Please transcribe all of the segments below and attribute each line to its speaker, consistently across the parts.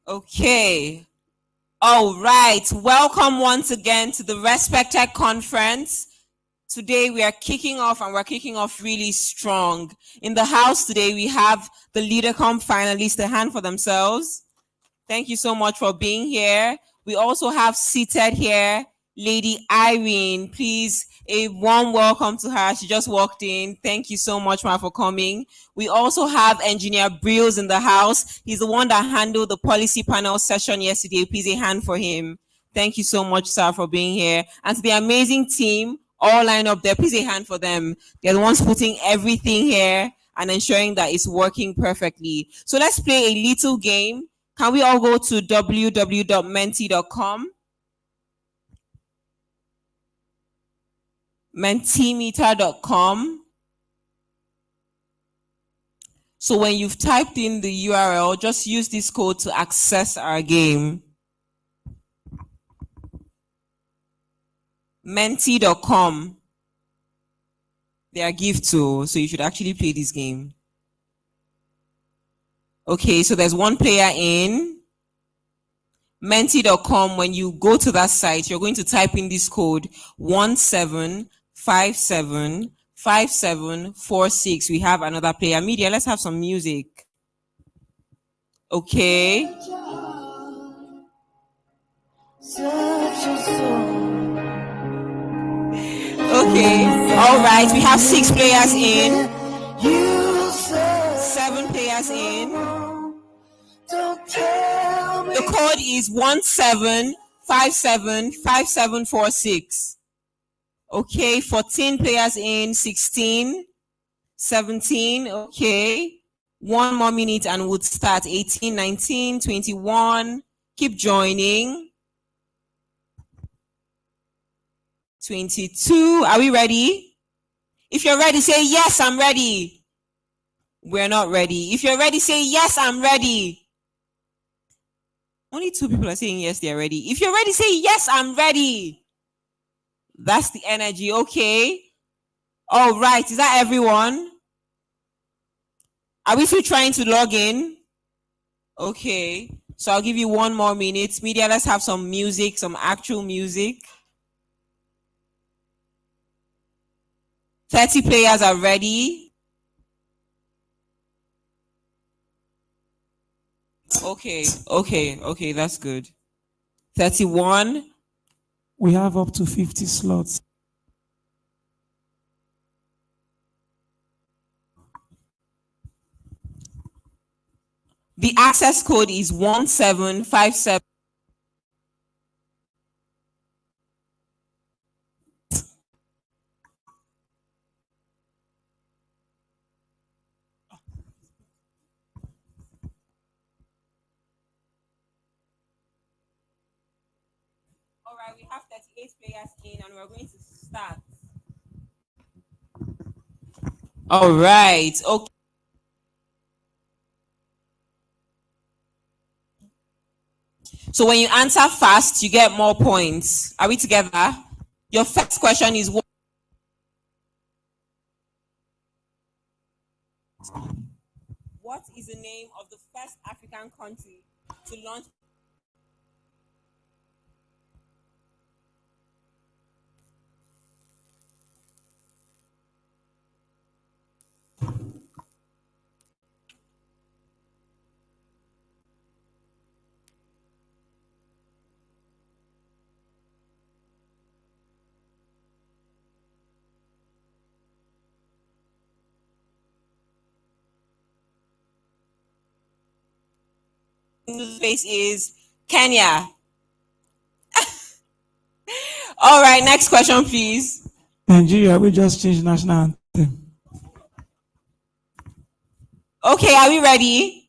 Speaker 1: Okay. All right. Welcome once again to the Respectech Conference. Today we are kicking off, and we're kicking off really strong. In the house today, we have the LeaderCom finalists to hand for themselves. Thank you so much for being here. We also have seated here Lady Irene. Please, a warm welcome to her. She just walked in. Thank you so much, ma, for coming. We also have Engineer Brills in the house. He's the one that handled the policy panel session yesterday. Please, a hand for him. Thank you so much, sir, for being here. And to the amazing team, all lined up there. Please, a hand for them. They're the ones putting everything here and ensuring that it's working perfectly. So let's play a little game. Can we all go to www.menti.com? mentimeter.com. So when you've typed in the URL, just use this code to access our game. Menti.com. They are gift tools, so you should actually play this game. Okay, so there's one player in. Menti.com, when you go to that site, you're going to type in this code 17575746. We have another player. Media, let's have some music. Okay. Okay. All right. We have 6 players in. 7 players in. The code is 17575746. Okay, 14 players in, 16, 17, okay. 1 more minute and we'll start. 18, 19, 21. Keep joining. 22. Are we ready? If you're ready, say yes, I'm ready. We're not ready. If you're ready, say yes, I'm ready. Only 2 people are saying yes, they're ready. If you're ready, say yes, I'm ready. That's the energy. Okay. All right. Is that everyone? Are we still trying to log in? Okay. So I'll give you 1 more minute. Media, let's have some music, some actual music. 30 players are ready. Okay, that's good. 31.
Speaker 2: We have up to 50 slots.
Speaker 1: The access code is 1757. All right, we have 38 players in and we're going to start. All right. Okay. So when you answer fast, you get more points. Are we together? Your first question is what is the name of the first African country to launch space is Kenya. All right, next question, please.
Speaker 2: Nigeria, we just changed national anthem.
Speaker 1: Okay, are we ready?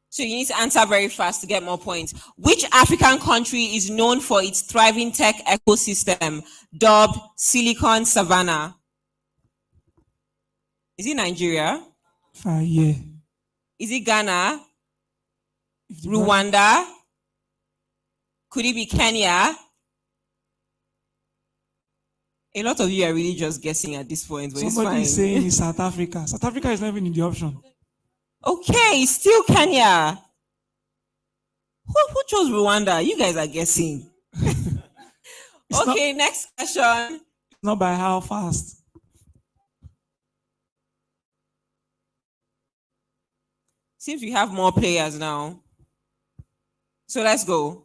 Speaker 1: So you need to answer very fast to get more points. Which African country is known for its thriving tech ecosystem, dubbed Silicon Savannah? Is it Nigeria?
Speaker 2: Yeah.
Speaker 1: Is it Ghana? Rwanda? Could it be Kenya? A lot of you are really just guessing at this point, but
Speaker 2: Somebody
Speaker 1: it's
Speaker 2: is
Speaker 1: fine.
Speaker 2: saying it's South Africa. South Africa is not even in the option.
Speaker 1: Okay, still Kenya. Who chose Rwanda? You guys are guessing. Okay, next question.
Speaker 2: It's not by how fast.
Speaker 1: Seems we have more players now. So let's go.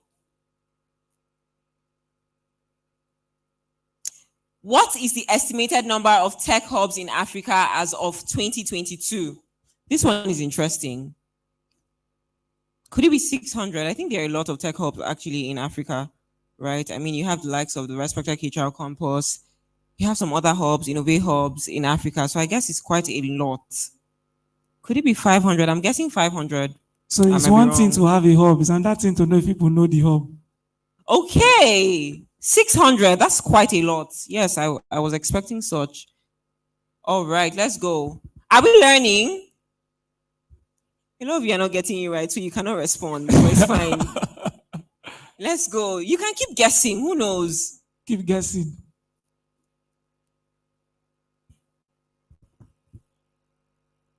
Speaker 1: What is the estimated number of tech hubs in Africa as of 2022? This one is interesting. Could it be 600? I think there are a lot of tech hubs actually in Africa, right? I mean, you have the likes of the Respectech HR Campus. You have some other hubs, Innovate hubs in Africa. So I guess it's quite a lot. Could it be 500? I'm guessing 500.
Speaker 2: So it's one thing to have a hub, it's another thing to know if people know the hub.
Speaker 1: Okay, 600. That's quite a lot. Yes, I was expecting such. All right, let's go. Are we learning? A lot of you are not getting it right, so you cannot respond. But it's fine. Let's go. You can keep guessing. Who knows?
Speaker 2: Keep guessing.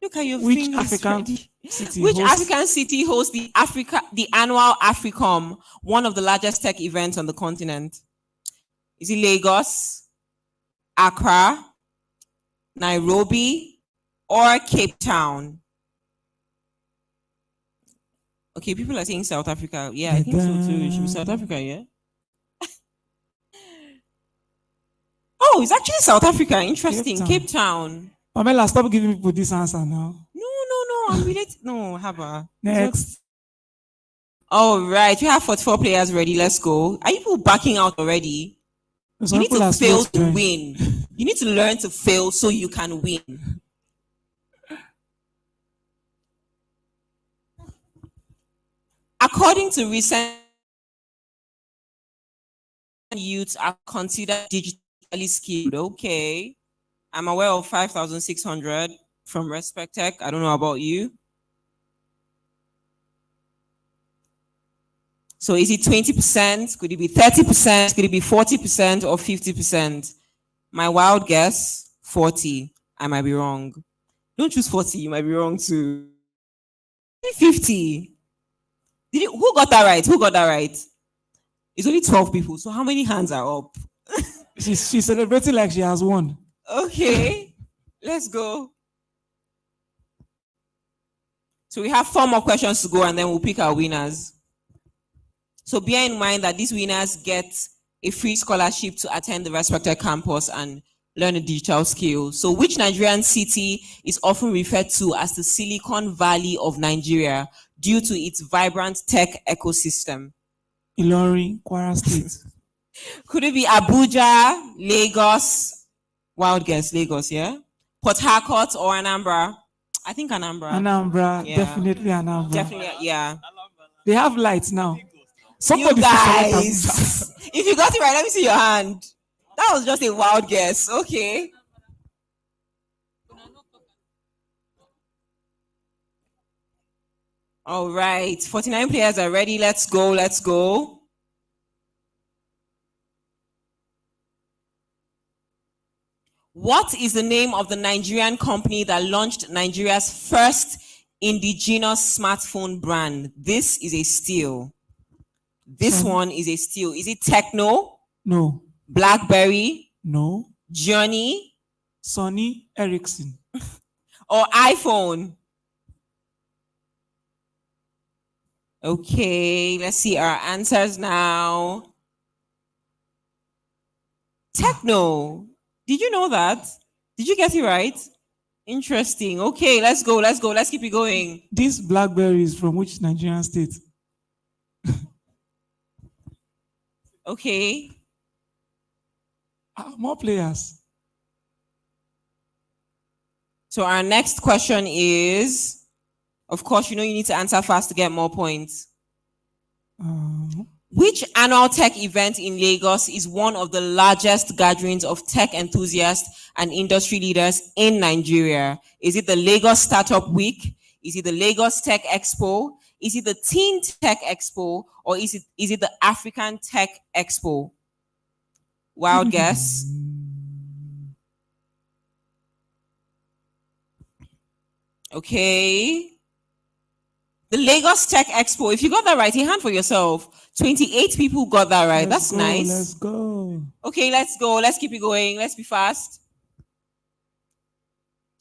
Speaker 1: Look at your
Speaker 2: Which
Speaker 1: fingers.
Speaker 2: African city
Speaker 1: Which
Speaker 2: hosts
Speaker 1: African city hosts the annual Africom, one of the largest tech events on the continent? Is it Lagos, Accra, Nairobi, or Cape Town? Okay, people are saying South Africa. Yeah, I think so too. It should be South Africa, yeah? Oh, it's actually South Africa. Interesting. Cape Town.
Speaker 2: Pamela, stop giving people this answer now.
Speaker 1: No. I'm related. No, Haba.
Speaker 2: Next.
Speaker 1: All right. We have 44 players ready. Let's go. Are you people backing out already? You need to fail to win. You need to learn to fail so you can win. According to recent, youths are considered digitally skilled. Okay. I'm aware of 5,600 from Respectech. I don't know about you. So is it 20%? Could it be 30%? Could it be 40% or 50%? My wild guess, 40. I might be wrong. Don't choose 40. You might be wrong too. 50. Who got that right? Who got that right? It's only 12 people. So how many hands are up?
Speaker 2: She's celebrating like she has won.
Speaker 1: Okay. Let's go. So we have 4 more questions to go and then we'll pick our winners. So bear in mind that these winners get a free scholarship to attend the Respectech campus and learn a digital skill. So which Nigerian city is often referred to as the Silicon Valley of Nigeria due to its vibrant tech ecosystem?
Speaker 2: Ilorin, Kwara State.
Speaker 1: Could it be Abuja, Lagos? Wild guess, Lagos, yeah? Port Harcourt or Anambra? I think Anambra.
Speaker 2: Anambra, yeah. Definitely Anambra.
Speaker 1: Definitely, yeah.
Speaker 2: They have lights now.
Speaker 1: Somebody, you guys, if you got it right, let me see your hand. That was just a wild guess. Okay. All right. 49 players are ready. Let's go. What is the name of the Nigerian company that launched Nigeria's first indigenous smartphone brand? This is a steal. This one is a steal. Is it Techno?
Speaker 2: No.
Speaker 1: BlackBerry?
Speaker 2: No.
Speaker 1: Johnny?
Speaker 2: Sony Ericsson.
Speaker 1: Or iPhone? Okay, let's see our answers now. Techno. Did you know that? Did you get it right? Interesting. Okay, let's go. Let's keep it going.
Speaker 2: This BlackBerry is from which Nigerian state?
Speaker 1: Okay.
Speaker 2: More players.
Speaker 1: So our next question is, of course, you need to answer fast to get more points. Which annual tech event in Lagos is one of the largest gatherings of tech enthusiasts and industry leaders in Nigeria? Is it the Lagos Startup Week? Is it the Lagos Tech Expo? Is it the Teen Tech Expo? Or is it the African Tech Expo? Wild guess. Okay. The Lagos Tech Expo. If you got that right, a hand for yourself. 28 people got that right. That's nice.
Speaker 2: Let's go.
Speaker 1: Okay, let's go. Let's keep it going. Let's be fast.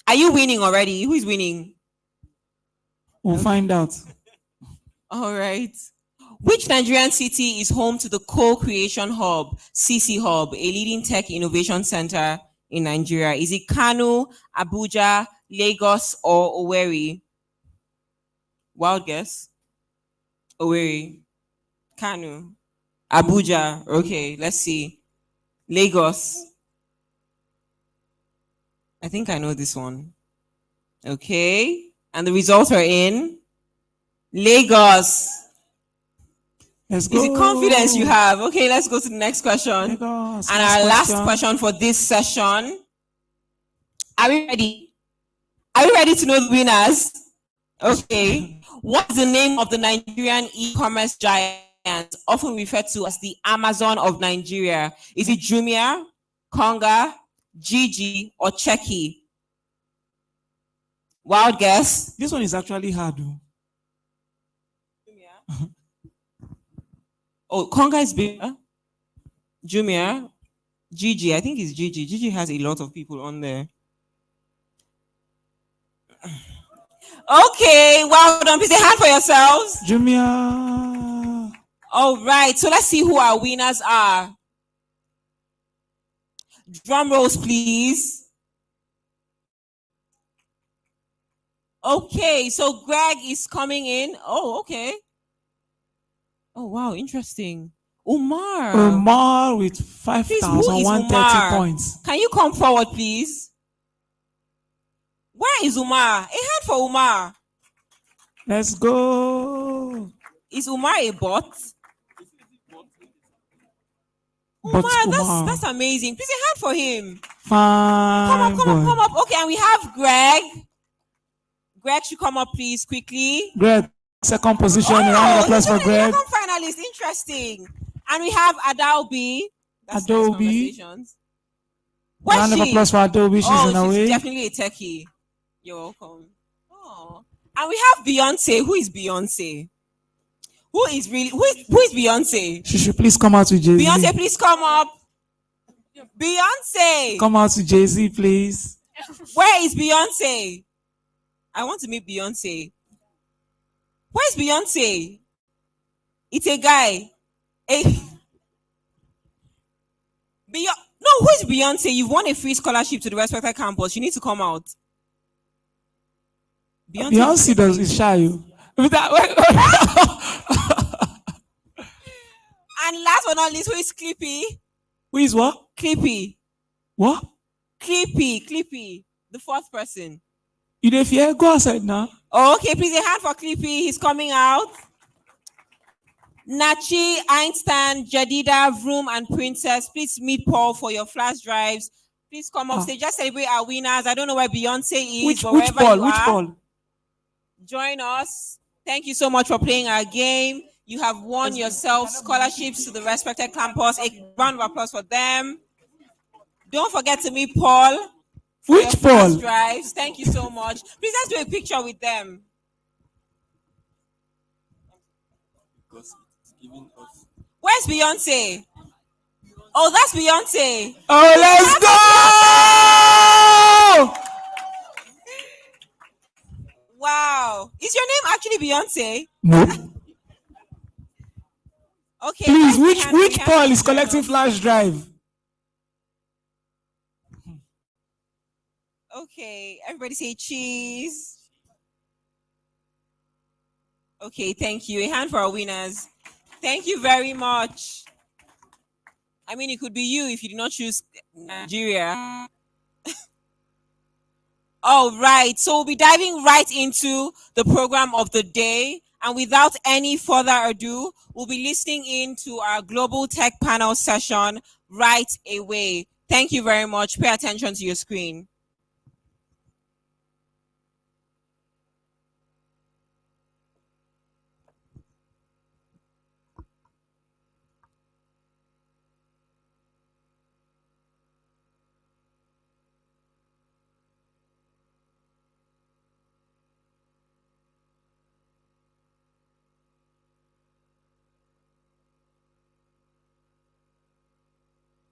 Speaker 1: Are you winning already? Who is winning?
Speaker 2: We'll find out.
Speaker 1: All right. Which Nigerian city is home to the Co-Creation Hub, CC Hub, a leading tech innovation center in Nigeria? Is it Kano, Abuja, Lagos, or Owerri? Wild guess. Owerri. Kano. Abuja. Okay, let's see. Lagos. I think I know this one. Okay. And the results are in Lagos.
Speaker 2: Let's go.
Speaker 1: Is it confidence you have? Okay, let's go to the next question.
Speaker 2: Lagos,
Speaker 1: and our last question for this session. Are we ready? Are we ready to know the winners? Okay. What's the name of the Nigerian e-commerce giant, often referred to as the Amazon of Nigeria? Is it Jumia, Konga, Gigi, or Cheki? Wild guess.
Speaker 2: This one is actually hard.
Speaker 1: Oh, Konga is bigger. Jumia, Gigi. I think it's Gigi. Gigi has a lot of people on there. Okay, well done. Please say hand for yourselves.
Speaker 2: Jumia.
Speaker 1: All right, so let's see who our winners are. Drum rolls, please. Okay, so Greg is coming in. Oh, okay. Oh, wow, interesting.
Speaker 2: Umar with 5,130 points.
Speaker 1: Can you come forward, please? Where is Umar? A hand for Umar.
Speaker 2: Let's go.
Speaker 1: Is Umar a bot?
Speaker 2: But
Speaker 1: Umar, that's amazing. Please a hand for him.
Speaker 2: Fine.
Speaker 1: Come up. Okay, and we have Greg. Greg should come up, please, quickly.
Speaker 2: Greg, second position. Round of applause for Greg.
Speaker 1: Finalist, interesting. And we have Adobe.
Speaker 2: Adobe.
Speaker 1: Where's
Speaker 2: round
Speaker 1: she?
Speaker 2: Of applause for Adobe. She's on her way.
Speaker 1: Definitely a techie. You're welcome. Oh. And we have Beyonce. Who is Beyonce? Who is Beyonce?
Speaker 2: She should please come out to Jay-Z.
Speaker 1: Beyonce, please come up. Beyonce.
Speaker 2: Come out to Jay-Z, please.
Speaker 1: Where is Beyonce? I want to meet Beyonce. Where's Beyonce? It's a guy. No, who is Beyonce? You've won a free scholarship to the Respectech Campus. You need to come out.
Speaker 2: Beyonce is shy.
Speaker 1: And last but not least, who is Clippy?
Speaker 2: Who is what?
Speaker 1: Clippy.
Speaker 2: What?
Speaker 1: Clippy. The fourth person.
Speaker 2: You don't fear? Go outside now.
Speaker 1: Oh, okay, please a hand for Clippy. He's coming out. Nachi, Einstein, Jadida, Vroom, and Princess, please meet Paul for your flash drives. Please come up stage. Just celebrate our winners. I don't know where Beyonce is, but wherever you are, join us. Thank you so much for playing our game. You have won yourself scholarships to the Respectech Campus. A round of applause for them. Don't forget to meet Paul.
Speaker 2: Which Paul?
Speaker 1: Drives. Thank you so much. Please let's do a picture with them. Where's Beyonce? Oh, that's Beyonce.
Speaker 2: Oh, let's go!
Speaker 1: Wow. Is your name actually Beyonce?
Speaker 2: No.
Speaker 1: Okay.
Speaker 2: Please, which Paul is collecting flash drive?
Speaker 1: Okay, everybody say cheese. Okay, thank you. A hand for our winners. Thank you very much. I mean, it could be you if you did not choose Nigeria. All right, so we'll be diving right into the program of the day. And without any further ado, we'll be listening in to our Global Tech Panel session right away. Thank you very much. Pay attention to your screen.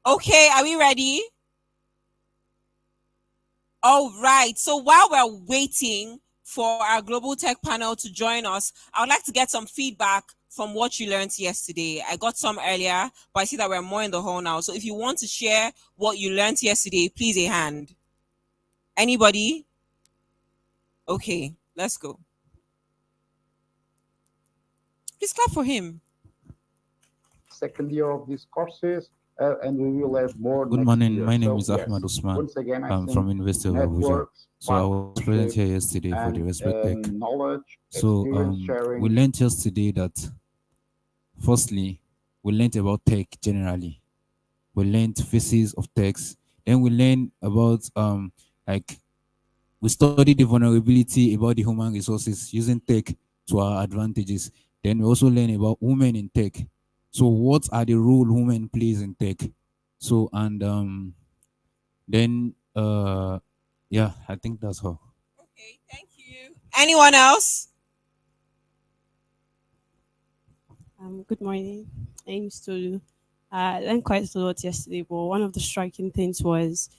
Speaker 1: Okay, are we ready? All right. So while we're waiting for our global tech panel to join us, I would like to get some feedback from what you learned yesterday. I got some earlier, but I see that we're more in the hall now. So if you want to share what you learned yesterday, please a hand. Anybody? Okay, let's go. Please clap for him.
Speaker 3: Second year of these courses, and we will have more
Speaker 4: Good
Speaker 3: next
Speaker 4: morning.
Speaker 3: year.
Speaker 4: My name
Speaker 3: So,
Speaker 4: is
Speaker 3: yes,
Speaker 4: Ahmad Usman.
Speaker 3: once again, I
Speaker 4: I'm
Speaker 3: think
Speaker 4: from University of Abuja.
Speaker 3: networks,
Speaker 4: So I was present here
Speaker 3: partnerships,
Speaker 4: yesterday for the
Speaker 3: and
Speaker 4: Respectech.
Speaker 3: knowledge,
Speaker 4: So
Speaker 3: experience
Speaker 4: we
Speaker 3: sharing.
Speaker 4: learned yesterday that firstly, we learned about tech generally. We learned phases of techs. Then we learned about like we studied the vulnerability about the human resources using tech to our advantages. Then we also learn about women in tech. So what are the role women plays in tech? So and then yeah, I think that's all.
Speaker 1: Okay, thank you. Anyone else?
Speaker 5: Good morning. My name is Tolu. I learned quite a lot yesterday, but one of the striking things was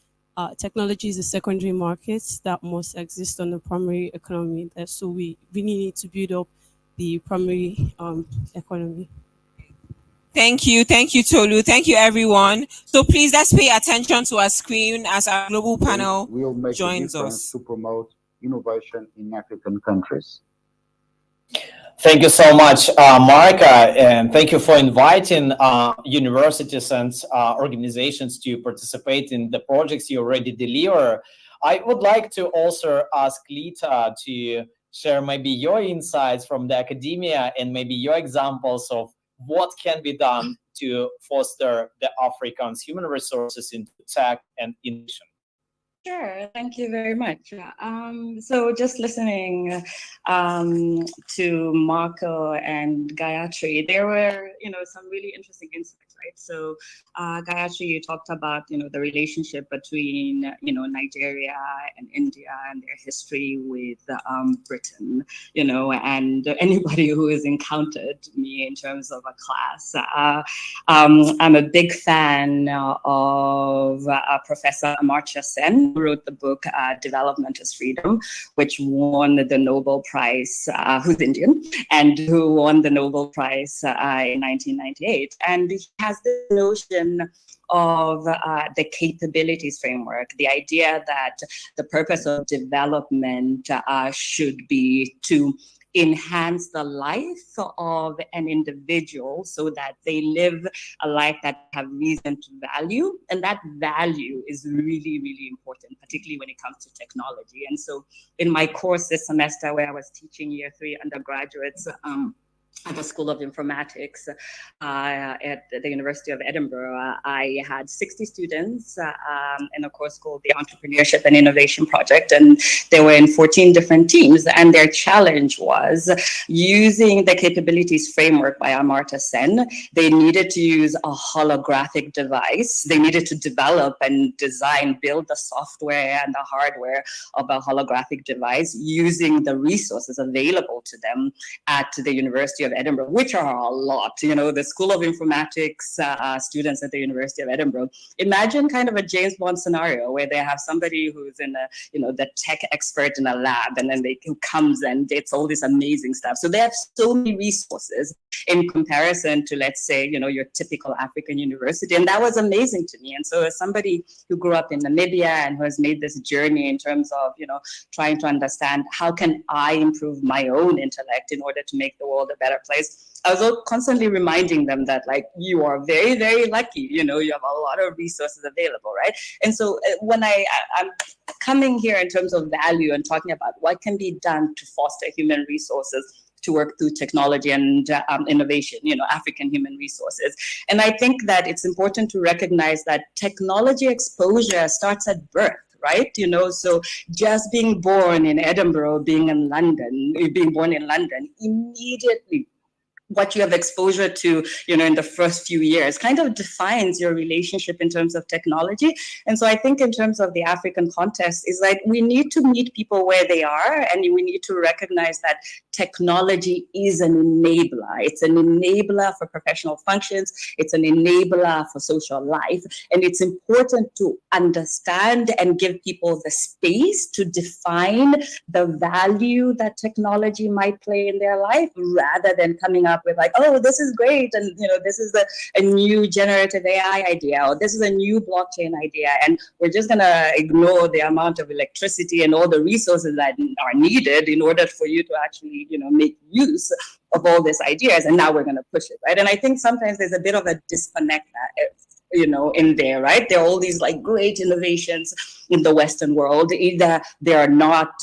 Speaker 5: technology is a secondary market that must exist on the primary economy. So we really need to build up the primary economy.
Speaker 1: Thank you, Tolu. Thank you, everyone. So please let's pay attention to our screen as our global panel
Speaker 3: will make a
Speaker 1: joins
Speaker 3: difference
Speaker 1: us.
Speaker 3: to promote innovation in African countries.
Speaker 6: Thank you so much, Marika, and thank you for inviting universities and organizations to participate in the projects you already deliver. I would like to also ask Lita to share maybe your insights from the academia and maybe your examples of what can be done to foster the Africans' human resources into tech and innovation.
Speaker 7: Sure, thank you very much. So just listening to Marco and Gayatri, there were, some really interesting insights, right? So Gayatri, you talked about, the relationship between, Nigeria and India and their history with Britain, and anybody who has encountered me in terms of a class. I'm a big fan of Professor Amartya Sen, who wrote the book Development is Freedom, which won the Nobel Prize, who's Indian, and who won the Nobel Prize in 1998. And he has this notion of the capabilities framework, the idea that the purpose of development should be to enhance the life of an individual so that they live a life that have reason to value. And that value is really, really important, particularly when it comes to technology. And so in my course this semester, where I was teaching year 3 undergraduates, at the School of Informatics at the University of Edinburgh, I had 60 students in a course called the Entrepreneurship and Innovation Project, and they were in 14 different teams, and their challenge was using the capabilities framework by Amartya Sen. They needed to use a holographic device. They needed to develop and build the software and the hardware of a holographic device using the resources available to them at the University of Edinburgh, which are a lot. The School of Informatics students at the University of Edinburgh. Imagine kind of a James Bond scenario where they have somebody who's in the tech expert in a lab, and then who comes and it's all this amazing stuff. So they have so many resources in comparison to, let's say, your typical African university. And that was amazing to me. And so as somebody who grew up in Namibia and who has made this journey in terms of, trying to understand how can I improve my own intellect in order to make the world a better place, I was constantly reminding them that, like, you are very, very lucky. You have a lot of resources available, right? And so when I'm coming here in terms of value and talking about what can be done to foster human resources to work through technology and innovation, African human resources. And I think that it's important to recognize that technology exposure starts at birth. Right, so just being born in Edinburgh, being born in London, immediately what you have exposure to, in the first few years kind of defines your relationship in terms of technology. And so I think in terms of the African context is like we need to meet people where they are, and we need to recognize that technology is an enabler. It's an enabler for professional functions. It's an enabler for social life. And it's important to understand and give people the space to define the value that technology might play in their life, rather than coming up with like, oh, this is great, and this is a new generative AI idea, or this is a new blockchain idea, and we're just gonna ignore the amount of electricity and all the resources that are needed in order for you to actually make use of all these ideas, and now we're gonna push it, right? And I think sometimes there's a bit of a disconnect in there, right? There are all these like great innovations in the Western world. Either they are not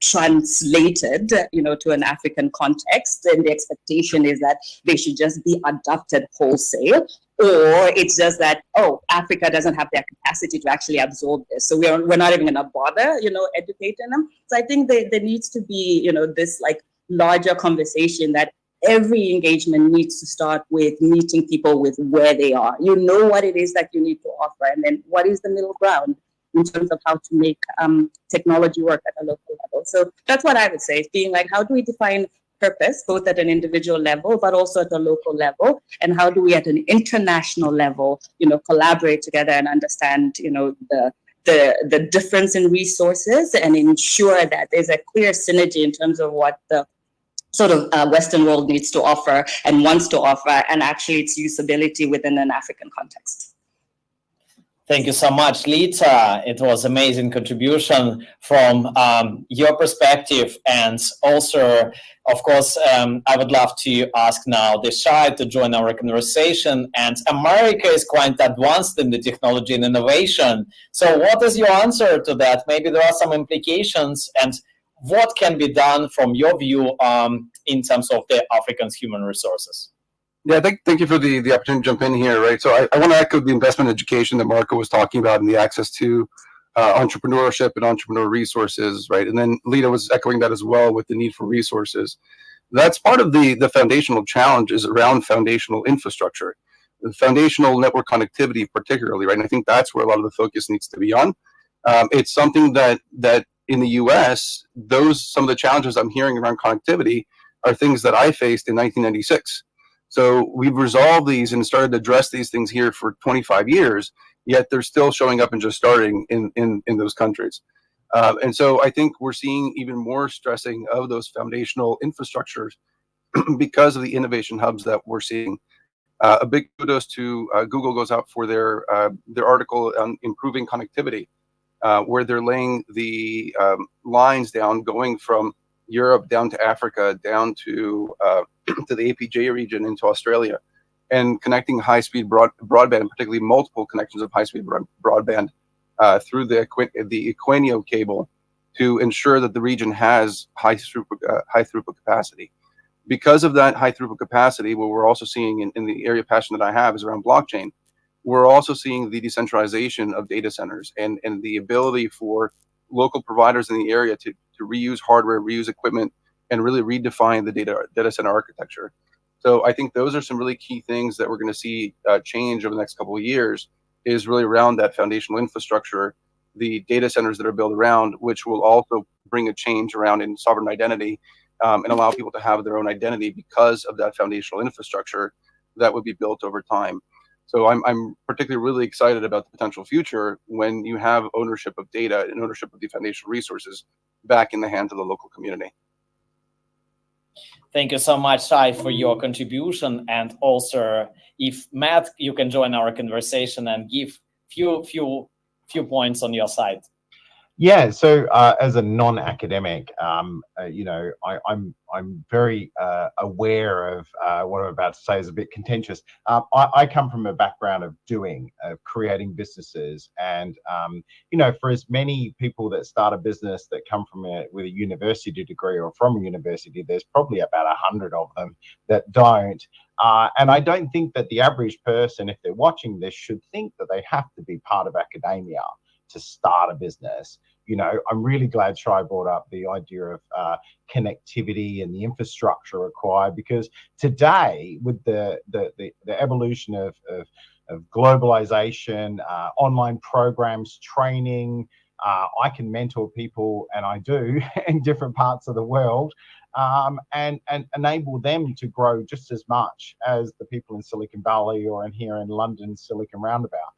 Speaker 7: translated, to an African context, and the expectation is that they should just be adopted wholesale, or it's just that, oh, Africa doesn't have their capacity to actually absorb this, so we're not even going to bother, educating them. So I think there needs to be, this like larger conversation that every engagement needs to start with meeting people with where they are. You know what it is that you need to offer, and then what is the middle ground in terms of how to make technology work at a local level. So that's what I would say, being like, how do we define purpose, both at an individual level, but also at a local level? And how do we at an international level, collaborate together and understand, the difference in resources, and ensure that there's a clear synergy in terms of what the sort of Western world needs to offer and wants to offer, and actually its usability within an African context.
Speaker 6: Thank you so much, Lita. It was amazing contribution from your perspective. And also, of course, I would love to ask now Deshae to join our conversation. And America is quite advanced in the technology and innovation. So what is your answer to that? Maybe there are some implications, and what can be done from your view in terms of the African's human resources?
Speaker 8: Yeah, thank you for the opportunity to jump in here, right? So I want to echo the investment education that Marco was talking about, and the access to entrepreneurship and entrepreneur resources, right? And then Lita was echoing that as well with the need for resources. That's part of the foundational challenge, is around foundational infrastructure, the foundational network connectivity particularly, right? And I think that's where a lot of the focus needs to be on. It's something that in the US, some of the challenges I'm hearing around connectivity are things that I faced in 1996. So we've resolved these and started to address these things here for 25 years, yet they're still showing up and just starting in those countries. And so I think we're seeing even more stressing of those foundational infrastructures because of the innovation hubs that we're seeing. A big kudos to Google goes out for their article on improving connectivity, where they're laying the lines down, going from Europe down to Africa, down to the APJ region into Australia, and connecting high-speed broadband, particularly multiple connections of high-speed broadband through the Equinio cable, to ensure that the region has high throughput capacity. Because of that high throughput capacity, what we're also seeing in the area of passion that I have is around blockchain. We're also seeing the decentralization of data centers and the ability for local providers in the area to reuse hardware, reuse equipment, and really redefine the data center architecture. So I think those are some really key things that we're going to see change over the next couple of years, is really around that foundational infrastructure, the data centers that are built around, which will also bring a change around in sovereign identity, and allow people to have their own identity because of that foundational infrastructure that would be built over time. So I'm particularly really excited about the potential future when you have ownership of data and ownership of the foundational resources back in the hands of the local community.
Speaker 6: Thank you so much, Shai, for your contribution. And also, if Matt, you can join our conversation and give few points on your side.
Speaker 9: Yeah, so as a non-academic, I'm very aware of what I'm about to say is a bit contentious. I come from a background of creating businesses, and for as many people that start a business that come from with a university degree or from a university, there's probably about 100 of them that don't. And I don't think that the average person, if they're watching this, should think that they have to be part of academia to start a business. You know, I'm really glad Shai brought up the idea of connectivity and the infrastructure required, because today with the evolution of globalization, online programs, training, I can mentor people, and I do, in different parts of the world, and enable them to grow just as much as the people in Silicon Valley or in here in London, Silicon Roundabout.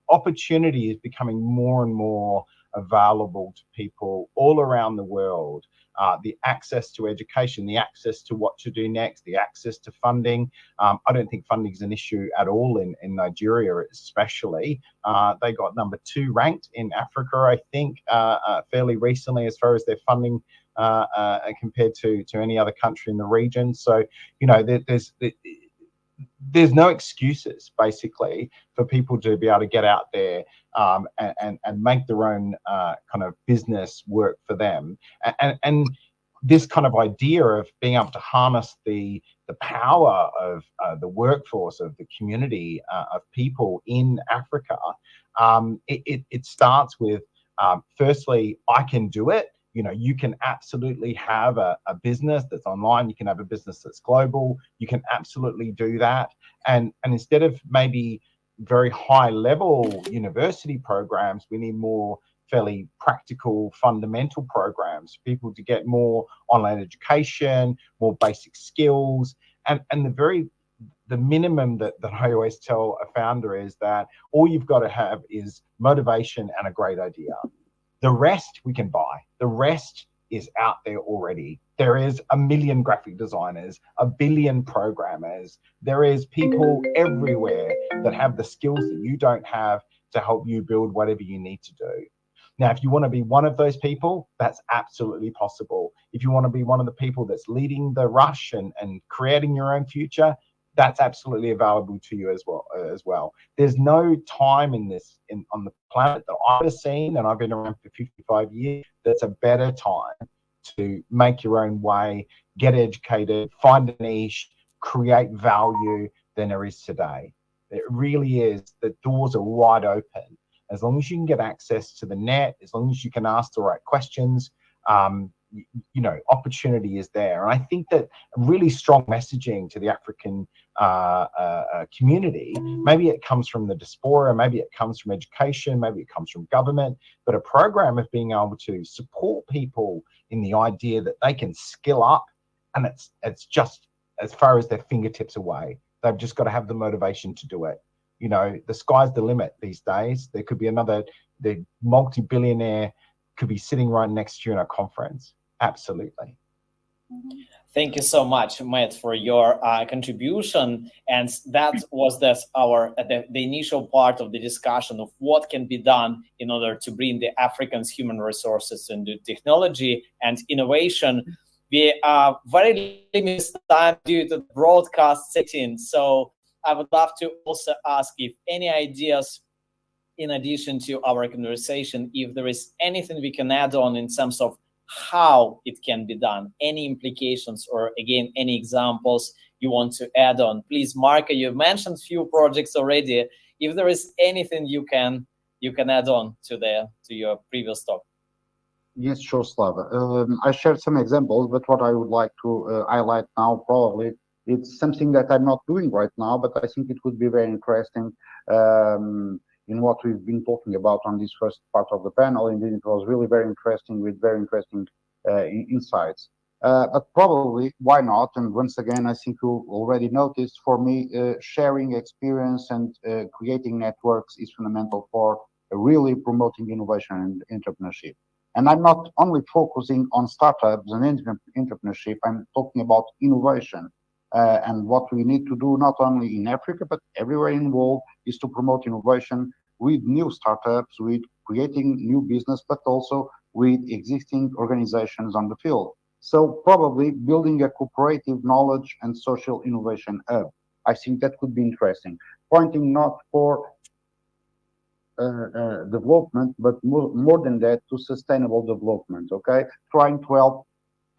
Speaker 9: Opportunity is becoming more and more available to people all around the world. The access to education, the access to what to do next, the access to funding. I don't think funding is an issue at all in Nigeria, especially. They got number 2 ranked in Africa, I think, fairly recently, as far as their funding compared to any other country in the region. So, you know, there's no excuses, basically, for people to be able to get out there and make their own kind of business work for them. And this kind of idea of being able to harness the power of the workforce, of the community of people in Africa, it starts with, firstly, I can do it. You know, you can absolutely have a business that's online. You can have a business that's global. You can absolutely do that. And instead of maybe very high level university programs, we need more fairly practical, fundamental programs for people to get more online education, more basic skills. And the minimum that I always tell a founder is that all you've got to have is motivation and a great idea. The rest we can buy. The rest is out there already. There is 1 million graphic designers, 1 billion programmers. There is people everywhere that have the skills that you don't have to help you build whatever you need to do. Now, if you want to be one of those people, that's absolutely possible. If you want to be one of the people that's leading the rush and creating your own future, that's absolutely available to you as well. There's no time on the planet that I've ever seen, and I've been around for 55 years, that's a better time to make your own way, get educated, find a niche, create value than there is today. It really is. The doors are wide open. As long as you can get access to the net, as long as you can ask the right questions, you know, opportunity is there. And I think that really strong messaging to the African community, maybe it comes from the diaspora, maybe it comes from education, maybe it comes from government, but a program of being able to support people in the idea that they can skill up, and it's just as far as their fingertips away. They've just got to have the motivation to do it. You know, the sky's the limit these days. There could be the multi-billionaire could be sitting right next to you in a conference. Absolutely.
Speaker 6: Thank you so much, Matt, for your contribution. And that was the initial part of the discussion of what can be done in order to bring the Africans' human resources into technology and innovation. We are very limited time due to the broadcast setting. So I would love to also ask if any ideas, in addition to our conversation, if there is anything we can add on in terms of how it can be done, any implications, or again, any examples you want to add on. Please, Marco, you've mentioned few projects already. If there is anything you can add on to your previous talk.
Speaker 3: Yes, sure, Slava. I shared some examples, but what I would like to highlight now, probably, it's something that I'm not doing right now, but I think it would be very interesting in what we've been talking about on this first part of the panel. Indeed, it was really very interesting, with very interesting insights. But probably, why not? And once again, I think you already noticed, for me, sharing experience and creating networks is fundamental for really promoting innovation and entrepreneurship. And I'm not only focusing on startups and entrepreneurship, I'm talking about innovation. And what we need to do, not only in Africa, but everywhere in the world, is to promote innovation with new startups, with creating new business, but also with existing organizations on the field. So probably building a cooperative knowledge and social innovation hub. I think that could be interesting. Pointing not for development, but more than that, to sustainable development, okay? Trying to help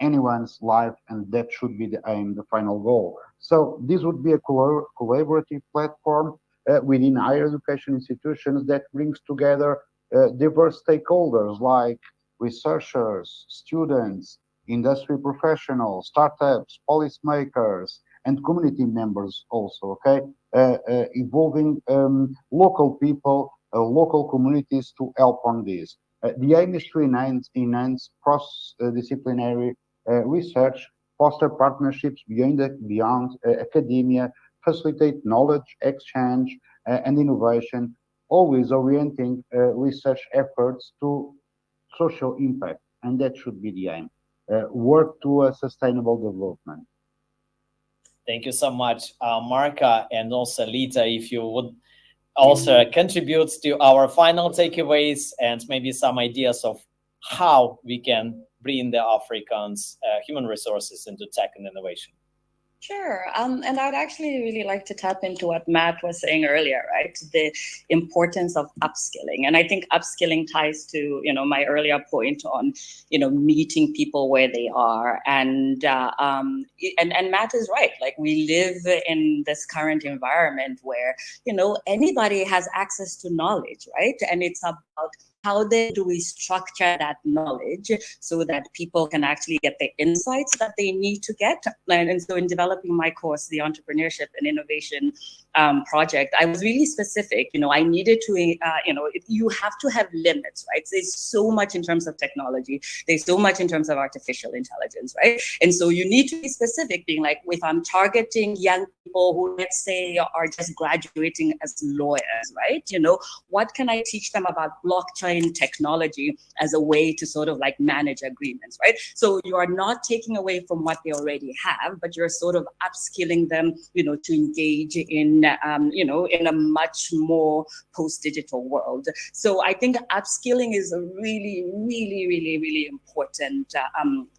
Speaker 3: anyone's life, and that should be the aim, the final goal. So this would be a collaborative platform within higher education institutions that brings together diverse stakeholders like researchers, students, industry professionals, startups, policymakers, and community members also, okay? Involving local people, local communities to help on this. The aim is to enhance cross-disciplinary research, foster partnerships beyond academia, facilitate knowledge exchange and innovation, always orienting research efforts to social impact, and that should be the aim. Work to a sustainable development.
Speaker 6: Thank you so much, Marka, and also Lita, if you would also contribute to our final takeaways and maybe some ideas of how we can bring the Africans' human resources into tech and innovation.
Speaker 7: Sure. And I'd actually really like to tap into what Matt was saying earlier, right? The importance of upskilling. And I think upskilling ties to, my earlier point on, meeting people where they are. And Matt is right. Like, we live in this current environment where, anybody has access to knowledge, right? And it's about how then do we structure that knowledge so that people can actually get the insights that they need to get? And so in developing my course, the Entrepreneurship and Innovation project, I was really specific. I needed to, you have to have limits, right? There's so much in terms of technology. There's so much in terms of artificial intelligence, right? And so you need to be specific, being like, if I'm targeting young people who, let's say, are just graduating as lawyers, right? What can I teach them about blockchain technology as a way to sort of like manage agreements, right? So you are not taking away from what they already have, but you're sort of upskilling them, to engage in, in a much more post-digital world. So I think upskilling is a really, really, really, really important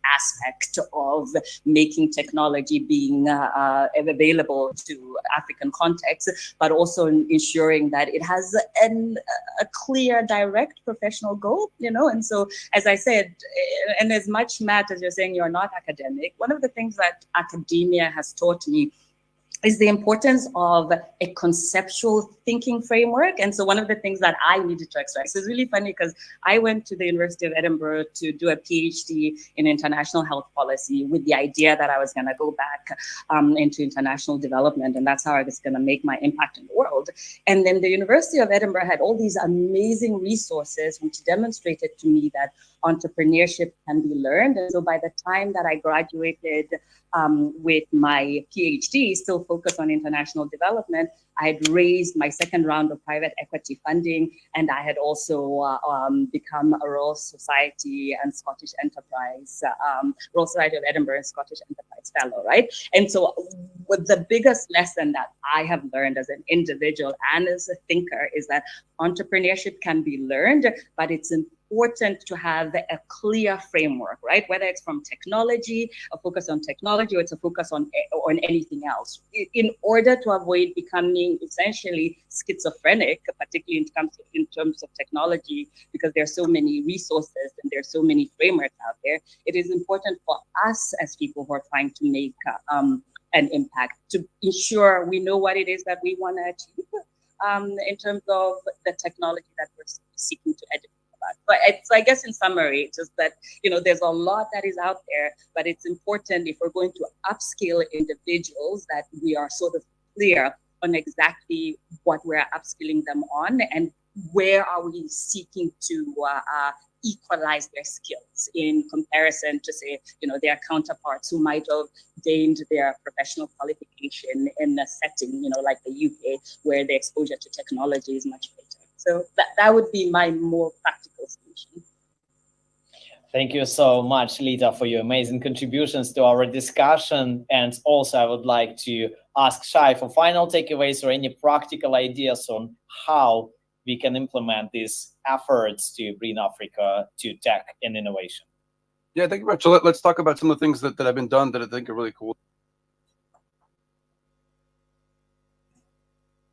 Speaker 7: aspect of making technology being available to African contexts, but also ensuring that it has a clear, direct professional goal, and so, as I said, and as much, Matt, as you're saying you're not academic, one of the things that academia has taught me is the importance of a conceptual thinking framework. And so one of the things that I needed to extract, so it's really funny because I went to the University of Edinburgh to do a PhD in international health policy with the idea that I was going to go back into international development, and that's how I was going to make my impact in the world. And then the University of Edinburgh had all these amazing resources which demonstrated to me that entrepreneurship can be learned. And so by the time that I graduated with my PhD, still focused on international development, I had raised my second round of private equity funding, and I had also become a Royal Society and Scottish Enterprise, Royal Society of Edinburgh and Scottish Enterprise Fellow, right? And so the biggest lesson that I have learned as an individual and as a thinker is that entrepreneurship can be learned, but it's important to have a clear framework, right? Whether it's from technology, a focus on technology, or it's a focus on anything else, in order to avoid becoming essentially schizophrenic, particularly in terms of technology, because there are so many resources and there are so many frameworks out there. It is important for us as people who are trying to make an impact to ensure we know what it is that we want to achieve in terms of the technology that we're seeking to educate. So I guess in summary, just that, there's a lot that is out there, but it's important if we're going to upskill individuals that we are sort of clear on exactly what we're upskilling them on and where are we seeking to equalize their skills in comparison to, say, their counterparts who might have gained their professional qualification in a setting, like the UK, where the exposure to technology is much greater. So that would be my more practical solution.
Speaker 6: Thank you so much, Lita, for your amazing contributions to our discussion. And also, I would like to ask Shai for final takeaways or any practical ideas on how we can implement these efforts to bring Africa to tech and innovation.
Speaker 8: Yeah, thank you very much. So let's talk about some of the things that have been done that I think are really cool.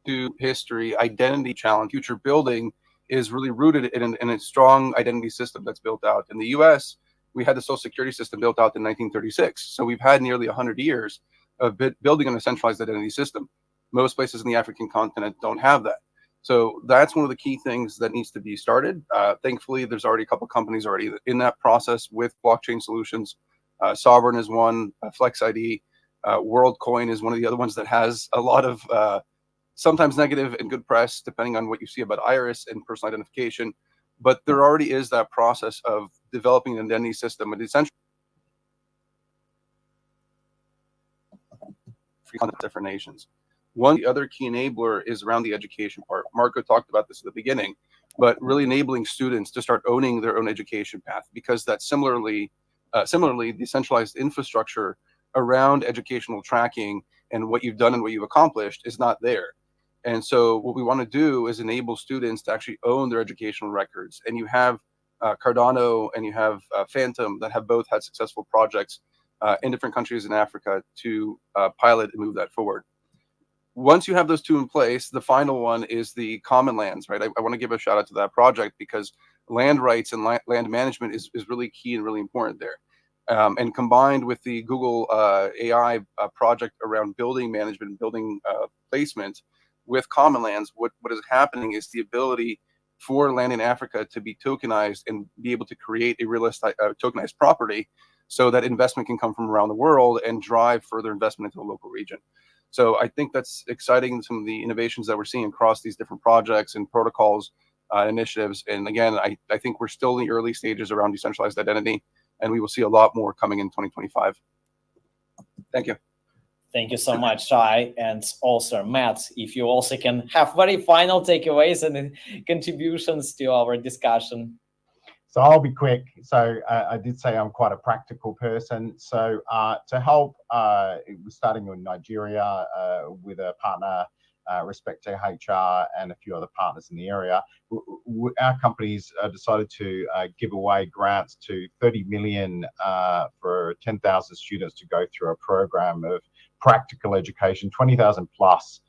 Speaker 8: To history, identity challenge, future building is really rooted in a strong identity system that's built out. In the US, we had the Social Security system built out in 1936. So we've had nearly 100 years of building on a centralized identity system. Most places in the African continent don't have that. So that's one of the key things that needs to be started. Thankfully, there's already a couple companies already in that process with blockchain solutions. Sovereign is one, Flex ID, WorldCoin is one of the other ones that has a lot of sometimes negative and good press, depending on what you see about iris and personal identification. But there already is that process of developing an identity system, and essentially on different nations. One, the other key enabler is around the education part. Marco talked about this at the beginning, but really enabling students to start owning their own education path, because that similarly, decentralized infrastructure around educational tracking and what you've done and what you've accomplished is not there. And so what we want to do is enable students to actually own their educational records. And you have Cardano and you have Phantom that have both had successful projects in different countries in Africa to pilot and move that forward. Once you have those two in place, the final one is the common lands, right? I want to give a shout out to that project, because land rights and land management is really key and really important there. And combined with the Google AI project around building management and building placement with common lands, what is happening is the ability for land in Africa to be tokenized and be able to create a realistic tokenized property, so that investment can come from around the world and drive further investment into a local region. So I think that's exciting, some of the innovations that we're seeing across these different projects and protocols, initiatives. And again, I think we're still in the early stages around decentralized identity, and we will see a lot more coming in 2025. Thank you.
Speaker 6: Thank you so much, Shai. And also, Matt, if you also can have very final takeaways and contributions to our discussion.
Speaker 9: So I'll be quick. So I did say I'm quite a practical person. So to help, it was starting in Nigeria with a partner, Respectech HR, and a few other partners in the area. Our companies decided to give away grants to 30 million for 10,000 students to go through a program of practical education. 20,000 plus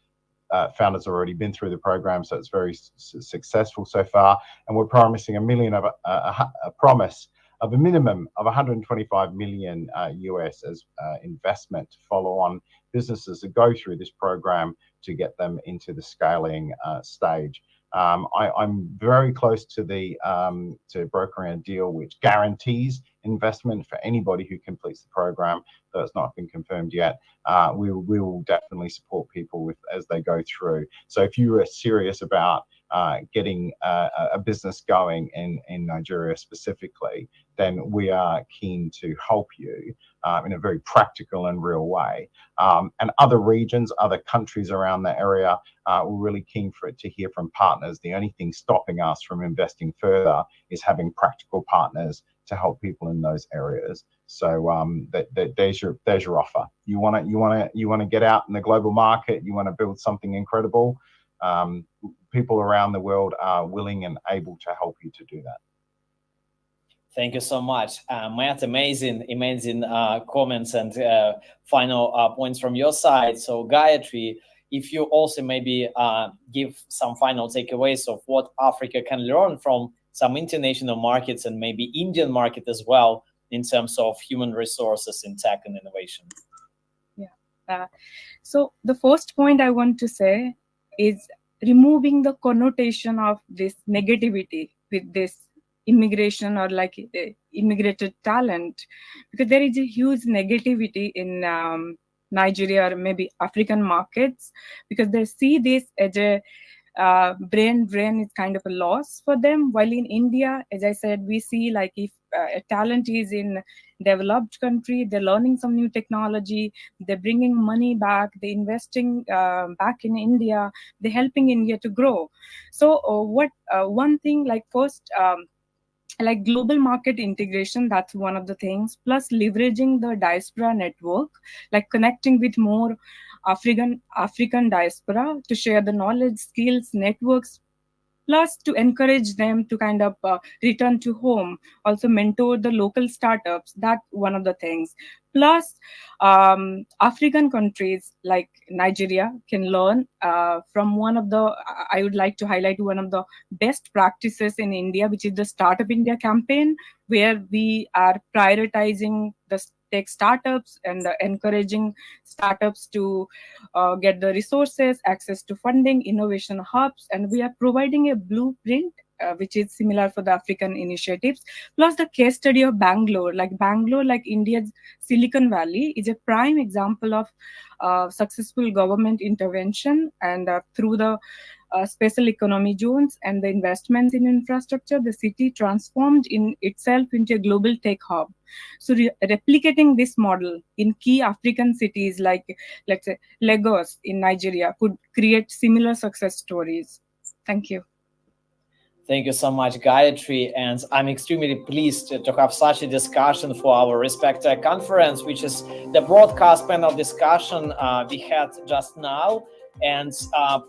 Speaker 9: founders have already been through the program, so it's very successful so far. And we're promising a promise of a minimum of 125 million US as investment to follow on businesses that go through this program to get them into the scaling stage. I'm very close to to brokering a deal which guarantees investment for anybody who completes the program, though it's not been confirmed yet. We will definitely support people as they go through. So if you are serious about getting a business going in Nigeria specifically, then we are keen to help you in a very practical and real way. And other regions, other countries around the area, we're really keen for it to hear from partners. The only thing stopping us from investing further is having practical partners to help people in those areas. So there's your offer. You want to get out in the global market. You want to build something incredible. People around the world are willing and able to help you to do that.
Speaker 6: Thank you so much, Matt. Amazing comments and final points from your side. So Gayatri, if you also maybe give some final takeaways of what Africa can learn from some international markets and maybe Indian market as well in terms of human resources in tech and innovation.
Speaker 10: Yeah. So the first point I want to say is removing the connotation of this negativity with this immigration or like immigrated talent, because there is a huge negativity in Nigeria or maybe African markets, because they see this as a brain is kind of a loss for them. While in India, as I said, we see like if a talent is in developed country, they're learning some new technology, they're bringing money back, they're investing back in India, they're helping India to grow. So one thing, like first, like global market integration, that's one of the things, plus leveraging the diaspora network, like connecting with more African diaspora to share the knowledge, skills, networks, plus to encourage them to kind of return to home, also mentor the local startups. That's one of the things. Plus African countries like Nigeria can learn from one of the, I would like to highlight one of the best practices in India, which is the Startup India campaign, where we are prioritizing the tech startups and encouraging startups to get the resources, access to funding, innovation hubs, and we are providing a blueprint which is similar for the African initiatives. Plus the case study of Bangalore, like India's Silicon Valley, is a prime example of successful government intervention, and through the special economy zones and the investments in infrastructure, the city transformed in itself into a global tech hub. So replicating this model in key African cities like, let's say, Lagos in Nigeria could create similar success stories. Thank you.
Speaker 6: Thank you so much, Gayatri. And I'm extremely pleased to have such a discussion for our Respectech Conference, which is the broadcast panel discussion we had just now. And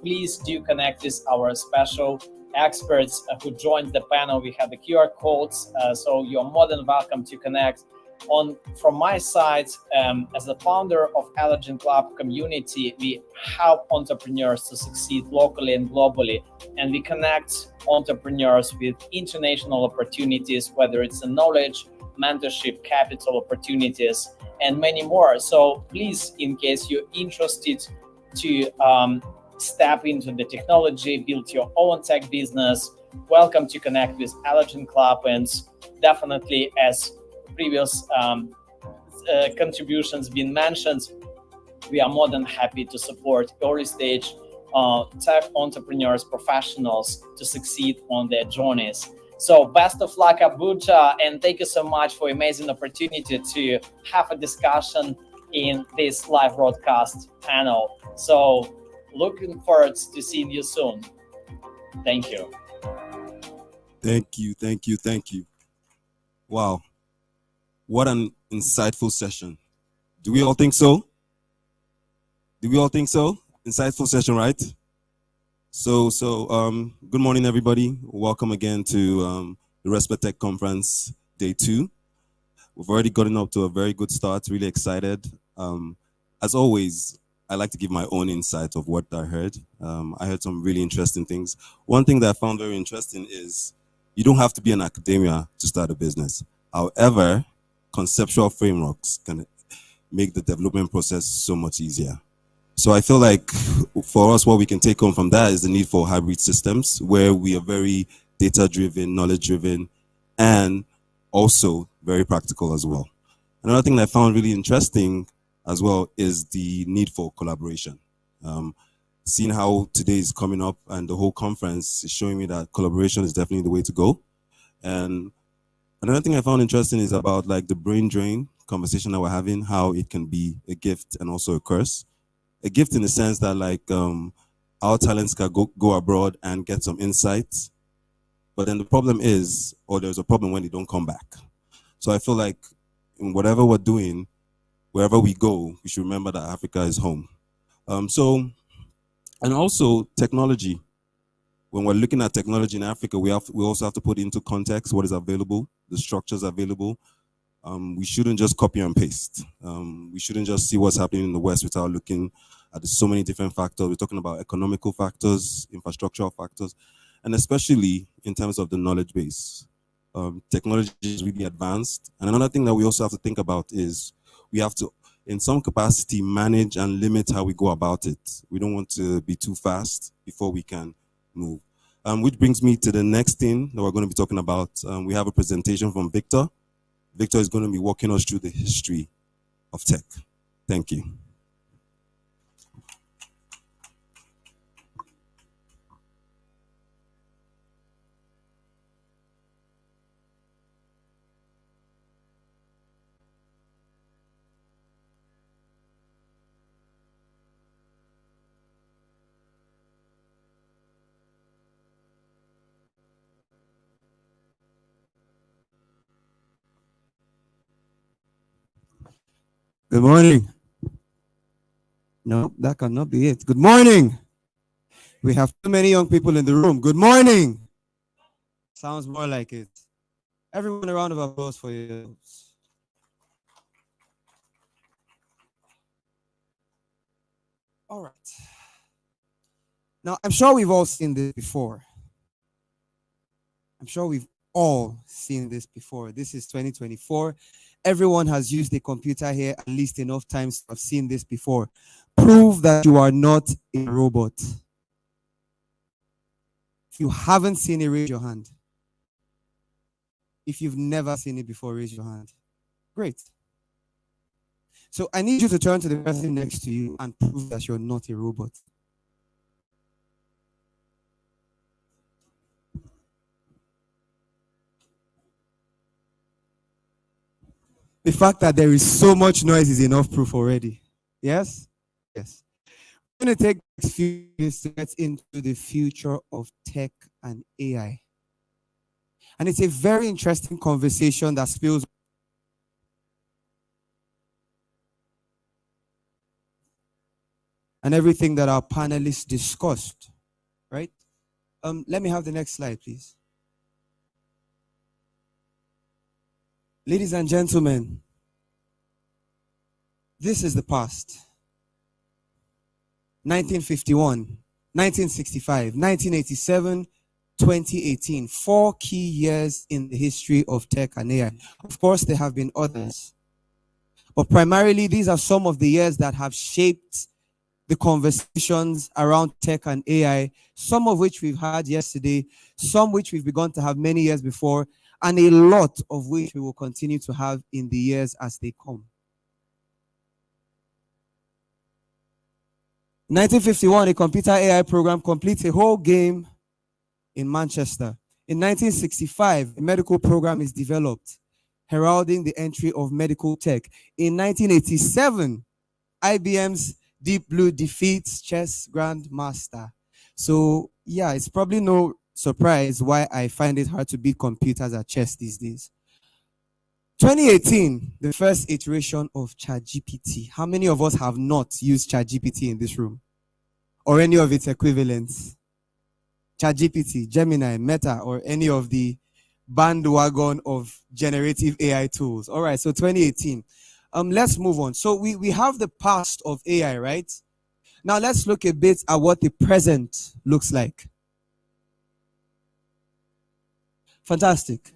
Speaker 6: please do connect with our special experts who joined the panel. We have the QR codes, so you're more than welcome to connect. From my side, as the founder of Allergen Club community, we help entrepreneurs to succeed locally and globally, and we connect entrepreneurs with international opportunities, whether it's the knowledge, mentorship, capital opportunities, and many more. So please, in case you're interested to step into the technology, build your own tech business, welcome to connect with Allergen Club. And definitely, as previous contributions been mentioned, we are more than happy to support early stage tech entrepreneurs, professionals to succeed on their journeys. So best of luck, Abuja, and thank you so much for amazing opportunity to have a discussion in this live broadcast panel. So looking forward to seeing you soon. Thank you.
Speaker 11: Thank you, thank you, thank you. Wow. What an insightful session. Do we all think so? Do we all think so? Insightful session, right? So, good morning, everybody. Welcome again to the Respectech Conference, Day 2. We've already gotten up to a very good start, really excited. As always, I like to give my own insight of what I heard. I heard some really interesting things. One thing that I found very interesting is you don't have to be an academia to start a business. However, conceptual frameworks can make the development process so much easier. So I feel like for us, what we can take home from that is the need for hybrid systems where we are very data-driven, knowledge-driven, and also very practical as well. Another thing that I found really interesting as well is the need for collaboration. Seeing how today is coming up and the whole conference is showing me that collaboration is definitely the way to go. And another thing I found interesting is about like the brain drain conversation that we're having, how it can be a gift and also a curse. A gift in the sense that like our talents can go abroad and get some insights. But then the problem is, or there's a problem when they don't come back. So I feel like in whatever we're doing, wherever we go, we should remember that Africa is home. And also technology. When we're looking at technology in Africa, we also have to put into context what is available, the structures available. We shouldn't just copy and paste. We shouldn't just see what's happening in the West without looking at so many different factors. We're talking about economical factors, infrastructural factors, and especially in terms of the knowledge base. Technology is really advanced. And another thing that we also have to think about is we have to, in some capacity, manage and limit how we go about it. We don't want to be too fast before we can move. Which brings me to the next thing that we're going to be talking about. We have a presentation from Victor. Victor is going to be walking us through the history of tech. Thank you.
Speaker 2: Good morning. No, that cannot be it. Good morning. We have too many young people in the room. Good morning. Sounds more like it. Everyone, a round of applause for you. All right. Now, I'm sure we've all seen this before. I'm sure we've all seen this before. This is 2024, Everyone has used a computer here at least enough times to have seen this before. Prove that you are not a robot. If you haven't seen it, raise your hand. If you've never seen it before, raise your hand. Great. So I need you to turn to the person next to you and prove that you're not a robot. The fact that there is so much noise is enough proof already. Yes? Yes. We're going to take a few minutes to get into the future of tech and AI. And it's a very interesting conversation that spills and everything that our panelists discussed, right? Let me have the next slide, please. Ladies and gentlemen, this is the past. 1951, 1965, 1987, 2018. 4 key years in the history of tech and AI. Of course, there have been others. But primarily, these are some of the years that have shaped the conversations around tech and AI, some of which we've had yesterday, some which we've begun to have many years before, and a lot of which we will continue to have in the years as they come. 1951, a computer AI program completes a whole game in Manchester. In 1965, a medical program is developed, heralding the entry of medical tech. In 1987, IBM's Deep Blue defeats chess grandmaster. So yeah, it's probably no surprise why I find it hard to beat computers at chess these days. 2018, the first iteration of ChatGPT. How many of us have not used ChatGPT in this room? Or any of its equivalents? ChatGPT, Gemini, Meta, or any of the bandwagon of generative AI tools. All right, so 2018. Let's move on. So we have the past of AI, right? Now let's look a bit at what the present looks like. Fantastic.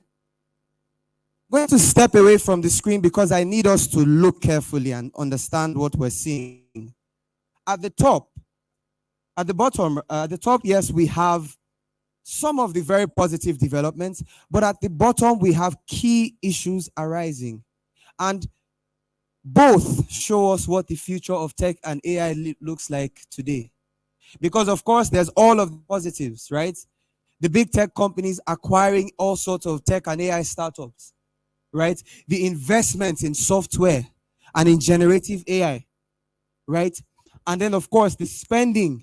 Speaker 2: I'm going to step away from the screen because I need us to look carefully and understand what we're seeing. At the top, at the bottom, at the top, yes, we have some of the very positive developments, but at the bottom, we have key issues arising. And both show us what the future of tech and AI looks like today. Because, of course, there's all of the positives, right? The big tech companies acquiring all sorts of tech and AI startups, right? The investment in software and in generative AI, right? And then, of course, the spending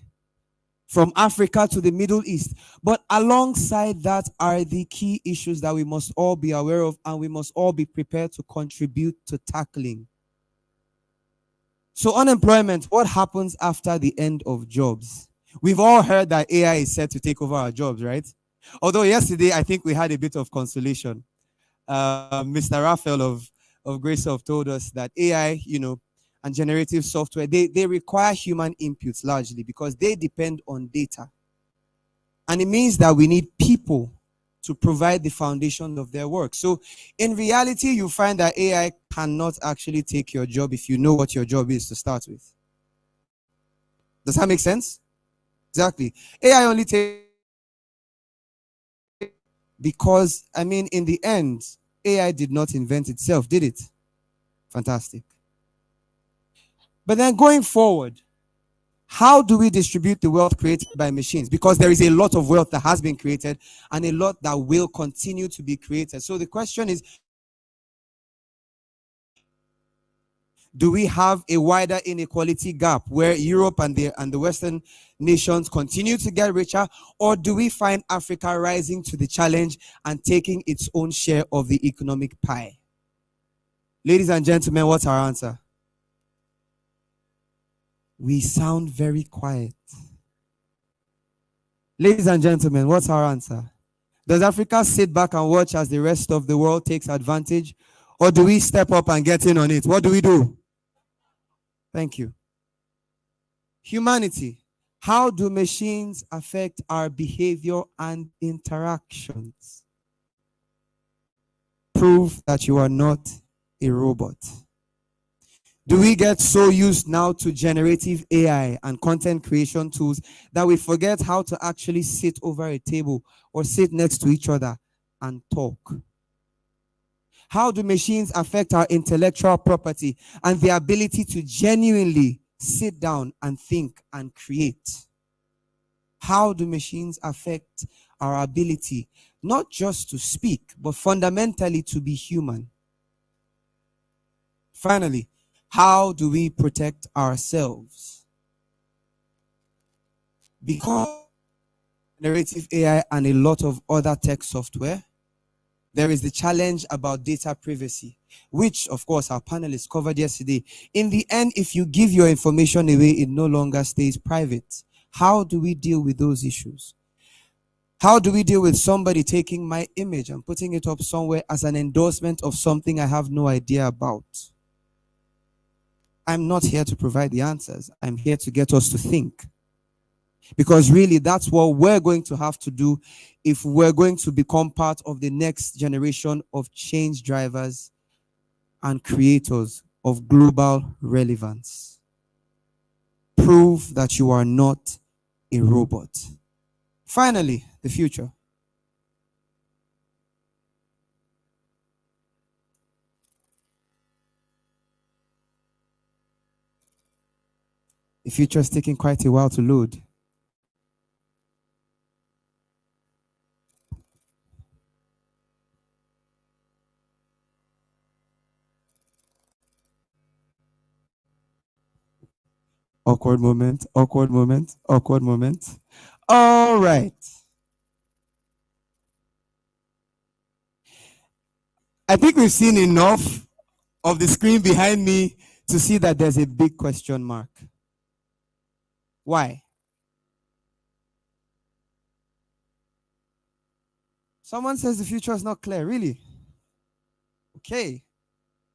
Speaker 2: from Africa to the Middle East. But alongside that are the key issues that we must all be aware of and we must all be prepared to contribute to tackling. So unemployment, what happens after the end of jobs? We've all heard that AI is set to take over our jobs, right? Although yesterday, I think we had a bit of consolation. Mr. Raphael of Graysoft told us that AI, and generative software, they require human inputs largely because they depend on data. And it means that we need people to provide the foundation of their work. So in reality, you find that AI cannot actually take your job if you know what your job is to start with. Does that make sense? Exactly. AI only takes because, in the end, AI did not invent itself, did it? Fantastic. But then going forward, how do we distribute the wealth created by machines? Because there is a lot of wealth that has been created and a lot that will continue to be created. So the question is, do we have a wider inequality gap where Europe and the Western nations continue to get richer, or do we find Africa rising to the challenge and taking its own share of the economic pie? Ladies and gentlemen, what's our answer? We sound very quiet. Ladies and gentlemen, what's our answer? Does Africa sit back and watch as the rest of the world takes advantage? Or do we step up and get in on it? What do we do? Thank you. Humanity. How do machines affect our behavior and interactions? Prove that you are not a robot? Do we get so used now to generative AI and content creation tools that we forget how to actually sit over a table or sit next to each other and talk? How do machines affect our intellectual property and the ability to genuinely sit down and think and create? How do machines affect our ability not just to speak, but fundamentally to be human? Finally, how do we protect ourselves? Because generative AI and a lot of other tech software, there is the challenge about data privacy, which of course our panelists covered yesterday. In the end, if you give your information away, it no longer stays private. How do we deal with those issues? How do we deal with somebody taking my image and putting it up somewhere as an endorsement of something I have no idea about? I'm not here to provide the answers. I'm here to get us to think. Because really, that's what we're going to have to do if we're going to become part of the next generation of change drivers and creators of global relevance. Prove that you are not a robot. Finally, the future. The future is taking quite a while to load. Awkward moment, awkward moment, awkward moment. All right. I think we've seen enough of the screen behind me to see that there's a big question mark. Why? Someone says the future is not clear. Really? Okay.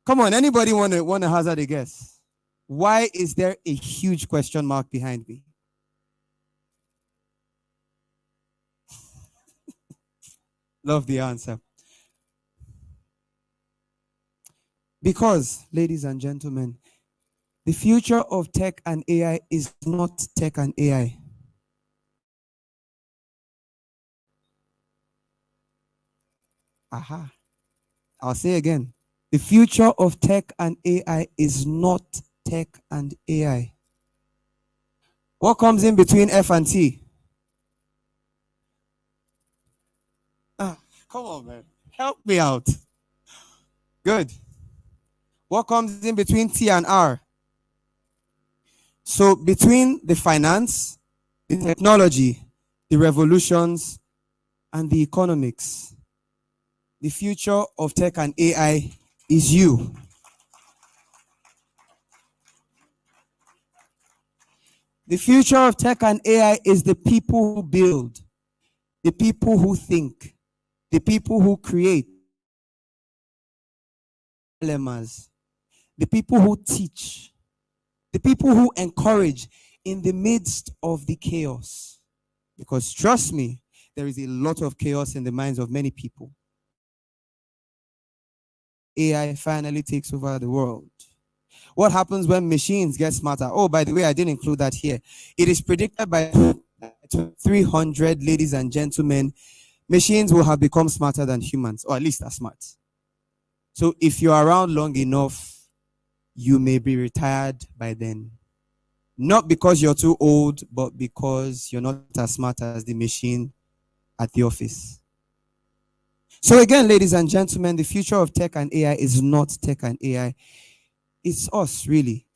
Speaker 2: Come on, anybody want to hazard a guess? Why is there a huge question mark behind me? Love the answer. Because, ladies and gentlemen, the future of tech and AI is not tech and AI. Aha. I'll say again. The future of tech and AI is not tech and AI. What comes in between F and T? Come on, man. Help me out. Good. What comes in between T and R? So between the finance, the technology, the revolutions, and the economics, the future of tech and AI is you. The future of tech and AI is the people who build, the people who think, the people who create, the people who teach, the people who encourage in the midst of the chaos. Because trust me, there is a lot of chaos in the minds of many people. AI finally takes over the world. What happens when machines get smarter? Oh, by the way, I didn't include that here. It is predicted by 300, ladies and gentlemen, machines will have become smarter than humans, or at least as smart. So if you're around long enough, you may be retired by then. Not because you're too old, but because you're not as smart as the machine at the office. So again, ladies and gentlemen, the future of tech and AI is not tech and AI. It's us, really.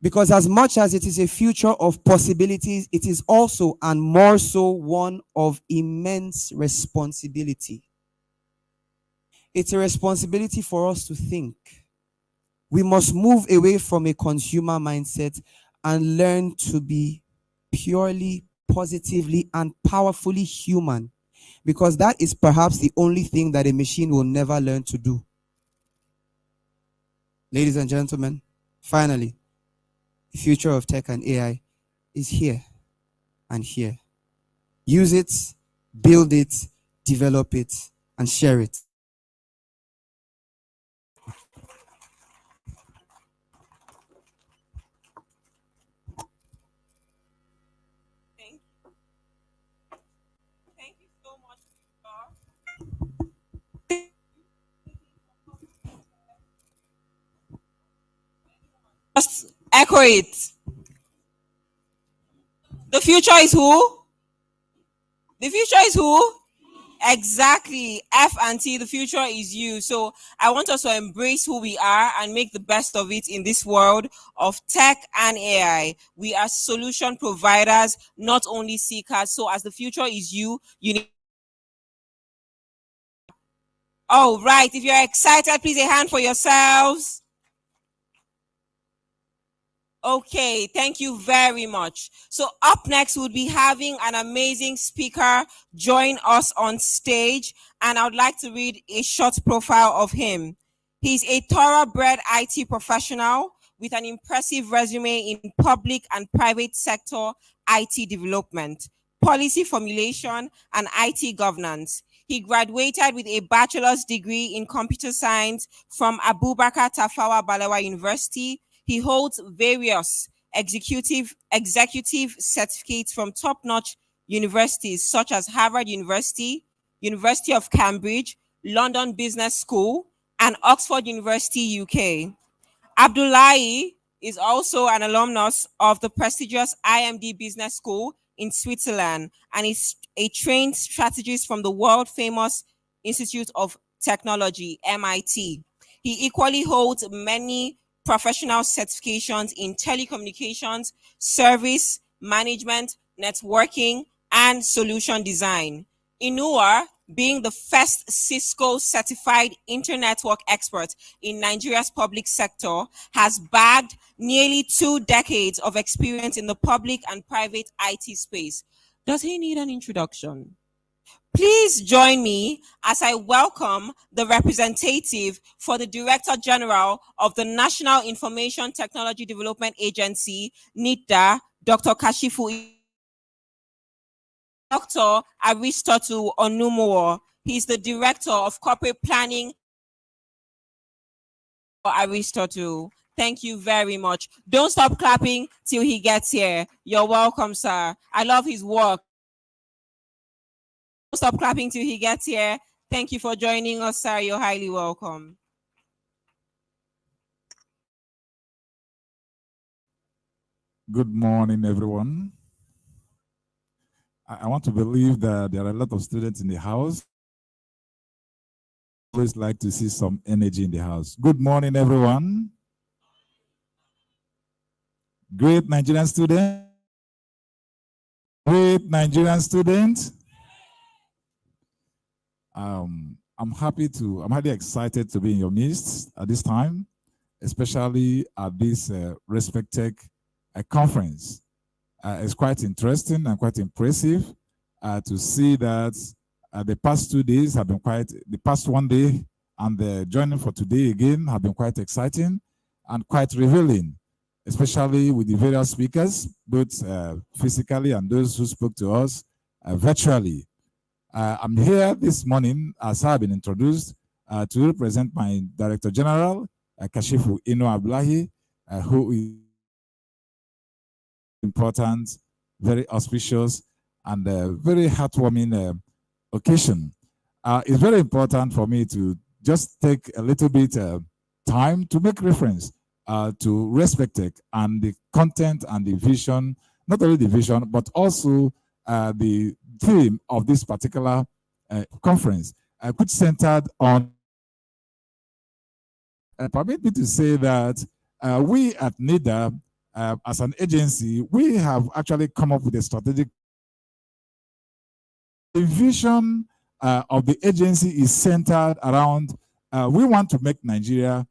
Speaker 2: Because as much as it is a future of possibilities, it is also and more so one of immense responsibility. It's a responsibility for us to think. We must move away from a consumer mindset and learn to be purely, positively, and powerfully human. Because that is perhaps the only thing that a machine will never learn to do. Ladies and gentlemen, finally, the future of tech and AI is here and here. Use it, build it, develop it, and share it.
Speaker 1: echo it. The future is who? The future is who? Exactly. F and T, the future is you. So I want us to embrace who we are and make the best of it in this world of tech and AI. We are solution providers, not only seekers. So as the future is you, you need. Oh, right. If you're excited, please a hand for yourselves. Okay, thank you very much. So up next, we'll be having an amazing speaker join us on stage, and I would like to read a short profile of him. He's a thoroughbred IT professional with an impressive resume in public and private sector IT development, policy formulation, and IT governance. He graduated with a bachelor's degree in computer science from Abubakar Tafawa Balewa University. He holds various executive certificates from top-notch universities such as Harvard University, University of Cambridge, London Business School, and Oxford University, UK. Abdullahi is also an alumnus of the prestigious IMD Business School in Switzerland and is a trained strategist from the world-famous Institute of Technology, MIT. He equally holds many professional certifications in telecommunications, service, management, networking, and solution design. Inua, being the first Cisco certified internetwork expert in Nigeria's public sector, has bagged nearly 2 decades of experience in the public and private IT space. Does he need an introduction? Please join me as I welcome the representative for the Director General of the National Information Technology Development Agency, NITDA, Dr. Kashifu. Dr. Aristotle Onumuwo. He's the Director of Corporate Planning. Aristotle, thank you very much. Don't stop clapping till he gets here. You're welcome, sir. I love his work. Don't stop clapping till he gets here. Thank you for joining us, sir. You're highly welcome.
Speaker 12: Good morning, everyone. I want to believe that there are a lot of students in the house. I always like to see some energy in the house. Good morning, everyone. Great Nigerian student. Great Nigerian student. I'm highly excited to be in your midst at this time, especially at this Respectech Conference. It's quite interesting and quite impressive to see that the past 2 days have been the past 1 day and the joining for today again have been quite exciting and quite revealing, especially with the various speakers, both physically and those who spoke to us virtually. I'm here this morning, as I've been introduced, to represent my Director General, Kashifu Ino Abdullahi, who is important, very auspicious, and very heartwarming occasion. It's very important for me to just take a little bit time to make reference to Respectech and the content and the vision, not only the vision, but also the theme of this particular conference, which centered on, permit me to say that we at NIDA, as an agency, we have actually come up with a strategic vision of the agency is centered around, we want to make Nigeria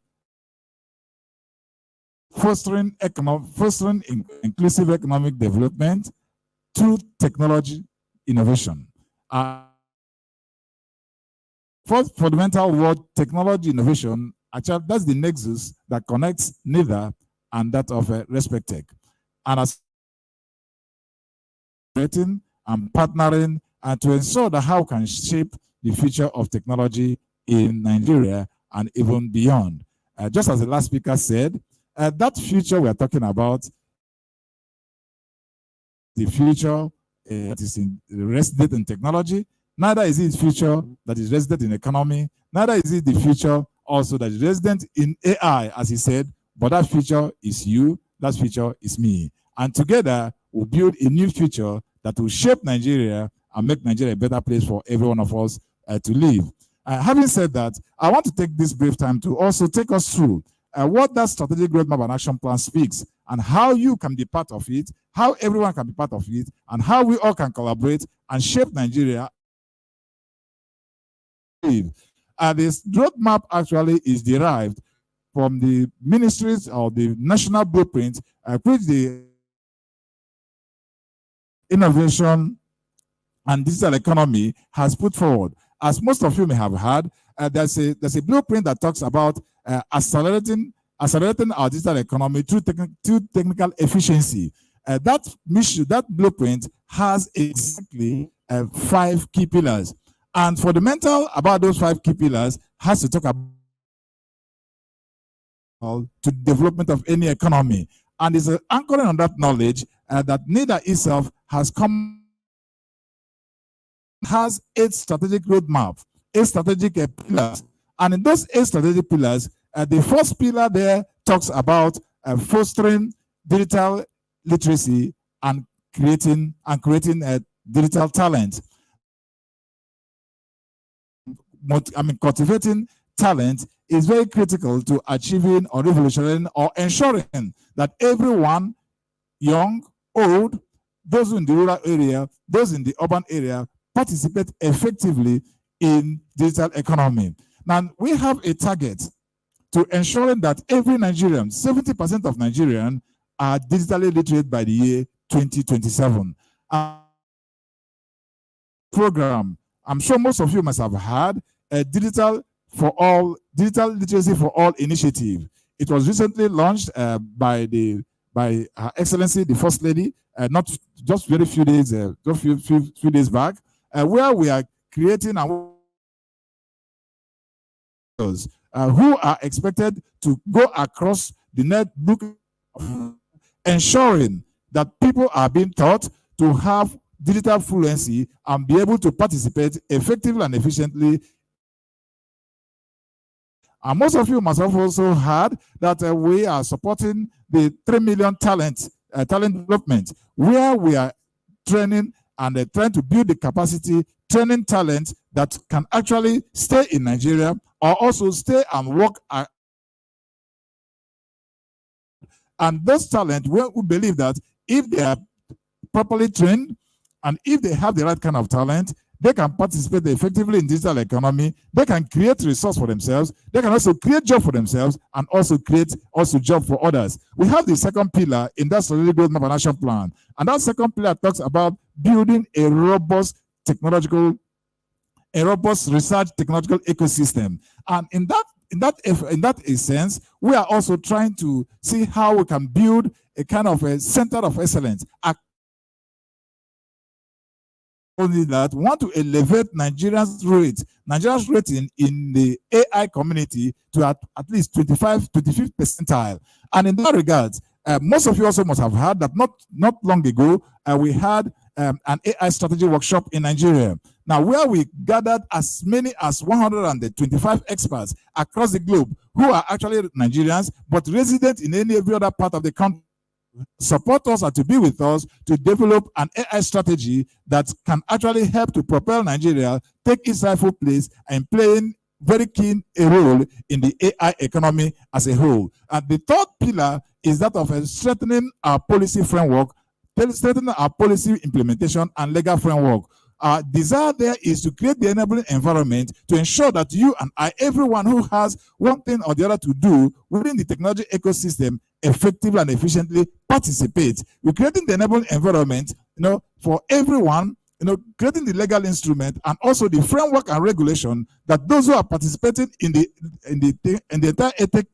Speaker 12: fostering inclusive economic development through technology innovation. First fundamental word, technology innovation, actually that's the nexus that connects NIDA and that of Respectech. And as and partnering and to ensure that how can shape the future of technology in Nigeria and even beyond. Just as the last speaker said, that future we're talking about, the future that is resident in technology, neither is it future that is resident in economy, neither is it the future also that is resident in AI, as he said, but that future is you, that future is me. And together, we'll build a new future that will shape Nigeria and make Nigeria a better place for every one of us to live. Having said that, I want to take this brief time to also take us through what that strategic roadmap and action plan speaks, and how you can be part of it, how everyone can be part of it, and how we all can collaborate and shape Nigeria. This roadmap actually is derived from the ministries or the national blueprint, which the innovation and digital economy has put forward. As most of you may have heard, there's a blueprint that talks about accelerating our digital economy through technical efficiency. That blueprint has exactly 5 key pillars. And fundamental about those 5 key pillars has to talk about to development of any economy. And it's anchoring on that knowledge that NIDA itself has 8 strategic roadmap, 8 strategic pillars. And in those 8 strategic pillars, the first pillar there talks about fostering digital literacy and creating digital talent. Cultivating talent is very critical to achieving or revolutionizing or ensuring that everyone, young, old, those in the rural area, those in the urban area, participate effectively in digital economy. Now, we have a target to ensuring that every Nigerian, 70% of Nigerians are digitally literate by the year 2027. Program, I'm sure most of you must have heard a digital literacy for all initiative. It was recently launched by Her Excellency the First Lady, not just very few days, just few days back, where we are creating who are expected to go across the network, ensuring that people are being taught to have digital fluency and be able to participate effectively and efficiently. And most of you must have also heard that we are supporting the 3 million talent development, where we are training and trying to build the capacity, training talent that can actually stay in Nigeria or also stay and work. And those talent, we believe that if they are properly trained and if they have the right kind of talent, they can participate effectively in digital economy. They can create resource for themselves. They can also create job for themselves and also create job for others. We have the second pillar in that strategic roadmap and action plan. And that second pillar talks about building a robust research technological ecosystem. And in that sense, we are also trying to see how we can build a kind of a center of excellence. Only that, we want to elevate Nigeria's rating in the AI community to at least 25th percentile. And in that regard, most of you also must have heard that not long ago, we had an AI strategy workshop in Nigeria. Now, where we gathered as many as 125 experts across the globe who are actually Nigerians, but resident in every other part of the country, support us and to be with us to develop an AI strategy that can actually help to propel Nigeria, take its rightful place, and playing very keen a role in the AI economy as a whole. And the third pillar is that of strengthening our policy framework, strengthening our policy implementation and legal framework. Our desire there is to create the enabling environment to ensure that you and I, everyone who has one thing or the other to do within the technology ecosystem, effectively and efficiently participate. We're creating the enabling environment, for everyone, creating the legal instrument and also the framework and regulation that those who are participating in the entire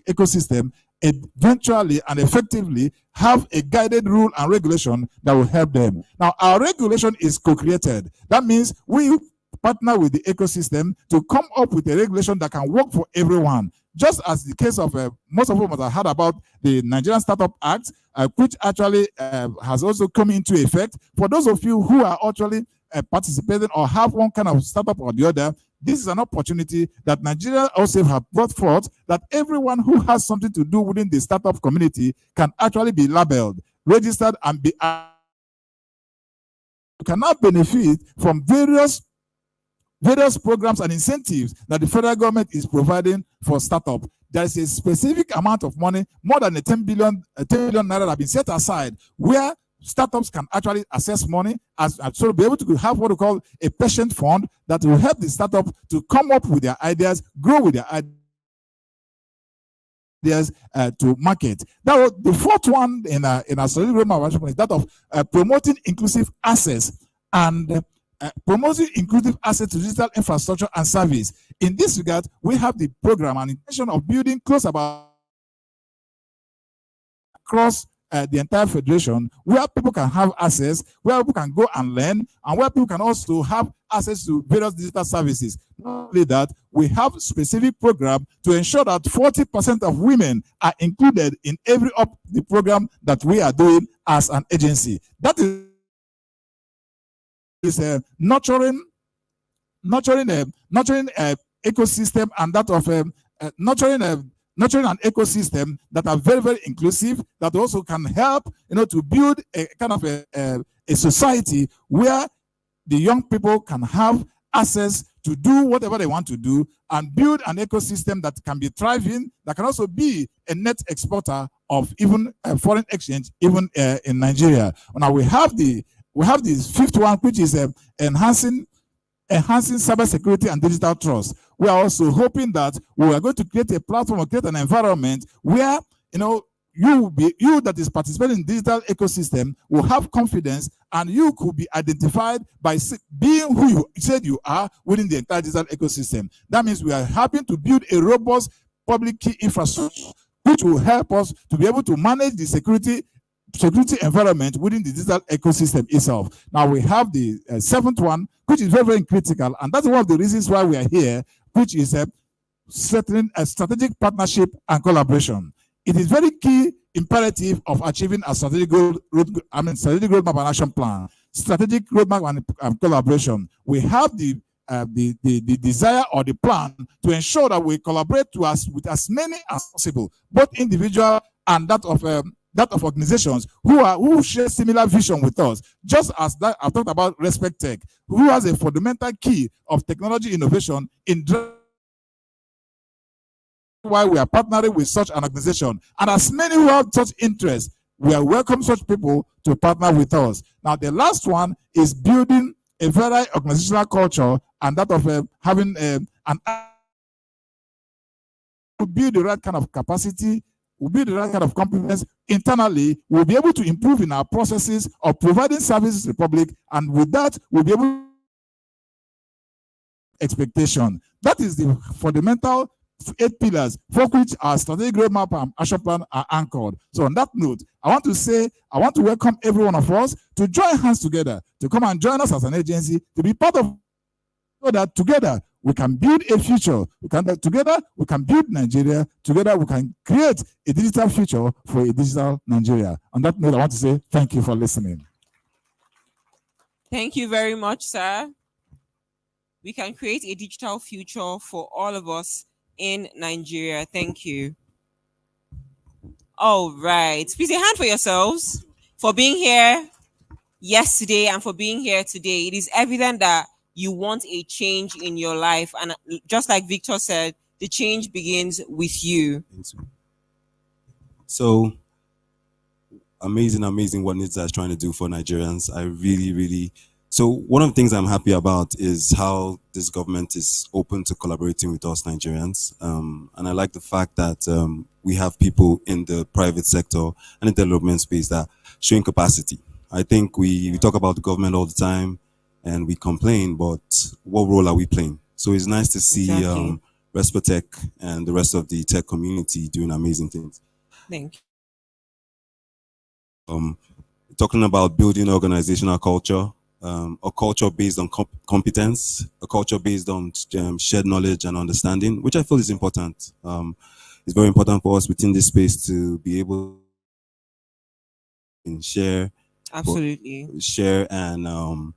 Speaker 12: ecosystem eventually and effectively have a guided rule and regulation that will help them. Now, our regulation is co-created. That means we partner with the ecosystem to come up with a regulation that can work for everyone. Just as the case of most of them have heard about the Nigerian Startup Act, which actually has also come into effect. For those of you who are actually participating or have one kind of startup or the other, this is an opportunity that Nigeria also have brought forth, that everyone who has something to do within the startup community can actually be labeled, registered, and be can now benefit from various programs and incentives that the federal government is providing for startup. There is a specific amount of money, more than 10 billion naira, that have been set aside, where startups can actually access money as so be able to have what we call a patient fund that will help the startup to come up with their ideas, grow with their ideas to market. That was the fourth one in our strategic roadmap, is that of promoting inclusive access and promoting inclusive access to digital infrastructure and service. In this regard, we have the program and intention of building close about across the entire federation, where people can have access, where people can go and learn, and where people can also have access to various digital services. Not only that, we have specific program to ensure that 40% of women are included in every the program that we are doing as an agency. That is nurturing ecosystem, and that of nurturing an ecosystem that are very, very inclusive, that also can help, to build a kind of a society where the young people can have access to do whatever they want to do, and build an ecosystem that can be thriving, that can also be a net exporter of even foreign exchange, even in Nigeria. Now we have the fifth one, which is enhancing cybersecurity and digital trust. We are also hoping that we are going to create a platform or create an environment where you that is participating in digital ecosystem will have confidence, and you could be identified by being who you said you are within the entire digital ecosystem. That means we are helping to build a robust public key infrastructure which will help us to be able to manage the security environment within the digital ecosystem itself. Now we have the seventh one, which is very, very critical, and that's one of the reasons why we are here, which is strengthening a strategic partnership and collaboration. It is very key imperative of achieving a strategic roadmap and action plan, strategic roadmap and collaboration. We have the desire or the plan to ensure that we collaborate with as many as possible, both individual and that of organizations who share similar vision with us. Just as that I talked about Respectech, who has a fundamental key of technology innovation in why we are partnering with such an organization. And as many who have such interest, we are welcome such people to partner with us. Now, the last one is building a very organizational culture, and that of having to build the right kind of capacity, will build the right kind of competence internally. We'll be able to improve in our processes of providing services to the public, and with that, we'll be able to expectation. That is the fundamental 8 pillars for which our strategic roadmap and action plan are anchored. So on that note, I want to welcome every one of us to join hands together, to come and join us as an agency, to be part of, so that together we can build a future. Together we can build Nigeria. Together we can create a digital future for a digital Nigeria. On that note, I want to say thank you for listening.
Speaker 1: Thank you very much, sir. We can create a digital future for all of us in Nigeria. Thank you. All right. Please a hand for yourselves for being here yesterday and for being here today. It is evident that you want a change in your life. And just like Victor said, the change begins with you.
Speaker 11: So amazing what NITSA is trying to do for Nigerians. I really. So one of the things I'm happy about is how this government is open to collaborating with us Nigerians. And I like the fact that we have people in the private sector and the development space that showing capacity. I think we talk about the government all the time and we complain, but what role are we playing? So it's nice to see Respectech and the rest of the tech community doing amazing things.
Speaker 1: Thank
Speaker 11: you. Talking about building organizational culture, a culture based on competence, a culture based on shared knowledge and understanding, which I feel is important. It's very important for us within this space to be able to share,
Speaker 1: absolutely,
Speaker 11: share and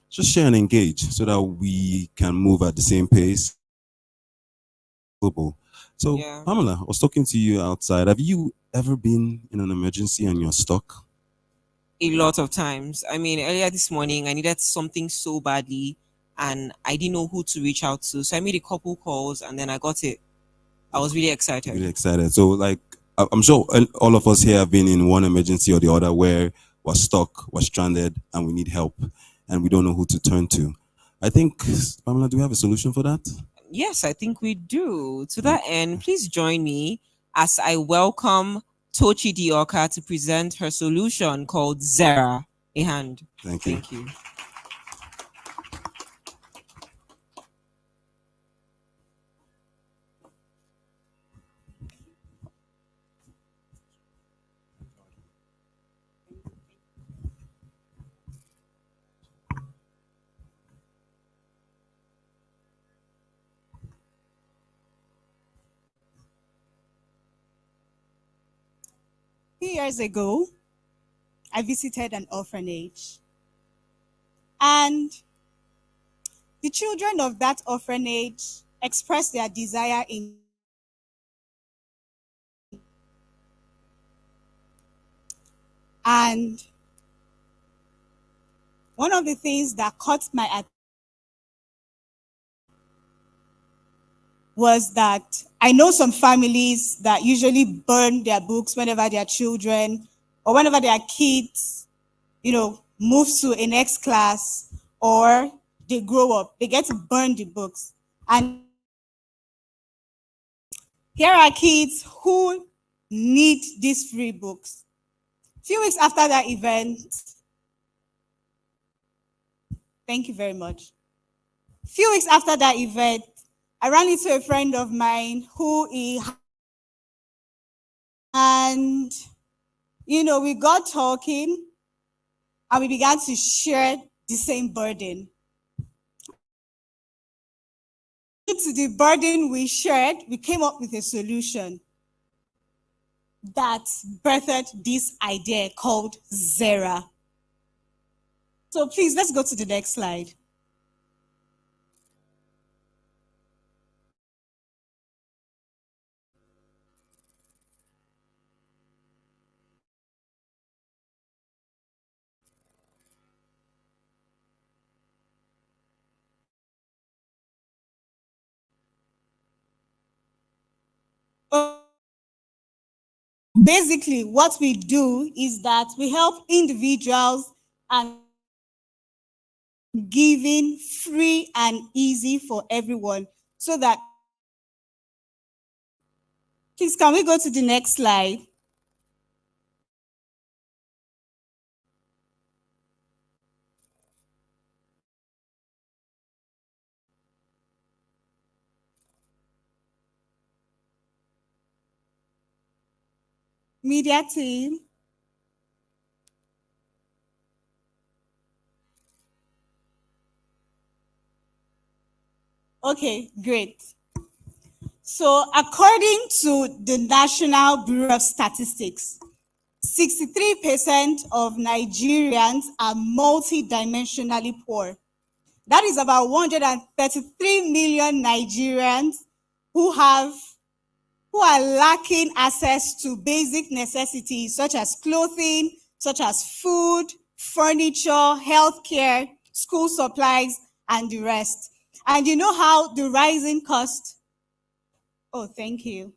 Speaker 11: just share and engage so that we can move at the same pace. So,
Speaker 1: Yeah.
Speaker 11: Pamela, I was talking to you outside. Have you ever been in an emergency and you're stuck?
Speaker 1: A lot of times. I mean, earlier this morning, I needed something so badly and I didn't know who to reach out to. So I made a couple calls and then I got it. I was really excited.
Speaker 11: Really excited. So, like, I'm sure all of us here have been in one emergency or the other where we're stuck, we're stranded, and we need help, and we don't know who to turn to. I think, Pamela, do we have a solution for that?
Speaker 1: Yes, I think we do. To that end, please join me as I welcome Tochi Dioka to present her solution called Zera. A hand.
Speaker 11: Thank you.
Speaker 1: Thank you.
Speaker 13: Few years ago, I visited an orphanage. And the children of that orphanage expressed their desire in and one of the things that caught my attention was that I know some families that usually burn their books whenever their children or whenever their kids, move to a next class or they grow up, they get to burn the books. And here are kids who need these free books. A few weeks after that event, thank you very much. A few weeks after that event, I ran into a friend of mine and we got talking and we began to share the same burden. Due to the burden we shared, we came up with a solution that birthed this idea called Zera. So please, let's go to the next slide. Basically, what we do is that we help individuals and giving free and easy for everyone so that, please, can we go to the next slide? Media team. Okay, great. So according to the National Bureau of Statistics, 63% of Nigerians are multidimensionally poor. That is about 133 million Nigerians who are lacking access to basic necessities such as clothing, such as food, furniture, healthcare, school supplies, and the rest. And you know how the rising cost. Oh, thank you.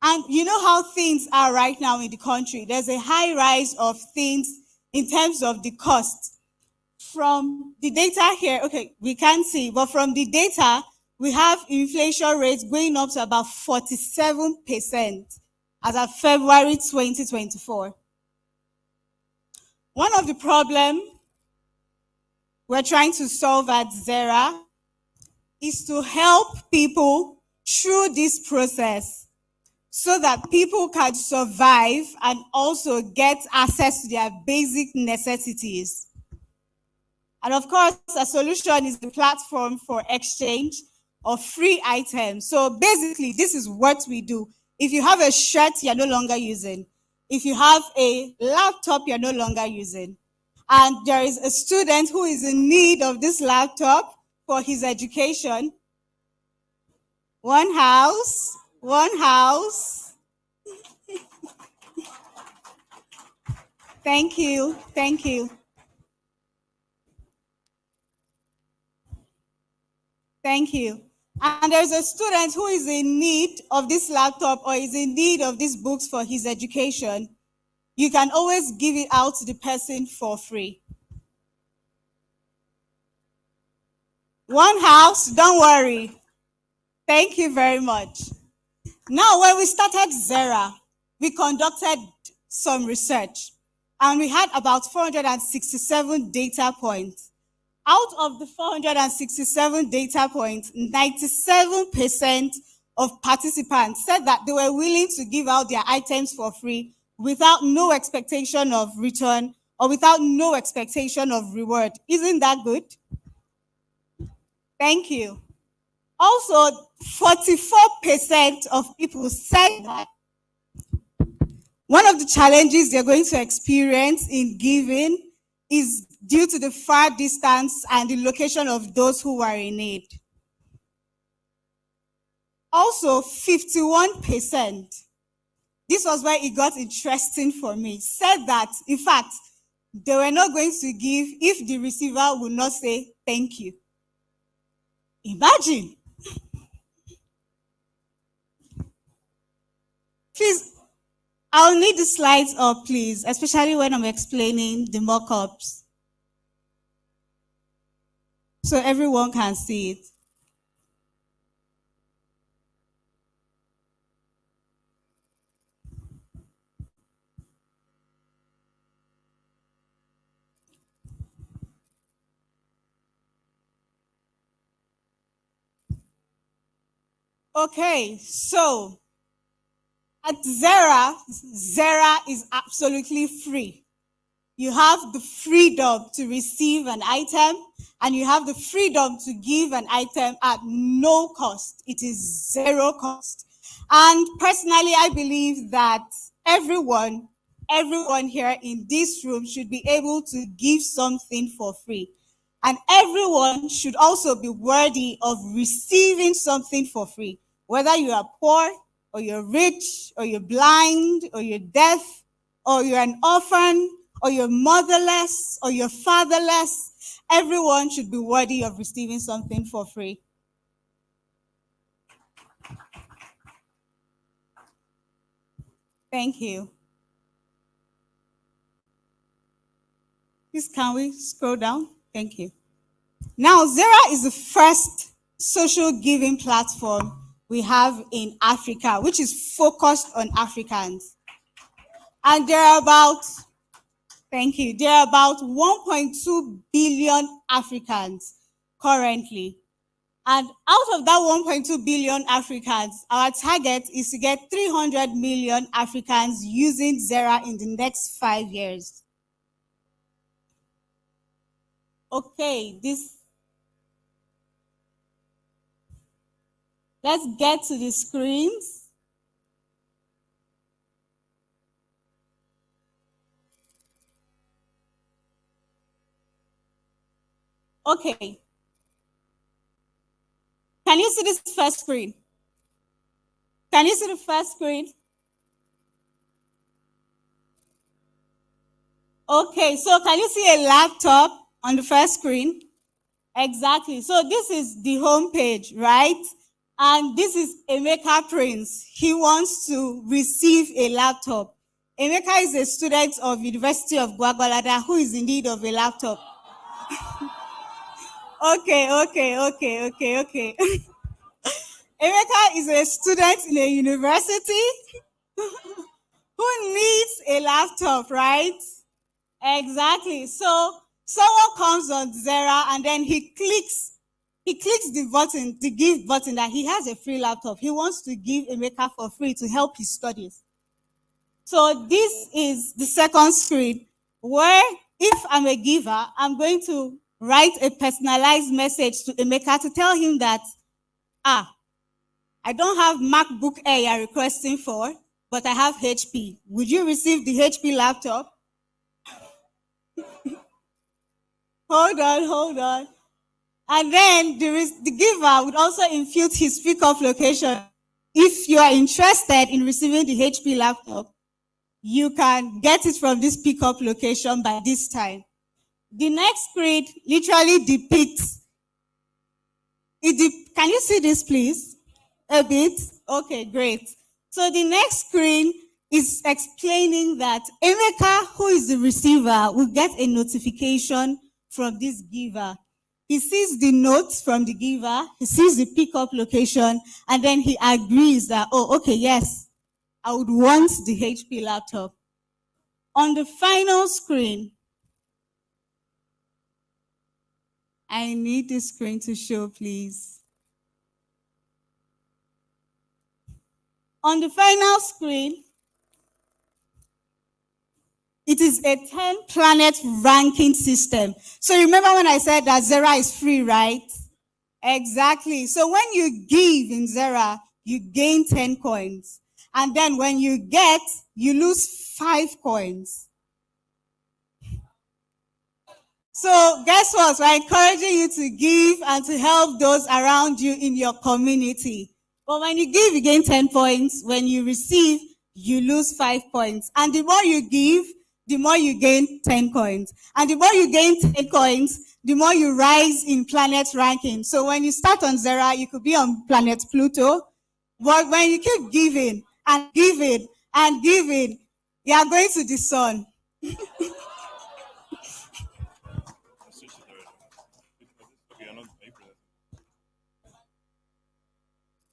Speaker 13: And you know how things are right now in the country. There's a high rise of things in terms of the cost. From the data here, okay, we can't see, but from the data, we have inflation rates going up to about 47% as of February 2024. One of the problems we're trying to solve at Zera is to help people through this process so that people can survive and also get access to their basic necessities. And of course, a solution is the platform for exchange of free items. So basically, this is what we do. If you have a shirt you're no longer using, if you have a laptop you're no longer using, and there is a student who is in need of this laptop for his education. One house, one house. Thank you, thank you. Thank you. And there's a student who is in need of this laptop or is in need of these books for his education. You can always give it out to the person for free. One house, don't worry. Thank you very much. Now, when we started Zera, we conducted some research and we had about 467 data points. Out of the 467 data points, 97% of participants said that they were willing to give out their items for free without no expectation of return or without no expectation of reward. Isn't that good? Thank you. Also, 44% of people said that one of the challenges they're going to experience in giving is due to the far distance and the location of those who are in need. Also, 51%, this was where it got interesting for me, said that, in fact, they were not going to give if the receiver would not say thank you. Imagine. Please, I'll need the slides up, please, especially when I'm explaining the mock-ups, so everyone can see it. Okay, so at Zera, Zera is absolutely free. You have the freedom to receive an item and you have the freedom to give an item at no cost. It is zero cost. And personally, I believe that everyone here in this room should be able to give something for free. And everyone should also be worthy of receiving something for free. Whether you are poor, or you're rich, or you're blind, or you're deaf, or you're an orphan, or you're motherless, or you're fatherless, everyone should be worthy of receiving something for free. Thank you. Please, can we scroll down? Thank you. Now, Zera is the first social giving platform we have in Africa, which is focused on Africans. And there are about, thank you, there are about 1.2 billion Africans currently. And out of that 1.2 billion Africans, our target is to get 300 million Africans using Zera in the next 5 years. Okay, let's get to the screens. Okay. Can you see this first screen? Can you see the first screen? Okay, so can you see a laptop on the first screen? Exactly. So this is the home page, right? And this is Emeka Prince. He wants to receive a laptop. Emeka is a student of University of Gwagwalada who is in need of a laptop. Okay. Emeka is a student in a university who needs a laptop, right? Exactly. So someone comes on Zera and then he clicks the button, the give button, that he has a free laptop. He wants to give Emeka for free to help his studies. So this is the second screen where, if I'm a giver, I'm going to write a personalized message to Emeka to tell him that, I don't have MacBook Air you're requesting for, but I have HP. Would you receive the HP laptop? Hold on, hold on. And then the giver would also impute his pickup location. If you are interested in receiving the HP laptop, you can get it from this pickup location by this time. The next screen literally depicts it. Can you see this, please? A bit? Okay, great. So the next screen is explaining that Emeka, who is the receiver, will get a notification from this giver. He sees the notes from the giver, he sees the pickup location, and then he agrees that, oh, okay, yes, I would want the HP laptop. On the final screen, I need the screen to show, please. On the final screen, it is a 10-planet ranking system. So remember when I said that Zera is free, right? Exactly. So when you give in Zera, you gain 10 coins. And then when you get, you lose 5 coins. So guess what? We're encouraging you to give and to help those around you in your community. But when you give, you gain 10 points. When you receive, you lose 5 points. And the more you give, the more you gain 10 coins. And the more you gain 10 coins, the more you rise in planet ranking. So when you start on Zera, you could be on planet Pluto. But when you keep giving and giving and giving, you are going to the sun.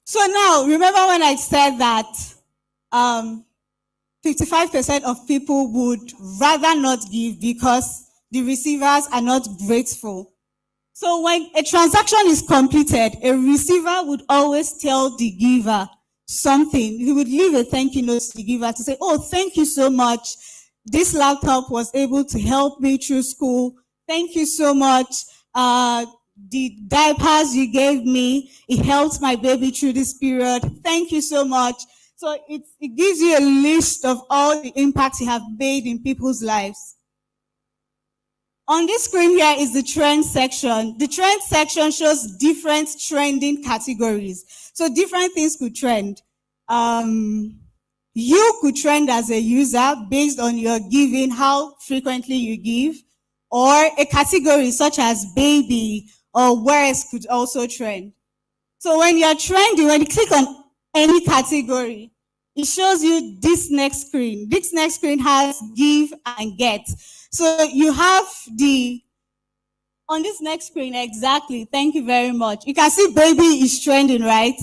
Speaker 13: So now, remember when I said that 55% of people would rather not give because the receivers are not grateful. So when a transaction is completed, a receiver would always tell the giver something. He would leave a thank you note to the giver to say, oh, thank you so much. This laptop was able to help me through school. Thank you so much. The diapers you gave me, it helped my baby through this period. Thank you so much. So it gives you a list of all the impacts you have made in people's lives. On this screen here is the trend section. The trend section shows different trending categories. So different things could trend. You could trend as a user based on your giving, how frequently you give, or a category such as baby or worse could also trend. So when you're trending, when you click on any category, it shows you this next screen. This next screen has give and get. So you have on this next screen, exactly, thank you very much. You can see baby is trending, right?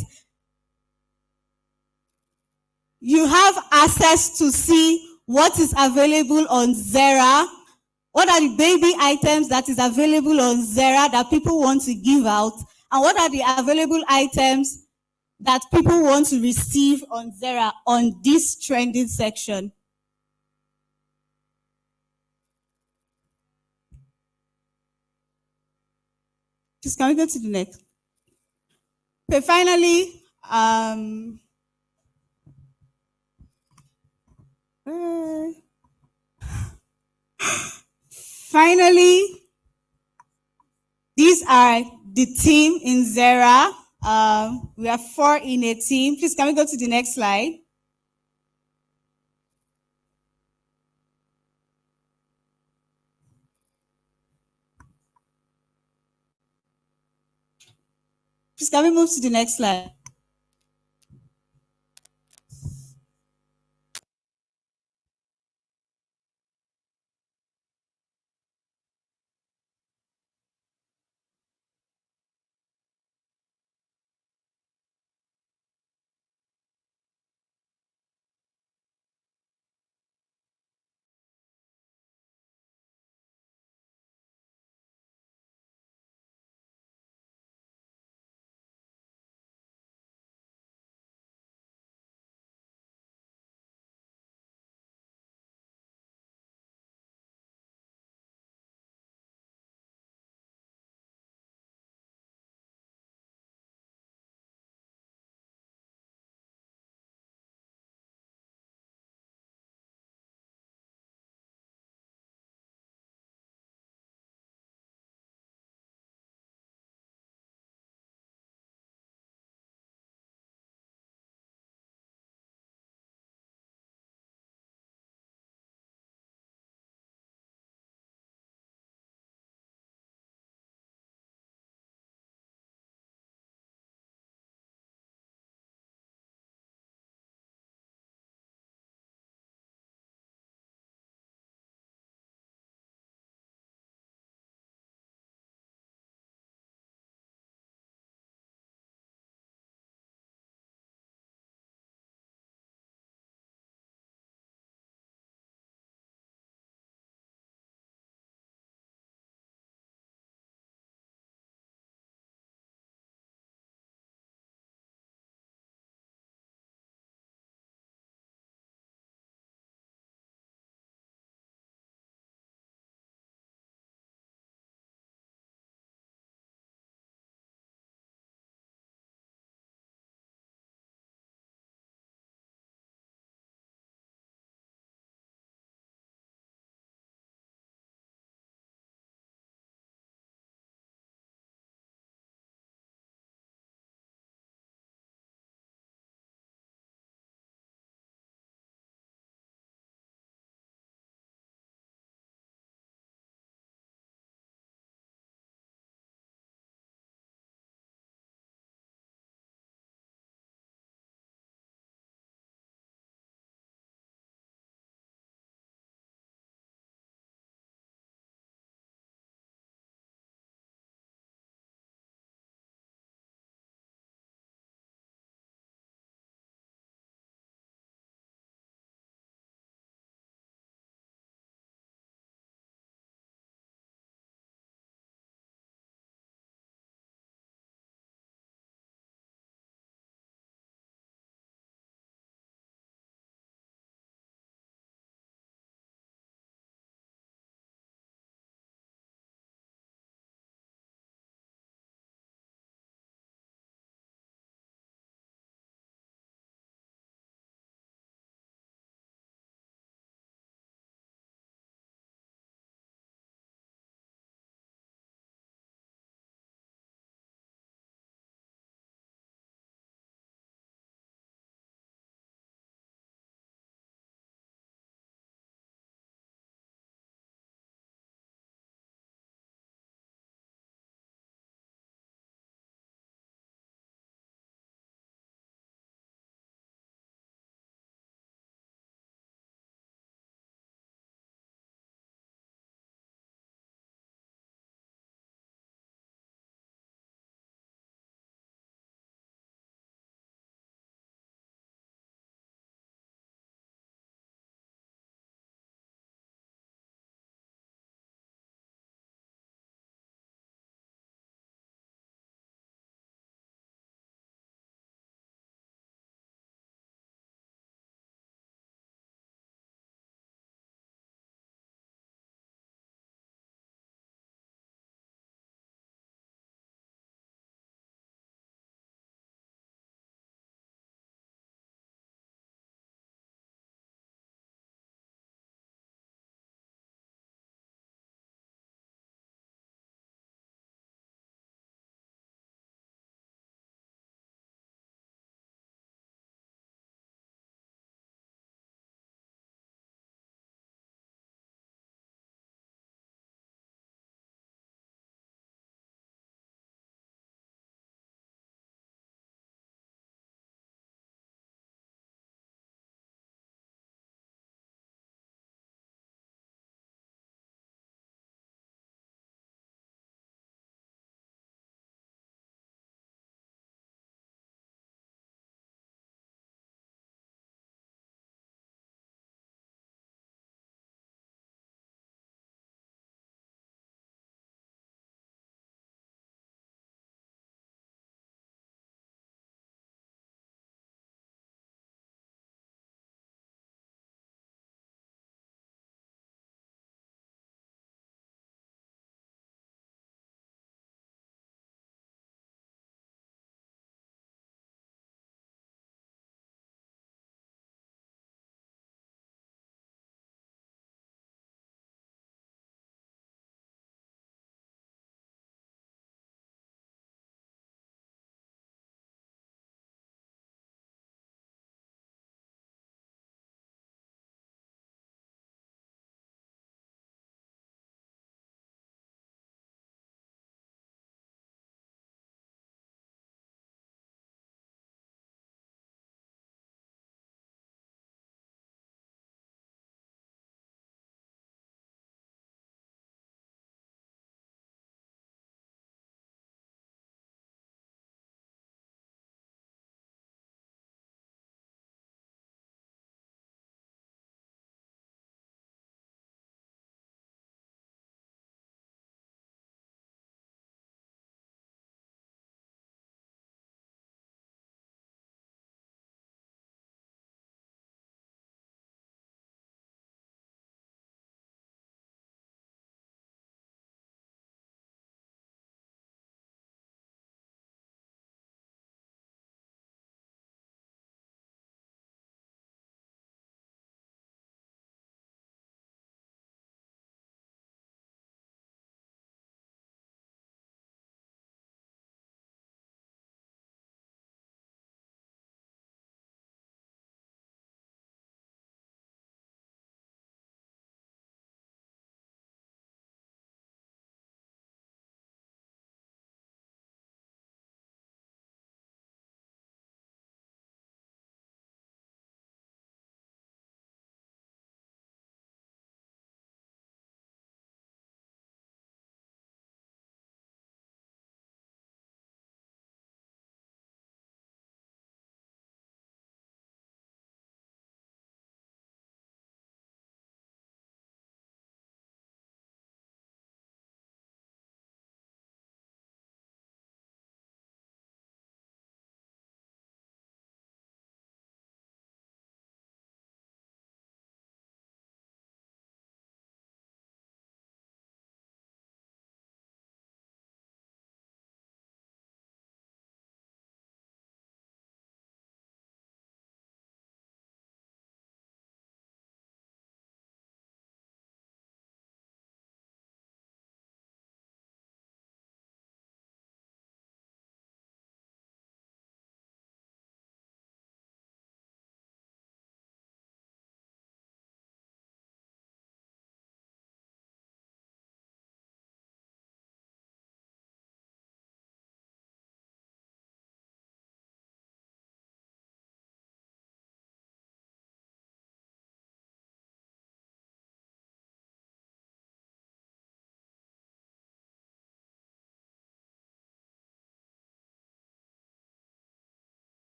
Speaker 13: You have access to see what is available on Zera. What are the baby items that is available on Zera that people want to give out? And what are the available items that people want to receive on Zera on this trending section? Just can we go to the next? Okay, finally, these are the team in Zera. We are 4 in a team. Please, can we go to the next slide? Please, can we move to the next slide?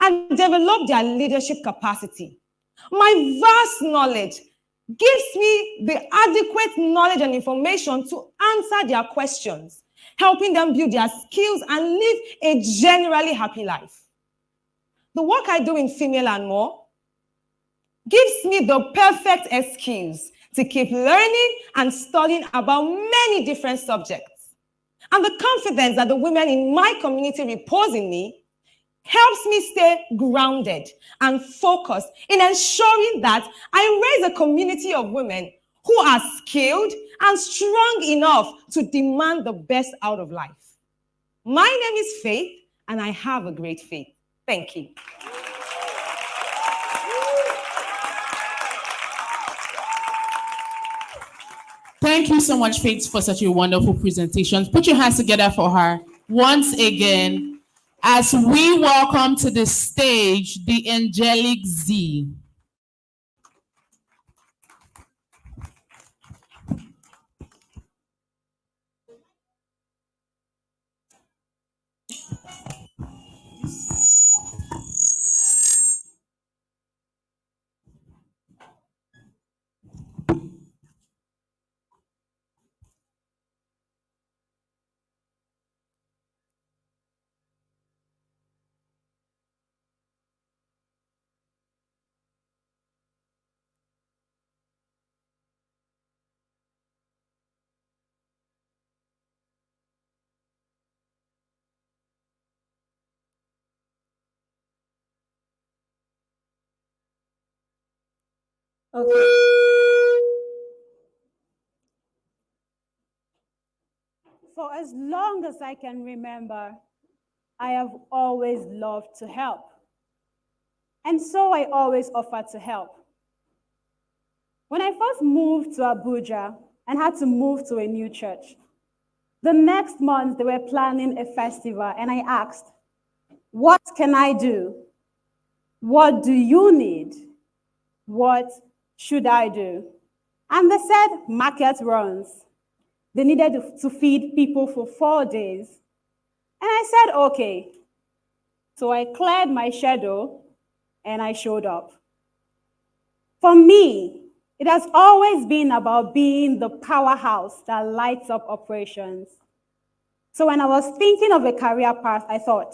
Speaker 14: and develop their leadership capacity. My vast knowledge gives me the adequate knowledge and information to answer their questions, helping them build their skills and live a generally happy life. The work I do in Female and More gives me the perfect excuse to keep learning and studying about many different subjects. And the confidence that the women in my community repose in me helps me stay grounded and focused in ensuring that I raise a community of women who are skilled and strong enough to demand the best out of life. My name is Faith, and I have a great faith. Thank you.
Speaker 15: Thank you so much, Faith, for such a wonderful presentation. Put your hands together for her once again as we welcome to the stage the angelic Z.
Speaker 13: Okay. For as long as I can remember, I have always loved to help. And so I always offer to help. When I first moved to Abuja and had to move to a new church, the next month they were planning a festival, and I asked, what can I do? What do you need? What should I do? And they said market runs. They needed to feed people for 4 days. And I said, okay. So I cleared my schedule and I showed up. For me, it has always been about being the powerhouse that lights up operations. So when I was thinking of a career path, I thought,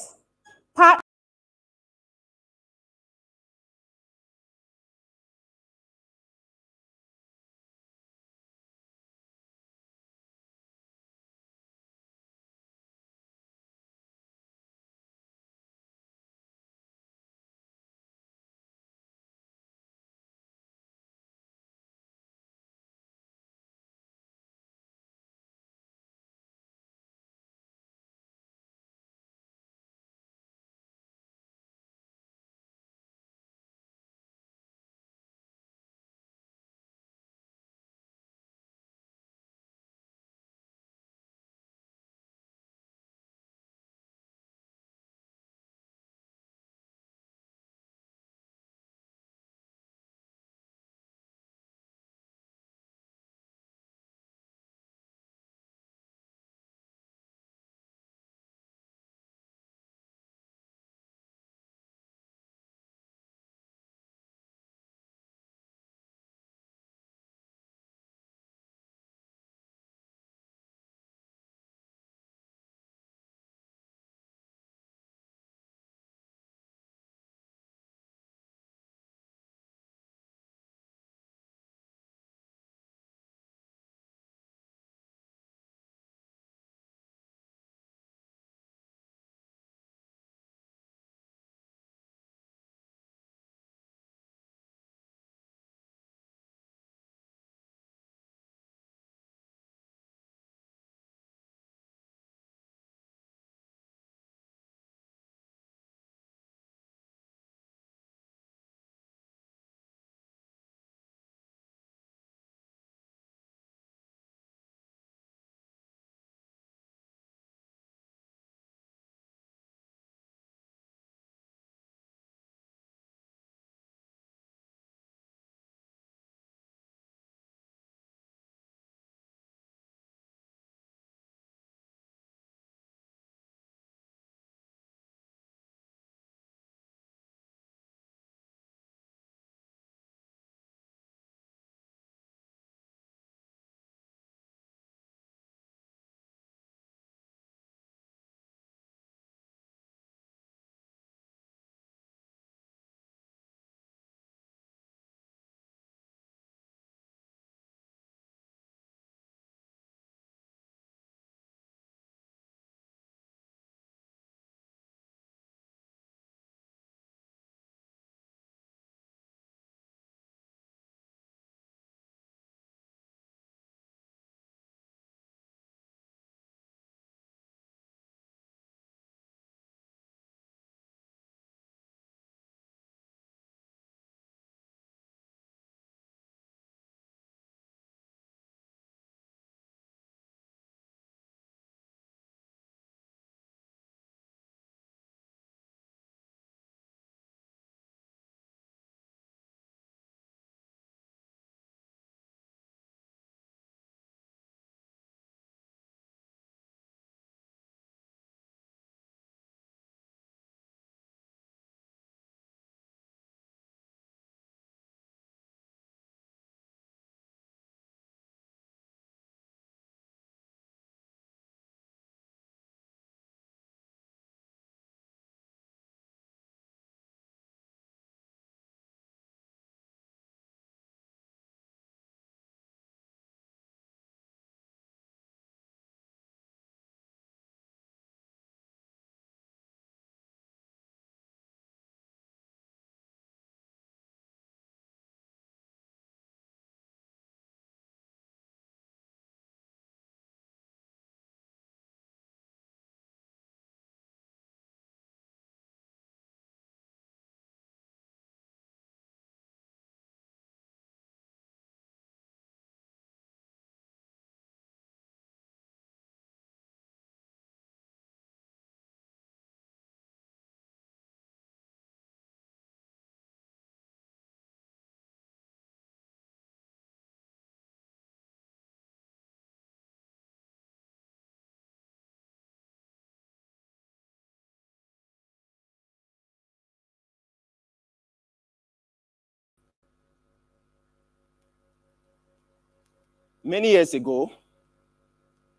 Speaker 16: Many years ago,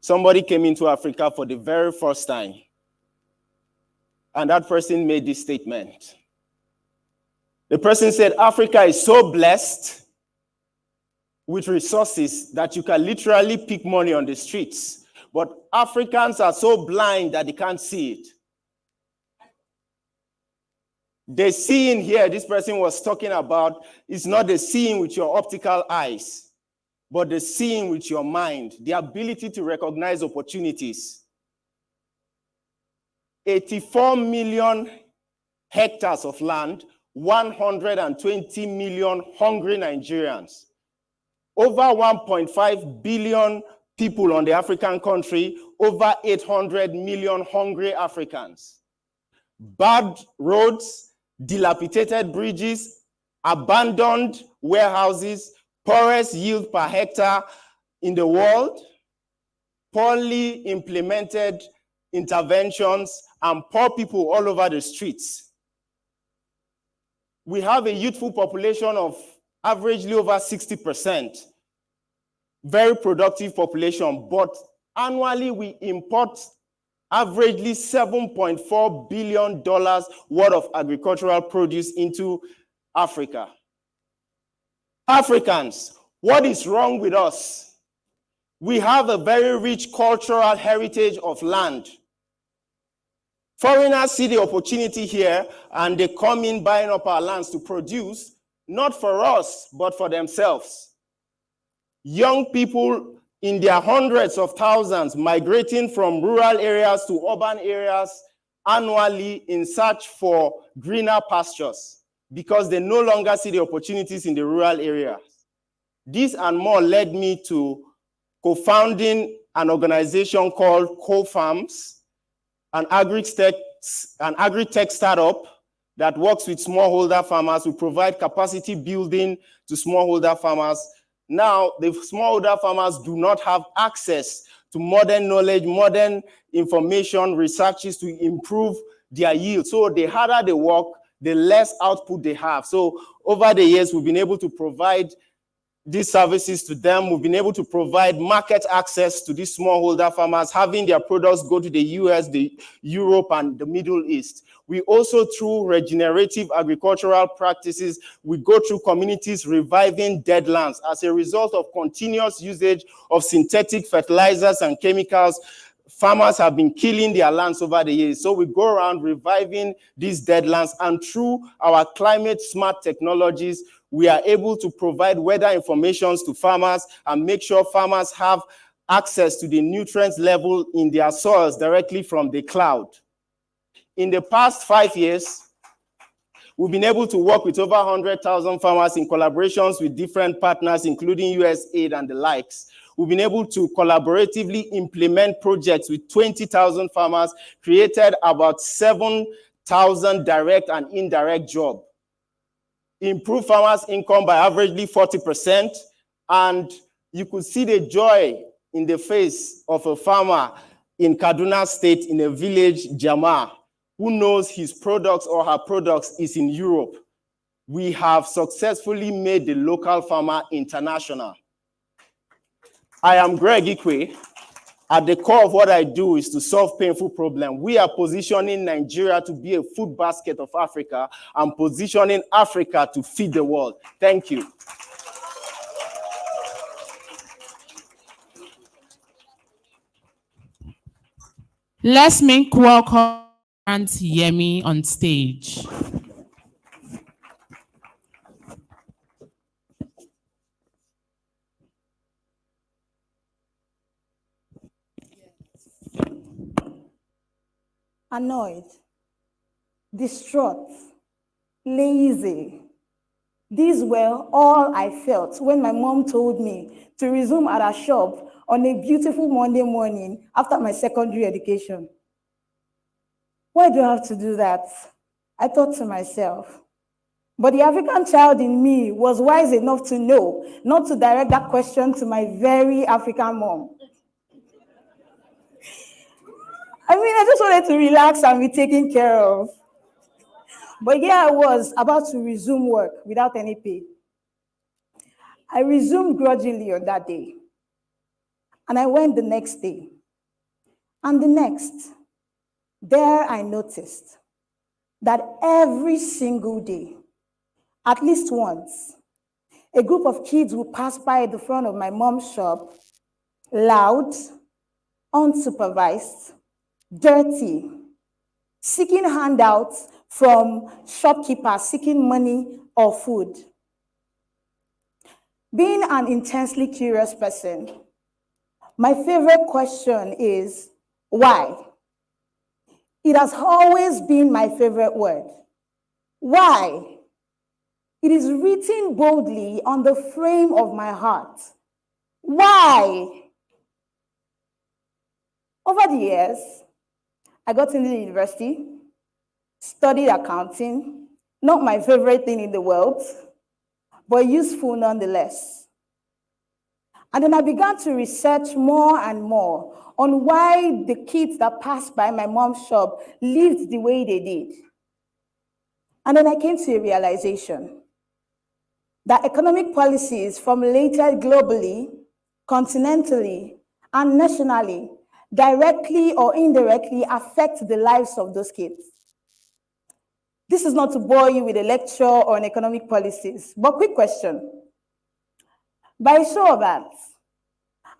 Speaker 16: somebody came into Africa for the very first time, and that person made this statement. The person said, Africa is so blessed with resources that you can literally pick money on the streets, but Africans are so blind that they can't see it. The seeing here this person was talking about is not the seeing with your optical eyes, but the seeing with your mind, the ability to recognize opportunities. 84 million hectares of land, 120 million hungry Nigerians. Over 1.5 billion people on the African country, over 800 million hungry Africans. Bad roads, dilapidated bridges, abandoned warehouses, poorest yield per hectare in the world, poorly implemented interventions, and poor people all over the streets. We have a youthful population of averagely over 60%, very productive population, but annually we import averagely $7.4 billion worth of agricultural produce into Africa. Africans, what is wrong with us? We have a very rich cultural heritage of land. Foreigners see the opportunity here and they come in buying up our lands to produce, not for us, but for themselves. Young people in their hundreds of thousands migrating from rural areas to urban areas annually in search for greener pastures because they no longer see the opportunities in the rural areas. This and more led me to co-founding an organization called Co-Farms, an agri-tech startup that works with smallholder farmers. We provide capacity building to smallholder farmers. Now, the smallholder farmers do not have access to modern knowledge, modern information, researches to improve their yield. So the harder they work, the less output they have. So over the years, we've been able to provide these services to them. We've been able to provide market access to these smallholder farmers, having their products go to the US, the Europe, and the Middle East. We also, through regenerative agricultural practices, we go through communities reviving dead lands. As a result of continuous usage of synthetic fertilizers and chemicals, farmers have been killing their lands over the years. So we go around reviving these dead lands, and through our climate smart technologies, we are able to provide weather information to farmers and make sure farmers have access to the nutrients level in their soils directly from the cloud. In the past 5 years, we've been able to work with over 100,000 farmers in collaborations with different partners, including USAID and the likes. We've been able to collaboratively implement projects with 20,000 farmers, created about 7,000 direct and indirect jobs, improved farmers' income by averagely 40%, and you could see the joy in the face of a farmer in Kaduna State in a village, Jama, who knows his products or her products is in Europe. We have successfully made the local farmer international. I am Greg Ikwe. At the core of what I do is to solve painful problems. We are positioning Nigeria to be a food basket of Africa and positioning Africa to feed the world. Thank you.
Speaker 15: Let's make welcome Aunt Yemi on stage.
Speaker 17: Annoyed, distraught, lazy. These were all I felt when my mom told me to resume at her shop on a beautiful Monday morning after my secondary education. Why do I have to do that? I thought to myself. But the African child in me was wise enough to know not to direct that question to my very African mom. I just wanted to relax and be taken care of. But here I was about to resume work without any pay. I resumed grudgingly on that day. And I went the next day. And the next. There I noticed that every single day, at least once, a group of kids would pass by the front of my mom's shop, loud, unsupervised, dirty, seeking handouts from shopkeepers, seeking money or food. Being an intensely curious person, my favorite question is, why? It has always been my favorite word. Why? It is written boldly on the frame of my heart. Why? Over the years, I got into the university, studied accounting, not my favorite thing in the world, but useful nonetheless. And then I began to research more and more on why the kids that passed by my mom's shop lived the way they did. And then I came to a realization that economic policies formulated globally, continentally, and nationally directly or indirectly affect the lives of those kids. This is not to bore you with a lecture on economic policies, but quick question. By a show of hands,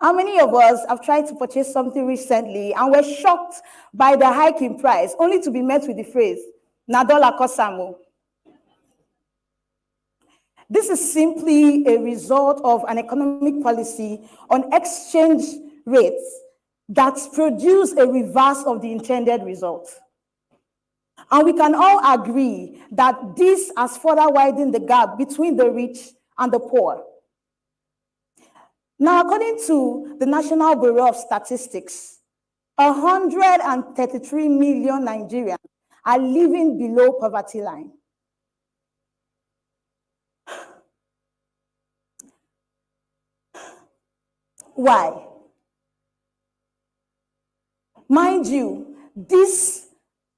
Speaker 17: how many of us have tried to purchase something recently and were shocked by the hike in price, only to be met with the phrase, "Na dollar kosamo"? This is simply a result of an economic policy on exchange rates that produce a reverse of the intended result. And we can all agree that this has further widened the gap between the rich and the poor. Now, according to the National Bureau of Statistics, 133 million Nigerians are living below poverty line. Why? Mind you, this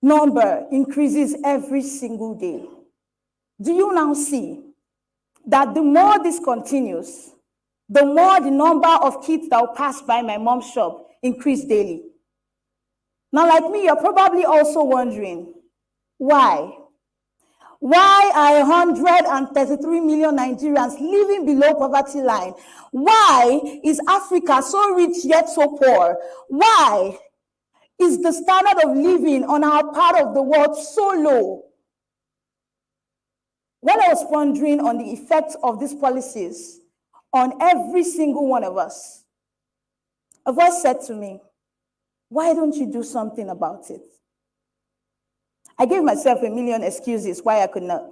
Speaker 17: number increases every single day. Do you now see that the more this continues, the more the number of kids that will pass by my mom's shop increase daily? Now, like me, you're probably also wondering, why? Why are 133 million Nigerians living below poverty line? Why is Africa so rich yet so poor? Why is the standard of living on our part of the world so low? When I was pondering on the effects of these policies on every single one of us, a voice said to me, why don't you do something about it? I gave myself a million excuses why I could not.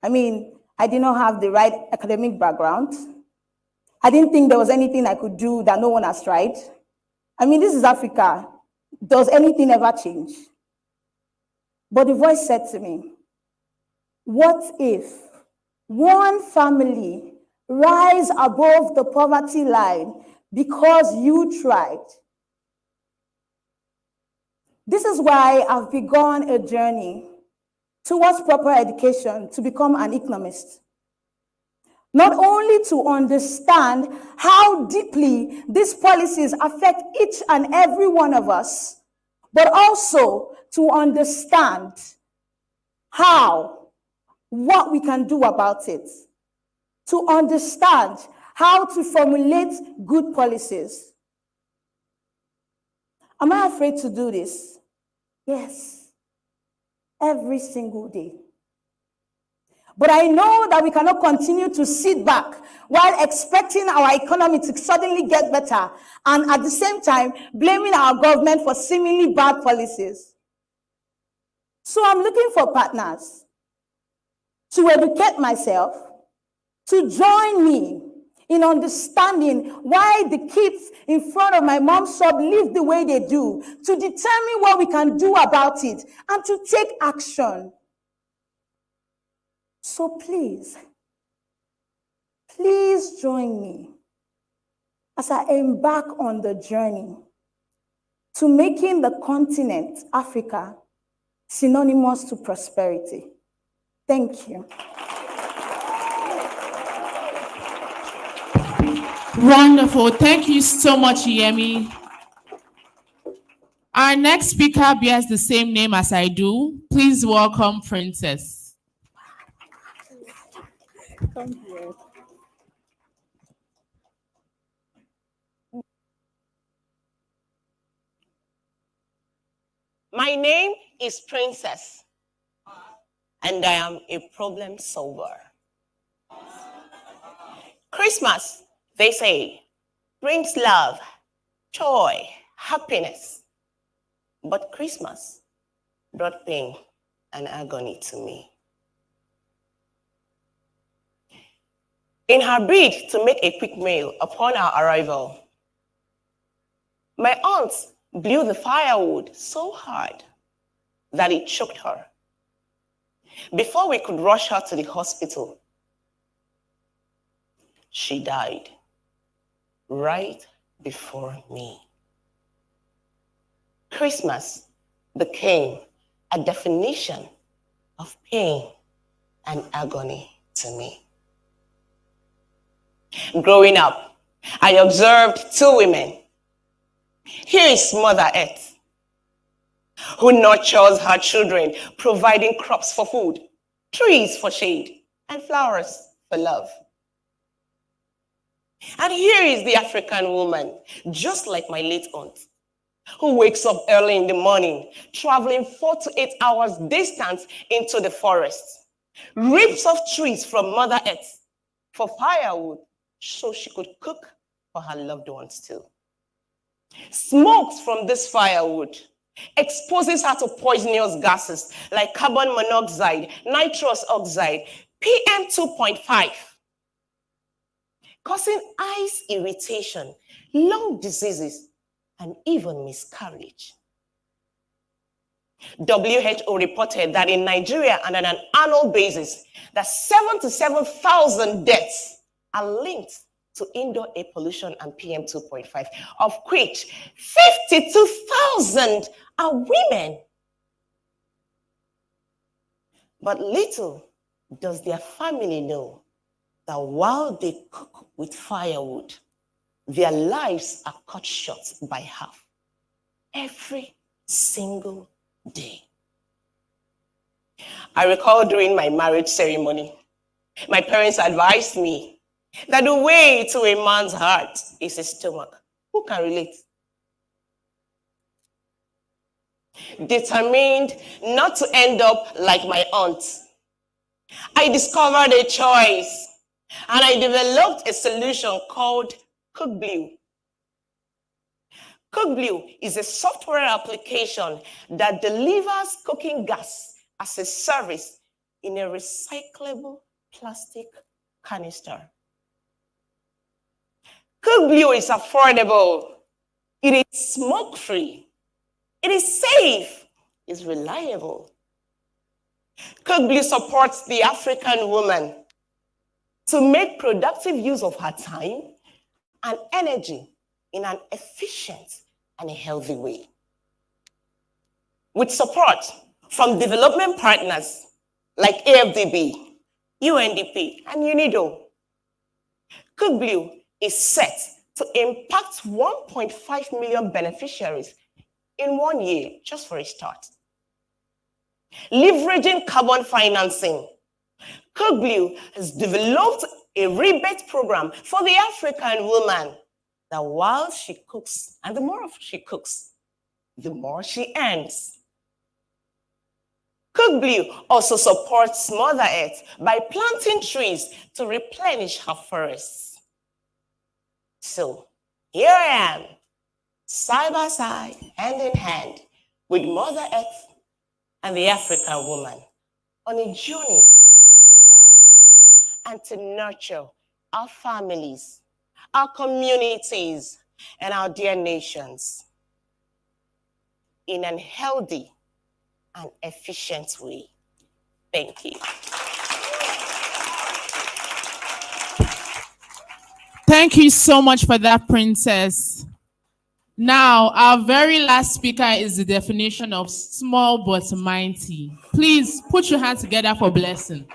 Speaker 17: I mean, I did not have the right academic background. I didn't think there was anything I could do that no one has tried. I mean, this is Africa. Does anything ever change? But the voice said to me, what if one family rise above the poverty line because you tried? This is why I've begun a journey towards proper education to become an economist. Not only to understand how deeply these policies affect each and every one of us, but also to understand what we can do about it. To understand how to formulate good policies. Am I afraid to do this? Yes, every single day. But I know that we cannot continue to sit back while expecting our economy to suddenly get better and at the same time blaming our government for seemingly bad policies. So I'm looking for partners to educate myself, to join me in understanding why the kids in front of my mom's shop live the way they do, to determine what we can do about it, and to take action. So please join me as I embark on the journey to making the continent, Africa, synonymous to prosperity. Thank you.
Speaker 15: Wonderful. Thank you so much, Yemi. Our next speaker bears the same name as I do. Please welcome Princess.
Speaker 10: Come here.
Speaker 18: My name is Princess, and I am a problem solver. Christmas, they say, brings love, joy, happiness. But Christmas brought pain and agony to me. In her bid to make a quick meal upon our arrival, my aunt blew the firewood so hard that it choked her. Before we could rush her to the hospital, she died right before me. Christmas became a definition of pain and agony to me. Growing up, I observed two women. Here is Mother Earth, who nurtures her children, providing crops for food, trees for shade, and flowers for love. And here is the African woman, just like my late aunt, who wakes up early in the morning, traveling 4 to 8 hours distance into the forest, rips off trees from Mother Earth for firewood so she could cook for her loved ones too. Smokes from this firewood exposes her to poisonous gases like carbon monoxide, nitrous oxide, PM 2.5, causing eyes irritation, lung diseases, and even miscarriage. WHO reported that in Nigeria, and on an annual basis, that 77,000 deaths are linked to indoor air pollution and PM 2.5, of which 52,000 are women. But little does their family know that while they cook with firewood, their lives are cut short by half every single day. I recall during my marriage ceremony, my parents advised me that the way to a man's heart is his stomach. Who can relate? Determined not to end up like my aunt, I discovered a choice and I developed a solution called CookBlue. CookBlue is a software application that delivers cooking gas as a service in a recyclable plastic canister. CookBlue is affordable, it is smoke-free, it is safe, it's reliable. CookBlue supports the African woman to make productive use of her time and energy in an efficient and a healthy way. With support from development partners like AFDB, UNDP, and UNIDO, CookBlue is set to impact 1.5 million beneficiaries in 1 year, just for a start. Leveraging carbon financing, CookBlue has developed a rebate program for the African woman that while she cooks, and the more she cooks, the more she earns. CookBlue also supports Mother Earth by planting trees to replenish her forests. So here I am, side by side, hand in hand, with Mother Earth and the African woman on a journey to love and to nurture our families, our communities, and our dear nations in a healthy and efficient way. Thank you.
Speaker 15: Thank you so much for that, Princess. Now, our very last speaker is the definition of small but mighty. Please put your hands together for blessing.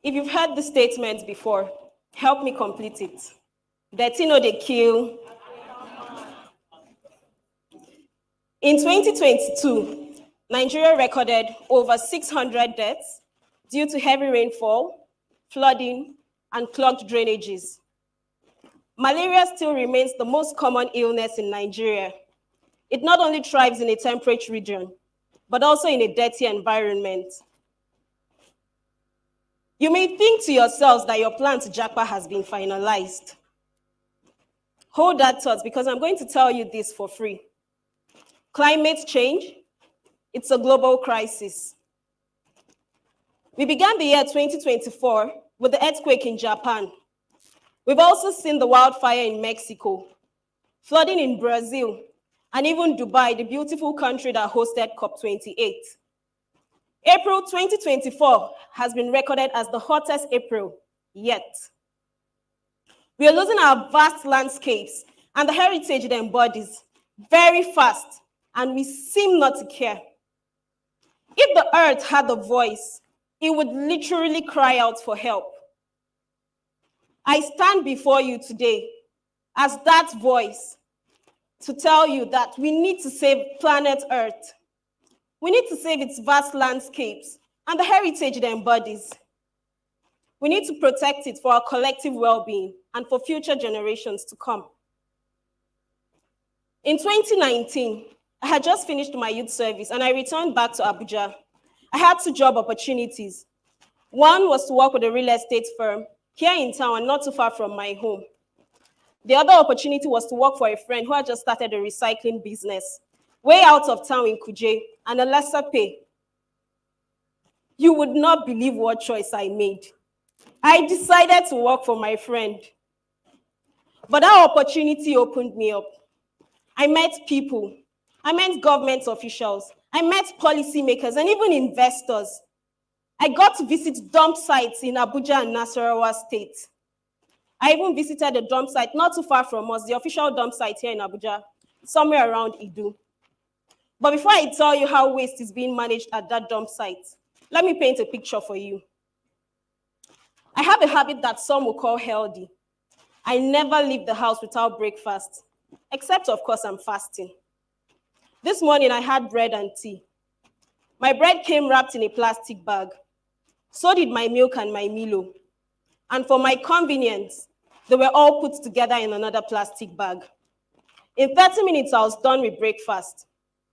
Speaker 19: If you've heard the statement before, help me complete it. Dirty no dey kill. In 2022, Nigeria recorded over 600 deaths due to heavy rainfall, flooding, and clogged drainages. Malaria still remains the most common illness in Nigeria. It not only thrives in a temperate region, but also in a dirty environment. You may think to yourselves that your plan to Japa has been finalized. Hold that thought, because I'm going to tell you this for free. Climate change, it's a global crisis. We began the year 2024 with the earthquake in Japan. We've also seen the wildfire in Mexico, flooding in Brazil, and even Dubai, the beautiful country that hosted COP28. April 2024 has been recorded as the hottest April yet. We are losing our vast landscapes and the heritage it embodies very fast, and we seem not to care. If the earth had a voice, it would literally cry out for help. I stand before you today as that voice to tell you that we need to save planet Earth. We need to save its vast landscapes and the heritage it embodies. We need to protect it for our collective well-being and for future generations to come. In 2019, I had just finished my youth service and I returned back to Abuja. I had 2 job opportunities. One was to work with a real estate firm here in town and not too far from my home. The other opportunity was to work for a friend who had just started a recycling business, way out of town in Kuje, and a lesser pay. You would not believe what choice I made. I decided to work for my friend. But that opportunity opened me up. I met people. I met government officials. I met policymakers and even investors. I got to visit dump sites in Abuja and Nasarawa State. I even visited a dump site not too far from us, the official dump site here in Abuja, somewhere around Idu. But before I tell you how waste is being managed at that dump site, let me paint a picture for you. I have a habit that some will call healthy. I never leave the house without breakfast, except of course I'm fasting. This morning I had bread and tea. My bread came wrapped in a plastic bag. So did my milk and my Milo. And for my convenience, they were all put together in another plastic bag. In 30 minutes, I was done with breakfast.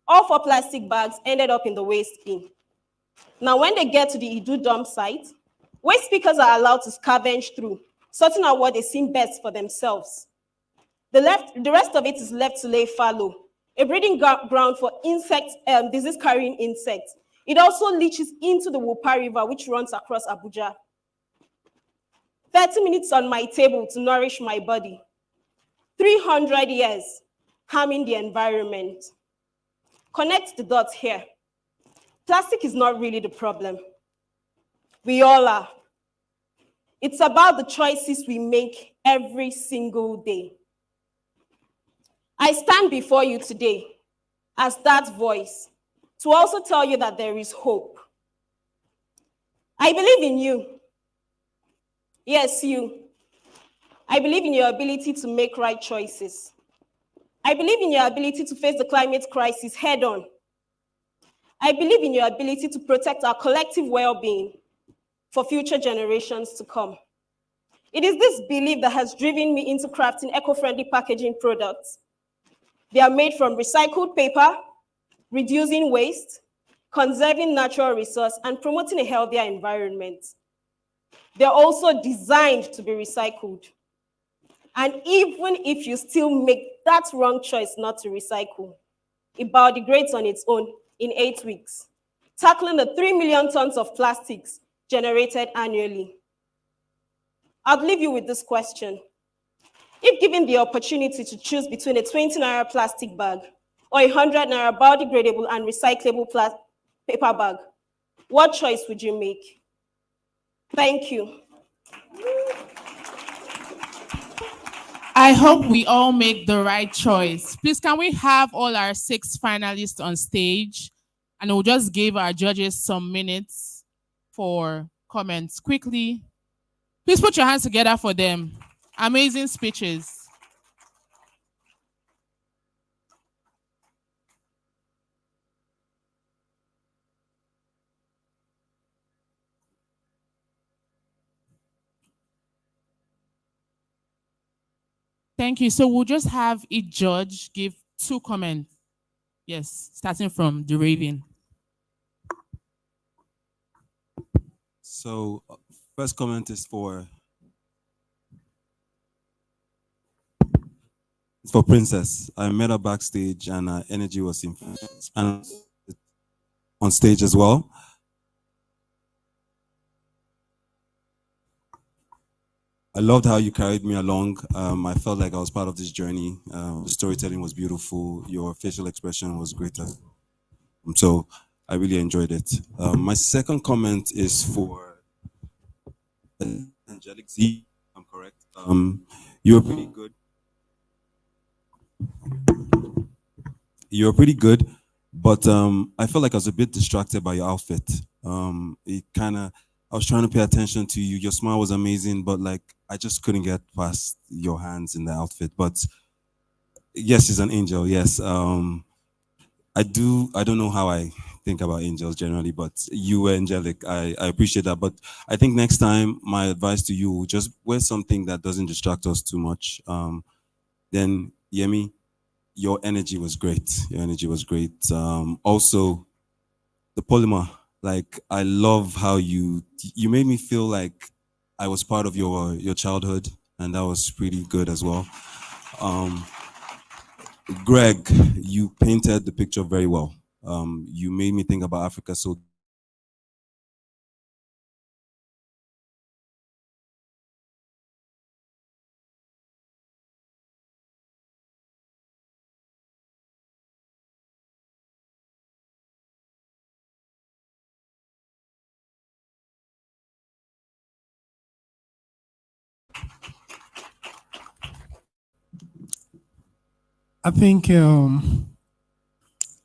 Speaker 19: All 4 plastic bags ended up in the waste bin. Now, when they get to the Idu dump site, waste pickers are allowed to scavenge through, sorting out what they seem best for themselves. The rest of it is left to lay fallow, a breeding ground for disease-carrying insects. It also leaches into the Wupa River, which runs across Abuja. 30 minutes on my table to nourish my body. 300 years harming the environment. Connect the dots here. Plastic is not really the problem. We all are. It's about the choices we make every single day. I stand before you today as that voice to also tell you that there is hope. I believe in you. Yes, you. I believe in your ability to make right choices. I believe in your ability to face the climate crisis head on. I believe in your ability to protect our collective well-being for future generations to come. It is this belief that has driven me into crafting eco-friendly packaging products. They are made from recycled paper, reducing waste, conserving natural resource, and promoting a healthier environment. They're also designed to be recycled. And even if you still make that wrong choice not to recycle, it biodegrades on its own in 8 weeks, tackling the 3 million tons of plastics generated annually. I'll leave you with this question. If given the opportunity to choose between a 20 naira plastic bag or 100 naira biodegradable and recyclable paper bag, what choice would you make? Thank you.
Speaker 15: I hope we all make the right choice. Please, can we have all our 6 finalists on stage? And we'll just give our judges some minutes for comments quickly. Please put your hands together for them. Amazing speeches. Thank you. So we'll just have each judge give 2 comments. Yes, starting from the Raven.
Speaker 11: So, first comment is for Princess. I met her backstage, and her energy was infectious, and on stage as well. I loved how you carried me along. I felt like I was part of this journey. The storytelling was beautiful. Your facial expression was greater. So I really enjoyed it. My second comment is for Angelic Z. I'm correct. You were pretty good. You were pretty good, but I felt like I was a bit distracted by your outfit. I was trying to pay attention to you. Your smile was amazing, but like I just couldn't get past your hands in the outfit. But yes, she's an angel. Yes, I don't know how I think about angels generally, but you were angelic. I appreciate that. But I think next time, my advice to you: just wear something that doesn't distract us too much. Then Yemi, your energy was great. Your energy was great. Also, the polymer. Like I love how you made me feel like I was part of your childhood, and that was pretty good as well. Greg, you painted the picture very well. You made me think about Africa so
Speaker 20: I think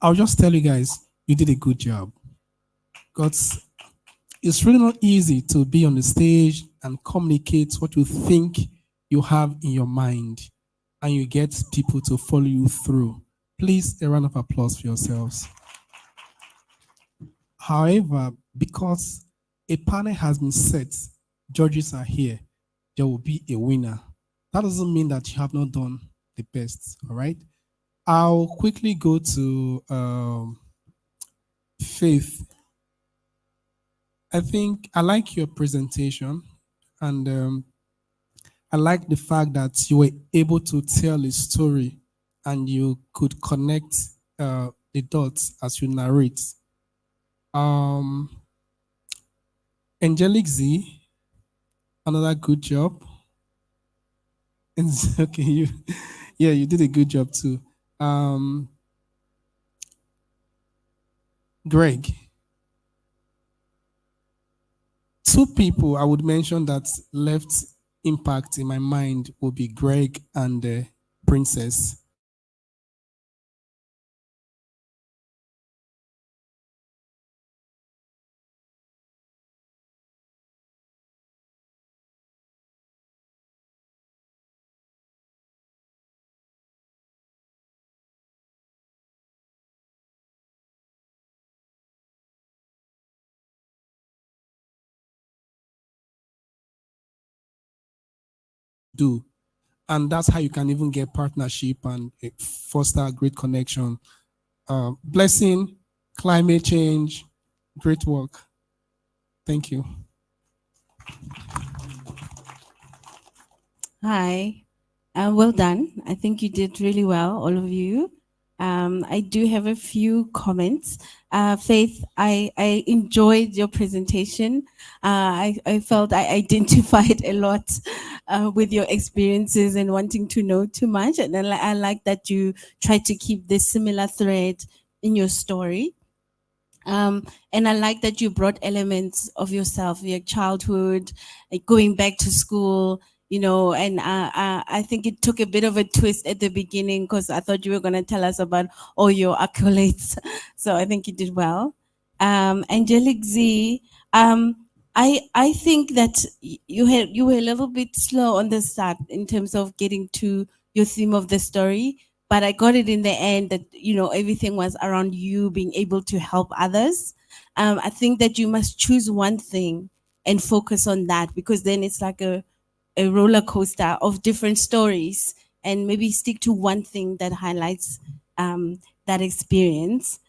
Speaker 20: I'll just tell you guys, you did a good job. Because it's really not easy to be on the stage and communicate what you think you have in your mind, and you get people to follow you through. Please, a round of applause for yourselves. However, because a panel has been set, judges are here, there will be a winner. That doesn't mean that you have not done the best, all right? I'll quickly go to Faith. I think I like your presentation, and I like the fact that you were able to tell a story and you could connect the dots as you narrate. Angelic Z, another good job. And okay, you did a good job too. Greg, 2 people I would mention that left impact in my mind would be Greg and Princess. Do. And that's how you can even get partnership and foster a great connection. Blessing, climate change, great work. Thank you.
Speaker 21: Hi, well done. I think you did really well, all of you. I do have a few comments. Faith, I enjoyed your presentation. I felt I identified a lot with your experiences and wanting to know too much. And I like that you tried to keep this similar thread in your story. And I like that you brought elements of yourself, your childhood, like going back to school, you know, and I think it took a bit of a twist at the beginning because I thought you were going to tell us about all your accolades. So I think you did well. Angelic Z, I think that you were a little bit slow on the start in terms of getting to your theme of the story, but I got it in the end that everything was around you being able to help others. I think that you must choose one thing and focus on that, because then it's like a roller coaster of different stories, and maybe stick to one thing that highlights that experience.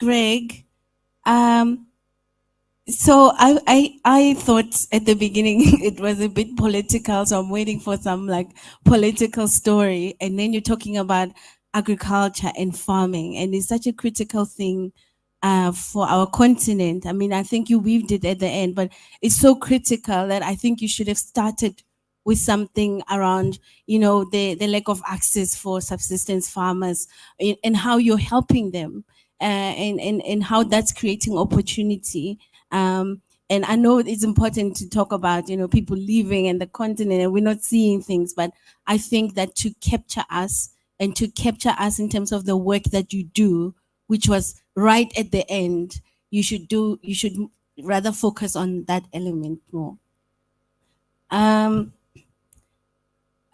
Speaker 21: Greg, so I thought at the beginning it was a bit political, so I'm waiting for some like political story. And then you're talking about agriculture and farming, and it's such a critical thing for our continent. I mean, I think you weaved it at the end, but it's so critical that I think you should have started with something around, the lack of access for subsistence farmers, and how you're helping them, and how that's creating opportunity. And I know it's important to talk about, people living in the continent and we're not seeing things, but I think that to capture us in terms of the work that you do, which was right at the end, you should rather focus on that element more.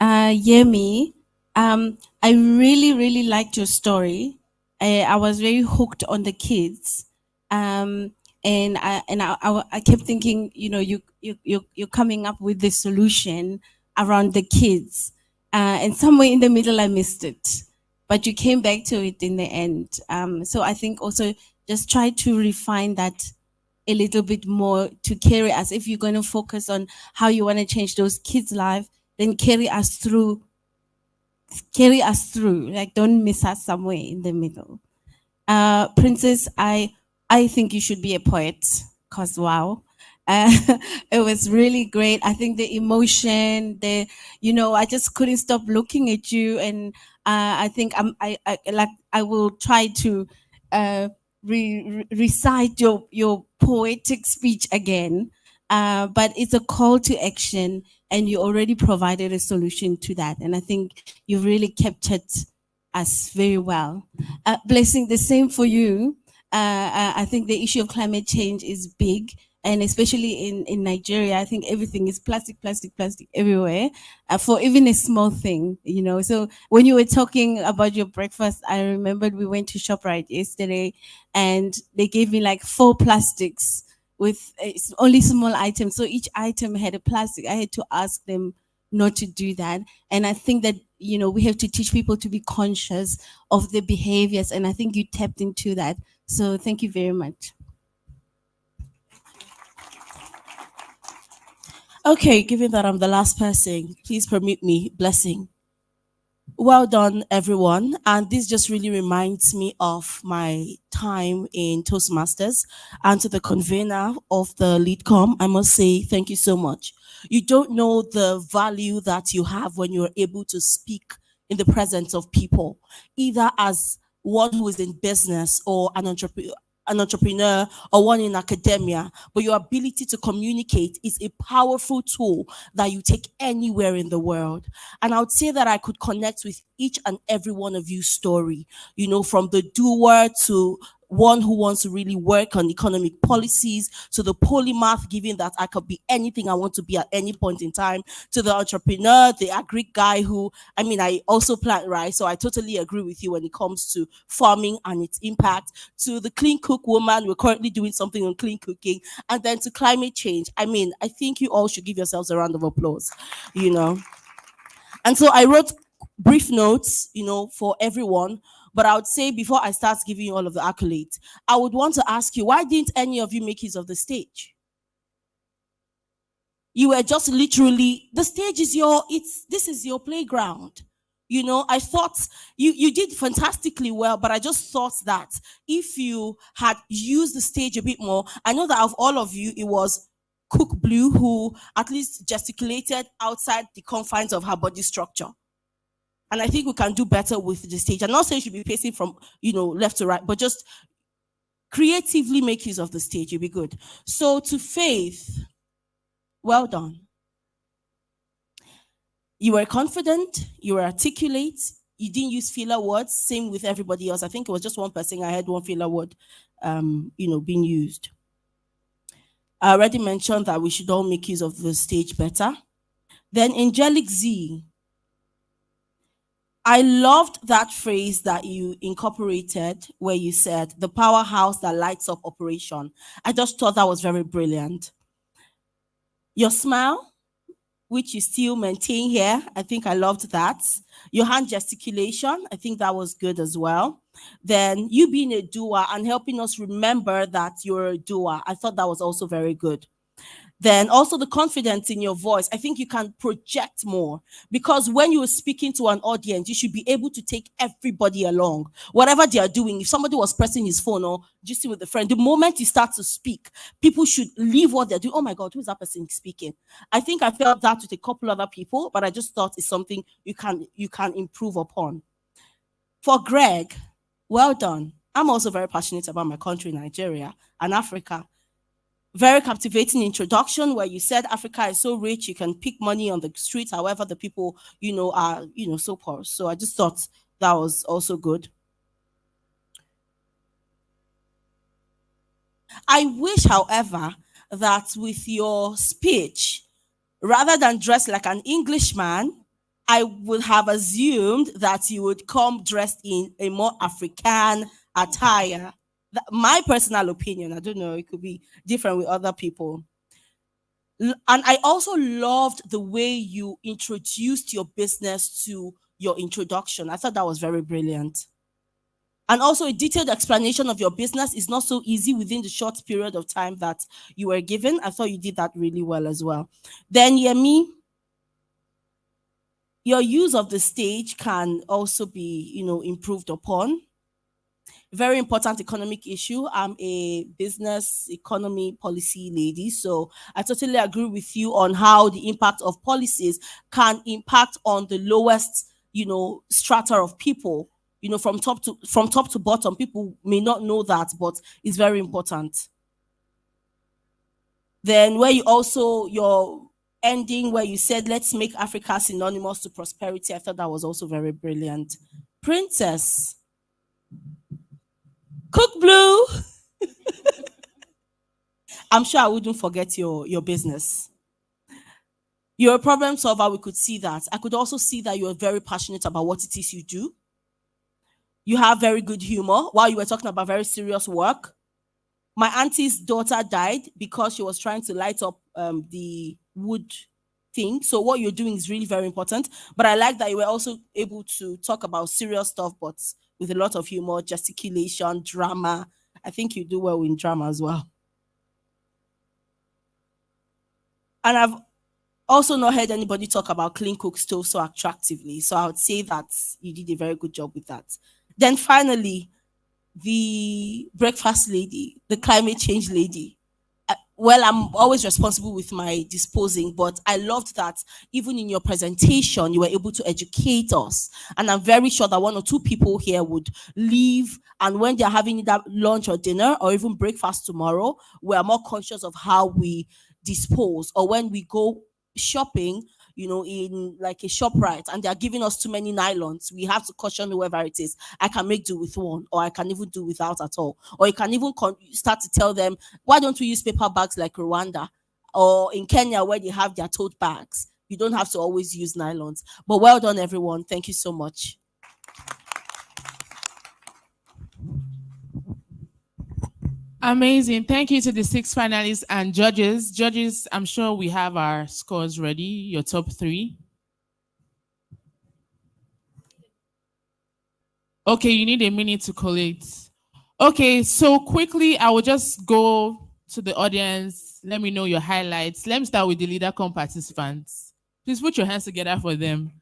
Speaker 21: Yemi, I really, really liked your story. I was very hooked on the kids. And I kept thinking, you're coming up with the solution around the kids, and somewhere in the middle I missed it, but you came back to it in the end. So I think also just try to refine that a little bit more to carry us. If you're going to focus on how you want to change those kids' life, then carry us through. Like, don't miss us somewhere in the middle. Princess, I think you should be a poet, because wow, it was really great. I think the emotion, I just couldn't stop looking at you, and I think I will try to recite your poetic speech again. But it's a call to action, and you already provided a solution to that, and I think you really captured us very well. Blessing, the same for you. I think the issue of climate change is big, and especially in Nigeria, I think everything is plastic everywhere, for even a small thing, So when you were talking about your breakfast, I remembered we went to ShopRite yesterday, and they gave me like 4 plastics with only small items. So each item had a plastic. I had to ask them not to do that. And I think that, we have to teach people to be conscious of the behaviors. And I think you tapped into that. So thank you very much.
Speaker 4: Okay, given that I'm the last person, please permit me, Blessing. Well done, everyone. And this just really reminds me of my time in Toastmasters. And to the convener of the LeadCom, I must say thank you so much. You don't know the value that you have when you're able to speak in the presence of people, either as one who is in business or an entrepreneur or one in academia, but your ability to communicate is a powerful tool that you take anywhere in the world. And I would say that I could connect with each and every one of you's story, from the doer to one who wants to really work on economic policies, to the polymath, given that I could be anything I want to be at any point in time, to the entrepreneur, the agri guy who, I also plant rice, so I totally agree with you when it comes to farming and its impact, to the clean cook woman, we're currently doing something on clean cooking, and then to climate change. I think you all should give yourselves a round of applause, And so I wrote brief notes, for everyone. But I would say before I start giving you all of the accolades, I would want to ask you, why didn't any of you make use of the stage? You were just literally, the stage is this is your playground. I thought you did fantastically well, but I just thought that if you had used the stage a bit more, I know that of all of you, it was Cook Blue who at least gesticulated outside the confines of her body structure. And I think we can do better with the stage. I'm not saying you should be facing from, left to right, but just creatively make use of the stage. You'll be good. So to Faith, well done. You were confident, you were articulate, you didn't use filler words, same with everybody else. I think it was just one person I had one filler word, being used. I already mentioned that we should all make use of the stage better. Then Angelic Z. I loved that phrase that you incorporated where you said the powerhouse that lights up operation. I just thought that was very brilliant. Your smile, which you still maintain here, I think I loved that. Your hand gesticulation, I think that was good as well. Then you being a doer and helping us remember that you're a doer, I thought that was also very good. Then also the confidence in your voice. I think you can project more, because when you're speaking to an audience, you should be able to take everybody along. Whatever they are doing, if somebody was pressing his phone or just with a friend, the moment you start to speak, people should leave what they're doing. Oh my God, who's that person speaking? I think I felt that with a couple other people, but I just thought it's something you can improve upon. For Greg, well done. I'm also very passionate about my country, Nigeria, and Africa. Very captivating introduction where you said Africa is so rich, you can pick money on the streets. However, the people, are, so poor. So I just thought that was also good. I wish, however, that with your speech, rather than dress like an Englishman, I would have assumed that you would come dressed in a more African attire. My personal opinion, I don't know, it could be different with other people. And I also loved the way you introduced your business to your introduction. I thought that was very brilliant. And also a detailed explanation of your business is not so easy within the short period of time that you were given. I thought you did that really well as well. Then Yemi, your use of the stage can also be, improved upon. Very important economic issue. I'm a business economy policy lady, so I totally agree with you on how the impact of policies can impact on the lowest, strata of people. From top to bottom. People may not know that, but it's very important. Then where your ending where you said, let's make Africa synonymous to prosperity. I thought that was also very brilliant. Princess. Cook Blue. I'm sure I wouldn't forget your business. You're a problem solver. We could see that. I could also see that you're very passionate about what it is you do. You have very good humor while you were talking about very serious work. My auntie's daughter died because she was trying to light up the wood thing. So what you're doing is really very important. But I like that you were also able to talk about serious stuff, but with a lot of humor, gesticulation, drama. I think you do well in drama as well. And I've also not heard anybody talk about clean cook stove so attractively. So I would say that you did a very good job with that. Then finally, the breakfast lady, the climate change lady. Well, I'm always responsible with my disposing, but I loved that even in your presentation, you were able to educate us. And I'm very sure that 1 or 2 people here would leave, and when they're having either lunch or dinner or even breakfast tomorrow, we are more conscious of how we dispose. Or when we go shopping, in like a ShopRite, and they're giving us too many nylons, we have to caution whoever it is. I can make do with one, or I can even do without at all. Or you can even start to tell them, why don't we use paper bags like Rwanda or in Kenya where they have their tote bags? You don't have to always use nylons. But well done, everyone. Thank you so much.
Speaker 15: Amazing. Thank you to the 6 finalists and judges. Judges, I'm sure we have our scores ready, your top 3. Okay, you need a minute to collate. Okay, so quickly, I will just go to the audience. Let me know your highlights. Let me start with the LeaderCon participants. Please put your hands together for them.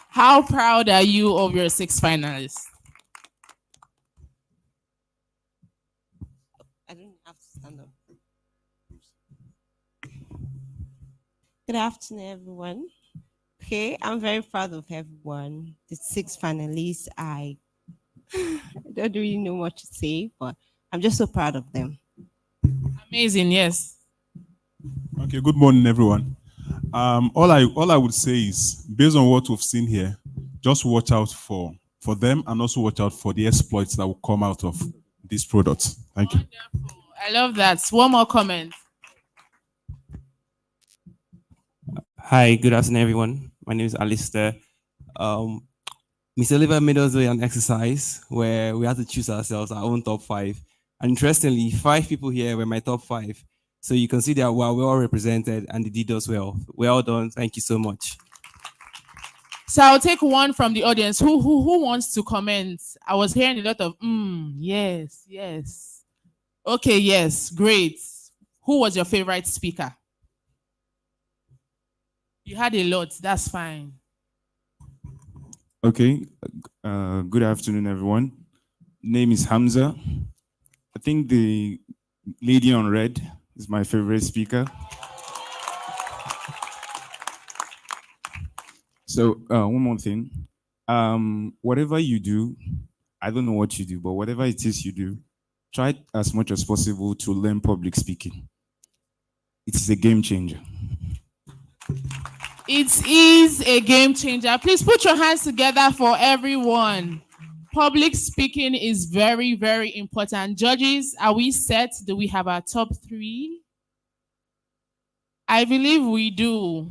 Speaker 15: How proud are you of your 6 finalists?
Speaker 1: I don't have to stand up. Good afternoon, everyone. Okay, I'm very proud of everyone. The 6 finalists, I don't really know what to say, but I'm just so proud of them.
Speaker 15: Amazing, yes.
Speaker 5: Okay, good morning, everyone. All I would say is, based on what we've seen here, just watch out for them, and also watch out for the exploits that will come out of this product. Thank you.
Speaker 15: I love that. One more comment.
Speaker 3: Hi, good afternoon, everyone. My name is Alistair. Mr. Oliver made us do an exercise where we had to choose ourselves our own top five. And interestingly, 5 people here were my top 5. So you can see that we're all represented and they did us well. Well done. Thank you so much.
Speaker 15: So I'll take one from the audience. Who wants to comment? I was hearing a lot of yes, yes. Okay, yes, great. Who was your favorite speaker? You had a lot. That's fine.
Speaker 22: Okay. Good afternoon, everyone. Name is Hamza. I think the lady on red is my favorite speaker. So one more thing. Whatever you do, I don't know what you do, but whatever it is you do, try as much as possible to learn public speaking. It is a game changer.
Speaker 15: It is a game changer. Please put your hands together for everyone. Public speaking is very, very important. Judges, are we set? Do we have our top 3? I believe we do.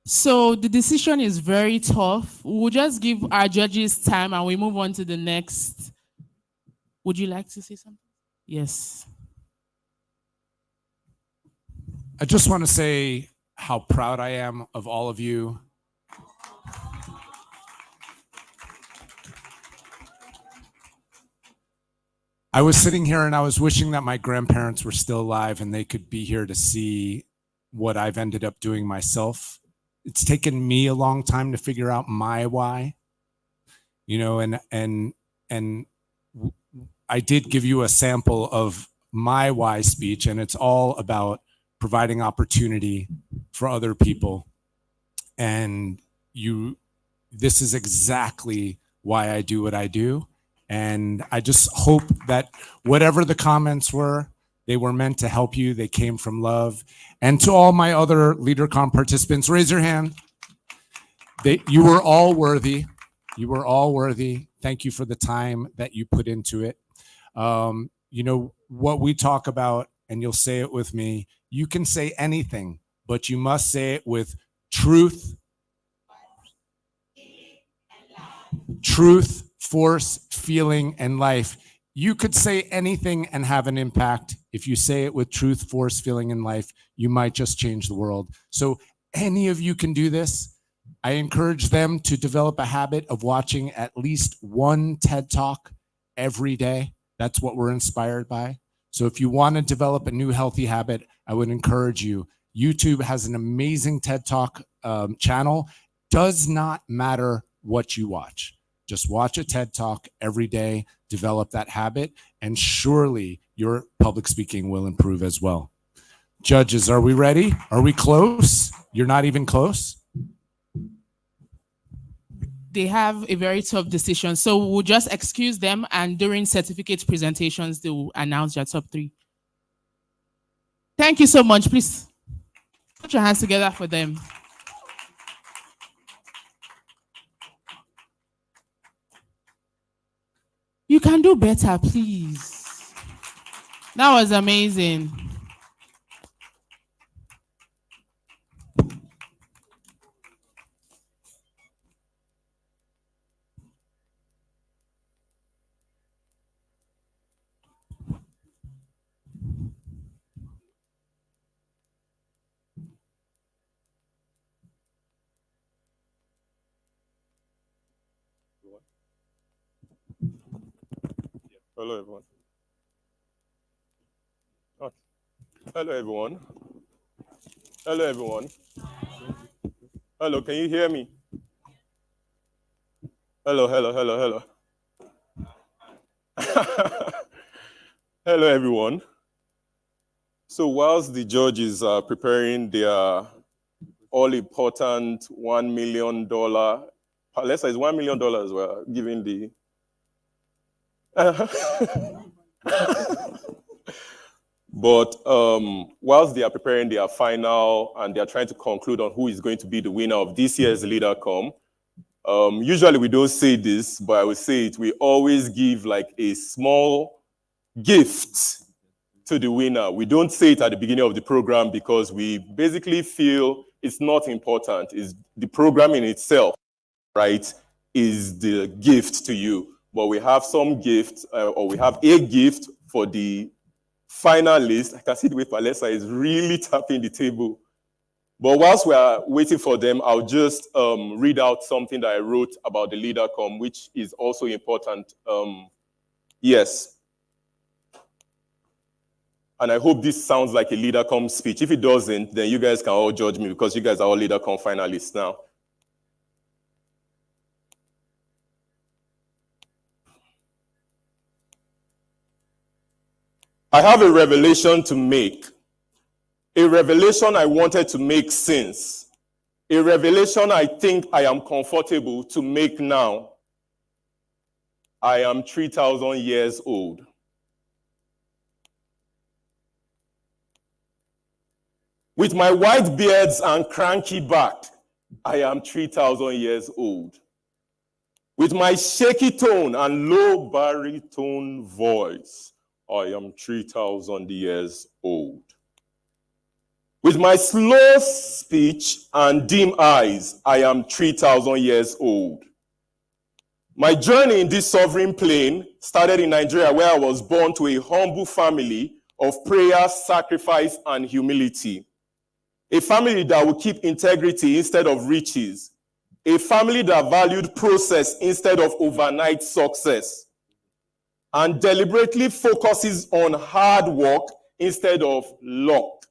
Speaker 15: So the decision is very tough. We'll just give our judges time and we move on to the next. Would you like to say something? Yes.
Speaker 23: I just want to say how proud I am of all of you. I was sitting here and I was wishing that my grandparents were still alive and they could be here to see what I've ended up doing myself. It's taken me a long time to figure out my why, you know, and I did give you a sample of my why speech, and it's all about providing opportunity for other people. And this is exactly why I do what I do. And I just hope that whatever the comments were, they were meant to help you. They came from love. And to all my other LeaderCon participants, raise your hand. You were all worthy. You were all worthy. Thank you for the time that you put into it. You know, what we talk about, and you'll say it with me, you can say anything, but you must say it with truth, force, feeling, and life. You could say anything and have an impact. If you say it with truth, force, feeling, and life, you might just change the world. So any of you can do this. I encourage them to develop a habit of watching at least one TED Talk every day. That's what we're inspired by. So if you want to develop a new healthy habit, I would encourage you. YouTube has an amazing TED Talk channel. Does not matter what you watch. Just watch a TED Talk every day, develop that habit, and surely your public speaking will improve as well. Judges, are we ready? Are we close? You're not even close?
Speaker 15: They have a very tough decision. So we'll just excuse them, and during certificate presentations, they will announce their top 3. Thank you so much, please. Put your hands together for them. You can do better, please. That was amazing.
Speaker 7: Hello, everyone. Okay. Hello, everyone. Hello, everyone. Hello, can you hear me? Hello, hello, hello, hello. Hello, everyone. So whilst the judges are preparing their all-important $1 million, let's say it's $1 million, we're giving the... But whilst they are preparing their final and they are trying to conclude on who is going to be the winner of this year's LeaderCom, usually we don't say this, but I will say it. We always give like a small gift to the winner. We don't say it at the beginning of the program because we basically feel it's not important. It's the program in itself, right, is the gift to you. But we have some gift, or we have a gift for the finalist. I can see the way Palesa is really tapping the table. But whilst we are waiting for them, I'll just read out something that I wrote about the LeaderCom, which is also important. Yes. And I hope this sounds like a LeaderCom speech. If it doesn't, then you guys can all judge me because you guys are all LeaderCom finalists now. I have a revelation to make. A revelation I wanted to make since. A revelation I think I am comfortable to make now. I am 3,000 years old. With my white beards and cranky back, I am 3,000 years old. With my shaky tone and low baritone voice, I am 3,000 years old. With my slow speech and dim eyes, I am 3,000 years old. My journey in this sovereign plane started in Nigeria, where I was born to a humble family of prayer, sacrifice, and humility. A family that would keep integrity instead of riches. A family that valued process instead of overnight success. And deliberately focuses on hard work instead of luck.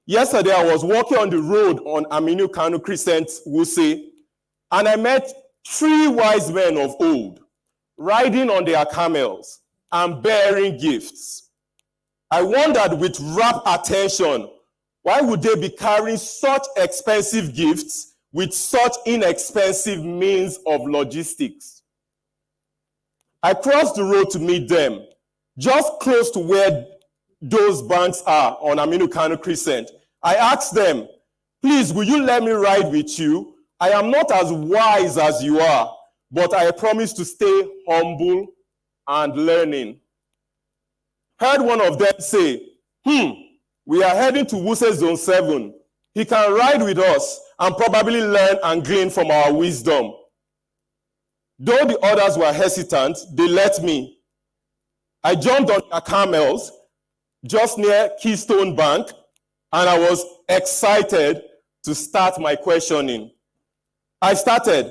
Speaker 7: Yesterday, I was walking on the road on Aminu Kano Crescent, Wuse, and I met 3 wise men of old, riding on their camels and bearing gifts. I wondered with rapt attention, why would they be carrying such expensive gifts with such inexpensive means of logistics? I crossed the road to meet them, just close to where those banks are on Aminu Kano Crescent. I asked them, please, will you let me ride with you? I am not as wise as you are, but I promise to stay humble and learning. Heard one of them say, we are heading to Wuse Zone 7. He can ride with us and probably learn and glean from our wisdom. Though the others were hesitant, they let me. I jumped on their camels just near Keystone Bank, and I was excited to start my questioning. I started,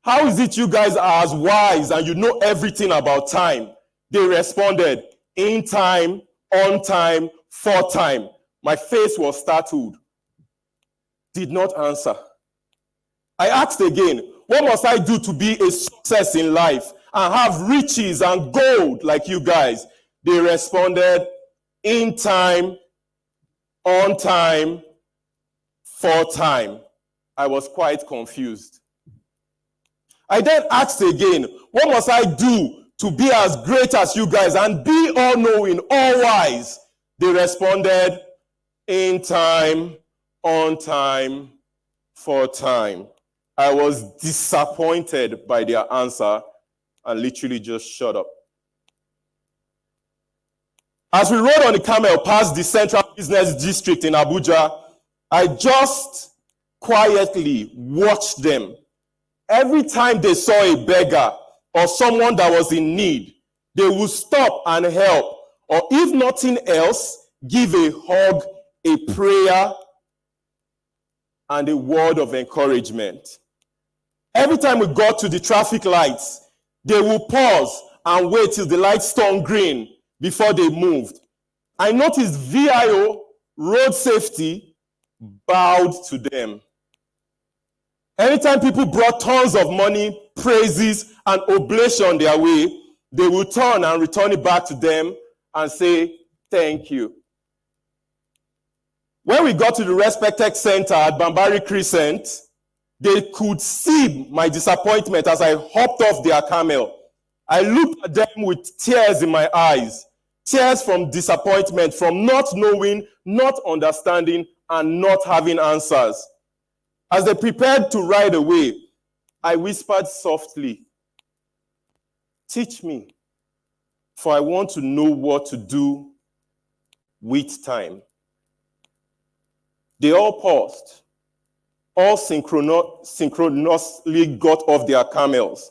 Speaker 7: how is it you guys are as wise and you know everything about time? They responded, in time, on time, for time. My face was startled. Did not answer. I asked again, what must I do to be a success in life and have riches and gold like you guys? They responded, in time, on time, for time. I was quite confused. I then asked again, what must I do to be as great as you guys and be all-knowing, all-wise? They responded, in time, on time, for time. I was disappointed by their answer and literally just shut up. As we rode on the camel past the Central Business District in Abuja, I just quietly watched them. Every time they saw a beggar or someone that was in need, they would stop and help, or if nothing else, give a hug, a prayer, and a word of encouragement. Every time we got to the traffic lights, they would pause and wait till the lights turned green before they moved. I noticed VIO, road safety, bowed to them. Anytime people brought tons of money, praises, and oblation their way, they would turn and return it back to them and say, thank you. When we got to the Respectech Center at Bambari Crescent, they could see my disappointment as I hopped off their camel. I looked at them with tears in my eyes, tears from disappointment, from not knowing, not understanding, and not having answers. As they prepared to ride away, I whispered softly, teach me, for I want to know what to do with time. They all paused, all synchronously got off their camels,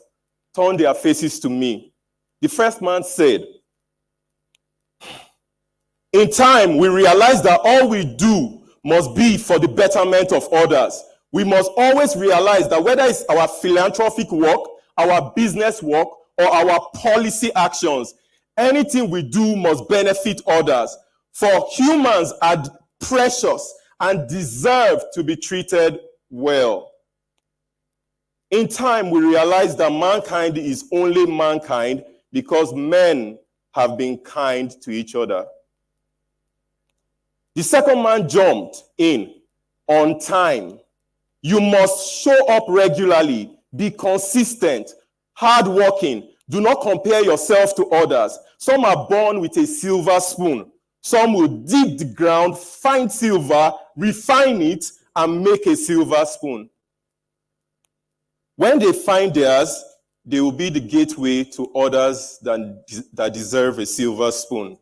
Speaker 7: turned their faces to me. The first man said, in time, we realize that all we do must be for the betterment of others. We must always realize that whether it's our philanthropic work, our business work, or our policy actions, anything we do must benefit others. For humans are precious and deserve to be treated well. In time, we realize that mankind is only mankind because men have been kind to each other. The second man jumped in on time. You must show up regularly, be consistent, hardworking. Do not compare yourself to others. Some are born with a silver spoon. Some will dig the ground, find silver, refine it, and make a silver spoon. When they find theirs, they will be the gateway to others that deserve a silver spoon.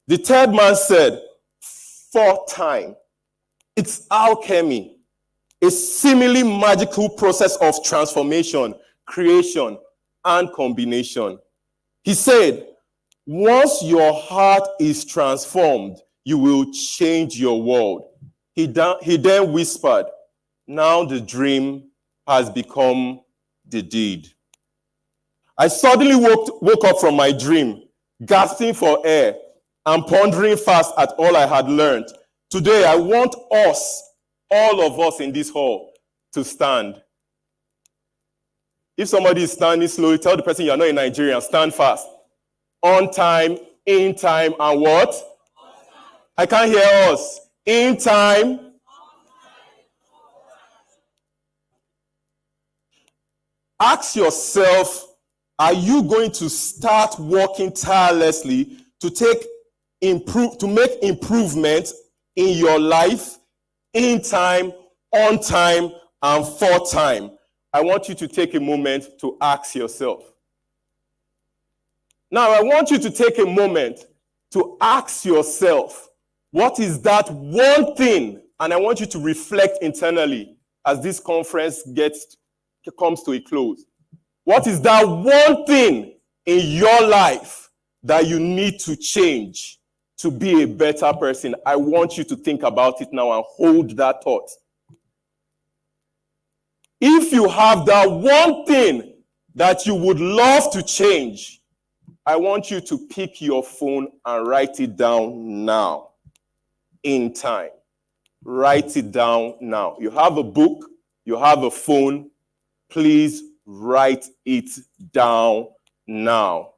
Speaker 7: The third man said, for time. It's alchemy, a seemingly magical process of transformation, creation, and combination. He said, once your heart is transformed, you will change your world. He then whispered, now the dream has become the deed. I suddenly woke up from my dream, gasping for air and pondering fast at all I had learned. Today, I want us, all of us in this hall, to stand. If somebody is standing slowly, tell the person you are not in Nigeria, stand fast. On time, in time, and what? I can't hear us. In time. Ask yourself, are you going to start working tirelessly to make improvements in your life, in time, on time, and for time? I want you to take a moment to ask yourself. Now, I want you to take a moment to ask yourself, what is that one thing? And I want you to reflect internally as this conference comes to a close. What is that one thing in your life that you need to change to be a better person? I want you to think about it now and hold that thought. If you have that one thing that you would love to change, I want you to pick your phone and write it down now, in time. Write it down now. You have a book, you have a phone, please write it down now.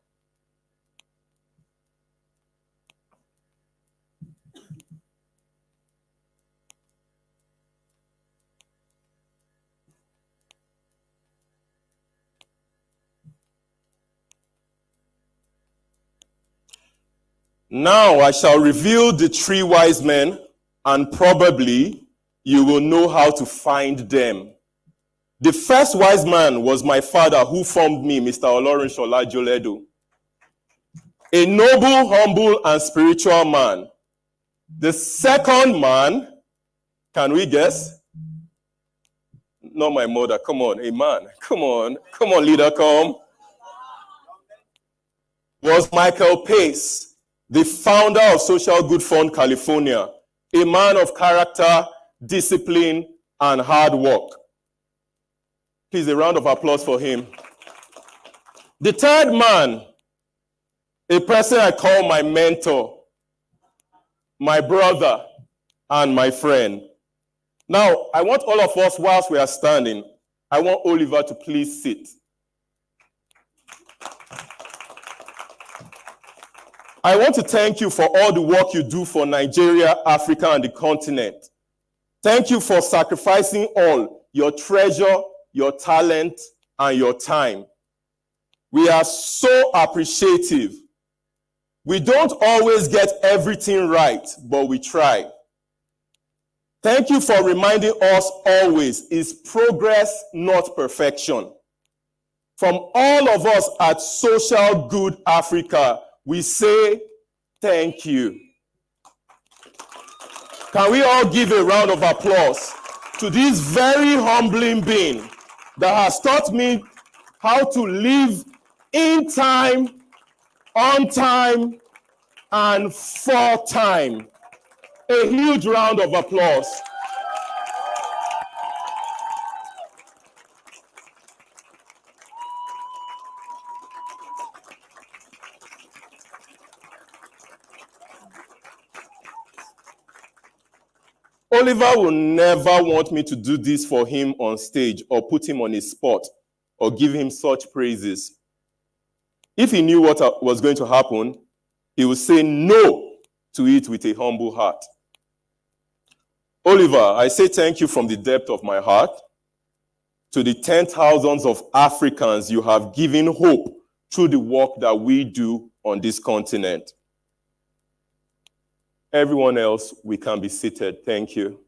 Speaker 7: Now I shall reveal the three wise men and probably you will know how to find them. The first wise man was my father who formed me, Mr. Olorinshola Joledo. A noble, humble, and spiritual man. The second man, can we guess? Not my mother, come on, a man. Come on, leader, come. Was Michael Pace, the founder of Social Good Fund California, a man of character, discipline, and hard work. Please, a round of applause for him. The third man, a person I call my mentor, my brother, and my friend. Now, I want all of us, whilst we are standing, I want Oliver to please sit. I want to thank you for all the work you do for Nigeria, Africa, and the continent. Thank you for sacrificing all your treasure, your talent, and your time. We are so appreciative. We don't always get everything right, but we try. Thank you for reminding us always, is progress, not perfection. From all of us at Social Good Africa, we say thank you. Can we all give a round of applause to this very humbling being that has taught me how to live in time, on time, and for time. A huge round of applause. Oliver will never want me to do this for him on stage or put him on his spot or give him such praises. If he knew what was going to happen, he would say no to it with a humble heart. Oliver, I say thank you from the depth of my heart to the 10,000s of Africans you have given hope through the work that we do on this continent. Everyone else, we can be seated. Thank you.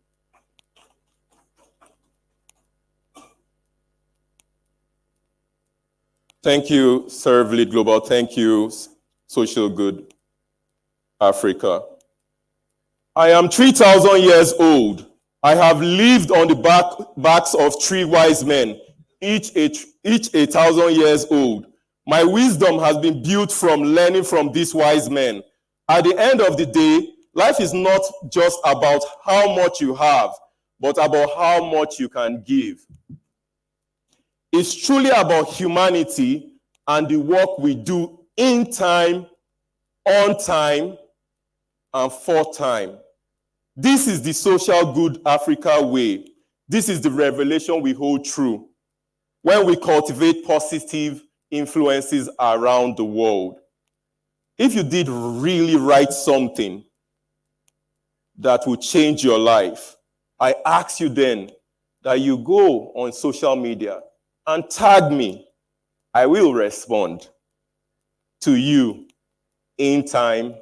Speaker 7: Thank you, Serve Lead Global. Thank you, Social Good Africa. I am 3,000 years old. I have lived on the backs of 3 wise men, each 1,000 years old. My wisdom has been built from learning from these wise men. At the end of the day, life is not just about how much you have, but about how much you can give. It's truly about humanity and the work we do in time, on time, and for time. This is the Social Good Africa way. This is the revelation we hold true when we cultivate positive influences around the world. If you did really write something that will change your life, I ask you then that you go on social media and tag me. I will respond to you in time.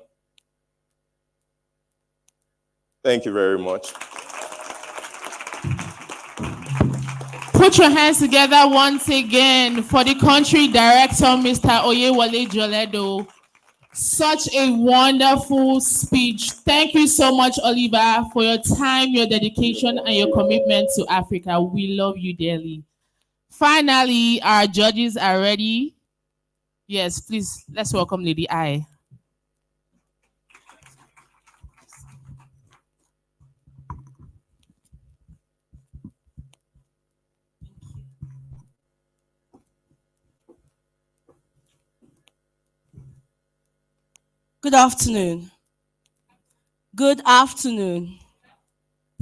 Speaker 7: Thank you very much.
Speaker 15: Put your hands together once again for the country director, Mr. Oyewole Joledo. Such a wonderful speech. Thank you so much, Oliver, for your time, your dedication, and your commitment to Africa. We love you dearly. Finally, our judges are ready. Yes, please, let's welcome Lady I.
Speaker 4: Good afternoon. Good afternoon.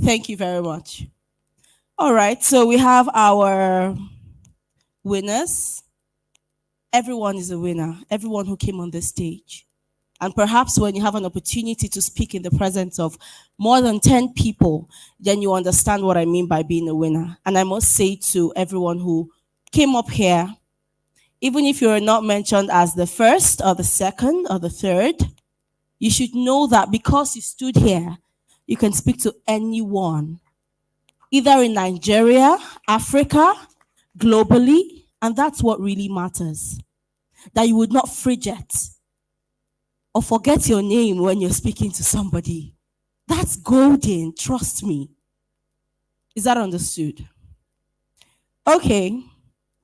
Speaker 4: Thank you very much. All right, so we have our winners. Everyone is a winner, everyone who came on the stage. And perhaps when you have an opportunity to speak in the presence of more than 10 people, then you understand what I mean by being a winner. And I must say to everyone who came up here, even if you are not mentioned as the first or the second or the third, you should know that because you stood here, You can speak to anyone, either in Nigeria, Africa, globally, and that's what really matters. That you would not forget or forget your name when you're speaking to somebody. That's golden, trust me. Is that understood? Okay,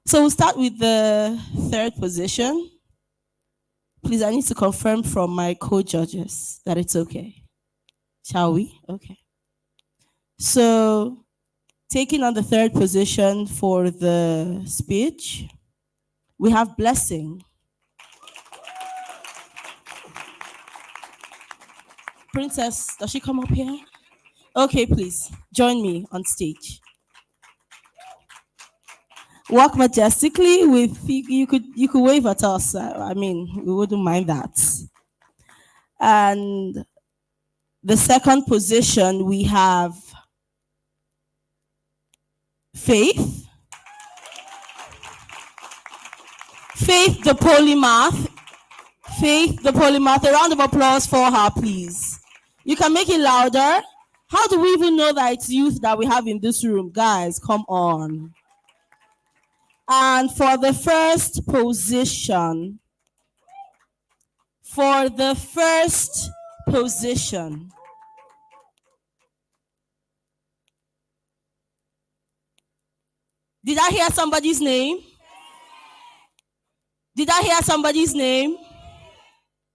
Speaker 4: so we'll start with the third position. Please, I need to confirm from my co-judges that it's okay. Shall we? Okay. So, taking on the third position for the speech, we have Blessing. Princess, does she come up here? Okay, please, join me on stage. Walk majestically with, you could wave at us. I mean, we wouldn't mind that. And the second position, we have Faith. Faith the polymath. Faith the polymath. A round of applause for her, please. You can make it louder. How do we even know that it's youth that we have in this room? Guys, come on. And for the first position, did I hear somebody's name? Did I hear somebody's name?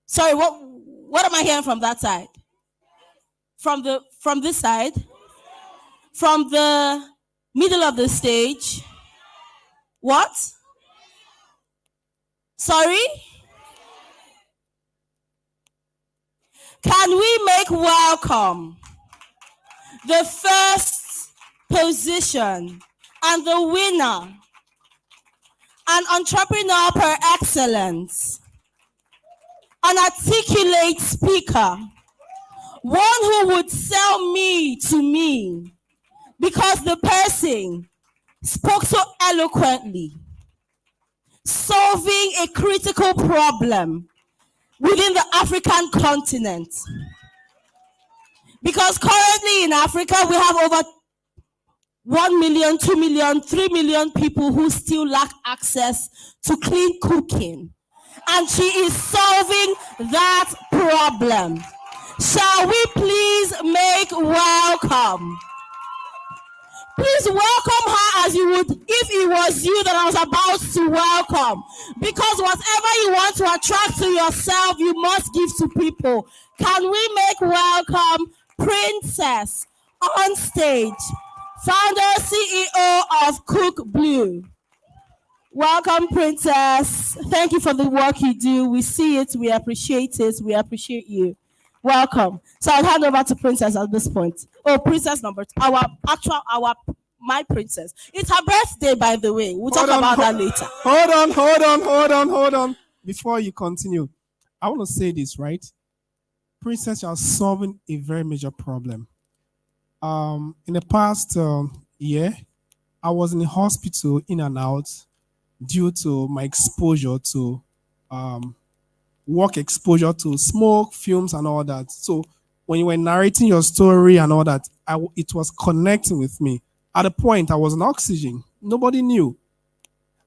Speaker 4: Sorry, what am I hearing from that side? From this side? From the middle of the stage? What? Sorry? Can we make welcome the first position and the winner, an entrepreneur per excellence, an articulate speaker, one who would sell me to me because the person spoke so eloquently, solving a critical problem within the African continent. Because currently in Africa, we have over 1 million, 2 million, 3 million people who still lack access to clean cooking. And she is solving that problem. Shall we please make welcome? Please welcome her as you would if it was you that I was about to welcome. Because whatever you want to attract to yourself, you must give to people. Can we make welcome Princess on stage, founder, CEO of Cook Blue. Welcome, Princess. Thank you for the work you do. We see it, we appreciate it, we appreciate you. Welcome. So I'll hand over to Princess at this point. Oh, Princess number two. My princess. It's her birthday, by the way. We'll talk about that later.
Speaker 20: Hold on. Before you continue, I want to say this, right? Princess, you are solving a very major problem. In the past year, I was in the hospital in and out due to my exposure to work exposure to smoke, fumes, and all that. So when you were narrating your story and all that, it was connecting with me. At a point, I was on oxygen. Nobody knew.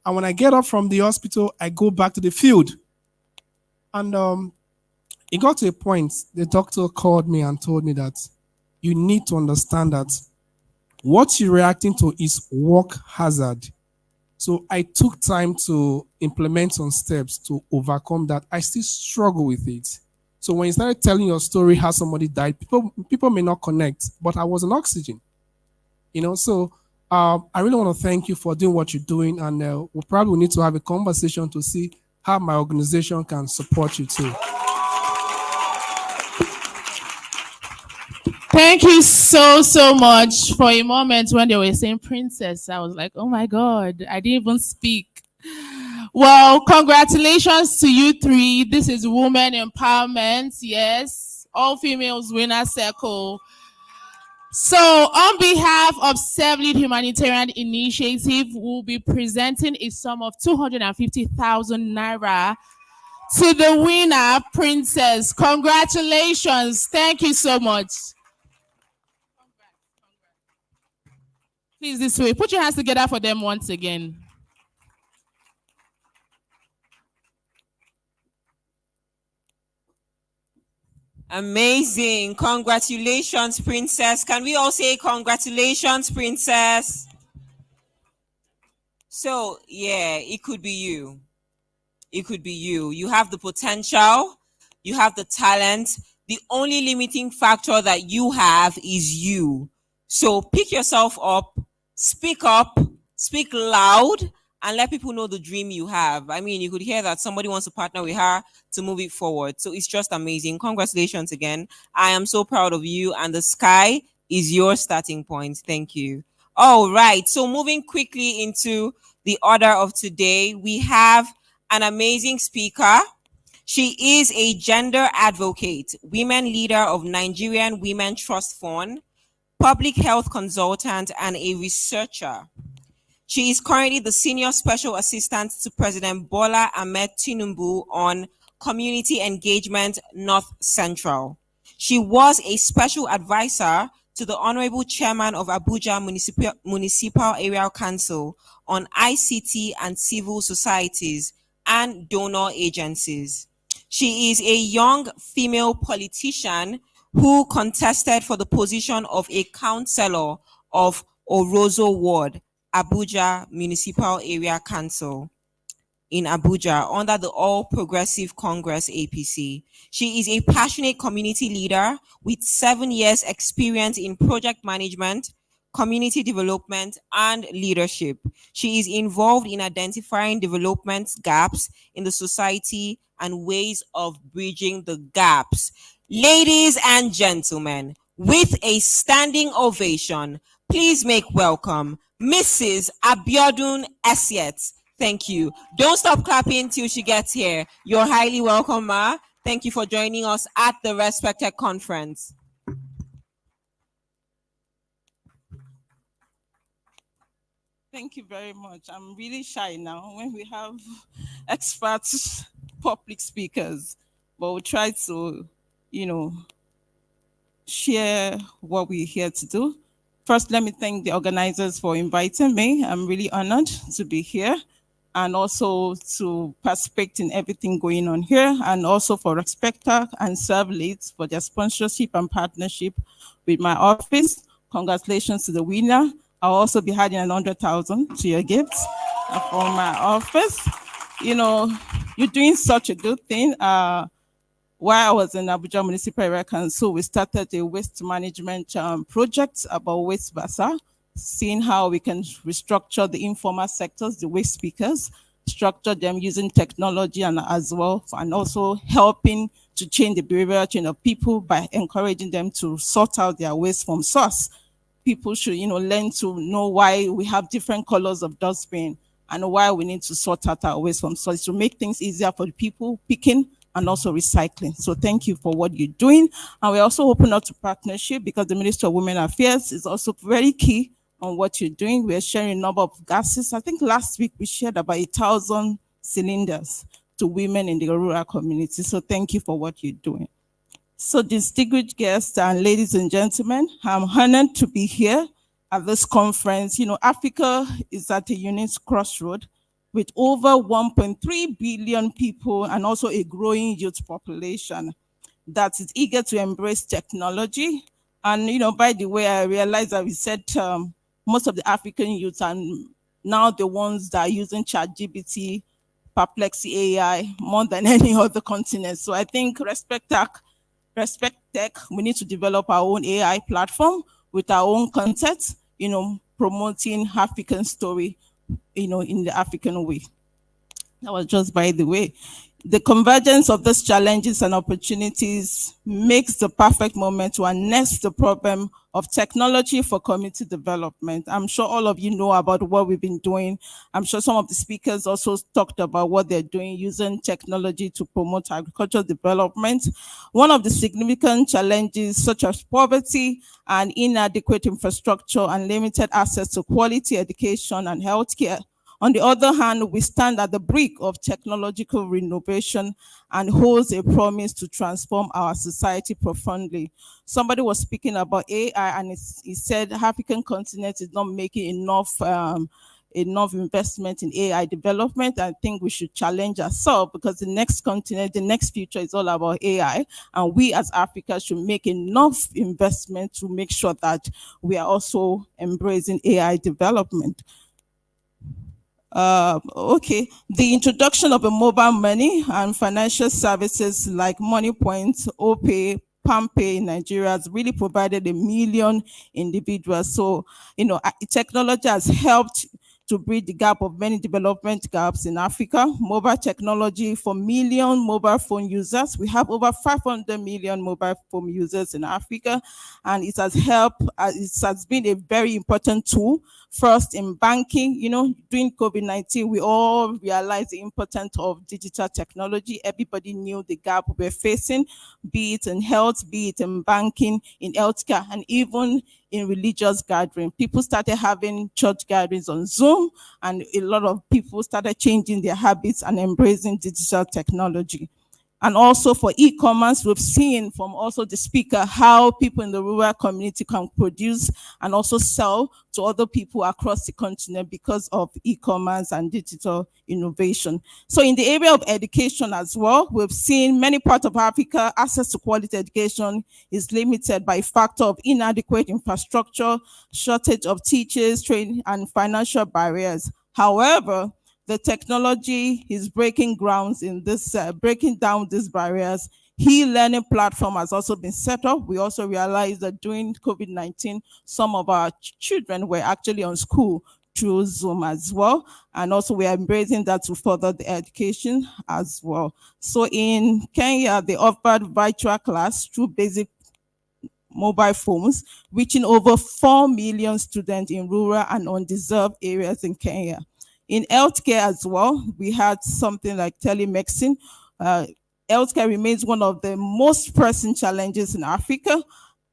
Speaker 20: And when I get up from the hospital, I go back to the field. And it got to a point, the doctor called me and told me that you need to understand that what you're reacting to is work hazard. So I took time to implement some steps to overcome that. I still struggle with it. So when you started telling your story, how somebody died, people may not connect, but I was on oxygen. So I really want to thank you for doing what you're doing, and we'll probably need to have a conversation to see how my organization can support you too.
Speaker 15: Thank you so much. For a moment when they were saying princess, I was like, oh my God, I didn't even speak. Well, congratulations to you three. This is women empowerment. Yes, all females winner circle. So on behalf of Serve-Lead Humanitarian Initiative, we'll be presenting a sum of 250,000 naira to the winner, Princess. Congratulations. Thank you so much. Please, this way. Put your hands together for them once again.
Speaker 1: Amazing. Congratulations, Princess. Can we all say congratulations, Princess? So, yeah, it could be you. It could be you. You have the potential. You have the talent. The only limiting factor that you have is you. So pick yourself up, speak loud, and let people know the dream you have. I mean, you could hear that somebody wants to partner with her to move it forward. So it's just amazing. Congratulations again. I am so proud of you, and the sky is your starting point. Thank you. All right. So moving quickly into the order of today, we have an amazing speaker. She is a gender advocate, women leader of Nigerian Women Trust Fund, public health consultant, and a researcher. She is currently the Senior Special Assistant to President Bola Ahmed Tinubu on Community Engagement North Central. She was a special advisor to the Honorable Chairman of Abuja Municipal Area Council on ICT and civil societies and donor agencies. She is a young female politician who contested for the position of a councillor of Orozo Ward, Abuja Municipal Area Council in Abuja under the All Progressive Congress APC. She is a passionate community leader with 7 years experience in project management, community development, and leadership. She is involved in identifying development gaps in the society and ways of bridging the gaps. Ladies and gentlemen, with a standing ovation, please make welcome Mrs. Abiodun Esiet. Thank you. Don't stop clapping till she gets here. You're highly welcome, Ma. Thank you for joining us at the Respectech Conference.
Speaker 6: Thank you very much. I'm really shy now when we have experts, public speakers, but we'll try to, share what we're here to do. First, let me thank the organizers for inviting me. I'm really honored to be here and also to participate in everything going on here, and also for Respectech and Servleads for their sponsorship and partnership with my office. Congratulations to the winner. I'll also be adding 100,000 to your gifts from my office. You're doing such a good thing. While I was in Abuja Municipal Area Council, we started a waste management project about waste basa, seeing how we can restructure the informal sectors, the waste speakers, structure them using technology and as well, and also helping to change the behavioral chain of people by encouraging them to sort out their waste from source. People should, learn to know why we have different colors of dustbin and why we need to sort out our waste from source to make things easier for the people picking and also recycling. So thank you for what you're doing. And we're also open up to partnership because the Ministry of Women Affairs is also very key on what you're doing. We're sharing a number of gases. I think last week we shared about 1,000 cylinders to women in the rural community. So thank you for what you're doing. So distinguished guests and ladies and gentlemen, I'm honored to be here at this conference. Africa is at a unique crossroad with over 1.3 billion people and also a growing youth population that is eager to embrace technology. And, by the way, I realized that we said most of the African youth are now the ones that are using ChatGPT, Perplexity AI more than any other continent. So I think Respectech, we need to develop our own AI platform with our own content, promoting African story, in the African way. That was just by the way. The convergence of these challenges and opportunities makes the perfect moment to harness the problem of technology for community development. I'm sure all of you know about what we've been doing. I'm sure some of the speakers also talked about what they're doing using technology to promote agricultural development. One of the significant challenges such as poverty and inadequate infrastructure and limited access to quality education and healthcare On the other hand, we stand at the brink of technological renovation and holds a promise to transform our society profoundly. Somebody was speaking about AI, and he said the African continent is not making enough investment in AI development. I think we should challenge ourselves, because the next continent, the next future is all about AI, and we as Africa should make enough investment to make sure that we are also embracing AI development. Okay, the introduction of a mobile money and financial services like Money Point, OPay, PalmPay in Nigeria has really provided 1 million individuals. So, technology has helped to bridge the gap of many development gaps in Africa. Mobile technology for million mobile phone users. We have over 500 million mobile phone users in Africa, and it has helped, it has been a very important tool. First in banking, during COVID-19, we all realized the importance of digital technology. Everybody knew the gap we're facing, be it in health, be it in banking, in healthcare, and even in religious gathering. People started having church gatherings on Zoom, and a lot of people started changing their habits and embracing digital technology. And also for e-commerce, we've seen from also the speaker how people in the rural community can produce and also sell to other people across the continent because of e-commerce and digital innovation. So in the area of education as well, we've seen many parts of Africa, access to quality education is limited by factor of inadequate infrastructure, shortage of teachers, training, and financial barriers. However, the technology is breaking grounds in this, breaking down these barriers. E-learning platform has also been set up. We also realized that during COVID-19, some of our children were actually on school through Zoom as well. And also we are embracing that to further the education as well. So in Kenya, they offered virtual class through basic mobile phones, reaching over 4 million students in rural and undeserved areas in Kenya. In healthcare as well, we had something like telemedicine. Healthcare remains one of the most pressing challenges in Africa.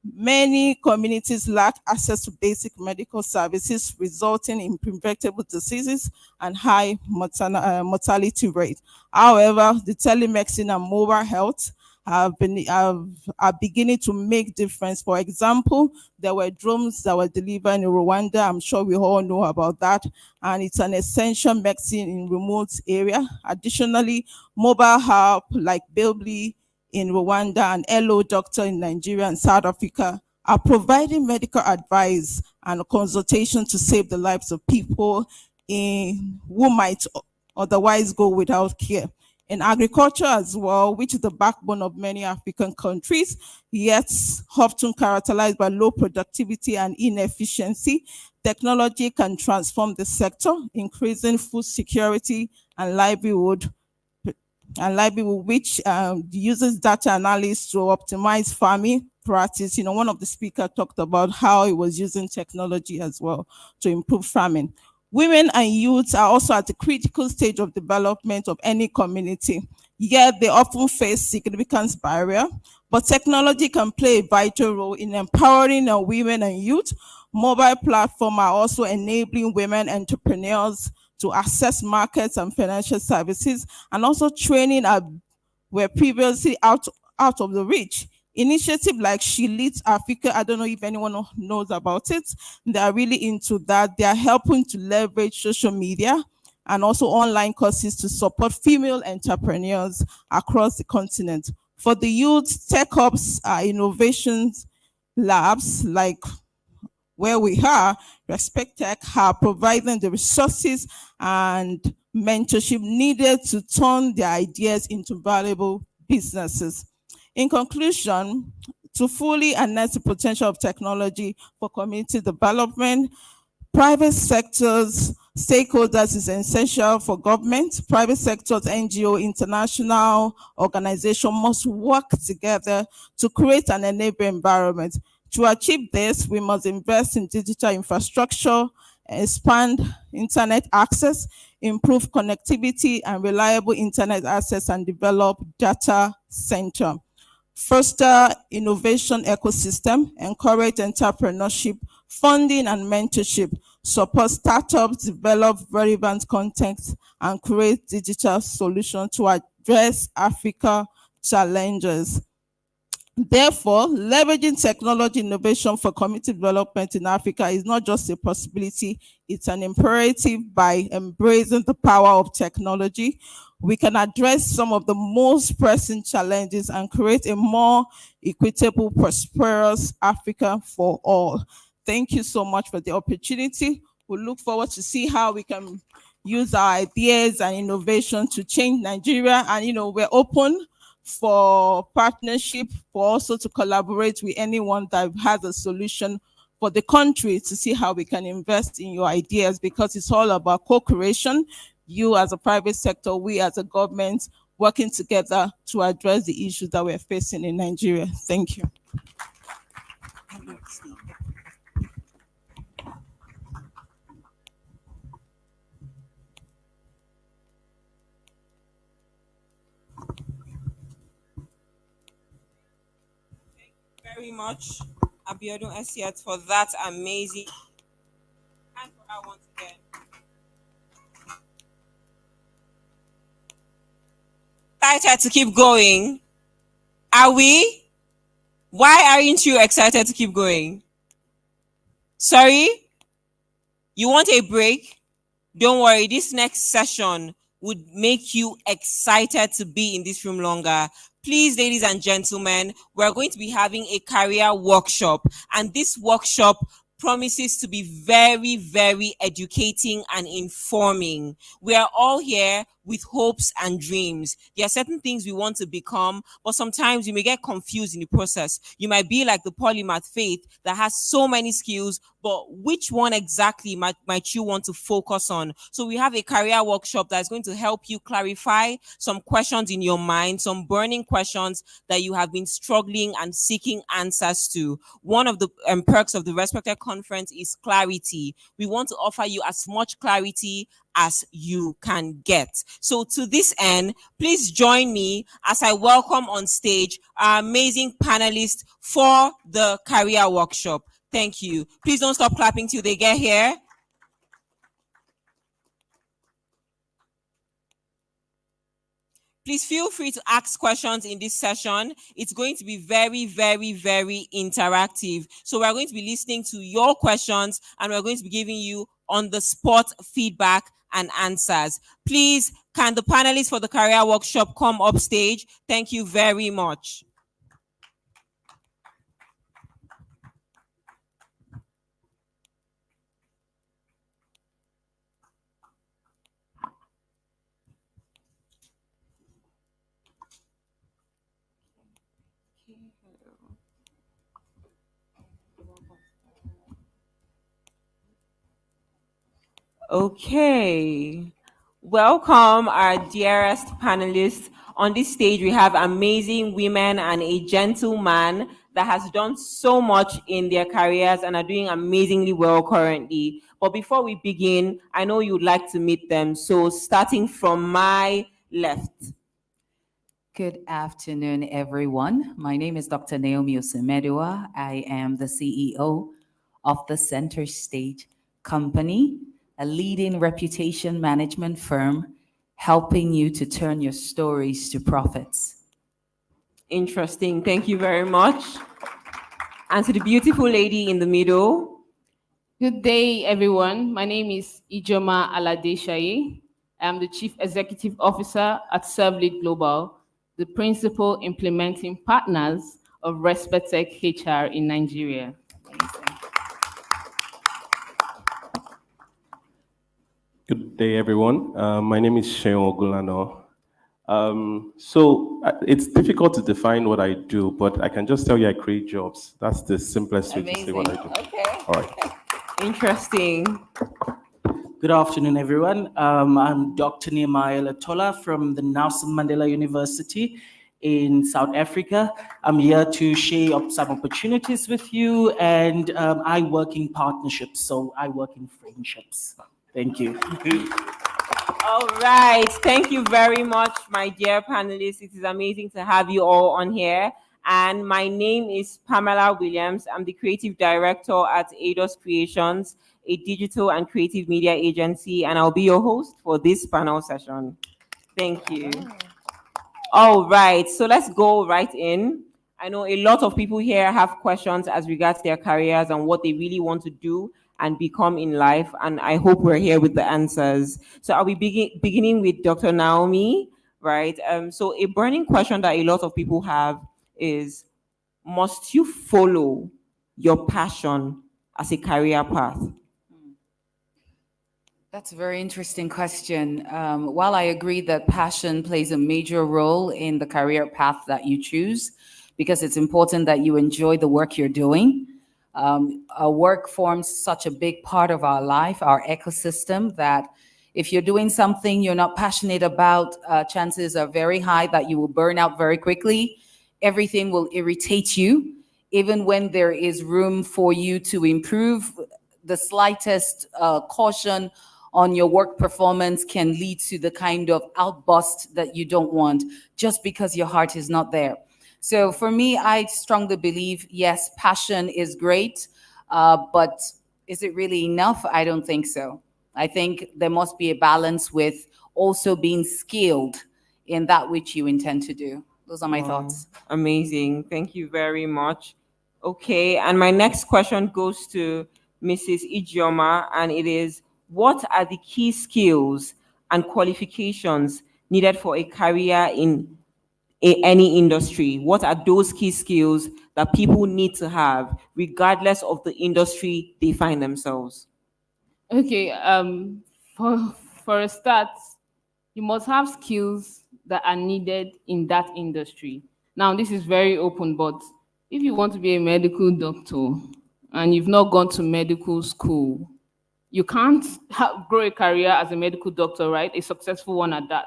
Speaker 6: Many communities lack access to basic medical services, resulting in preventable diseases and high mortality rate. However, the telemedicine and mobile health are beginning to make difference. For example, there were drones that were delivered in Rwanda. I'm sure we all know about that. And it's an essential medicine in remote area. Additionally, mobile help like Bilbly in Rwanda and Hello Doctor in Nigeria and South Africa are providing medical advice and consultation to save the lives of people who might otherwise go without care. In agriculture as well, which is the backbone of many African countries, yet often characterized by low productivity and inefficiency, technology can transform the sector, increasing food security and livelihood, which uses data analysis to optimize farming practice. One of the speakers talked about how he was using technology as well to improve farming. Women and youths are also at the critical stage of development of any community, yet they often face significant barrier, but technology can play a vital role in empowering women and youth. Mobile platforms are also enabling women entrepreneurs to access markets and financial services, and also training were previously out of the reach. Initiative like She Leads Africa, I don't know if anyone knows about it. They are really into that. They are helping to leverage social media and also online courses to support female entrepreneurs across the continent. For the youth, tech hubs are innovations labs like where we are, Respectech are providing the resources and mentorship needed to turn their ideas into valuable businesses. In conclusion, to fully harness the potential of technology for community development, private sectors, stakeholders is essential for government. Private sectors, NGO, international organization must work together to create an enabling environment. To achieve this, we must invest in digital infrastructure, expand internet access, improve connectivity and reliable internet access, and develop data center. Foster innovation ecosystem, encourage entrepreneurship, funding and mentorship, support startups, develop relevant content, and create digital solutions to address Africa challenges. Therefore, leveraging technology innovation for community development in Africa is not just a possibility, it's an imperative. By embracing the power of technology, we can address some of the most pressing challenges and create a more equitable, prosperous Africa for all. Thank you so much for the opportunity. We look forward to see how we can use our ideas and innovation to change Nigeria. And, we're open for partnership, for also to collaborate with anyone that has a solution for the country to see how we can invest in your ideas, because it's all about co-creation. You as a private sector, we as a government, working together to address the issues that we're facing in Nigeria. Thank you.
Speaker 1: Very much, Abiodun Esiat, for that amazing. And for her once again. Excited to keep going. Are we? Why aren't you excited to keep going? Sorry? You want a break? Don't worry, this next session would make you excited to be in this room longer. Please, ladies and gentlemen, we're going to be having a career workshop, and this workshop promises to be very, very educating and informing. We are all here with hopes and dreams. There are certain things we want to become, but sometimes you may get confused in the process. You might be like the polymath Faith that has so many skills, but which one exactly might you want to focus on? So we have a career workshop that's going to help you clarify some questions in your mind, some burning questions that you have been struggling and seeking answers to. One of the perks of the Respectech Conference is clarity. We want to offer you as much clarity as you can get. So to this end, please join me as I welcome on stage our amazing panelists for the career workshop. Thank you. Please don't stop clapping till they get here. Please feel free to ask questions in this session. It's going to be very, very, very interactive. So we're going to be listening to your questions and we're going to be giving you on-the-spot feedback and answers. Please, can the panelists for the career workshop come up stage? Thank you very much. Okay, welcome our dearest panelists. On this stage, we have amazing women and a gentleman that has done so much in their careers and are doing amazingly well currently. But before we begin, I know you'd like to meet them. So starting from my left.
Speaker 2: Good afternoon, everyone. My name is Dr. Naomi Osemedua. I am the CEO of the Center Stage Company, a leading reputation management firm helping you to turn your stories to profits.
Speaker 1: Interesting. Thank you very much. And to the beautiful lady in the middle.
Speaker 8: Good day, everyone. My name is Ijoma Aladeshaye. I'm the Chief Executive Officer at ServLead Global, the principal implementing partners of Respectech HR in Nigeria.
Speaker 9: Good day, everyone. My name is Sheon Ogulano. It's difficult to define what I do, but I can just tell you I create jobs. That's the simplest way to say what I do.
Speaker 1: Okay.
Speaker 9: All right.
Speaker 1: Interesting.
Speaker 24: Good afternoon, everyone. I'm Dr. Nehemiah Latola from the Nelson Mandela University in South Africa. I'm here to share some opportunities with you, and I work in partnerships, so I work in friendships. Thank you.
Speaker 1: All right. Thank you very much, my dear panelists. It is amazing to have you all on here. And my name is Pamela Williams. I'm the creative director at ADOS Creations, a digital and creative media agency, and I'll be your host for this panel session. Thank you. All right, so let's go right in. I know a lot of people here have questions as regards their careers and what they really want to do and become in life, and I hope we're here with the answers. So I'll be beginning with Dr. Naomi, right? So a burning question that a lot of people have is, must you follow your passion as a career path?
Speaker 2: That's a very interesting question. While I agree that passion plays a major role in the career path that you choose, because it's important that you enjoy the work you're doing, our work forms such a big part of our life, our ecosystem, that if you're doing something you're not passionate about, chances are very high that you will burn out very quickly. Everything will irritate you. Even when there is room for you to improve, the slightest caution on your work performance can lead to the kind of outburst that you don't want, just because your heart is not there. So for me, I strongly believe, yes, passion is great, but is it really enough? I don't think so. I think there must be a balance with also being skilled in that which you intend to do. Those are my thoughts.
Speaker 1: Amazing. Thank you very much. Okay, and my next question goes to Mrs. Ijeoma, and it is, what are the key skills and qualifications needed for a career in any industry? What are those key skills that people need to have, regardless of the industry they find themselves?
Speaker 8: Okay, for a start, you must have skills that are needed in that industry. Now, this is very open, but if you want to be a medical doctor and you've not gone to medical school, you can't grow a career as a medical doctor, right? A successful one at that.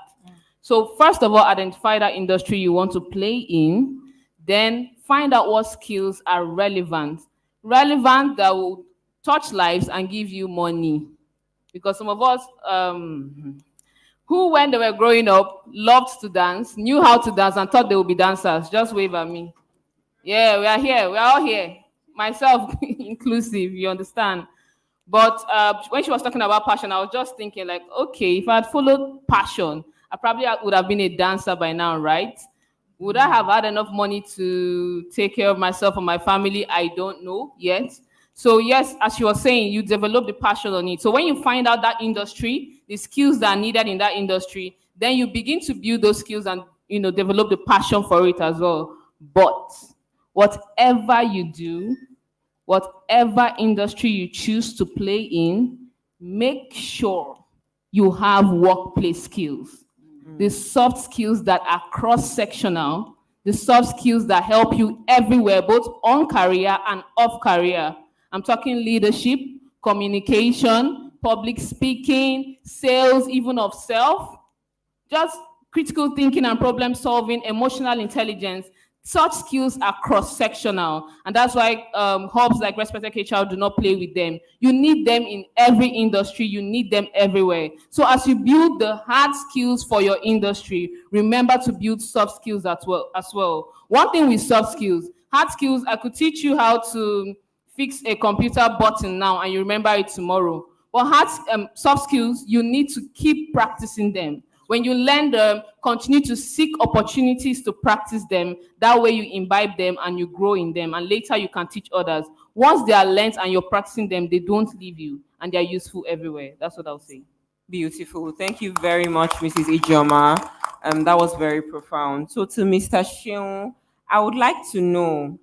Speaker 8: So first of all, identify that industry you want to play in, then find out what skills are relevant that will touch lives and give you money. Because some of us who, when they were growing up, loved to dance, knew how to dance, and thought they would be dancers. Just wave at me. Yeah, we are here. We are all here. Myself inclusive, you understand? But when she was talking about passion, I was just thinking like, okay, if I had followed passion, I probably would have been a dancer by now, right? Would I have had enough money to take care of myself and my family? I don't know yet. So yes, as you were saying, you develop the passion on it. So when you find out that industry, the skills that are needed in that industry, then you begin to build those skills and develop the passion for it as well. But whatever you do, whatever industry you choose to play in, make sure you have workplace skills. The soft skills that are cross-sectional, the soft skills that help you everywhere, both on career and off career. I'm talking leadership, communication, public speaking, sales, even of self, just critical thinking and problem solving, emotional intelligence. Such skills are cross-sectional, and that's why hubs like Respectech HR do not play with them. You need them in every industry. You need them everywhere. So as you build the hard skills for your industry, remember to build soft skills as well. One thing with soft skills, hard skills, I could teach you how to fix a computer button now, and you remember it tomorrow. But soft skills, you need to keep practicing them. When you learn them, continue to seek opportunities to practice them. That way you imbibe them and you grow in them, and later you can teach others. Once they are learned and you're practicing them, they don't leave you, and they're useful everywhere. That's what I'll say.
Speaker 1: Beautiful. Thank you very much, Mrs. Ijeoma. That was very profound. So to Mr. Shion, I would like to know,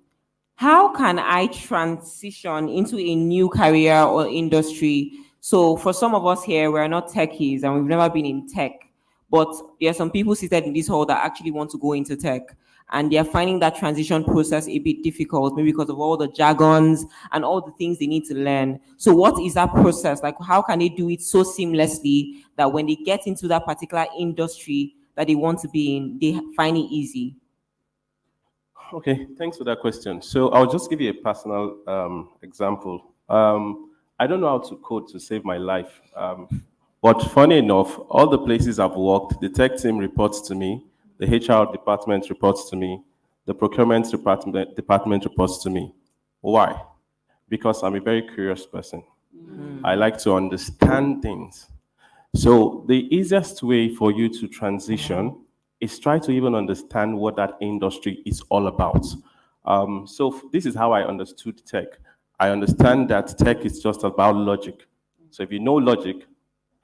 Speaker 1: how can I transition into a new career or industry? So for some of us here, we're not techies and we've never been in tech. But there are some people seated in this hall that actually want to go into tech, and they're finding that transition process a bit difficult, maybe because of all the jargons and all the things they need to learn. So what is that process? Like, how can they do it so seamlessly that when they get into that particular industry that they want to be in, they find it easy?
Speaker 9: Okay, thanks for that question. So I'll just give you a personal example. I don't know how to code to save my life. But funny enough, all the places I've worked, the tech team reports to me, the HR department reports to me, the procurement department reports to me. Why? Because I'm a very curious person. I like to understand things. So the easiest way for you to transition is try to even understand what that industry is all about. So this is how I understood tech. I understand that tech is just about logic. So if you know logic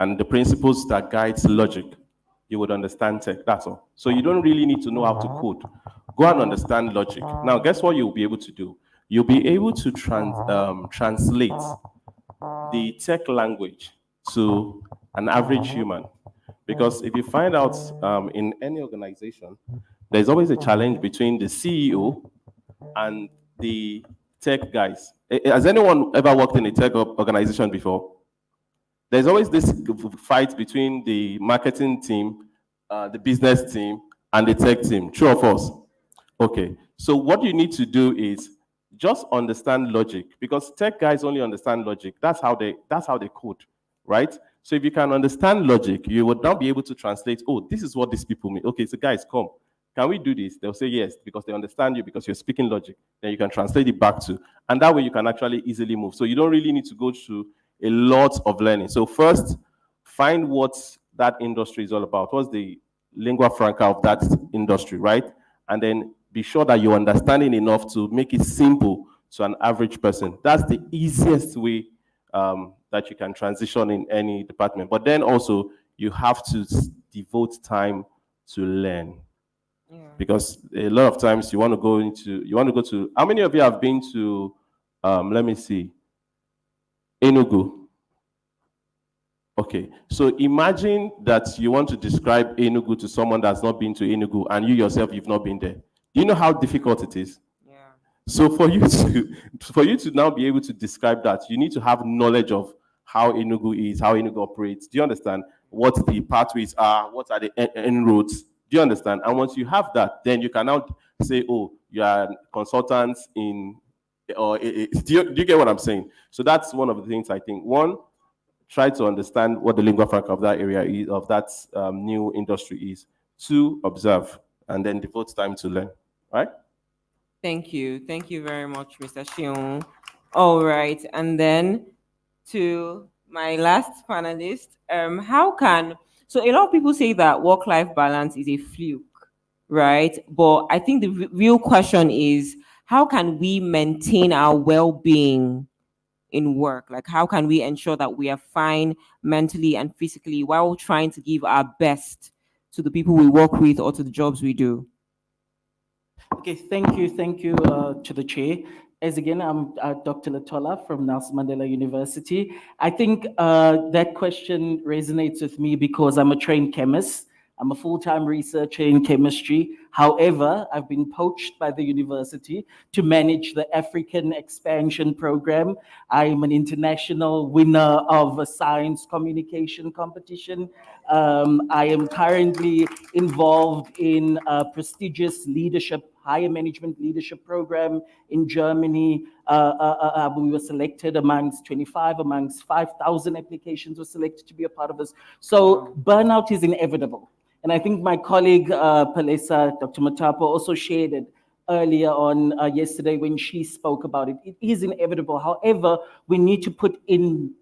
Speaker 9: and the principles that guides logic, you would understand tech, that's all. So you don't really need to know how to code. Go and understand logic. Now, guess what you'll be able to do? You'll be able to translate the tech language to an average human. Because if you find out in any organization, there's always a challenge between the CEO and the tech guys. Has anyone ever worked in a tech organization before? There's always this fight between the marketing team, the business team, and the tech team. True or false? Okay. So what you need to do is just understand logic, because tech guys only understand logic. That's how they code, right? So if you can understand logic, you would now be able to translate, oh, this is what these people mean. Okay, so guys, come. Can we do this? They'll say yes, because they understand you, because you're speaking logic. Then you can translate it back to, and that way you can actually easily move. So you don't really need to go through a lot of learning. So first, find what that industry is all about. What's the lingua franca of that industry, right? And then be sure that you're understanding enough to make it simple to an average person. That's the easiest way that you can transition in any department. But then also, you have to devote time to learn. Because a lot of times you want to go to, how many of you have been to, let me see, Enugu? Okay, so imagine that you want to describe Enugu to someone that's not been to Enugu, and you yourself, you've not been there. Do you know how difficult it is? Yeah. So for you to now be able to describe that, you need to have knowledge of how Enugu is, how Enugu operates. Do you understand what the pathways are? What are the end roads? Do you understand? And once you have that, then you can now say, oh, you are consultants in, or do you get what I'm saying? So that's one of the things I think. One, try to understand what the lingua franca of that area is, of that new industry is. Two, observe, and then devote time to learn. Right?
Speaker 1: Thank you. Thank you very much, Mr. Shion. All right. And then to my last panelist, so a lot of people say that work-life balance is a fluke, right? But I think the real question is, how can we maintain our well-being in work? Like, how can we ensure that we are fine mentally and physically while trying to give our best to the people we work with or to the jobs we do?
Speaker 24: Okay, thank you to the chair. As again, I'm Dr. Latola from Nelson Mandela University. I think that question resonates with me because I'm a trained chemist. I'm a full-time researcher in chemistry. However, I've been poached by the university to manage the African expansion program. I'm an international winner of a science communication competition. I am currently involved in a prestigious higher management leadership program in Germany. We were selected amongst 5,000 applications were selected to be a part of this. So burnout is inevitable. And I think my colleague, Palesa, Dr. Matapo, also shared it earlier on yesterday when she spoke about it. It is inevitable. However, we need to put in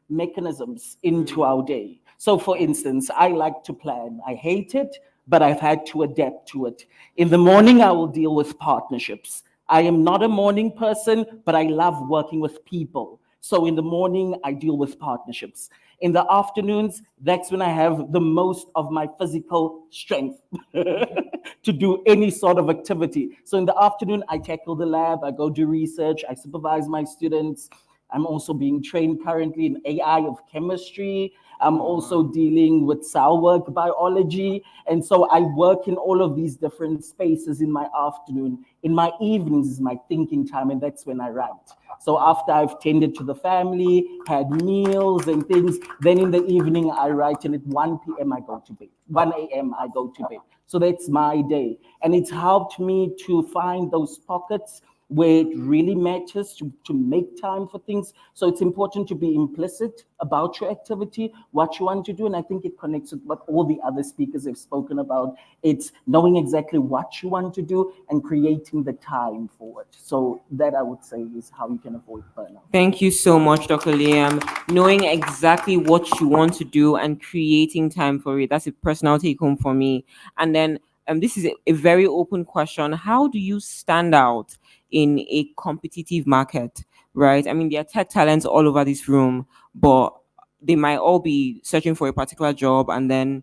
Speaker 24: mechanisms into our day. So for instance, I like to plan. I hate it, but I've had to adapt to it. In the morning, I will deal with partnerships. I am not a morning person, but I love working with people. So in the morning, I deal with partnerships. In the afternoons, that's when I have the most of my physical strength to do any sort of activity. So in the afternoon, I tackle the lab, I go do research, I supervise my students. I'm also being trained currently in AI of chemistry. I'm also dealing with cell work biology. And so I work in all of these different spaces in my afternoon. In my evenings is my thinking time, and that's when I write. So after I've tended to the family, had meals and things, then in the evening I write, and at 1 p.m. I go to bed. 1 a.m. I go to bed. So that's my day. And it's helped me to find those pockets where it really matters to make time for things. So it's important to be implicit about your activity, what you want to do. And I think it connects with what all the other speakers have spoken about. It's knowing exactly what you want to do and creating the time for it. So that, I would say, is how you can avoid burnout.
Speaker 1: Thank you so much, Dr. Liam. Knowing exactly what you want to do and creating time for it. That's a personal take home for me. And then this is a very open question. How do you stand out in a competitive market, right? I mean, there are tech talents all over this room, but they might all be searching for a particular job, and then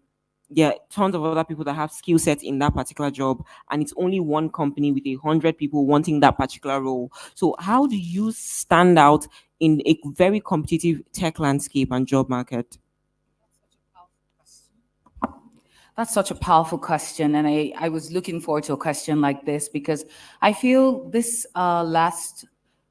Speaker 1: there are tons of other people that have skill sets in that particular job, and it's only one company with 100 people wanting that particular role. So how do you stand out in a very competitive tech landscape and job market?
Speaker 2: That's such a powerful question, and I was looking forward to a question like this because I feel this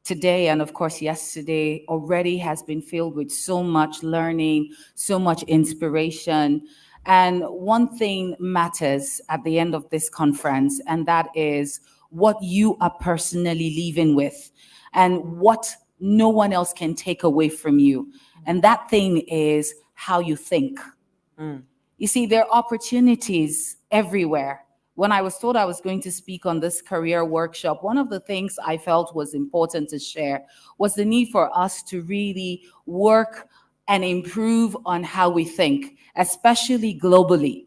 Speaker 2: today and of course yesterday already has been filled with so much learning, so much inspiration. And one thing matters at the end of this conference, and that is what you are personally leaving with and what no one else can take away from you. And that thing is how you think. You see, there are opportunities everywhere. When I was told I was going to speak on this career workshop, one of the things I felt was important to share was the need for us to really work and improve on how we think, especially globally.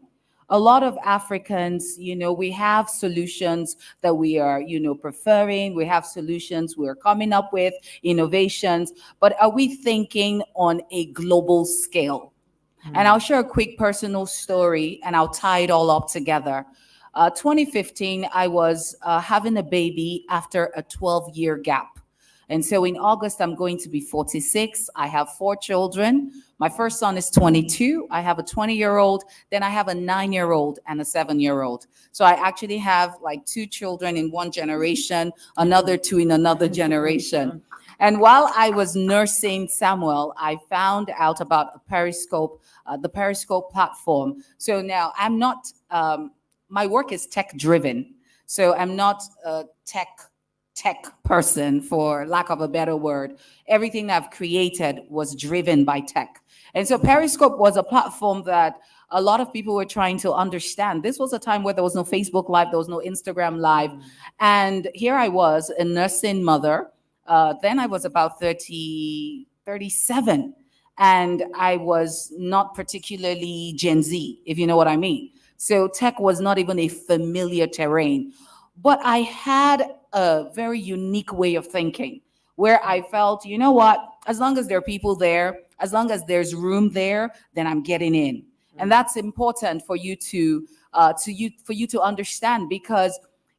Speaker 2: A lot of Africans, we have solutions that we are, preferring. We have solutions we're coming up with, innovations, but are we thinking on a global scale? And I'll share a quick personal story and I'll tie it all up together. 2015, I was having a baby after a 12-year gap. And so in August, I'm going to be 46. I have 4 children. My first son is 22. I have a 20-year-old. Then I have a 9-year-old and a 7-year-old. So I actually have like 2 children in one generation, another 2 in another generation. And while I was nursing Samuel, I found out about a Periscope, the Periscope platform. So now I'm not, my work is tech driven. So I'm not a tech person, for lack of a better word. Everything I've created was driven by tech. And so Periscope was a platform that a lot of people were trying to understand. This was a time where there was no Facebook Live, there was no Instagram Live. And here I was, a nursing mother. Then I was about 37, and I was not particularly Gen Z, if you know what I mean. So tech was not even a familiar terrain, but I had a very unique way of thinking where I felt, you know what, as long as there are people there, as long as there's room there, then I'm getting in. And that's important for you to understand, because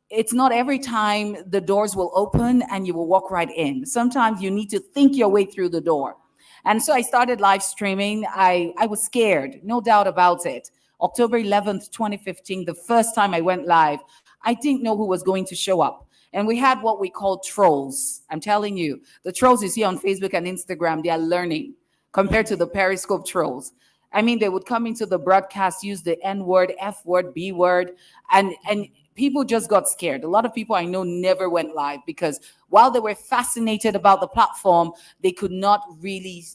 Speaker 2: it's not every time the doors will open and you will walk right in. Sometimes you need to think your way through the door. And so I started live streaming. I was scared, no doubt about it. October 11th, 2015, the first time I went live, I didn't know who was going to show up. And we had what we call trolls. I'm telling you, the trolls you see on Facebook and Instagram, they are learning compared to the Periscope trolls. I mean, they would come into the broadcast, use the N word, F word, B word, and people just got scared. A lot of people I know never went live because while they were fascinated about the platform, they could not really,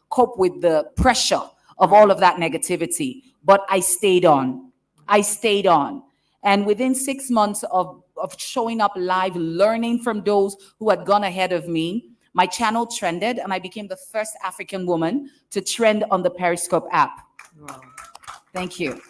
Speaker 2: cope with the pressure of all of that negativity. But I stayed on. And within 6 months of showing up live, learning from those who had gone ahead of me, my channel trended and I became the first African woman to trend on the Periscope app. Wow. Thank you.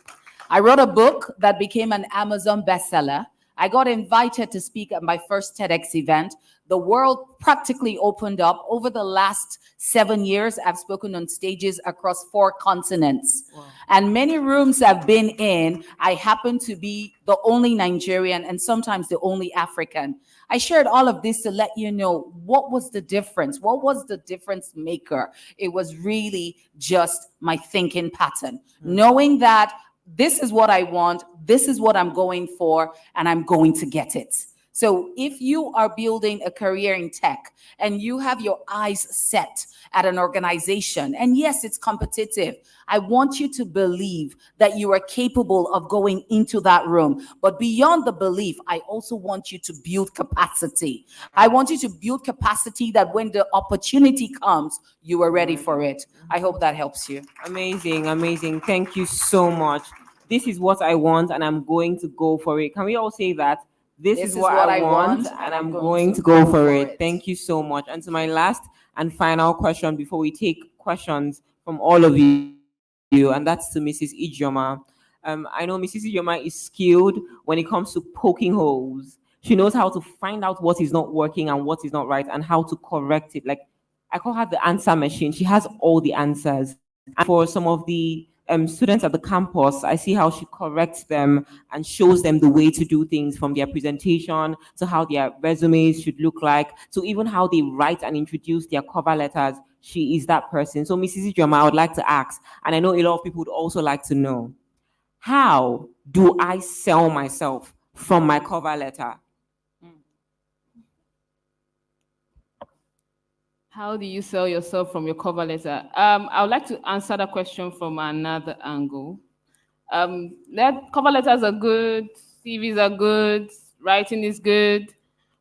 Speaker 2: I wrote a book that became an Amazon bestseller. I got invited to speak at my first TEDx event. The world practically opened up. Over the last 7 years, I've spoken on stages across 4 continents. Wow. And many rooms I've been in, I happen to be the only Nigerian and sometimes the only African. I shared all of this to let you know what was the difference. What was the difference maker? It was really just my thinking pattern, knowing that this is what I want, this is what I'm going for, and I'm going to get it. So if you are building a career in tech and you have your eyes set at an organization, and yes, it's competitive, I want you to believe that you are capable of going into that room. But beyond the belief, I also want you to build capacity. I want you to build capacity that when the opportunity comes, you are ready for it. I hope that helps you.
Speaker 1: Amazing, amazing. Thank you so much. This is what I want, and I'm going to go for it. Can we all say that? This is what I want, and I'm going to go for it. Thank you so much. And to my last and final question before we take questions from all of you, and that's to Mrs. Ijoma. I know Mrs. Ijoma is skilled when it comes to poking holes. She knows how to find out what is not working and what is not right and how to correct it. Like, I call her the answer machine. She has all the answers. And for some of the students at the campus, I see how she corrects them and shows them the way to do things, from their presentation to how their resumes should look like, to even how they write and introduce their cover letters. She is that person. So Mrs. Ijoma, I would like to ask, and I know a lot of people would also like to know, how do I sell myself from my cover letter?
Speaker 8: How do you sell yourself from your cover letter? I would like to answer that question from another angle. Cover letters are good, CVs are good, writing is good,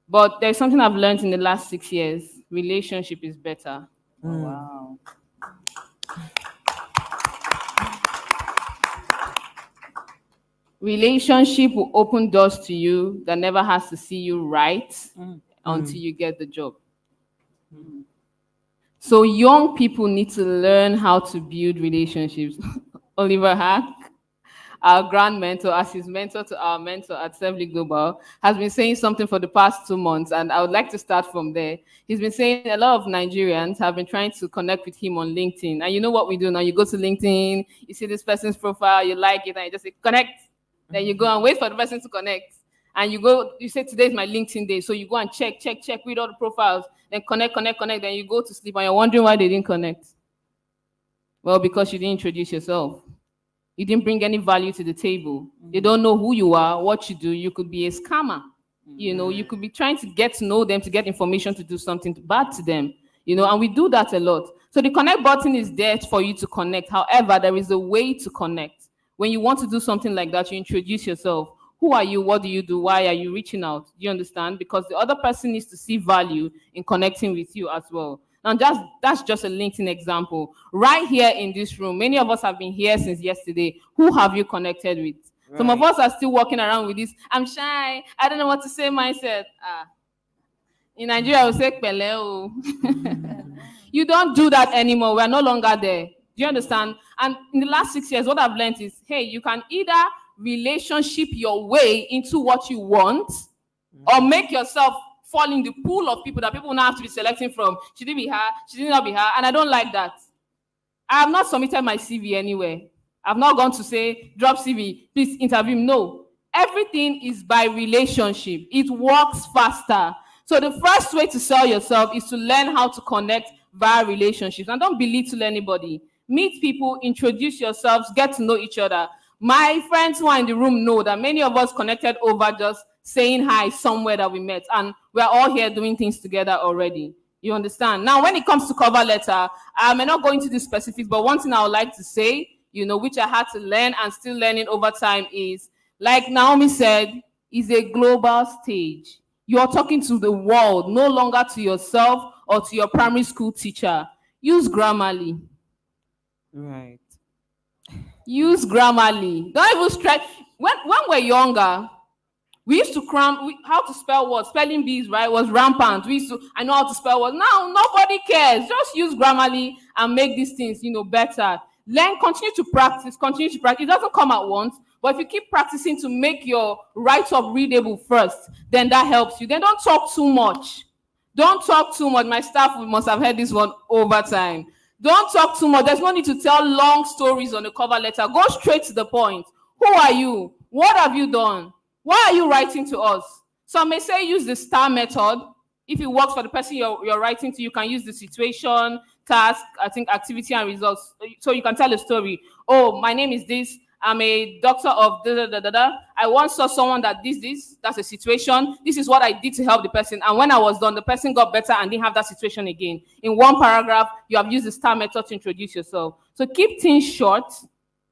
Speaker 8: but there's something I've learned in the last 6 years. Relationship is better.
Speaker 2: Wow.
Speaker 8: Relationship will open doors to you that never has to see you right until you get the job. So young people need to learn how to build relationships. Oliver Hack, our grand mentor, as his mentor to our mentor at Servly Global, has been saying something for the past 2 months, and I would like to start from there. He's been saying a lot of Nigerians have been trying to connect with him on LinkedIn. And you know what we do now? You go to LinkedIn, you see this person's profile, you like it, and you just say, connect. Then you go and wait for the person to connect. And you say, today is my LinkedIn day. So you go and check, read all the profiles, then connect. Then you go to sleep and you're wondering why they didn't connect. Well, because you didn't introduce yourself. You didn't bring any value to the table. They don't know who you are, what you do. You could be a scammer. You could be trying to get to know them, to get information to do something bad to them. And we do that a lot. So the connect button is there for you to connect. However, there is a way to connect. When you want to do something like that, you introduce yourself. Who are you? What do you do? Why are you reaching out? Do you understand? Because the other person needs to see value in connecting with you as well. Now, that's just a LinkedIn example. Right here in this room, many of us have been here since yesterday. Who have you connected with? Right. Some of us are still walking around with this, I'm shy, I don't know what to say mindset. In Nigeria, we say, Peleo. You don't do that anymore. We're no longer there. Do you understand? And in the last 6 years, what I've learned is, hey, you can either relationship your way into what you want, or make yourself fall in the pool of people that people now have to be selecting from. Should it be her? Should it not be her? And I don't like that. I have not submitted my CV anywhere. I've not gone to say, drop CV, please interview me. No. Everything is by relationship. It works faster. So the first way to sell yourself is to learn how to connect via relationships. And don't belittle anybody. Meet people, introduce yourselves, get to know each other. My friends who are in the room know that many of us connected over just saying hi somewhere that we met, and we're all here doing things together already. You understand? Now, when it comes to cover letter, I may not go into the specifics, but one thing I would like to say, which I had to learn and still learning over time is, like Naomi said, is a global stage. You're talking to the world, no longer to yourself or to your primary school teacher. Use Grammarly.
Speaker 1: Right.
Speaker 8: Use Grammarly. Don't even stretch. When we're younger, we used to cram how to spell words. Spelling bees, right, was rampant. I know how to spell words. Now nobody cares. Just use Grammarly and make these things, better. Learn, continue to practice. It doesn't come at once, but if you keep practicing to make your write-up readable first, then that helps you. Then don't talk too much. Don't talk too much. My staff must have heard this one over time. Don't talk too much. There's no need to tell long stories on the cover letter. Go straight to the point. Who are you? What have you done? Why are you writing to us? Some may say use the STAR method. If it works for the person you're writing to, you can use the situation, task, activity, and results. So you can tell a story. Oh, my name is this. I'm a doctor of da da da da da. I once saw someone that did this. That's a situation. This is what I did to help the person. And when I was done, the person got better and didn't have that situation again. In one paragraph, you have used the STAR method to introduce yourself. So keep things short,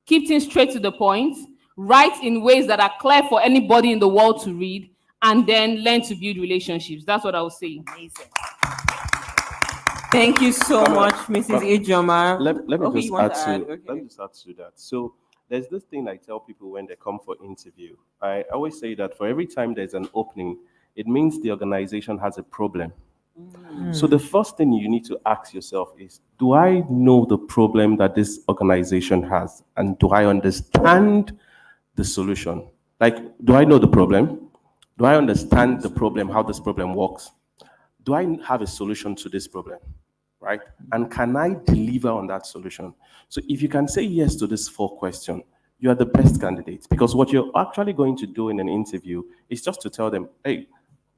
Speaker 8: keep things straight to the point, write in ways that are clear for anybody in the world to read, and then learn to build relationships. That's what I would say.
Speaker 1: Amazing. Thank you so much, Mrs. Ijoma.
Speaker 9: Let me
Speaker 1: Okay,
Speaker 9: just
Speaker 1: you want
Speaker 9: add
Speaker 1: to
Speaker 9: to
Speaker 1: add? Okay.
Speaker 9: let me just add to that. So there's this thing I tell people when they come for interview. I always say that for every time there's an opening, it means the organization has a problem. So the first thing you need to ask yourself is, do I know the problem that this organization has? And do I understand the solution? Like, do I know the problem? Do I understand the problem, how this problem works? Do I have a solution to this problem, right? And can I deliver on that solution? So if you can say yes to these 4 questions, you are the best candidate, because what you're actually going to do in an interview is just to tell them, hey,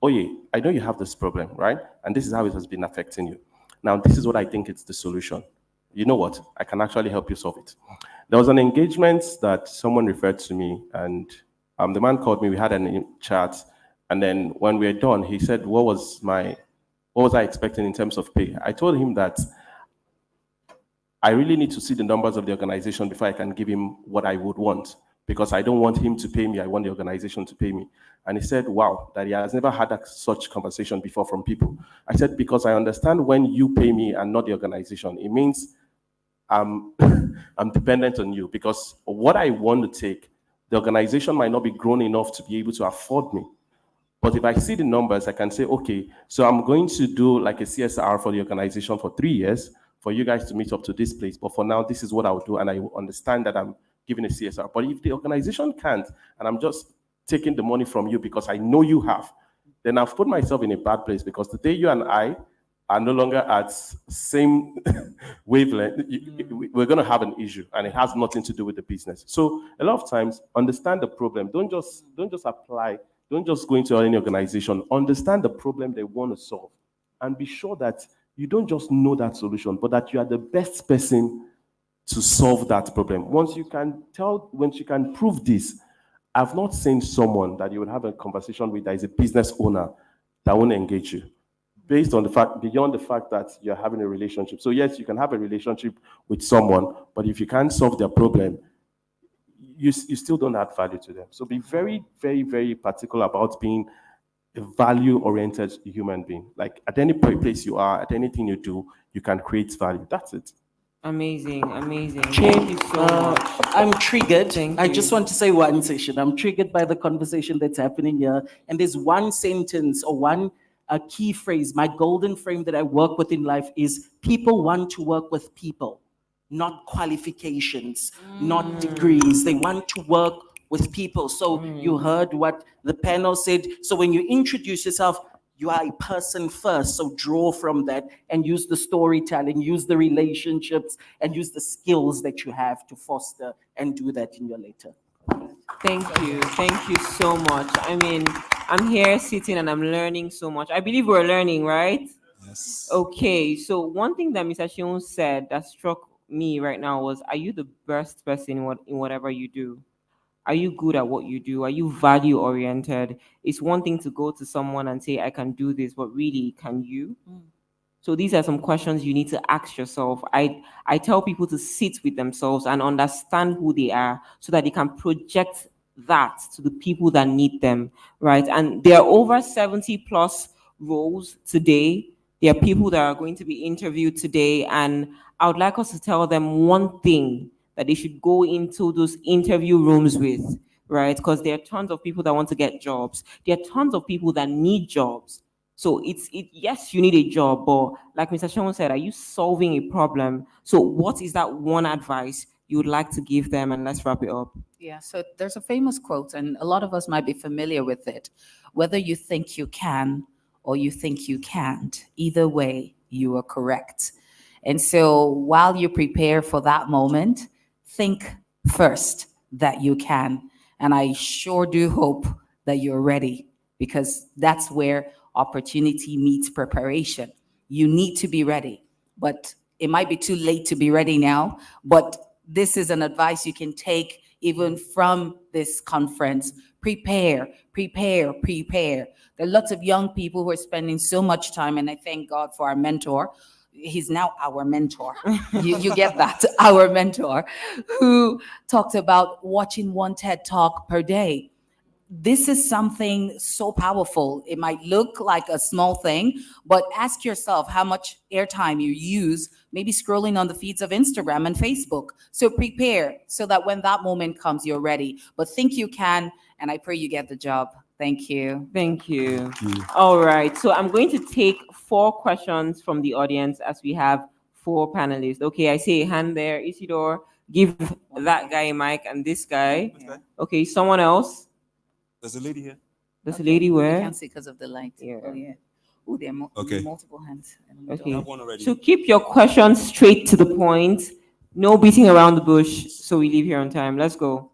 Speaker 9: Oye, I know you have this problem, right? And this is how it has been affecting you. Now, this is what I think is the solution. You know what? I can actually help you solve it. There was an engagement that someone referred to me, and the man called me, we had a chat, and then when we were done, he said, what was I expecting in terms of pay? I told him that I really need to see the numbers of the organization before I can give him what I would want, because I don't want him to pay me, I want the organization to pay me. And he said, wow, that he has never had such conversation before from people. I said, because I understand when you pay me and not the organization, it means I'm dependent on you, because what I want to take, the organization might not be grown enough to be able to afford me. But if I see the numbers, I can say, okay, so I'm going to do like a CSR for the organization for 3 years for you guys to meet up to this place. But for now, this is what I'll do. And I will understand that I'm giving a CSR. But if the organization can't, and I'm just taking the money from you because I know you have, then I've put myself in a bad place, because the day you and I are no longer at same wavelength, we're going to have an issue, and it has nothing to do with the business. So a lot of times, understand the problem. Don't just apply. Don't just go into any organization. Understand the problem they want to solve, and be sure that you don't just know that solution, but that you are the best person to solve that problem. Once you can prove this, I've not seen someone that you would have a conversation with that is a business owner that won't engage you, based on the fact, beyond the fact that you're having a relationship. So yes, you can have a relationship with someone, but if you can't solve their problem, you still don't add value to them. So be very, very, very particular about being a value-oriented human being. Like at any place you are, at anything you do, you can create value. That's it.
Speaker 1: Amazing.
Speaker 24: Thank
Speaker 1: you so much.
Speaker 24: I'm triggered. I
Speaker 1: you.
Speaker 24: just want to say one session. I'm triggered by the conversation that's happening here. And there's one sentence or one key phrase, my golden frame that I work with in life is people want to work with people, not qualifications, not degrees. They want to work with people. So you heard what the panel said. So when you introduce yourself, you are a person first. So draw from that and use the storytelling, use the relationships, and use the skills that you have to foster and do that in your letter.
Speaker 1: Thank you so much. I mean, I'm here sitting and I'm learning so much. I believe we're learning, right?
Speaker 11: Yes.
Speaker 1: Okay, so one thing that Mr. Shion said that struck me right now was, are you the best person in whatever you do? Are you good at what you do? Are you value oriented? It's one thing to go to someone and say, I can do this, but really, can you? So these are some questions you need to ask yourself. I tell people to sit with themselves and understand who they are so that they can project that to the people that need them, right? And there are over 70 plus roles today. There are people that are going to be interviewed today, and I would like us to tell them one thing that they should go into those interview rooms with, right? Because there are tons of people that want to get jobs. There are tons of people that need jobs. So yes, you need a job, but like Mr. Sean said, are you solving a problem? So what is that one advice you would like to give them? And let's wrap it up.
Speaker 2: Yeah, so there's a famous quote, and a lot of us might be familiar with it. Whether you think you can or you think you can't, either way, you are correct. And so while you prepare for that moment, think first that you can. And I sure do hope that you're ready, because that's where opportunity meets preparation. You need to be ready, but it might be too late to be ready now. But this is an advice you can take even from this conference. Prepare, prepare, prepare. There are lots of young people who are spending so much time, and I thank God for our mentor. He's now our mentor. You get that, our mentor, who talked about watching one TED Talk per day. This is something so powerful. It might look like a small thing, but ask yourself how much airtime you use, maybe scrolling on the feeds of Instagram and Facebook. So prepare so that when that moment comes, you're ready. But think you can, and I pray you get the job. Thank you.
Speaker 1: Thank you. All right. So I'm going to take 4 questions from the audience as we have 4 panelists. Okay, I see a hand there. Isidore, give that guy a mic and this guy. Okay, someone else.
Speaker 11: There's a lady here.
Speaker 1: There's a lady where?
Speaker 2: I can't see because of the light.
Speaker 1: Yeah.
Speaker 2: Oh, yeah. Oh, there are
Speaker 11: Okay.
Speaker 2: multiple hands.
Speaker 1: Okay. So keep your questions straight to the point. No beating around the bush so we leave here on time. Let's go.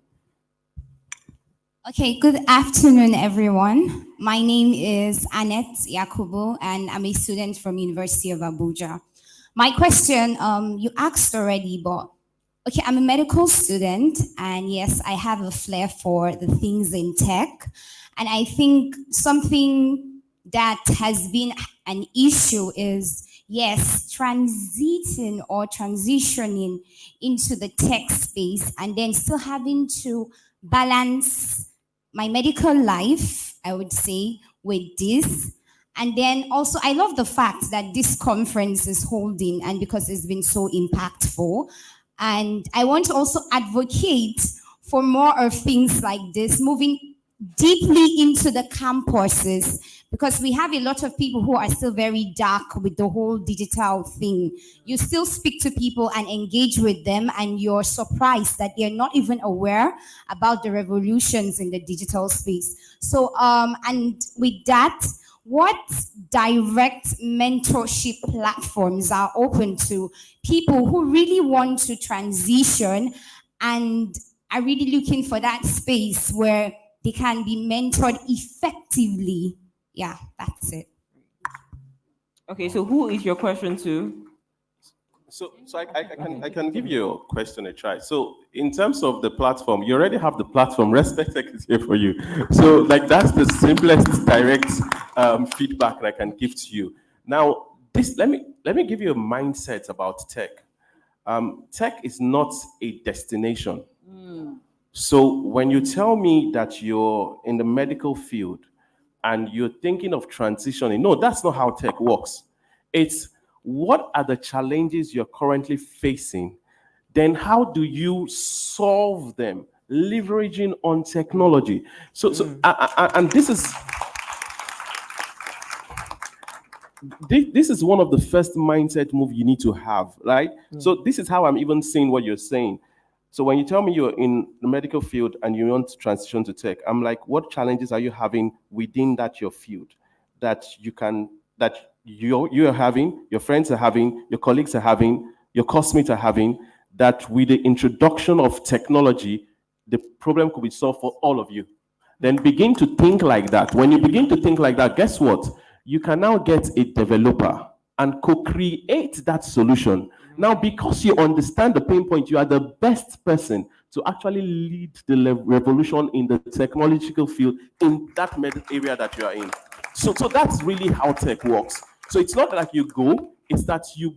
Speaker 12: Okay, good afternoon, everyone. My name is Annette Yakubu, and I'm a student from University of Abuja. My question, you asked already, but okay, I'm a medical student, and yes, I have a flair for the things in tech. And I think something that has been an issue is, yes, transiting or transitioning into the tech space and then still having to balance my medical life, I would say, with this. And then also, I love the fact that this conference is holding, and because it's been so impactful. And I want to also advocate for more of things like this, moving deeply into the campuses, because we have a lot of people who are still very dark with the whole digital thing. You still speak to people and engage with them, and you're surprised that they're not even aware about the revolutions in the digital space. So, and with that, what direct mentorship platforms are open to people who really want to transition and are really looking for that space where they can be mentored effectively? Yeah, that's it.
Speaker 1: Okay, so who is your question to?
Speaker 9: So I can give your question a try. So in terms of the platform, you already have the platform. Respectech is here for you. So like that's the simplest direct feedback that I can give to you. Now, let me give you a mindset about tech. Tech is not a destination. So when you tell me that you're in the medical field and you're thinking of transitioning, no, that's not how tech works. It's what are the challenges you're currently facing? Then how do you solve them, leveraging on technology? And this is one of the first mindset move you need to have, right? So this is how I'm even saying what you're saying. So when you tell me you're in the medical field and you want to transition to tech, I'm like, what challenges are you having within that your field that you're having, your friends are having, your colleagues are having, your classmates are having, that with the introduction of technology, the problem could be solved for all of you. Then begin to think like that. When you begin to think like that, guess what? You can now get a developer and co-create that solution. Now, because you understand the pain point, you are the best person to actually lead the revolution in the technological field in that area that you are in. So that's really how tech works. So it's not like you go, it's that you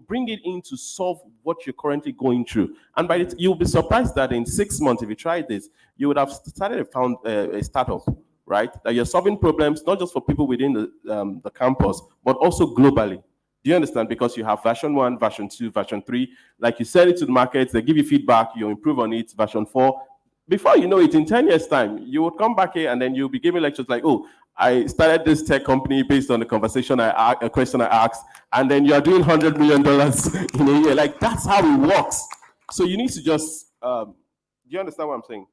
Speaker 9: bring it in to solve what you're currently going through. And you'll be surprised that in 6 months, if you try this, you would have started a startup, right? That you're solving problems, not just for people within the campus, but also globally. Do you understand? Because you have version 1, version 2, version 3. Like you sell it to the market, they give you feedback, you improve on it, version 4. Before you know it, in 10 years' time, you would come back here and then you'll be giving lectures like, oh, I started this tech company based on the question a question I asked, and then you are doing $100 million in a year. Like, that's how it works. So you need to just, do you understand what I'm saying?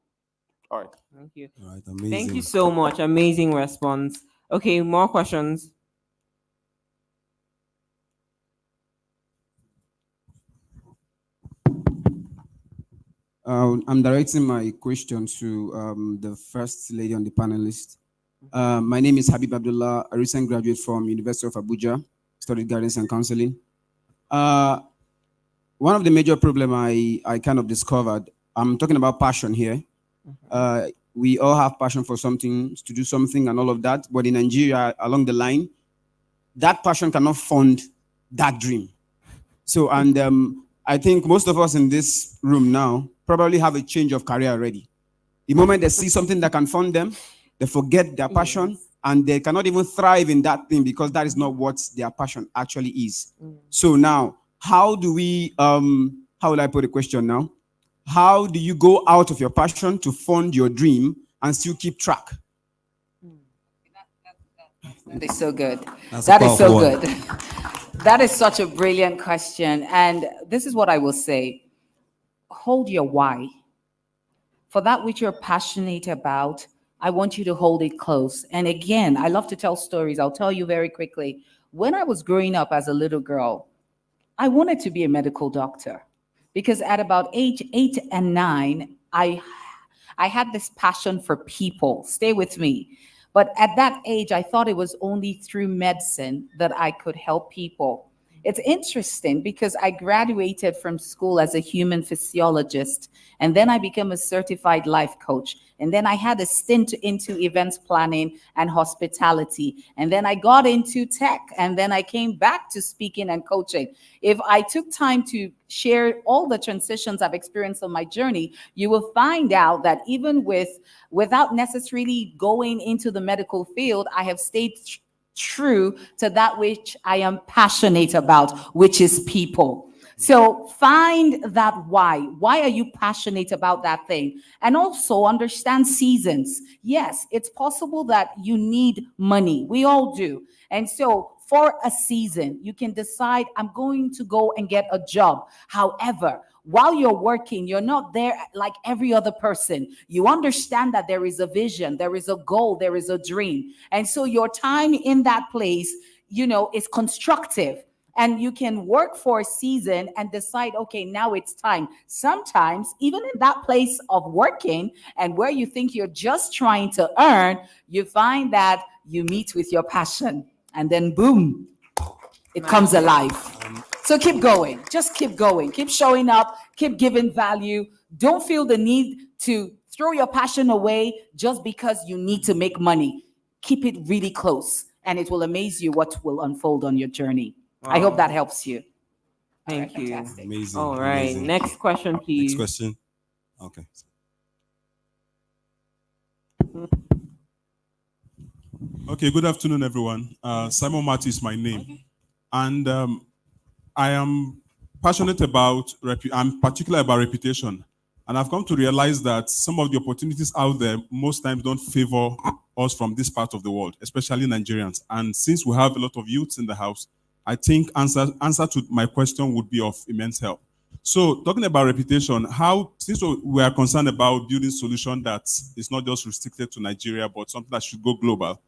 Speaker 9: All right.
Speaker 1: Thank you.
Speaker 11: All right, amazing.
Speaker 1: Thank you so much. Amazing response. Okay, more questions.
Speaker 3: I'm directing my question to the first lady on the panelist. My name is Habib Abdullah, a recent graduate from University of Abuja, studied guidance and counseling. One of the major problems I kind of discovered
Speaker 11: I'm talking about passion here. We all have passion for something, to do something and all of that. But in Nigeria, along the line, that passion cannot fund that dream. So, and I think most of us in this room now probably have a change of career already. The moment they see something that can fund them, they forget their passion and they cannot even thrive in that thing because that is not what their passion actually is. So now, how do we, how will I put the question now? How do you go out of your passion to fund your dream and still keep track?
Speaker 2: That is so good.
Speaker 11: That's
Speaker 2: That
Speaker 11: a
Speaker 2: is so
Speaker 11: powerful one.
Speaker 2: good. That is such a brilliant question. And this is what I will say. Hold your why. For that which you're passionate about, I want you to hold it close. And again, I love to tell stories. I'll tell you very quickly. When I was growing up as a little girl, I wanted to be a medical doctor because at about age 8 and 9, I had this passion for people. Stay with me. But at that age, I thought it was only through medicine that I could help people. It's interesting because I graduated from school as a human physiologist, and then I became a certified life coach. And then I had a stint into events planning and hospitality. And then I got into tech, and then I came back to speaking and coaching. If I took time to share all the transitions I've experienced on my journey, you will find out that even without necessarily going into the medical field, I have stayed true to that which I am passionate about, which is people. So find that why. Why are you passionate about that thing? And also understand seasons. Yes, it's possible that you need money. We all do. And so for a season, you can decide, I'm going to go and get a job. However, while you're working, you're not there like every other person. You understand that there is a vision, there is a goal, there is a dream. And so your time in that place, is constructive. And you can work for a season and decide, okay, now it's time. Sometimes, even in that place of working and where you think you're just trying to earn, you find that you meet with your passion. And then boom, it comes alive. So keep going. Just keep going. Keep showing up. Keep giving value. Don't feel the need to throw your passion away just because you need to make money. Keep it really close, and it will amaze you what will unfold on your journey. I hope that helps you.
Speaker 1: Thank you.
Speaker 2: Fantastic.
Speaker 11: Amazing.
Speaker 1: All right.
Speaker 11: Amazing.
Speaker 1: Next question, please.
Speaker 11: Next question. Okay.
Speaker 5: Okay, good afternoon, everyone. Simon Marty is my name. And I am passionate about, I'm particular about reputation. And I've come to realize that some of the opportunities out there most times don't favor us from this part of the world, especially Nigerians. And since we have a lot of youths in the house, I think answer to my question would be of immense help. So talking about reputation, since we are concerned about building solution that is not just restricted to Nigeria, but something that should go global,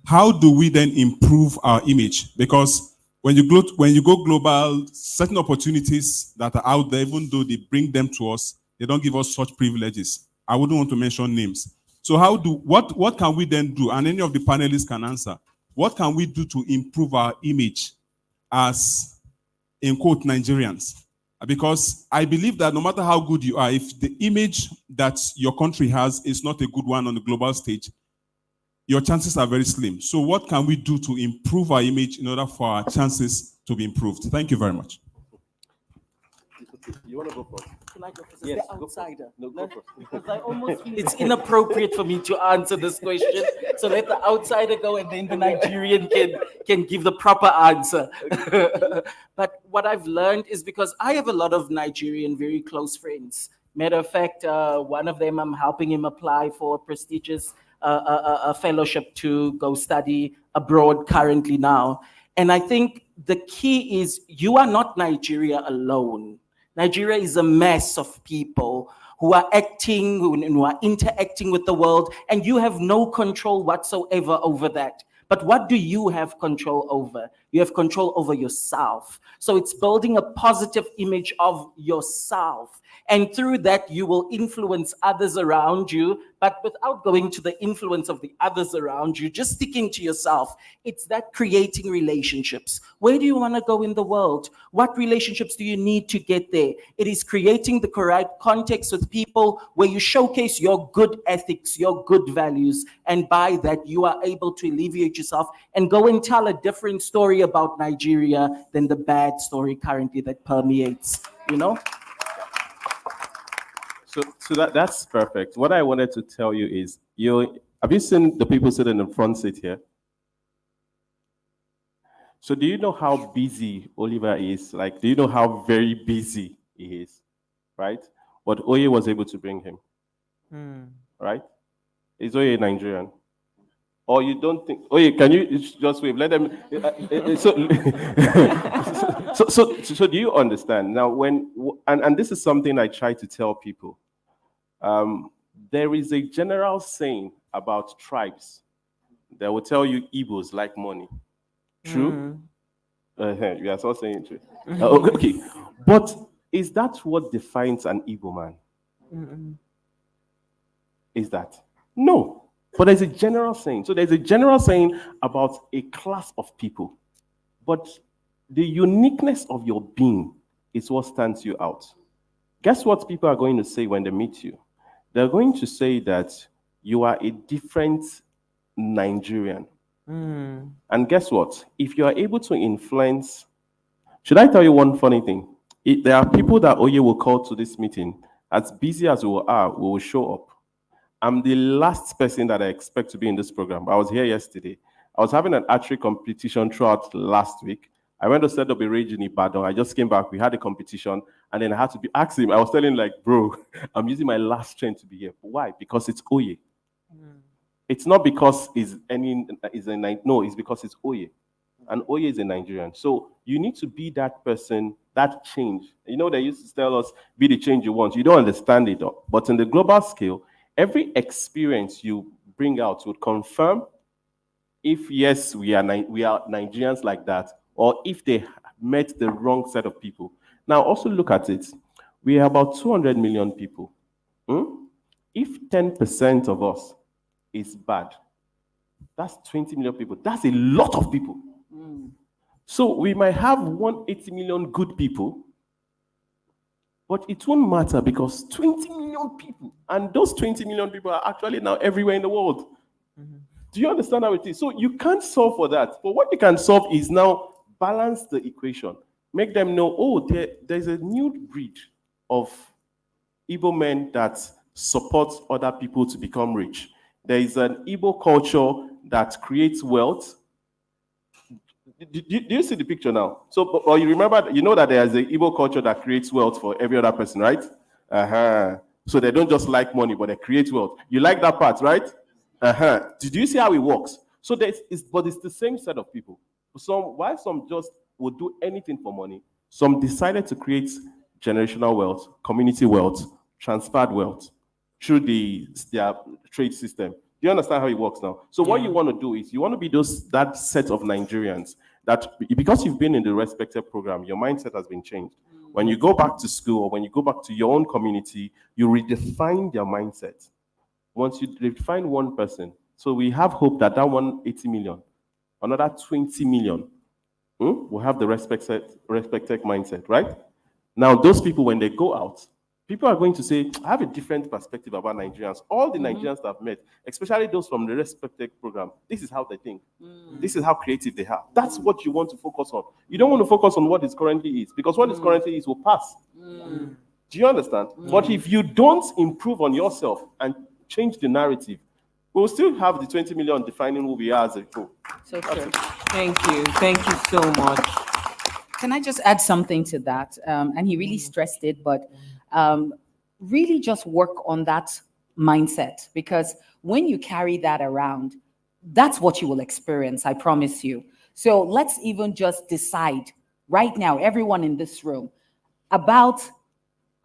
Speaker 5: how do we then improve our image? Because when you go global, certain opportunities that are out there, even though they bring them to us, they don't give us such privileges. I wouldn't want to mention names. So what can we then do? And any of the panelists can answer. What can we do to improve our image as, in quote, Nigerians? Because I believe that no matter how good you are, if the image that your country has is not a good one on the global stage, your chances are very slim. So what can we do to improve our image in order for our chances to be improved? Thank you very much.
Speaker 9: You want to go first?
Speaker 24: Can I go first?
Speaker 9: Yes,
Speaker 24: The outsider.
Speaker 9: No, go first.
Speaker 24: Because I almost feel it's inappropriate for me to answer this question. So let the outsider go, and then the Nigerian can give the proper answer. But what I've learned is because I have a lot of Nigerian very close friends. Matter of fact, one of them, I'm helping him apply for a prestigious a fellowship to go study abroad currently now. And I think the key is you are not Nigeria alone. Nigeria is a mess of people who are acting, who are interacting with the world, and you have no control whatsoever over that. But what do you have control over? You have control over yourself. So it's building a positive image of yourself. And through that, you will influence others around you, but without going to the influence of the others around you, just sticking to yourself. It's that creating relationships. Where do you want to go in the world? What relationships do you need to get there? It is creating the correct context with people where you showcase your good ethics, your good values, and by that, you are able to alleviate yourself and go and tell a different story about Nigeria than the bad story currently that permeates, you know?
Speaker 9: So that's perfect. What I wanted to tell you is, have you seen the people sitting in the front seat here? So do you know how busy Oliver is? Like, do you know how very busy he is? Right? But Oye was able to bring him. Right? Is Oye Nigerian? Or you don't think, Oye, can you just wave? Let them. So do you understand? Now, and this is something I try to tell people. There is a general saying about tribes that will tell you Igbos like money. True? You are so saying true. Okay. But is that what defines an Igbo man? Is that? No. But there's a general saying. So there's a general saying about a class of people. But the uniqueness of your being is what stands you out. Guess what people are going to say when they meet you? They're going to say that you are a different Nigerian. And guess what? If you are able to influence, should I tell you one funny thing? There are people that Oye will call to this meeting. As busy as we are, we will show up. I'm the last person that I expect to be in this program. I was here yesterday. I was having an archery competition throughout last week. I went to set up a rage in Ibadan. I just came back. We had a competition. And then I had to be asking him. I was telling him, like, bro, I'm using my last strength to be here. Why? Because it's Oye. It's not because it's because it's Oye. And Oye is a Nigerian. So you need to be that person, that change. You know, they used to tell us, be the change you want. You don't understand it. But in the global scale, every experience you bring out would confirm if, yes, we are Nigerians like that, or if they met the wrong set of people. Now, also look at it. We are about 200 million people. If 10% of us is bad, that's 20 million people. That's a lot of people. So we might have 180 million good people, but it won't matter because 20 million people, and those 20 million people are actually now everywhere in the world. Do you understand how it is? So you can't solve for that. But what you can solve is now balance the equation. Make them know, oh, there's a new breed of Igbo men that support other people to become rich. There is an Igbo culture that creates wealth. Do you see the picture now? So, or you remember, you know that there is an Igbo culture that creates wealth for every other person, right? So they don't just like money, but they create wealth. You like that part, right? Did you see how it works? So but it's the same set of people. While some just would do anything for money, some decided to create generational wealth, community wealth, transferred wealth through their trade system. Do you understand how it works now? So what you want to do is you want to be that set of Nigerians that, because you've been in the Respectech program, your mindset has been changed. When you go back to school or when you go back to your own community, you redefine their mindset. Once you define one person, so we have hope that 180 million, another 20 million, will have the Respectech mindset, right? Now, those people, when they go out, people are going to say, I have a different perspective about Nigerians. All the Nigerians that I've met, especially those from the Respectech program, this is how they think. This is how creative they are. That's what you want to focus on. You don't want to focus on what it currently is, because what it currently is will pass. Do you understand? But if you don't improve on yourself and change the narrative, we'll still have the 20 million defining who we are as a people.
Speaker 1: So true. Thank you. Thank you so much.
Speaker 2: Can I just add something to that? And he really stressed it, but really just work on that mindset, because when you carry that around, that's what you will experience, I promise you. So let's even just decide right now, everyone in this room, about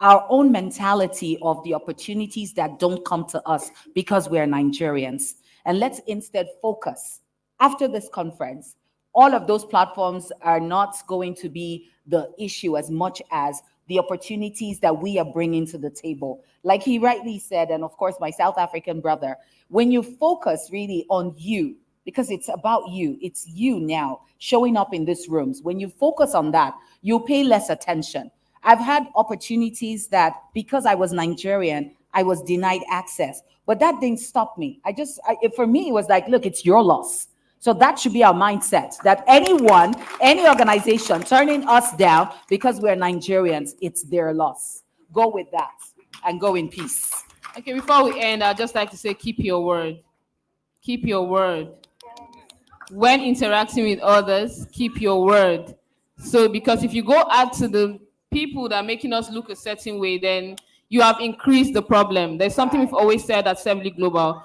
Speaker 2: our own mentality of the opportunities that don't come to us because we're Nigerians. And let's instead focus, after this conference, all of those platforms are not going to be the issue as much as the opportunities that we are bringing to the table. Like he rightly said, and of course, my South African brother, when you focus really on you, because it's about you, it's you now showing up in these rooms. When you focus on that, you pay less attention. I've had opportunities that because I was Nigerian, I was denied access, but that didn't stop me. For me, it was like, look, it's your loss. So that should be our mindset, that anyone, any organization turning us down because we're Nigerians, it's their loss. Go with that and go in peace.
Speaker 8: Okay, before we end, I'd just like to say, keep your word. Keep your word. When interacting with others, keep your word. So, because if you go out to the people that are making us look a certain way, then you have increased the problem. There's something we've always said at Servly Global.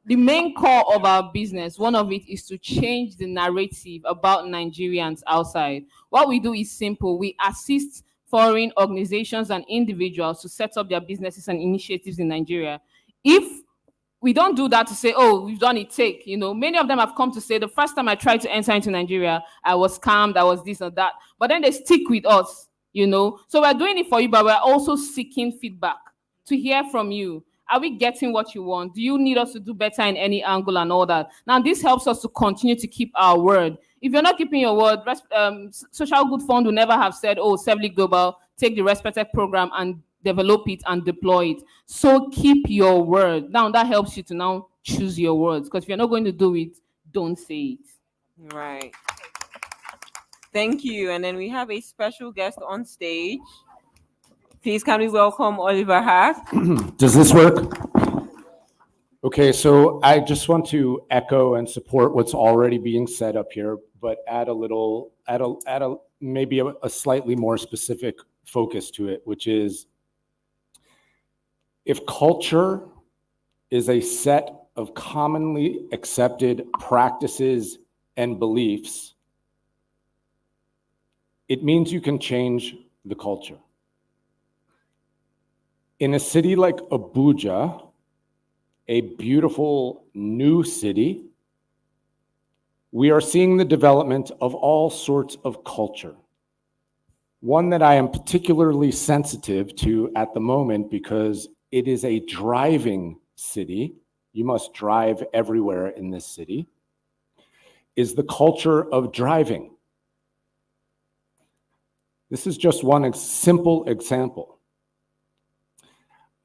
Speaker 8: The main core of our business, one of it is to change the narrative about Nigerians outside. What we do is simple. We assist foreign organizations and individuals to set up their businesses and initiatives in Nigeria. If we don't do that to say, oh, we've done it, take, many of them have come to say, the first time I tried to enter into Nigeria, I was scammed, I was this or that, but then they stick with us, So we're doing it for you, but we're also seeking feedback to hear from you. Are we getting what you want? Do you need us to do better in any angle and all that? Now, this helps us to continue to keep our word. If you're not keeping your word, Social Good Fund will never have said, oh, Servly Global, take the Respectech program and develop it and deploy it. So keep your word. Now, that helps you to now choose your words, because if you're not going to do it, don't say it.
Speaker 1: Right. Thank you. And then we have a special guest on stage. Please, can we welcome Oliver Hart?
Speaker 23: Does this work? Okay, so I just want to echo and support what's already being said up here, but add maybe a slightly more specific focus to it, which is, if culture is a set of commonly accepted practices and beliefs, it means you can change the culture. In a city like Abuja, a beautiful new city, we are seeing the development of all sorts of culture. One that I am particularly sensitive to at the moment, because it is a driving city, you must drive everywhere in this city, is the culture of driving. This is just one simple example.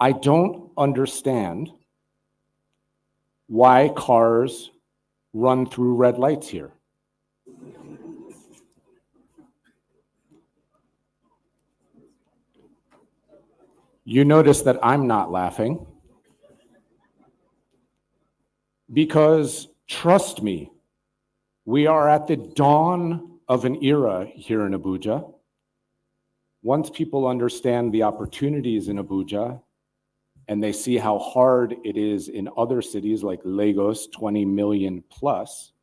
Speaker 23: I don't understand why cars run through red lights here. You notice that I'm not laughing, because trust me, we are at the dawn of an era here in Abuja. Once people understand the opportunities in Abuja, and they see how hard it is in other cities like Lagos, 20 million plus,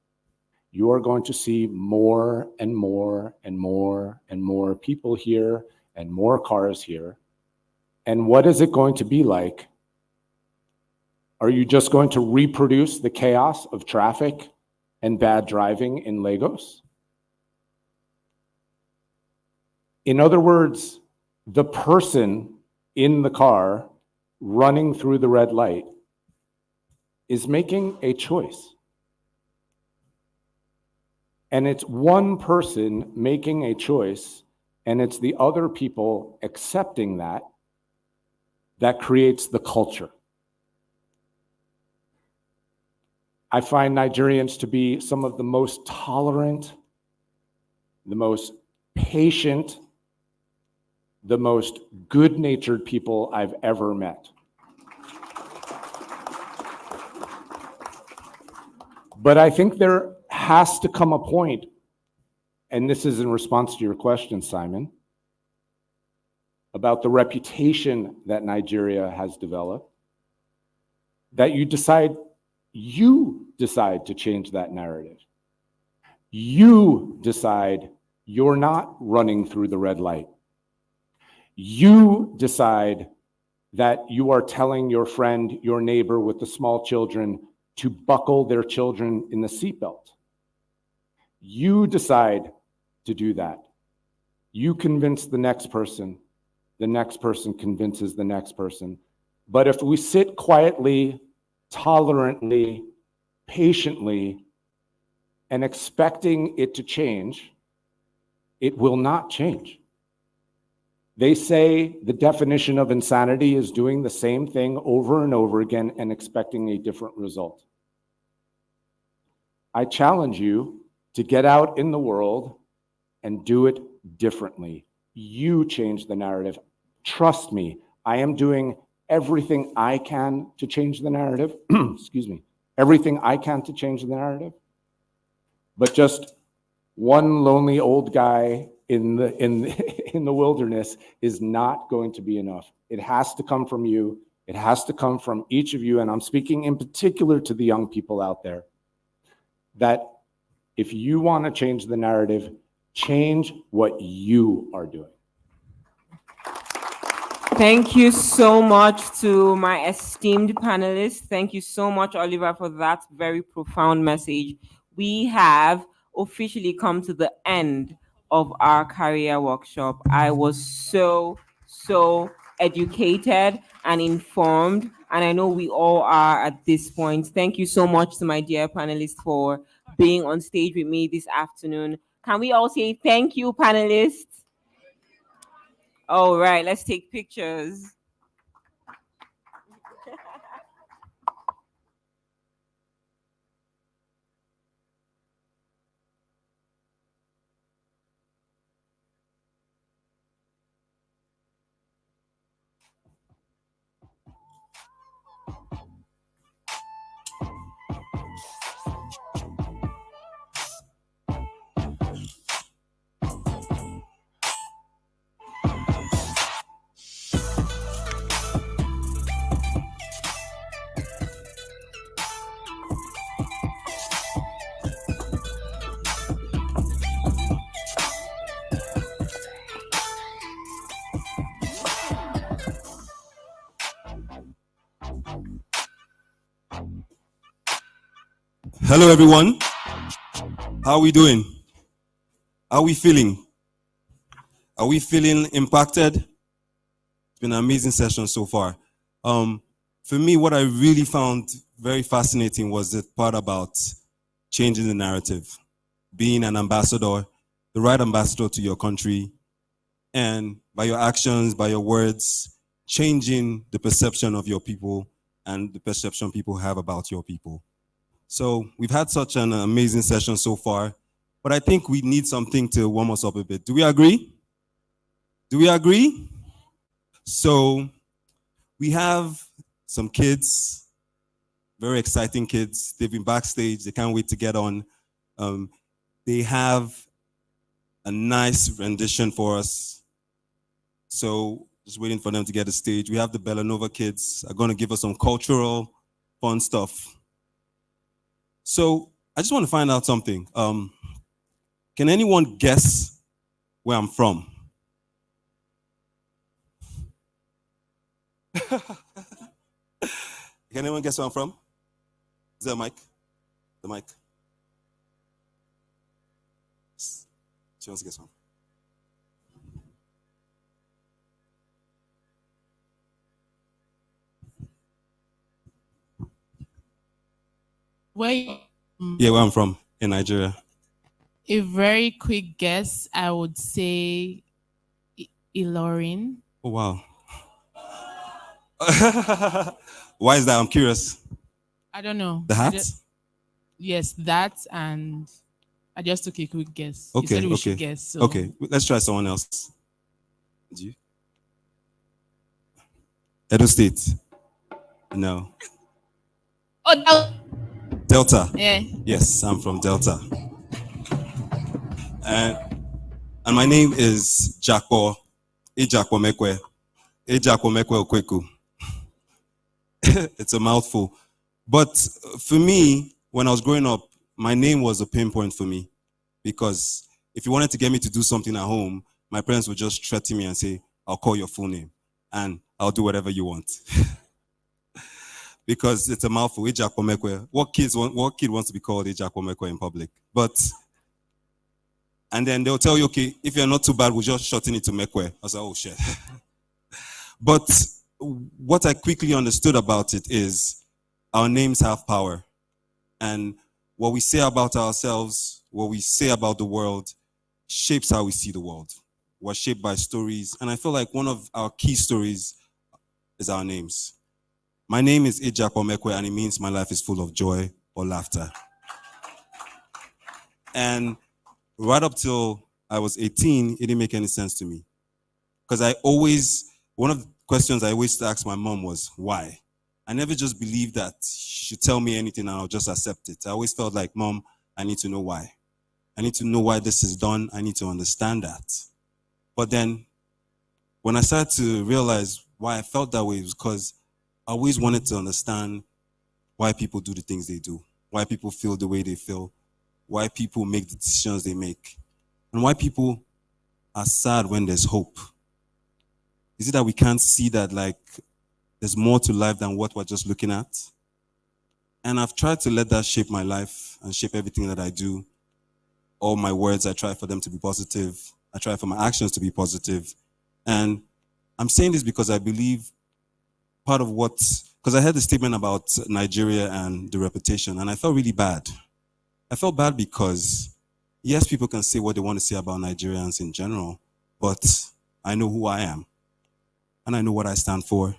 Speaker 23: you are going to see more and more and more and more people here and more cars here. And what is it going to be like? Are you just going to reproduce the chaos of traffic and bad driving in Lagos? In other words, the person in the car running through the red light is making a choice. And it's one person making a choice, and it's the other people accepting that creates the culture. I find Nigerians to be some of the most tolerant, the most patient, the most good-natured people I've ever met. But I think there has to come a point, and this is in response to your question, Simon, about the reputation that Nigeria has developed, that you decide to change that narrative. You decide you're not running through the red light. You decide that you are telling your friend, your neighbor with the small children, to buckle their children in the seatbelt.
Speaker 22: You decide to do that. You convince the next person convinces the next person. But if we sit quietly, tolerantly, patiently, and expecting it to change, it will not change. They say the definition of insanity is doing the same thing over and over again and expecting a different result. I challenge you to get out in the world and do it differently. You change the narrative. Trust me, I am doing everything I can to change the narrative. Excuse me. Everything I can to change the narrative. But just one lonely old guy in the wilderness is not going to be enough. It has to come from you. It has to come from each of you. And I'm speaking in particular to the young people out there, that if you want to change the narrative, change what you are doing.
Speaker 1: Thank you so much to my esteemed panelists. Thank you so much, Oliver, for that very profound message. We have officially come to the end of our career workshop. I was so educated and informed, and I know we all are at this point. Thank you so much to my dear panelists for being on stage with me this afternoon. Can we all say thank you, panelists? All right, let's take pictures.
Speaker 11: Hello, everyone. How are we doing? How are we feeling? Are we feeling impacted? It's been an amazing session so far. For me, what I really found very fascinating was the part about changing the narrative, being an ambassador, the right ambassador to your country, and by your actions, by your words, changing the perception of your people and the perception people have about your people. So we've had such an amazing session so far, but I think we need something to warm us up a bit. Do we agree? Do we agree? So we have some kids, very exciting kids. They've been backstage. They can't wait to get on. They have a nice rendition for us. So just waiting for them to get the stage. We have the Bellanova kids are going to give us some cultural fun stuff. So I just want to find out something. Can anyone guess where I'm from? Can anyone guess where I'm from? Is there a mic? The mic. She wants to guess one. Yeah, where I'm from, in Nigeria.
Speaker 15: A very quick guess, I would say Ilorin.
Speaker 11: Oh, wow. Why is that? I'm curious.
Speaker 15: I don't know.
Speaker 11: The hat?
Speaker 15: Yes, that, and I just took a quick guess.
Speaker 11: Okay,
Speaker 15: You said we
Speaker 11: okay.
Speaker 15: should guess. So.
Speaker 11: Okay, let's try someone else. Did you? Edo State? No.
Speaker 15: Oh,
Speaker 11: Delta?
Speaker 15: Yeah.
Speaker 11: Yes, I'm from Delta. And my name is Jakpo Ejakwomekwe. Ejakwomekwe Okweku. It's a mouthful. But for me, when I was growing up, my name was a pinpoint for me. Because if you wanted to get me to do something at home, my parents would just threaten me and say, I'll call your full name and I'll do whatever you want. Because it's a mouthful. Ejakwomekwe. What kid wants to be called Ejakwomekwe in public? But And then they'll tell you, okay, if you're not too bad, we'll just shorten it to Mekwe. I was like, oh shit. But what I quickly understood about it is our names have power. And what we say about ourselves, what we say about the world, shapes how we see the world. We're shaped by stories. And I feel like one of our key stories is our names. My name is Ejak Omekwe, and it means my life is full of joy or laughter. And right up till I was 18, it didn't make any sense to me. Because one of the questions I always asked my mom was, why? I never just believed that she should tell me anything and I'll just accept it. I always felt like, Mom, I need to know why. I need to know why this is done. I need to understand that. But then when I started to realize why I felt that way, it was because I always wanted to understand why people do the things they do, why people feel the way they feel, why people make the decisions they make, and why people are sad when there's hope. Is it that we can't see that like there's more to life than what we're just looking at? And I've tried to let that shape my life and shape everything that I do. All my words, I try for them to be positive. I try for my actions to be positive. And I'm saying this because I believe part of because I heard the statement about Nigeria and the reputation, and I felt really bad. I felt bad because, yes, people can say what they want to say about Nigerians in general, but I know who I am, and I know what I stand for.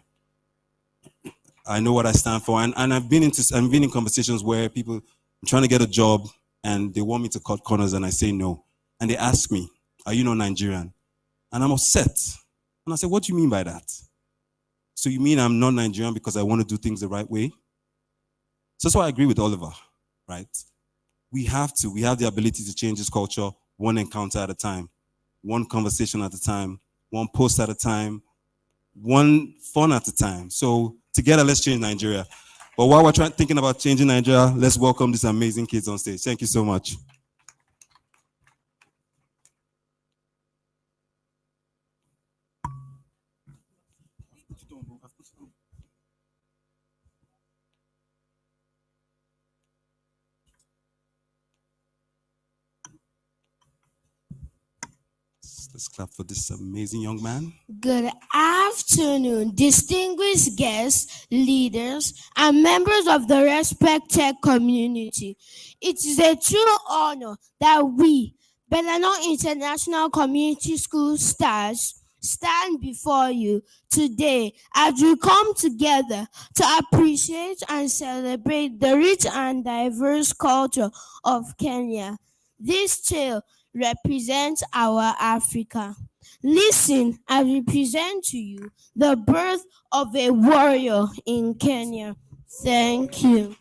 Speaker 11: I know what I stand for, and I've been in conversations where people, I'm trying to get a job, and they want me to cut corners, and I say no. And they ask me, are you not Nigerian? And I'm upset. And I say, what do you mean by that? So you mean I'm not Nigerian because I want to do things the right way? So that's why I agree with Oliver, right? We have the ability to change this culture one encounter at a time, one conversation at a time, one post at a time, one fun at a time. So together, let's change Nigeria. But while we're thinking about changing Nigeria, let's welcome these amazing kids on stage. Thank you so much. Let's clap for this amazing young man.
Speaker 13: Good afternoon, distinguished guests, leaders, and members of the Respectech community. It is a true honor that we, Belano International Community School stars, stand before you today as we come together to appreciate and celebrate the rich and diverse culture of Kenya. This tale represents our Africa. Listen, I represent to you the birth of a warrior in Kenya. Thank you.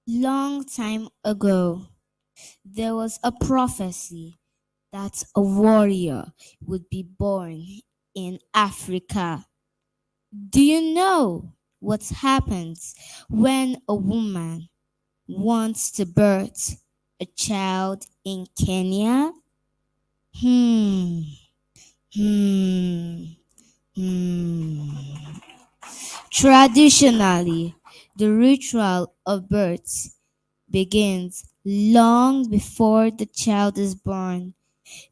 Speaker 13: Long time ago, there was a prophecy that a warrior would be born in Africa. Do you know what happens when a woman wants to birth a child in Kenya? Traditionally, the ritual of birth begins long before the child is born.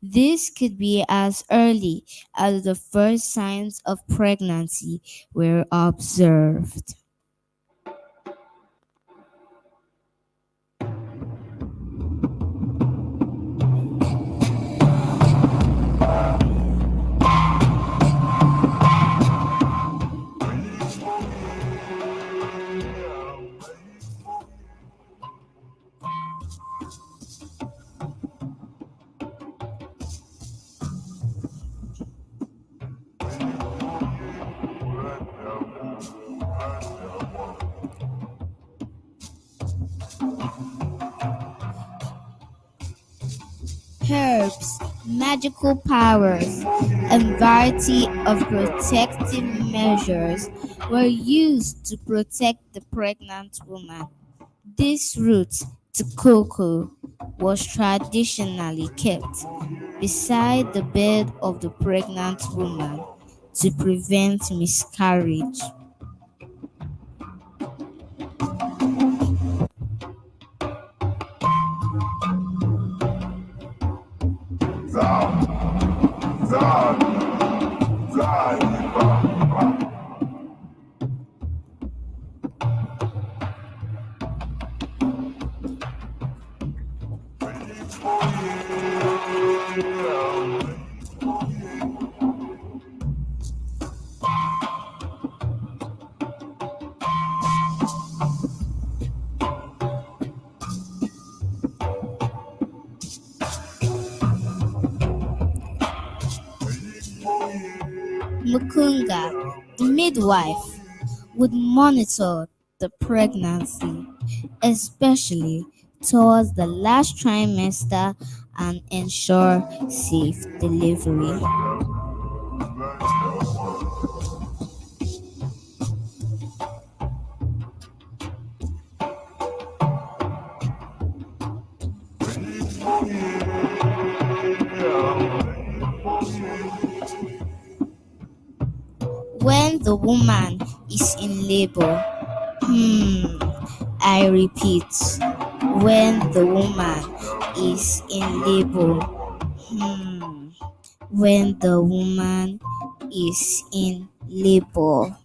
Speaker 13: This could be as early as the first signs of pregnancy were observed. Herbs, magical powers,
Speaker 12: a variety of protective measures were used to protect the pregnant woman. This root to cocoa was traditionally kept beside the bed of the pregnant woman to prevent miscarriage. Mukunga, the midwife, would monitor the pregnancy, especially towards the last trimester, and ensure safe delivery. When the woman is in labor, I repeat, when the woman is in labor, when the woman is in labor.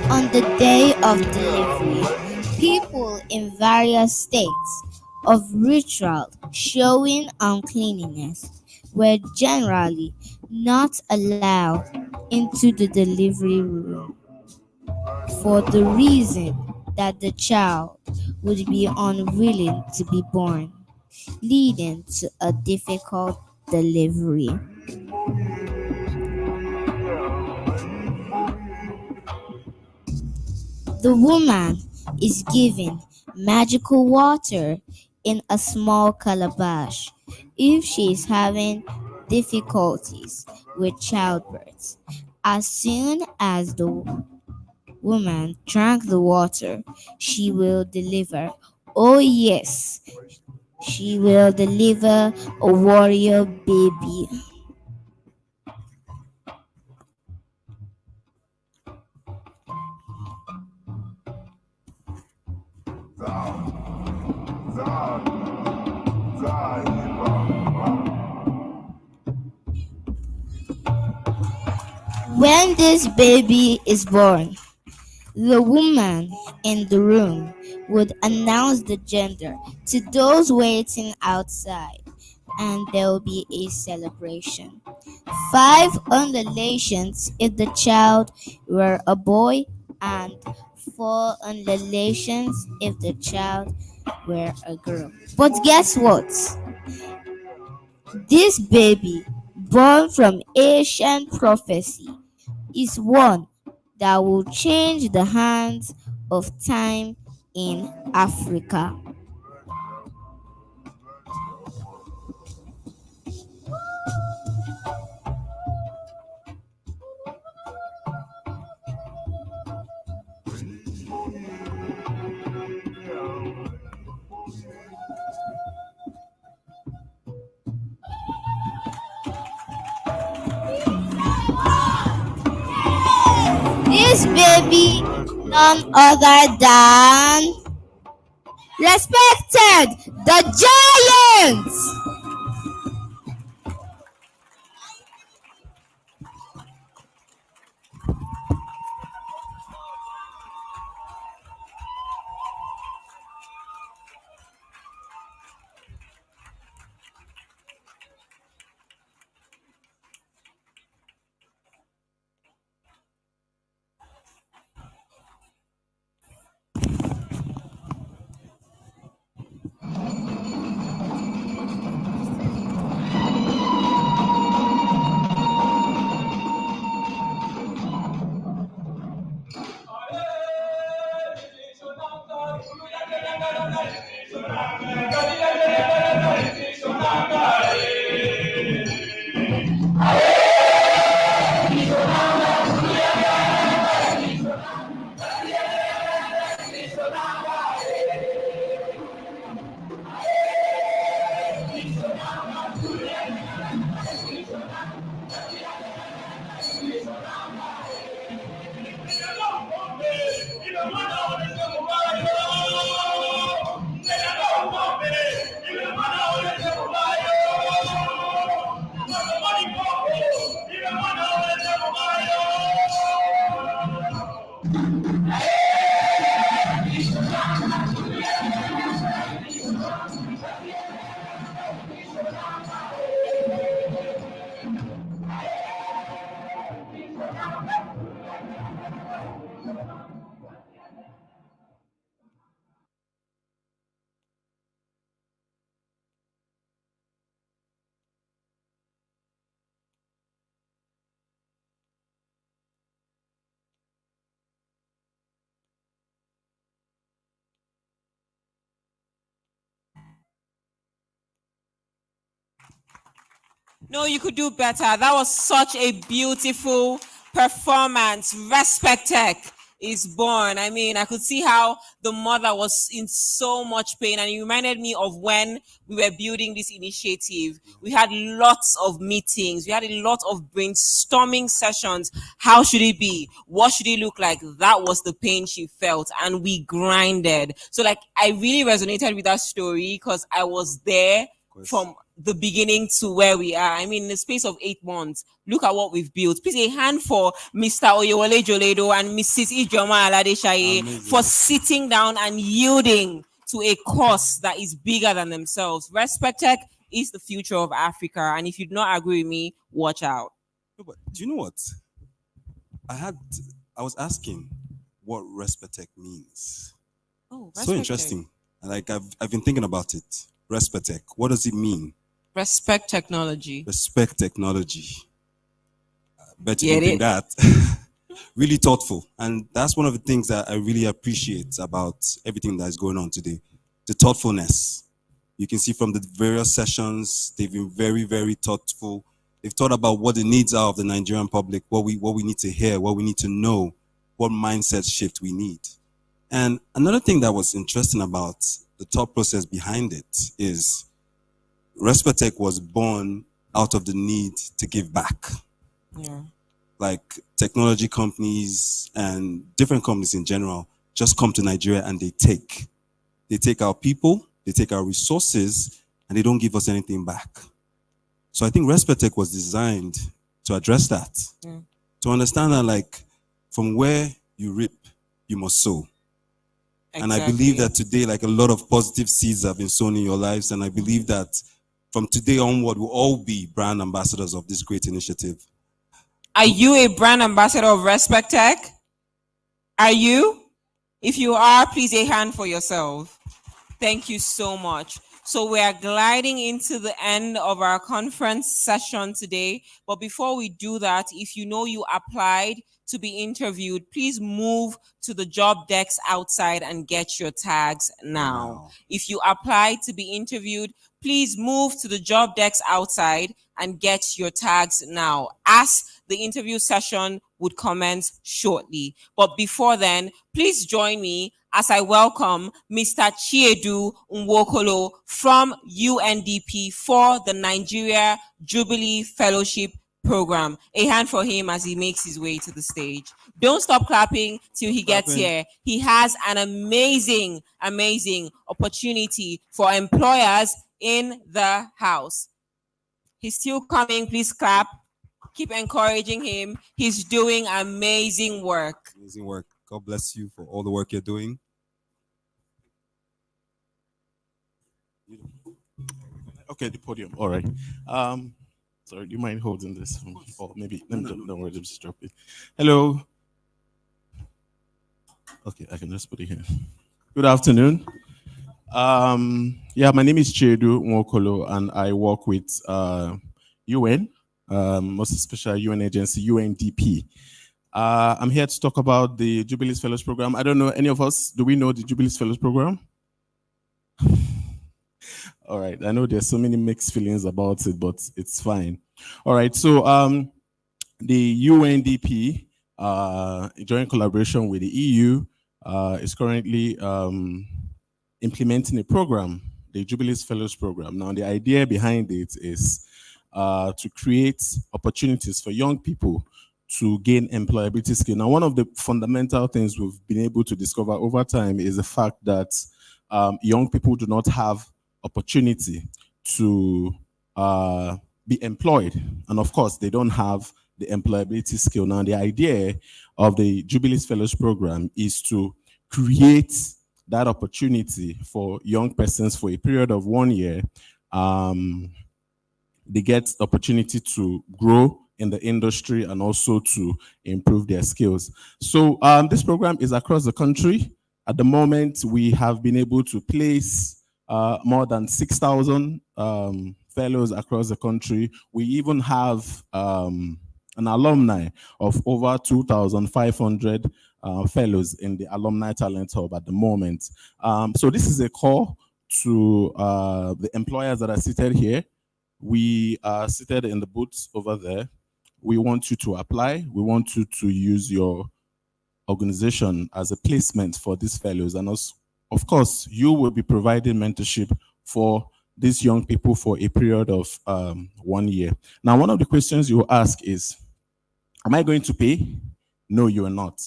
Speaker 12: On the day of delivery, people in various states of ritual showing uncleanness were generally not allowed into the delivery room for the reason that the child would be unwilling to be born, leading to a difficult delivery. The woman is given magical water in a small calabash if she is having difficulties with childbirth. As soon as the woman drank the water, she will deliver. Oh, yes, she will deliver a warrior baby. When this baby is born, the woman in the room would announce the gender to those waiting outside, and there will be a celebration. 5 undulations if the child were a boy, and 4 undulations if the child were a girl. But guess what? This baby, born from ancient prophecy, is one that will change the hands of time in Africa. This baby, none other than
Speaker 13: Respected, the giants.
Speaker 1: No, you could do better. That was such a beautiful performance. Respectech is born. I mean, I could see how the mother was in so much pain, and it reminded me of when we were building this initiative. We had lots of meetings. We had a lot of brainstorming sessions. How should it be? What should it look like? That was the pain she felt, and we grinded. So, like, I really resonated with that story because I was there from the beginning to where we are. I mean, in the space of 8 months, look at what we've built. Please, a hand for Mr. Oyewole Joledo and Mrs. Ijoma Aladeshaye for sitting down and yielding to a cause that is bigger than themselves. Respectech is the future of Africa, and if you do not agree with me, watch out.
Speaker 11: No, but do you know what? I was asking what Respectech means.
Speaker 1: Oh,
Speaker 11: so interesting. Like I've been thinking about it. Respectech. What does it mean?
Speaker 1: Respect technology.
Speaker 11: Respect technology. Bet you
Speaker 1: Get
Speaker 11: didn't think
Speaker 1: it?
Speaker 11: that. Really thoughtful. And that's one of the things that I really appreciate about everything that's going on today. The thoughtfulness. You can see from the various sessions, they've been very, very thoughtful. They've thought about what the needs are of the Nigerian public, what we need to hear, what we need to know, what mindset shift we need. And another thing that was interesting about the thought process behind it is Respectech was born out of the need to give back.
Speaker 1: Yeah.
Speaker 11: Like technology companies and different companies in general just come to Nigeria and they take our people, they take our resources, and they don't give us anything back. So I think Respectech was designed to address that. To understand that, like, from where you reap, you must sow. And I believe that today, like, a lot of positive seeds have been sown in your lives. And I believe that from today onward, we'll all be brand ambassadors of this great initiative.
Speaker 1: Are you a brand ambassador of Respectech? Are you? If you are, please a hand for yourself. Thank you so much. So we are gliding into the end of our conference session today. But before we do that, if you know you applied to be interviewed, please move to the job decks outside and get your tags now. If you applied to be interviewed, please move to the job decks outside and get your tags now, as the interview session would commence shortly. But before then, please join me as I welcome Mr. Chiedu Nwokolo from UNDP for the Nigeria Jubilee Fellowship program. A hand for him as he makes his way to the stage. Don't stop clapping till he gets here. He has an amazing, amazing opportunity for employers in the house. He's still coming. Please clap. Keep encouraging him. He's doing amazing work.
Speaker 11: Amazing work. God bless you for all the work you're doing.
Speaker 10: Okay, the podium. All right. Sorry, do you mind holding this? Or maybe don't worry, just drop it. Hello. Okay, I can just put it here. Good afternoon. Yeah, my name is Chedu Nwokolo, and I work with UN, most especially UN agency UNDP. I'm here to talk about the Jubilees Fellows Program. I don't know, any of us, do we know the Jubilees Fellows Program? All right, I know there's so many mixed feelings about it, but it's fine. All right, so the UNDP, joint collaboration with the EU, is currently implementing a program, the Jubilees Fellows Program. Now, the idea behind it is to create opportunities for young people to gain employability skill. Now, one of the fundamental things we've been able to discover over time is the fact that young people do not have opportunity to be employed. And of course, they don't have the employability skill. Now, the idea of the Jubilees Fellows Program is to create that opportunity for young persons for a period of 1 year. They get opportunity to grow in the industry and also to improve their skills. So this program is across the country. At the moment, we have been able to place more than 6,000 fellows across the country. We even have an alumni of over 2,500 fellows in the Alumni Talent Hub at the moment. So this is a call to the employers that are seated here. We are seated in the booths over there. We want you to apply. We want you to use your organization as a placement for these fellows. And also, of course, you will be providing mentorship for these young people for a period of 1 year. Now, one of the questions you will ask is, am I going to pay? No, you are not.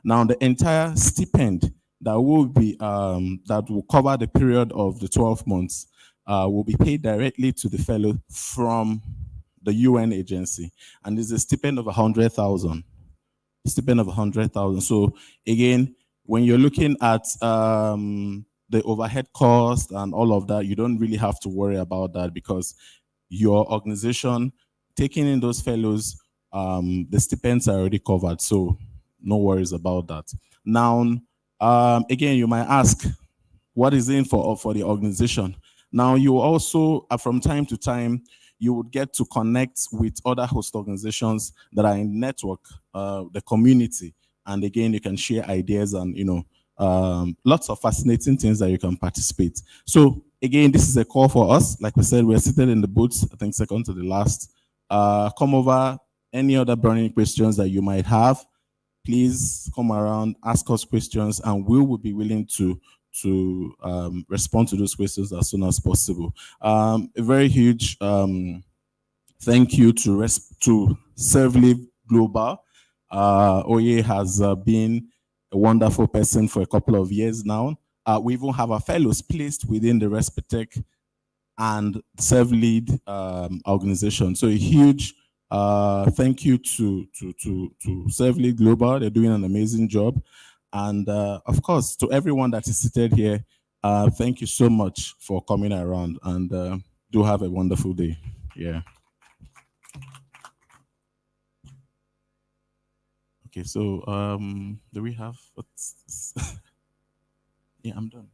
Speaker 10: Now, the entire stipend that will be that will cover the period of the 12 months will be paid directly to the fellow from the UN agency, and it's a stipend of 100,000. Stipend of 100,000. So again, when you're looking at the overhead cost and all of that, you don't really have to worry about that because your organization taking in those fellows, the stipends are already covered. So no worries about that. Now, again, you might ask, what is in for the organization? Now, you also, from time to time, you would get to connect with other host organizations that are in network, the community. And again, you can share ideas and, lots of fascinating things that you can participate. So again, this is a call for us. Like we said, we're seated in the booths, I think second to the last. Come over, any other burning questions that you might have, please come around, ask us questions, and we will be willing to respond to those questions as soon as possible. A very huge thank you to ServeLive Global. Oye has been a wonderful person for a couple of years now. We even have our fellows placed within the Respectech and ServeLead organization. So a huge thank you to ServeLead Global. They're doing an amazing job. And of course, to everyone that is seated here, thank you so much for coming around, and do have a wonderful day. Yeah. Okay, so do we have what's yeah, I'm done.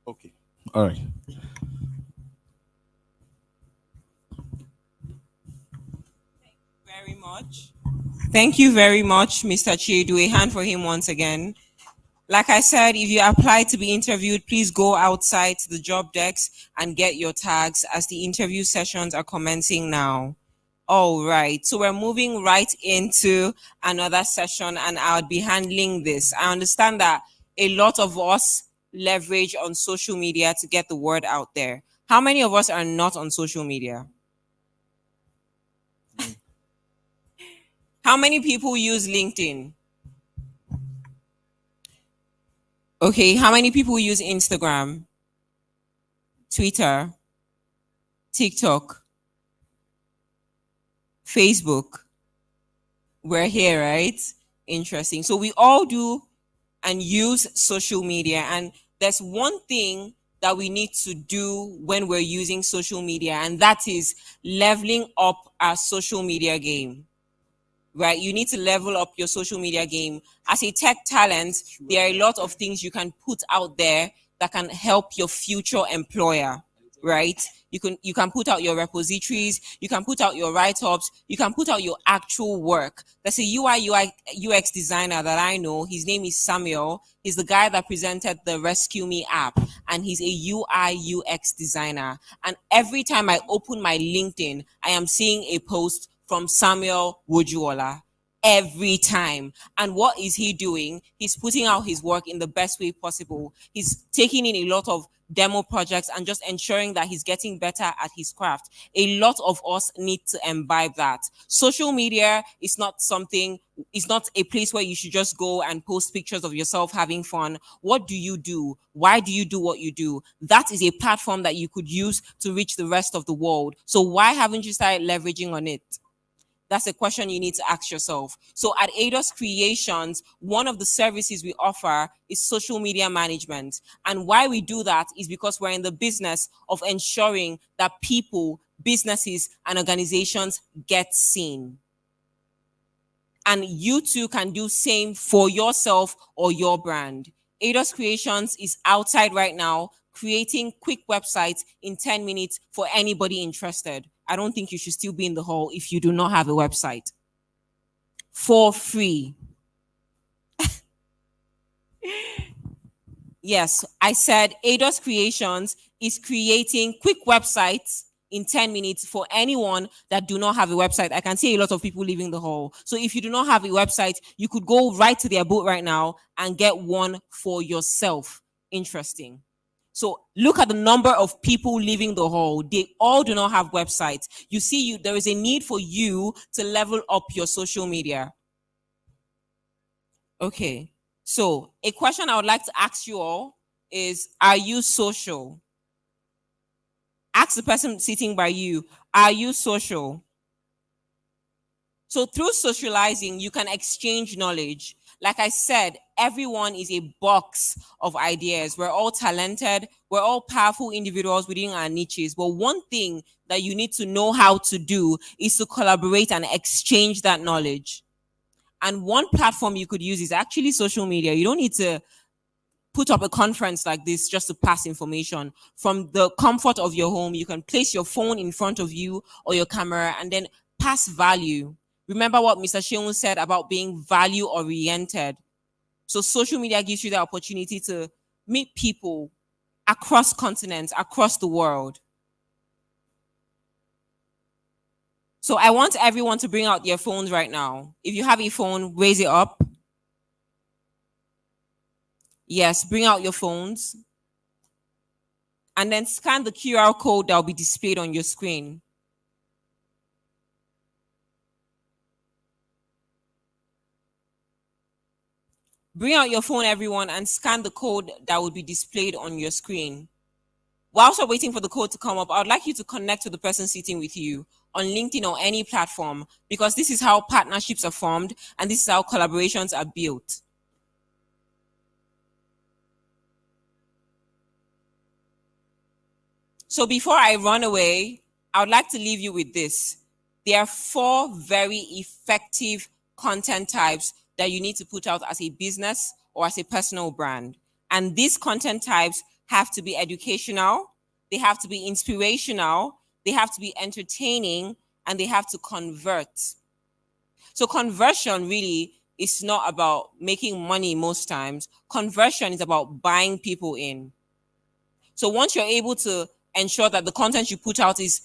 Speaker 10: Okay. All right.
Speaker 1: Very much. Thank you very much, Mr. Chiedu. A hand for him once again. Like I said, if you apply to be interviewed, please go outside to the job decks and get your tags as the interview sessions are commencing now. All right, so we're moving right into another session, and I'll be handling this. I understand that a lot of us leverage on social media to get the word out there. How many of us are not on social media? How many people use LinkedIn? Okay, how many people use Instagram, Twitter, TikTok, Facebook? We're here, right? Interesting. So we all do and use social media. And there's one thing that we need to do when we're using social media, and that is leveling up our social media game. Right? You need to level up your social media game. As a tech talent, there are a lot of things you can put out there that can help your future employer, right? You can put out your repositories, you can put out your write-ups, you can put out your actual work. There's a UI UX designer that I know. His name is Samuel. He's the guy that presented the Rescue Me app, and he's a UI UX designer. And every time I open my LinkedIn, I am seeing a post from Samuel Wojuola every time. And what is he doing? He's putting out his work in the best way possible. He's taking in a lot of demo projects and just ensuring that he's getting better at his craft. A lot of us need to imbibe that. Social media is not a place where you should just go and post pictures of yourself having fun. What do you do? Why do you do what you do? That is a platform that you could use to reach the rest of the world. So why haven't you started leveraging on it? That's a question you need to ask yourself. So at ADOS Creations, one of the services we offer is social media management. And why we do that is because we're in the business of ensuring that people, businesses, and organizations get seen. And you too can do same for yourself or your brand. ADOS Creations is outside right now, creating quick websites in 10 minutes for anybody interested. I don't think you should still be in the hall if you do not have a website. For free. Yes, I said ADOS Creations is creating quick websites in 10 minutes for anyone that do not have a website. I can see a lot of people leaving the hall. So if you do not have a website, you could go right to their booth right now and get one for yourself. Interesting. So look at the number of people leaving the hall. They all do not have websites. You see, there is a need for you to level up your social media. Okay. So a question I would like to ask you all is, are you social? Ask the person sitting by you, are you social? So through socializing, you can exchange knowledge. Like I said, everyone is a box of ideas. We're all talented. We're all powerful individuals within our niches. But one thing that you need to know how to do is to collaborate and exchange that knowledge. And one platform you could use is actually social media. You don't need to put up a conference like this just to pass information. From the comfort of your home, you can place your phone in front of you or your camera and then pass value. Remember what Mr. Sheung said about being value-oriented. So social media gives you the opportunity to meet people across continents, across the world. So I want everyone to bring out their phones right now. If you have a phone, raise it up. Yes, bring out your phones. And then scan the QR code that will be displayed on your screen. Bring out your phone, everyone, and scan the code that will be displayed on your screen. Whilst we're waiting for the code to come up, I would like you to connect to the person sitting with you on LinkedIn or any platform, because this is how partnerships are formed and this is how collaborations are built. So before I run away, I would like to leave you with this. There are 4 very effective content types that you need to put out as a business or as a personal brand. And these content types have to be educational, they have to be inspirational, they have to be entertaining, and they have to convert. So conversion really is not about making money most times. Conversion is about buying people in. So once you're able to ensure that the content you put out is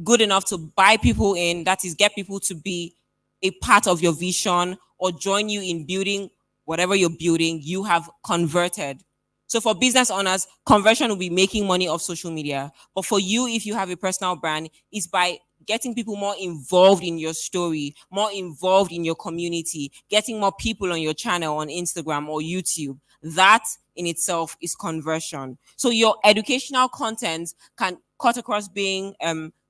Speaker 1: good enough to buy people in, that is, get people to be a part of your vision or join you in building whatever you're building, you have converted. So for business owners, conversion will be making money off social media. But for you, if you have a personal brand, it's by getting people more involved in your story, more involved in your community, getting more people on your channel on Instagram or YouTube. That in itself is conversion. So your educational content can cut across being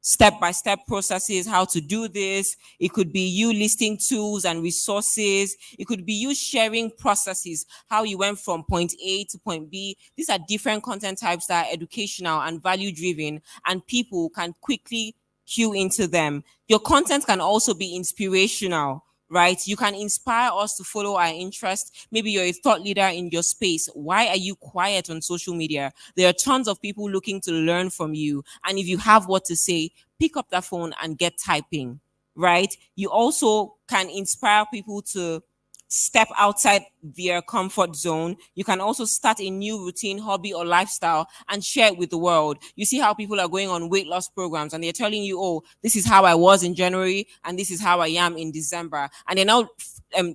Speaker 1: step-by-step processes, how to do this. It could be you listing tools and resources. It could be you sharing processes, how you went from point A to point B. These are different content types that are educational and value-driven, and people can quickly cue into them. Your content can also be inspirational, right? You can inspire us to follow our interest. Maybe you're a thought leader in your space. Why are you quiet on social media? There are tons of people looking to learn from you. And if you have what to say, pick up that phone and get typing, right? You also can inspire people to step outside their comfort zone. You can also start a new routine, hobby, or lifestyle and share it with the world. You see how people are going on weight loss programs and they're telling you, oh, this is how I was in January and this is how I am in December. And they're now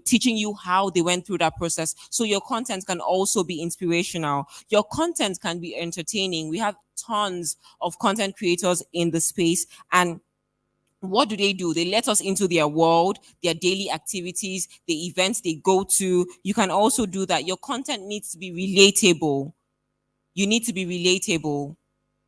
Speaker 1: teaching you how they went through that process. So your content can also be inspirational. Your content can be entertaining. We have tons of content creators in the space, and what do? They let us into their world, their daily activities, the events they go to. You can also do that. Your content needs to be relatable. You need to be relatable.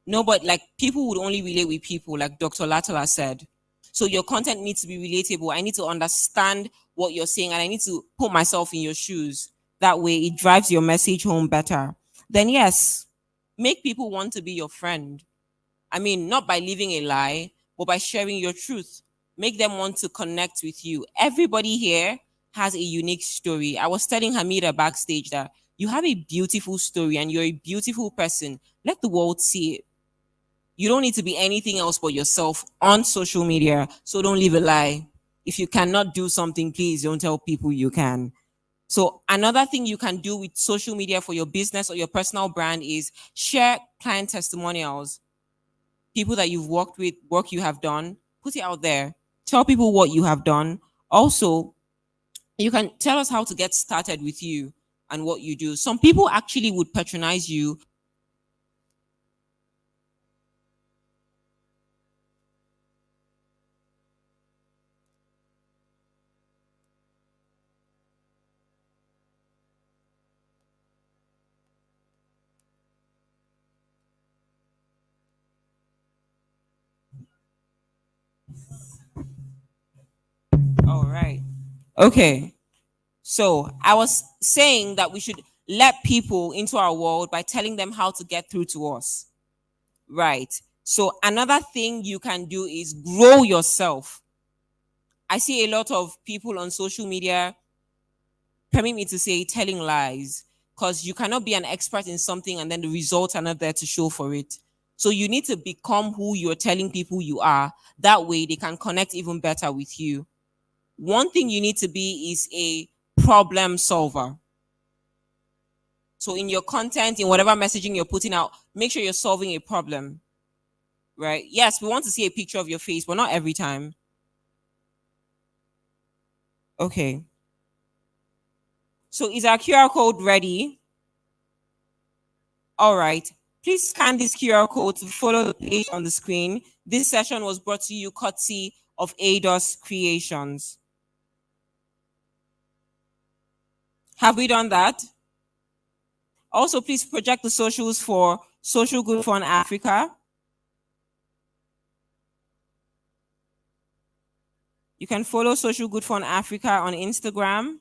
Speaker 1: No, but like people would only relate with people, like Dr. Latola said. So your content needs to be relatable. I need to understand what you're saying and I need to put myself in your shoes. That way it drives your message home better. Then yes, make people want to be your friend. I mean, not by living a lie, but by sharing your truth. Make them want to connect with you. Everybody here has a unique story. I was telling Hamida backstage that you have a beautiful story and you're a beautiful person. Let the world see it. You don't need to be anything else but yourself on social media. So don't live a lie. If you cannot do something, please don't tell people you can. So another thing you can do with social media for your business or your personal brand is share client testimonials. People that you've worked with, work you have done, put it out there. Tell people what you have done. Also, you can tell us how to get started with you and what you do. Some people actually would patronize you. All right. Okay. So I was saying that we should let people into our world by telling them how to get through to us. Right. So another thing you can do is grow yourself. I see a lot of people on social media, permit me to say, telling lies, because you cannot be an expert in something and then the results are not there to show for it. So you need to become who you're telling people you are. That way they can connect even better with you. One thing you need to be is a problem solver. So in your content, in whatever messaging you're putting out, make sure you're solving a problem, right? Yes, we want to see a picture of your face, but not every time. Okay. So is our QR code ready? All right. Please scan this QR code to follow the page on the screen. This session was brought to you courtesy of ADOS Creations. Have we done that? Also, please project the socials for Social Good Fund Africa. You can follow Social Good Fund Africa on Instagram.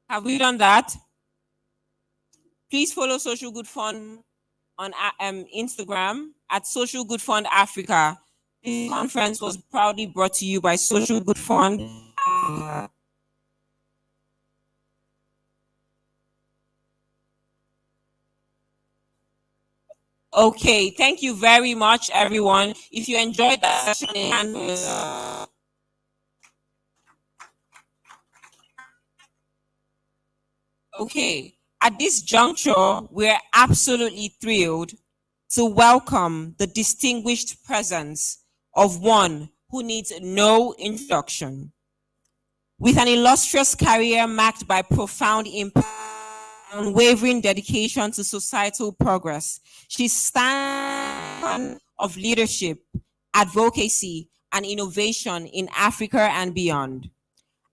Speaker 1: Have we done that? Please follow Social Good Fund on Instagram at Social Good Fund Africa. This conference was proudly brought to you by Social Good Fund. Okay, thank you very much, everyone. If you enjoyed that session, okay, at this juncture, we're absolutely thrilled to welcome the distinguished presence of one who needs no introduction. With an illustrious career marked by profound impact unwavering dedication to societal progress. She stands of leadership, advocacy, and innovation in Africa and beyond.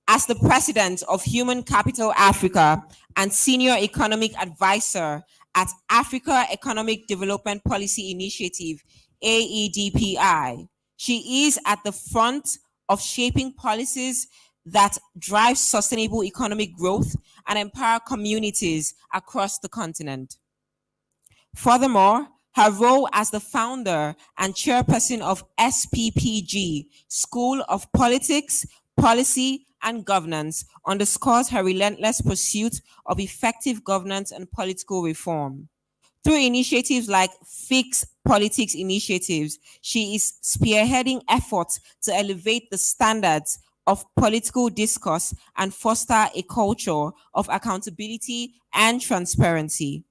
Speaker 1: As the president of Human Capital Africa and senior economic advisor at Africa Economic Development Policy Initiative, AEDPI, she is at the front of shaping policies that drive sustainable economic growth and empower communities across the continent. Furthermore, her role as the founder and chairperson of SPPG, School of Politics, Policy, and Governance, underscores her relentless pursuit of effective governance and political reform. Through initiatives like Fix Politics initiatives, she is spearheading efforts to elevate the standards of political discourse and foster a culture of accountability and transparency.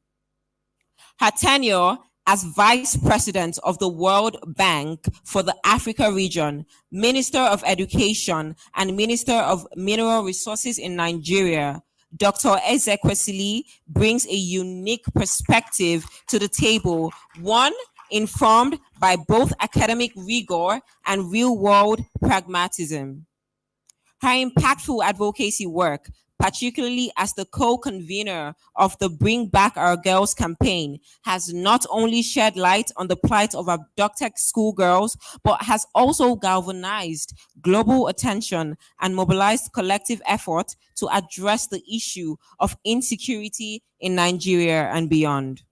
Speaker 1: Her tenure as Vice President of the World Bank for the Africa region, Minister of Education, and Minister of Mineral Resources in Nigeria, Dr. Ezekwesili brings a unique perspective to the table, one informed by both academic rigor and real-world pragmatism. Her impactful advocacy work, particularly as the co-convener of the Bring Back Our Girls campaign, has not only shed light on the plight of abducted schoolgirls, but has also galvanized global attention and mobilized collective effort to address the issue of insecurity in Nigeria and beyond.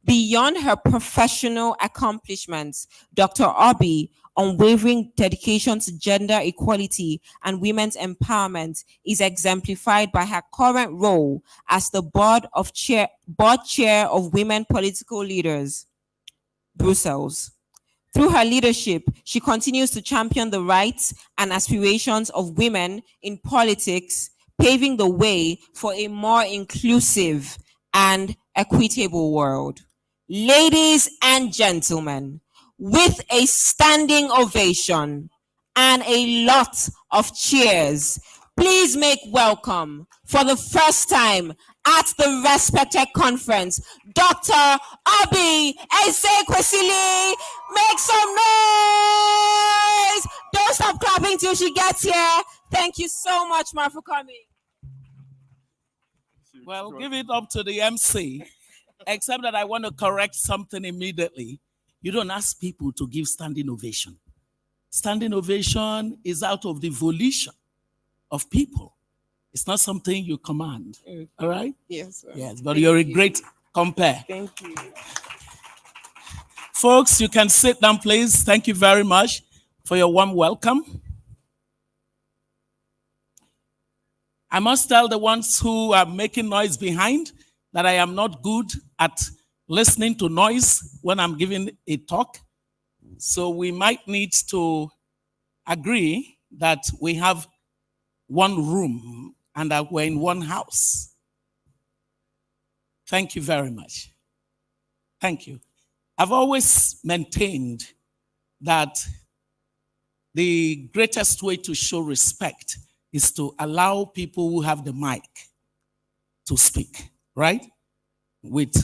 Speaker 1: Beyond her professional accomplishments, Dr. Obi unwavering dedication to gender equality and women's empowerment is exemplified by her current role as the board chair of Women Political Leaders, Brussels. Through her leadership, she continues to champion the rights and aspirations of women in politics, paving the way for a more inclusive and equitable world. Ladies and gentlemen, with a standing ovation and a lot of cheers, please make welcome for the first time at the Respectech Conference, Dr. Obi Ezekwesili. Make some noise! Don't stop clapping till she gets here. Thank you so much, Ma, for coming.
Speaker 14: Well, give it up to the MC, except that I want to correct something immediately. You don't ask people to give standing ovation. Standing ovation is out of the volition of people. It's not something you command. All right?
Speaker 1: Yes, sir.
Speaker 14: Yes, but you're a great compare.
Speaker 1: Thank you.
Speaker 14: Folks, you can sit down, please. Thank you very much for your warm welcome. I must tell the ones who are making noise behind that I am not good at listening to noise when I'm giving a talk. So we might need to agree that we have one room and that we're in one house. Thank you very much. Thank you. I've always maintained that the greatest way to show respect is to allow people who have the mic to speak, right? With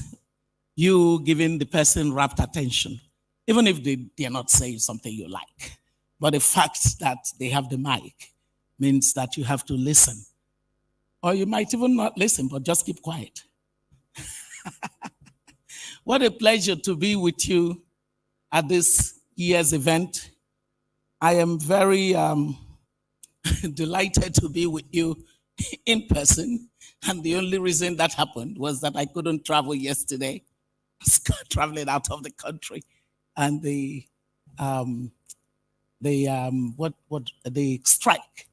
Speaker 14: you giving the person rapt attention, even if they're not saying something you like. But the fact that they have the mic means that you have to listen. Or you might even not listen, but just keep quiet. What a pleasure to be with you at this year's event. I am very delighted to be with you in person. And the only reason that happened was that I couldn't travel yesterday. I was traveling out of the country. And the strike.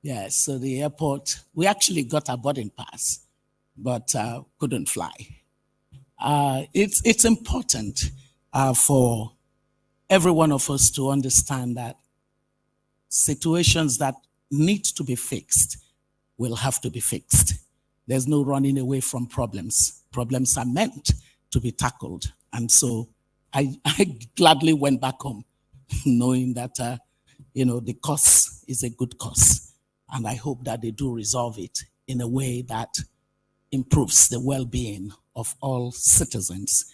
Speaker 14: Yeah, so the airport, we actually got a boarding pass, but couldn't fly. It's important for every one of us to understand that situations that need to be fixed will have to be fixed. There's no running away from problems. Problems are meant to be tackled. And so I gladly went back home knowing that, the cause is a good cause. And I hope that they do resolve it in a way that improves the well-being of all citizens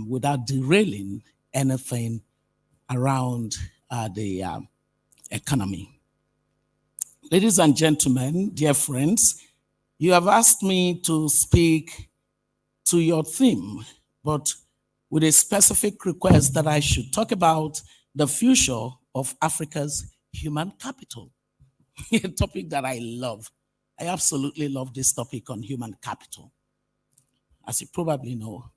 Speaker 14: without derailing anything around the economy. Ladies and gentlemen, dear friends, you have asked me to speak to your theme, but with a specific request that I should talk about the future of Africa's human capital, a topic that I love. I absolutely love this topic on human capital. As you probably know,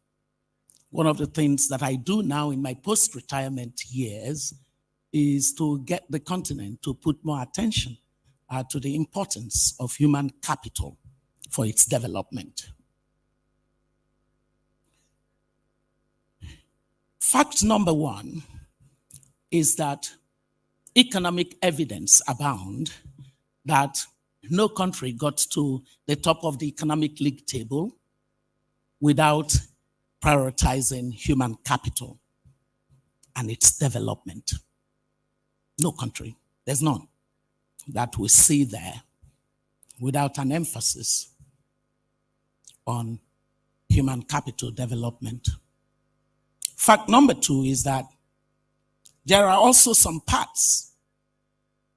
Speaker 14: one of the things that I do now in my post-retirement years is to get the continent to put more attention to the importance of human capital for its development. Fact number one is that economic evidence abound that no country got to the top of the economic league table without prioritizing human capital and its development. No country, there's none that we see there without an emphasis on human capital development. Fact number two is that there are also some paths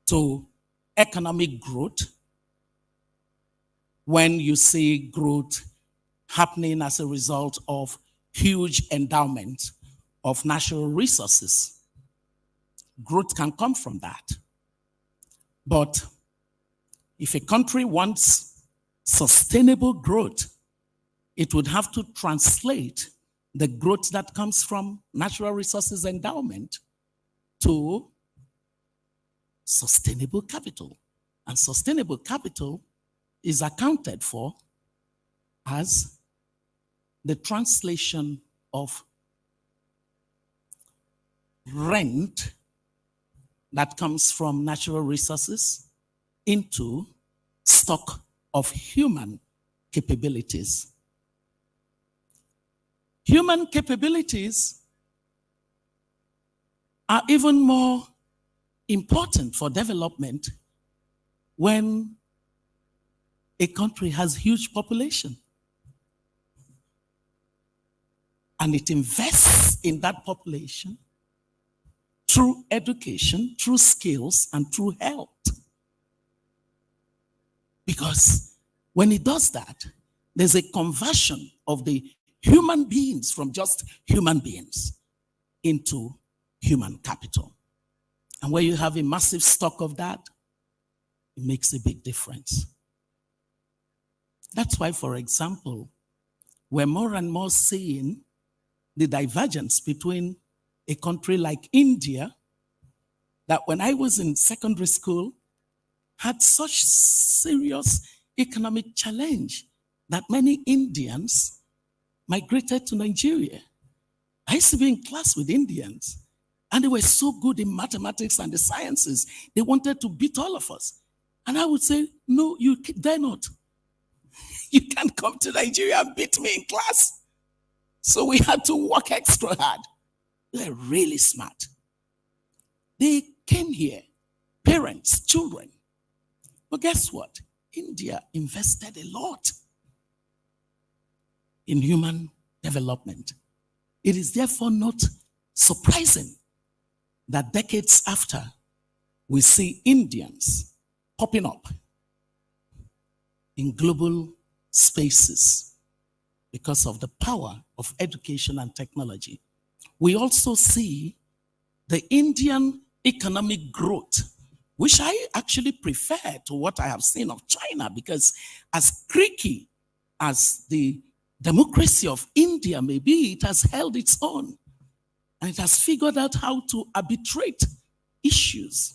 Speaker 14: to economic growth when you see growth happening as a result of huge endowment of natural resources. Growth can come from that. But if a country wants sustainable growth, it would have to translate the growth that comes from natural resources endowment to sustainable capital. And sustainable capital is accounted for as the translation of rent that comes from natural resources into stock of human capabilities. Human capabilities are even more important for development when a country has huge population and it invests in that population through education, through skills, and through health. Because when it does that, there's a conversion of the human beings from just human beings into human capital. And where you have a massive stock of that, it makes a big difference. That's why, for example, we're more and more seeing the divergence between a country like India, that when I was in secondary school, had such serious economic challenge that many Indians migrated to Nigeria. I used to be in class with Indians, and they were so good in mathematics and the sciences. They wanted to beat all of us. And I would say, no, you dare not. You can't come to Nigeria and beat me in class. So we had to work extra hard. They're really smart. They came here, parents, children. But guess what? India invested a lot in human development. It is therefore not surprising that decades after, we see Indians popping up in global spaces because of the power of education and technology. We also see the Indian economic growth, which I actually prefer to what I have seen of China, because as creaky as the democracy of India may be, it has held its own. And it has figured out how to arbitrate issues.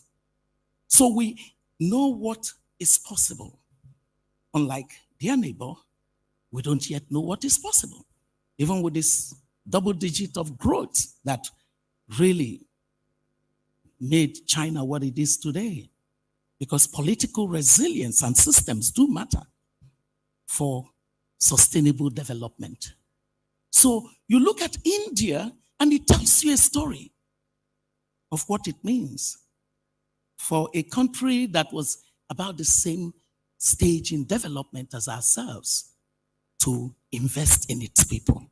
Speaker 14: So we know what is possible. Unlike their neighbor, we don't yet know what is possible. Even with this double digit of growth that really made China what it is today. Because political resilience and systems do matter for sustainable development. So you look at India and it tells you a story of what it means for a country that was about the same stage in development as ourselves to invest in its people.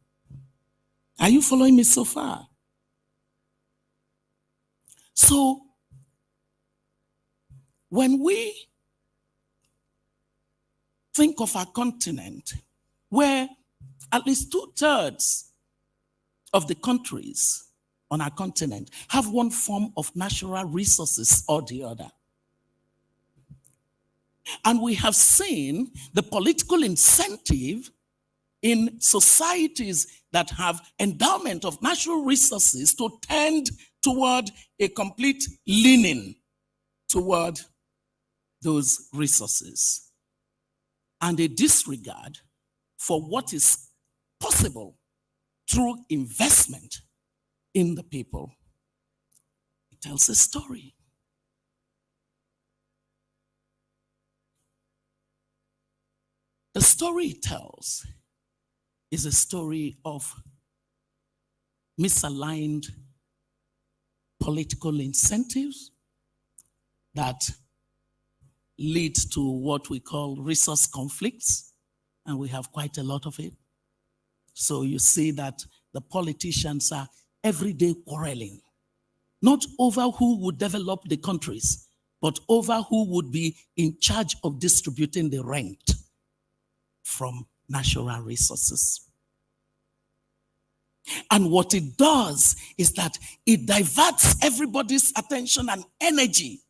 Speaker 14: Are you following me so far? So, when we think of our continent, where at least 2/3 of the countries on our continent have one form of natural resources or the other. And we have seen the political incentive in societies that have endowment of natural resources to tend toward a complete leaning toward those resources and a disregard for what is possible through investment in the people. It tells a story. The story it tells is a story of misaligned political incentives that lead to what we call resource conflicts, and we have quite a lot of it. So you see that the politicians are everyday quarreling, not over who would develop the countries, but over who would be in charge of distributing the rent from natural resources. And what it does is that it diverts everybody's attention and energy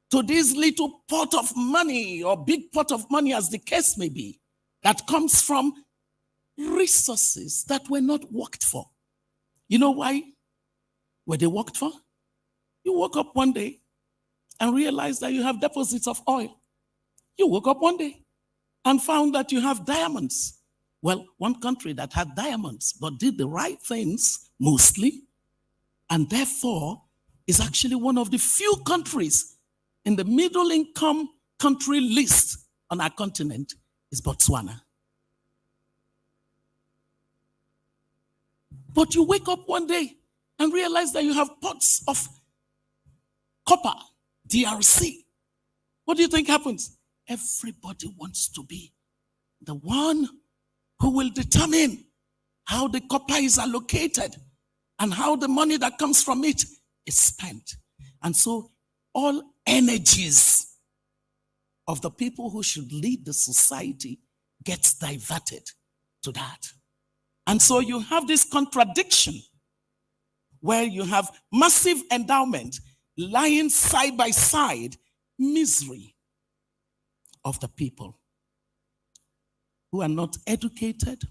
Speaker 14: to this little pot of money or big pot of money, as the case may be, that comes from resources that were not worked for. You know why were they worked for? You woke up one day and realized that you have deposits of oil. You woke up one day and found that you have diamonds. Well, one country that had diamonds but did the right things mostly, and therefore is actually one of the few countries in the middle income country list on our continent, is Botswana. But you wake up one day and realize that you have pots of copper, DRC. What do you think happens? Everybody wants to be the one who will determine how the copper is allocated and how the money that comes from it is spent. And so all energies of the people who should lead the society gets diverted to that. And so you have this contradiction where you have massive endowment lying side by side, misery of the people who are not educated,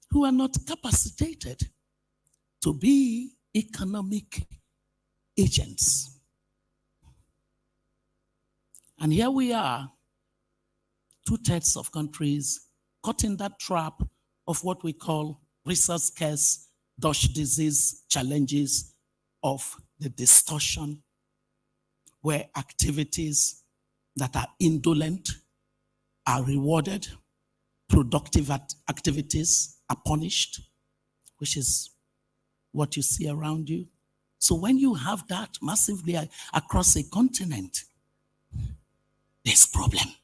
Speaker 14: who are not capacitated to be economic agents. And here we are, 2/3 of countries caught in that trap of what we call resource scarce, Dutch disease challenges of the distortion, where activities that are indolent are rewarded, productive activities are punished, which is what you see around you. So when you have that massively across a continent, there's problem.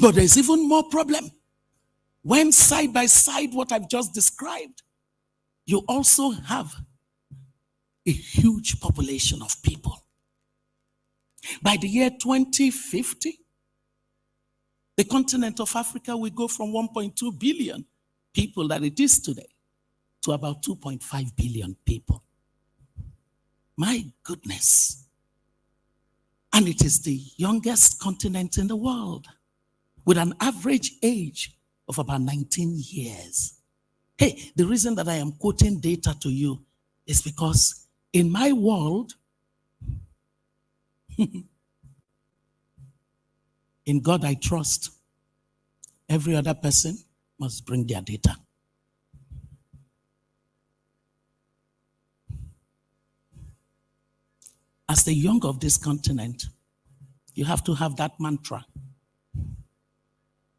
Speaker 14: But there's even more problem when side by side what I've just described, you also have a huge population of people. By the year 2050, the continent of Africa will go from 1.2 billion people that it is today to about 2.5 billion people. My goodness. And it is the youngest continent in the world with an average age of about 19 years. Hey, the reason that I am quoting data to you is because in my world, in God I trust, every other person must bring their data. As the young of this continent, you have to have that mantra.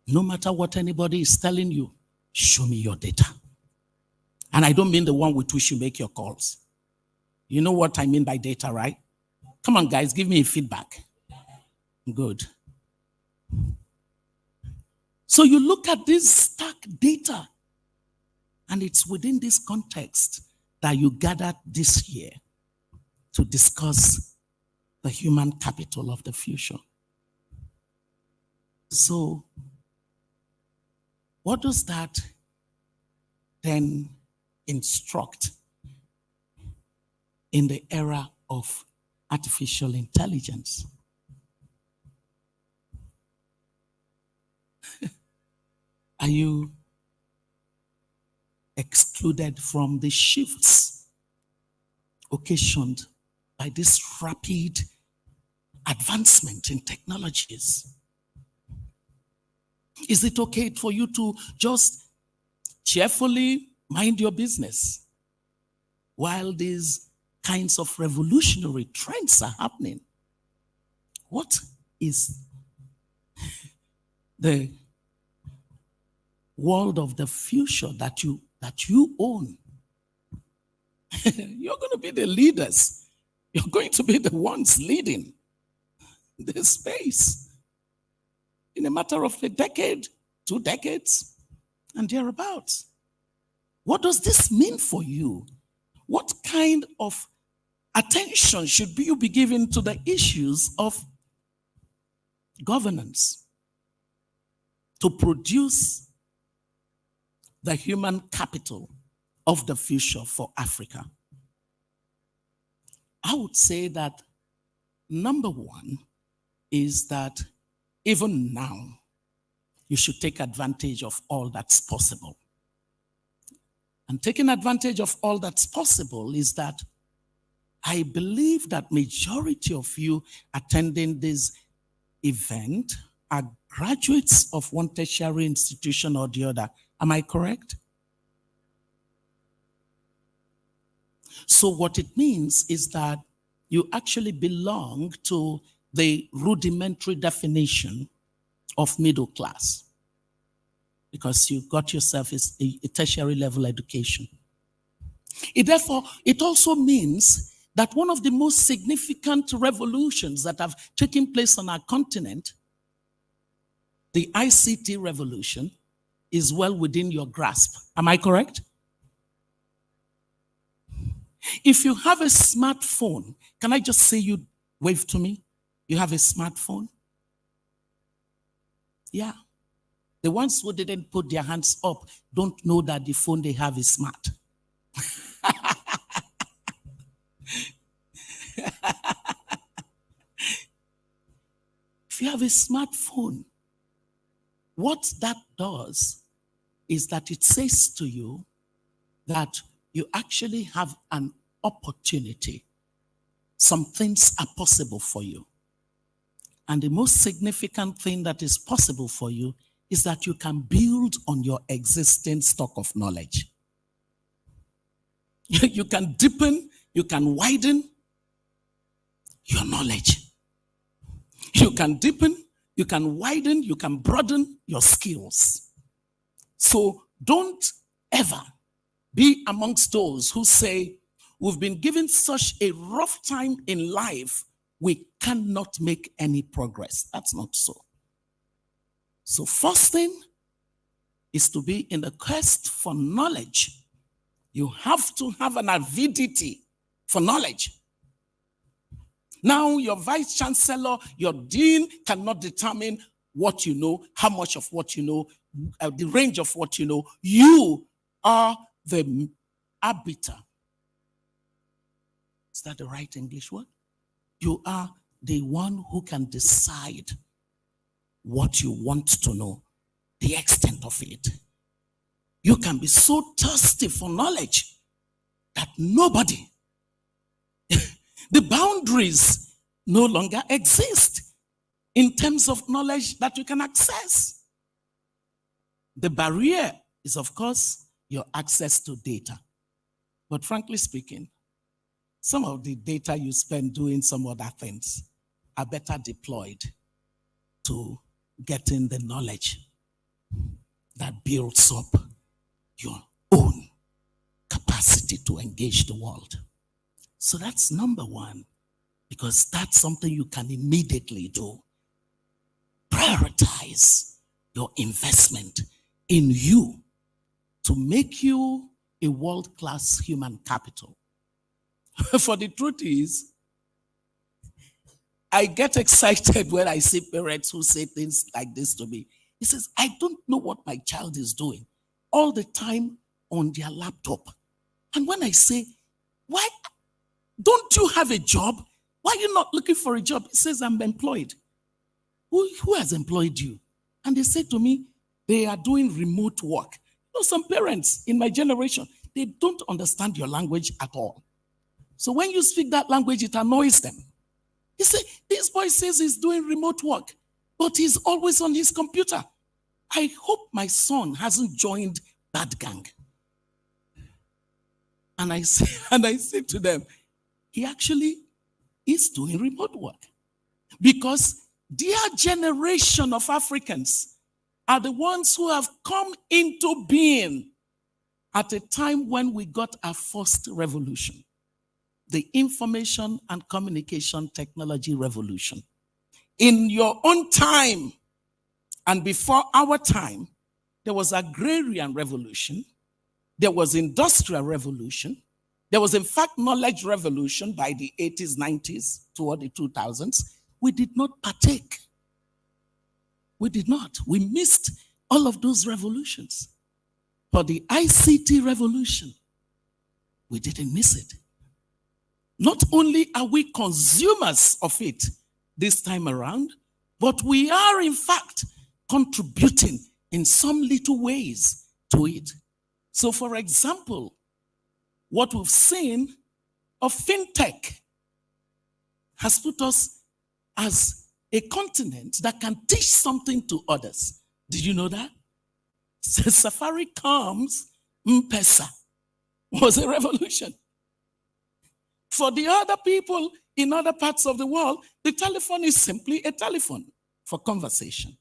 Speaker 14: No matter what anybody is telling you, show me your data. And I don't mean the one with which you make your calls. You know what I mean by data, right? Come on, guys, give me a feedback. Good. So you look at this stark data, and it's within this context that you gathered this year to discuss the human capital of the future. So, what does that then instruct in the era of artificial intelligence? Are you excluded from the shifts occasioned by this rapid advancement in technologies? Is it okay for you to just cheerfully mind your business while these kinds of revolutionary trends are happening? What is the world of the future that you own? You're going to be the leaders. You're going to be the ones leading this space in a matter of a decade, 2 decades, and thereabouts. What does this mean for you? What kind of attention should you be giving to the issues of governance to produce the human capital of the future for Africa? I would say that number one is that even now, you should take advantage of all that's possible. And taking advantage of all that's possible is that I believe that majority of you attending this event are graduates of one tertiary institution or the other. Am I correct? So what it means is that you actually belong to the rudimentary definition of middle class because you got yourself a tertiary level education. It also means that one of the most significant revolutions that have taken place on our continent, the ICT revolution, is well within your grasp. Am I correct? If you have a smartphone, can I just say you wave to me? You have a smartphone? Yeah. The ones who didn't put their hands up don't know that the phone they have is smart. If you have a smartphone, what that does is that it says to you that you actually have an opportunity. Some things are possible for you. And the most significant thing that is possible for you is that you can build on your existing stock of knowledge. You can deepen, you can widen your knowledge. You can deepen, you can widen, you can broaden your skills. So don't ever be amongst those who say, we've been given such a rough time in life, we cannot make any progress. That's not so. So first thing is to be in the quest for knowledge. You have to have an avidity for knowledge. Now your vice chancellor, your dean cannot determine what you know, how much of what you know, the range of what you know. You are the arbiter. Is that the right English word? You are the one who can decide what you want to know, the extent of it. You can be so thirsty for knowledge that nobody, the boundaries no longer exist in terms of knowledge that you can access. The barrier is, of course, your access to data. But frankly speaking, some of the data you spend doing some other things are better deployed to getting the knowledge that builds up your own capacity to engage the world. So that's number one, because that's something you can immediately do. Prioritize your investment in you to make you a world-class human capital. For the truth is, I get excited when I see parents who say things like this to me. He says, I don't know what my child is doing all the time on their laptop. And when I say, why don't you have a job? Why are you not looking for a job? He says, I'm employed. Who has employed you? And they say to me, they are doing remote work. You know, some parents in my generation, they don't understand your language at all. So when you speak that language, it annoys them. He said, this boy says he's doing remote work, but he's always on his computer. I hope my son hasn't joined that gang. And I say to them, he actually is doing remote work. Because their generation of Africans are the ones who have come into being at a time when we got our first revolution, the information and communication technology revolution. In your own time and before our time, there was agrarian revolution, there was industrial revolution, there was in fact knowledge revolution by the 80s, 90s, toward the 2000s. We did not partake. We did not. We missed all of those revolutions. For the ICT revolution, we didn't miss it. Not only are we consumers of it this time around, but we are in fact contributing in some little ways to it. So for example, what we've seen of fintech has put us as a continent that can teach something to others. Did you know that? Safari comes, M-Pesa was a revolution. For the other people in other parts of the world, the telephone is simply a telephone for conversation.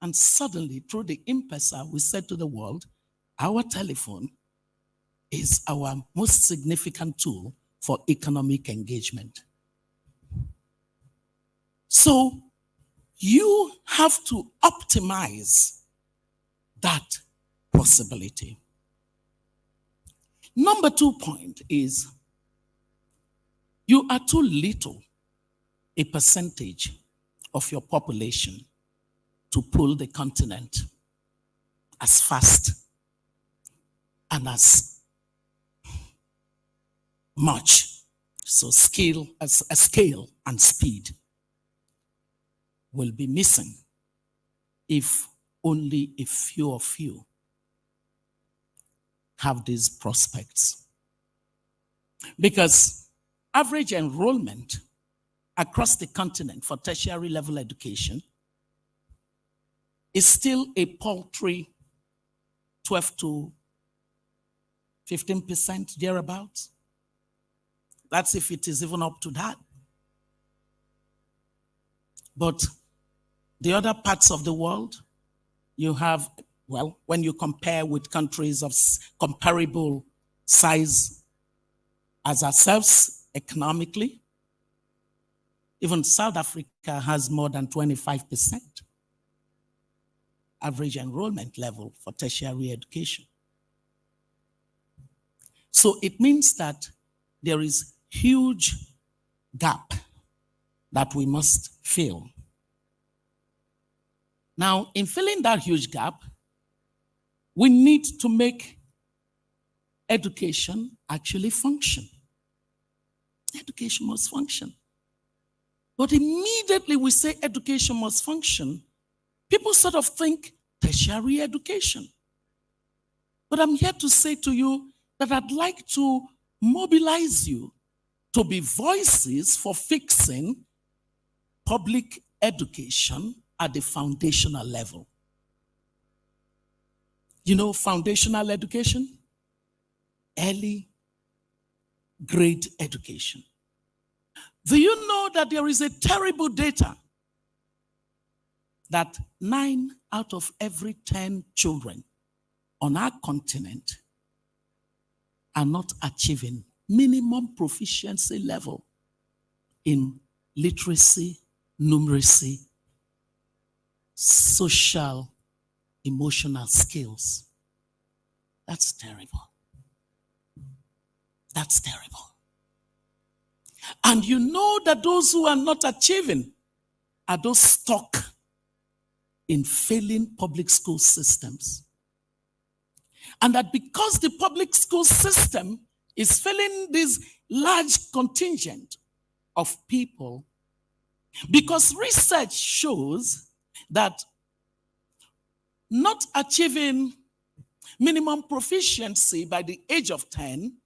Speaker 14: And suddenly, through the M-Pesa, we said to the world, our telephone is our most significant tool for economic engagement. So you have to optimize that possibility. Number 2 point is you are too little a percentage of your population to pull the continent as fast and as much. So scale and speed will be missing if only a few of you have these prospects. Because average enrollment across the continent for tertiary level education is still a paltry 12 to 15% thereabouts. That's if it is even up to that. But the other parts of the world, you have, well, when you compare with countries of comparable size as ourselves economically, even South Africa has more than 25% average enrollment level for tertiary education. So it means that there is huge gap that we must fill. Now, in filling that huge gap, we need to make education actually function. Education must function. But immediately we say education must function, people sort of think tertiary education. But I'm here to say to you that I'd like to mobilize you to be voices for fixing public education at the foundational level. You know, foundational education, early grade education. Do you know that there is a terrible data that 9 out of every 10 children on our continent are not achieving minimum proficiency level in literacy, numeracy, social, emotional skills. That's terrible. That's terrible. And you know that those who are not achieving are those stuck in failing public school systems. And that because the public school system is failing this large contingent of people, because research shows that not achieving minimum proficiency by the age of 10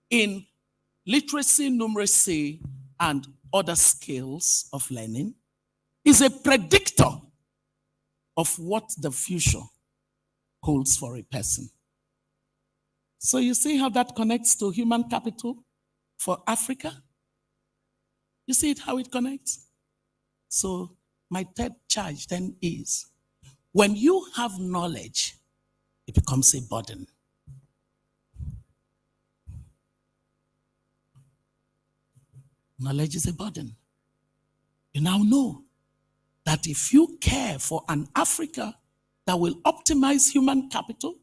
Speaker 14: in literacy, numeracy, and other skills of learning is a predictor of what the future holds for a person. So you see how that connects to human capital for Africa? You see it, how it connects? So my third charge then is, when you have knowledge, it becomes a burden. Knowledge is a burden. You now know that if you care for an Africa that will optimize human capital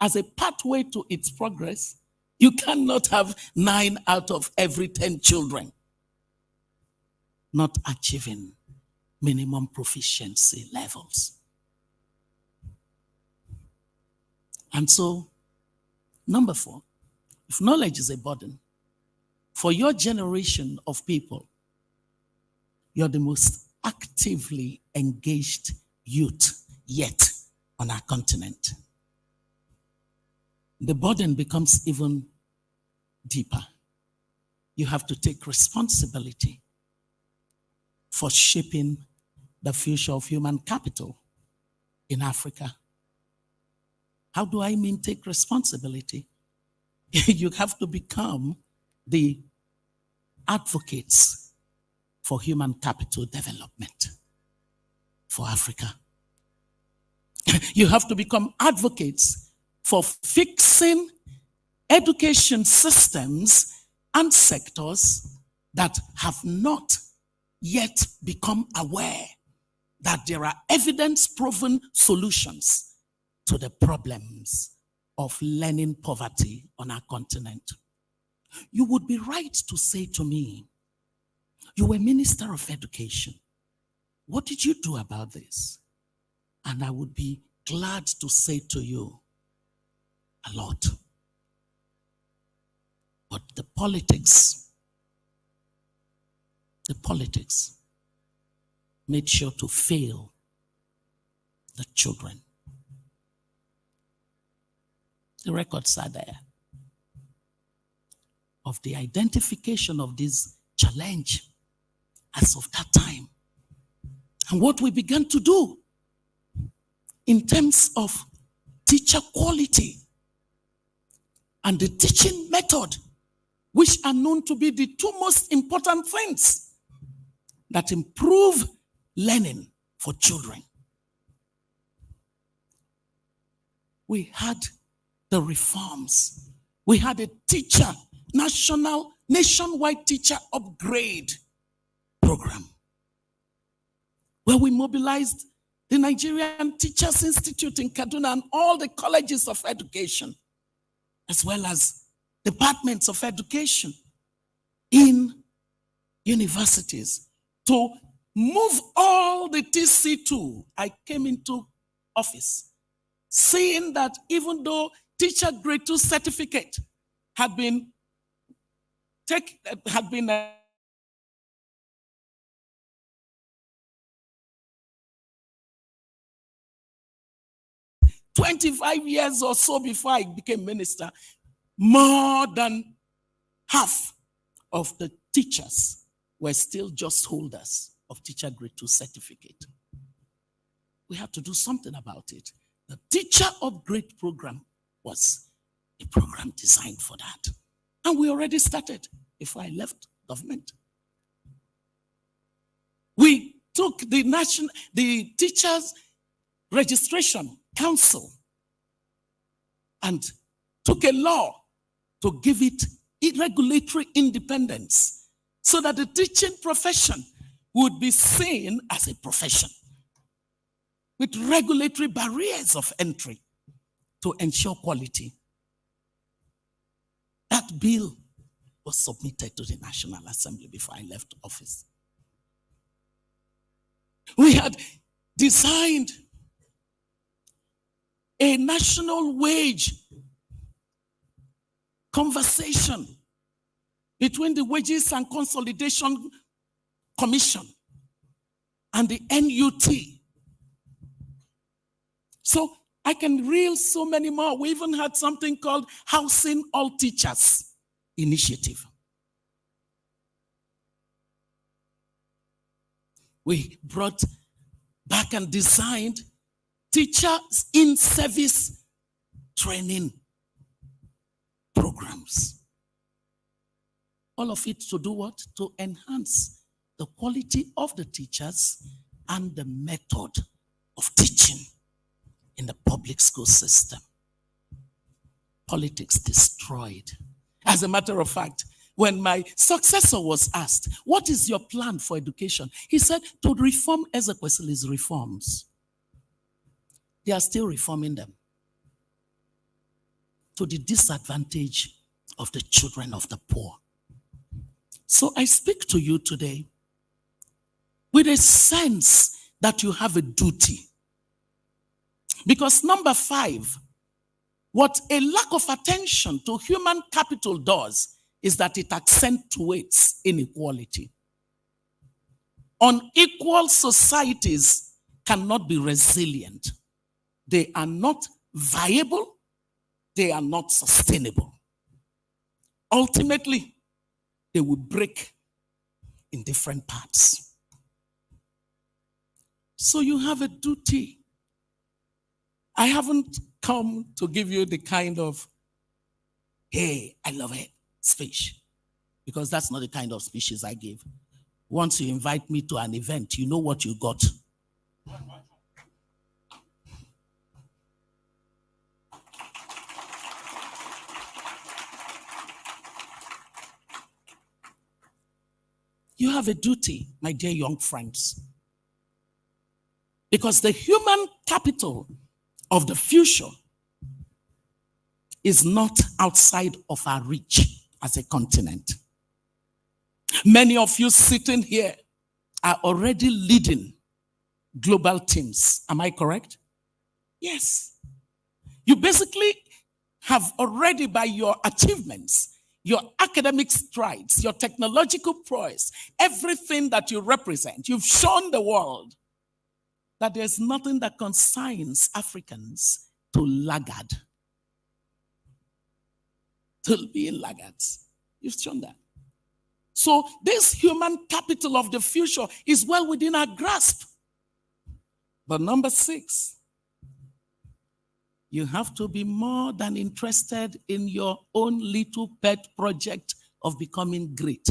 Speaker 14: as a pathway to its progress, you cannot have 9 out of every 10 children not achieving minimum proficiency levels. And so, number 4, if knowledge is a burden, for your generation of people, you're the most actively engaged youth yet on our continent. The burden becomes even deeper. You have to take responsibility for shaping the future of human capital in Africa. How do I mean take responsibility? You have to become the advocates for human capital development for Africa. You have to become advocates for fixing education systems and sectors that have not yet become aware that there are evidence-proven solutions to the problems of learning poverty on our continent. You would be right to say to me, you were Minister of Education. What did you do about this? And I would be glad to say to you, a lot. But the politics made sure to fail the children. The records are there of the identification of this challenge as of that time. And what we began to do in terms of teacher quality and the teaching method, which are known to be the 2 most important things that improve learning for children. We had the reforms. We had a nationwide teacher upgrade program where we mobilized the Nigerian Teachers Institute in Kaduna and all the colleges of education, as well as departments of education in universities, to move all the TC2. I came into office seeing that even though teacher grade 2 certificate had been 25 years or so before I became minister, more than half of the teachers were still just holders of teacher grade 2 certificate. We have to do something about it. The teacher upgrade program was a program designed for that. And we already started before I left government. We took the Teachers Registration Council and took a law to give it regulatory independence so that the teaching profession would be seen as a profession. with regulatory barriers of entry to ensure quality. That bill was submitted to the National Assembly before I left office. We had designed a national wage conversation between the Wages and Consolidation Commission and the NUT. So I can reel so many more. We even had something called Housing All Teachers Initiative. We brought back and designed teachers in service training programs. All of it to do what? To enhance the quality of the teachers and the method of teaching in the public school system. Politics destroyed. As a matter of fact, when my successor was asked, what is your plan for education? He said, to reform Ezekwesili's reforms. They are still reforming them to the disadvantage of the children of the poor. So I speak to you today with a sense that you have a duty. Because number 5, what a lack of attention to human capital does is that it accentuates inequality. Unequal societies cannot be resilient. They are not viable. They are not sustainable. Ultimately, they will break in different parts. So you have a duty. I haven't come to give you the kind of, hey, I love it speech, because that's not the kind of speeches I give. Once you invite me to an event, you know what you got. You have a duty, my dear young friends, because the human capital of the future is not outside of our reach as a continent. Many of you sitting here are already leading global teams. Am I correct? Yes. You basically have already, by your achievements, your academic strides, your technological prowess, everything that you represent, you've shown the world that there's nothing that consigns Africans to laggard, to being laggards. You've shown that. So this human capital of the future is well within our grasp. But number 6, you have to be more than interested in your own little pet project of becoming great.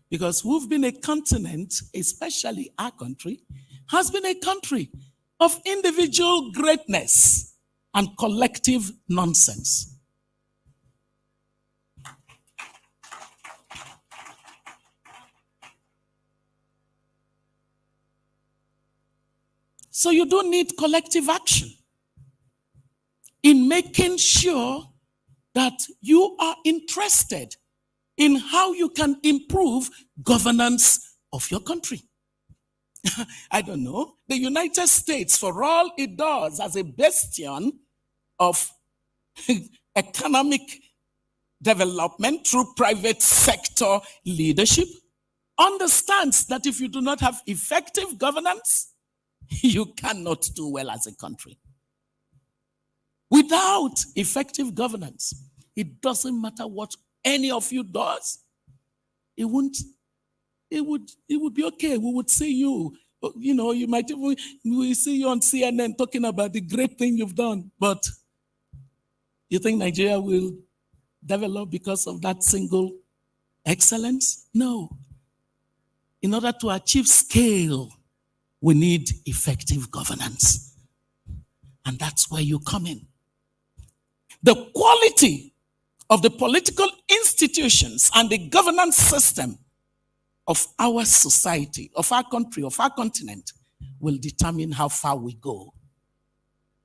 Speaker 14: Because we've been a continent, especially our country, has been a country of individual greatness and collective nonsense. So you do need collective action in making sure that you are interested in how you can improve governance of your country. I don't know. The United States, for all it does as a bastion of economic development through private sector leadership, understands that if you do not have effective governance, you cannot do well as a country. Without effective governance, it doesn't matter what any of you does. It would be okay. We would see you. You know, you might even, we see you on CNN talking about the great thing you've done. But you think Nigeria will develop because of that single excellence? No. In order to achieve scale, we need effective governance. And that's where you come in. The quality of the political institutions and the governance system of our society, of our country, of our continent, will determine how far we go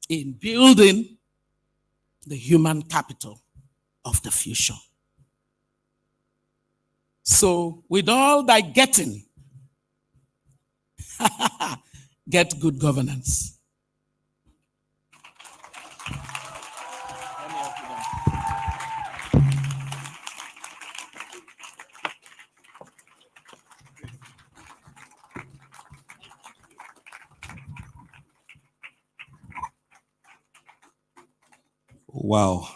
Speaker 14: in building the human capital of the future. So, with all thy getting, get good governance.
Speaker 11: Wow.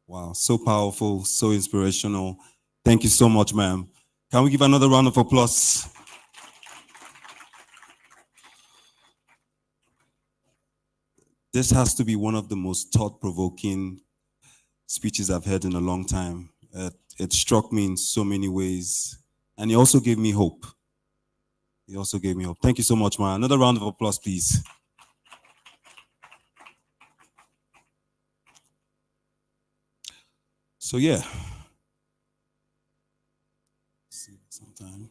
Speaker 11: Wow, so powerful, so inspirational. Thank you so much, ma'am. Can we give another round of applause? This has to be one of the most thought-provoking speeches I've heard in a long time. It struck me in so many ways, and it also gave me hope. It also gave me hope. Thank you so much, ma'am. Another round of applause, please. So yeah, see sometime.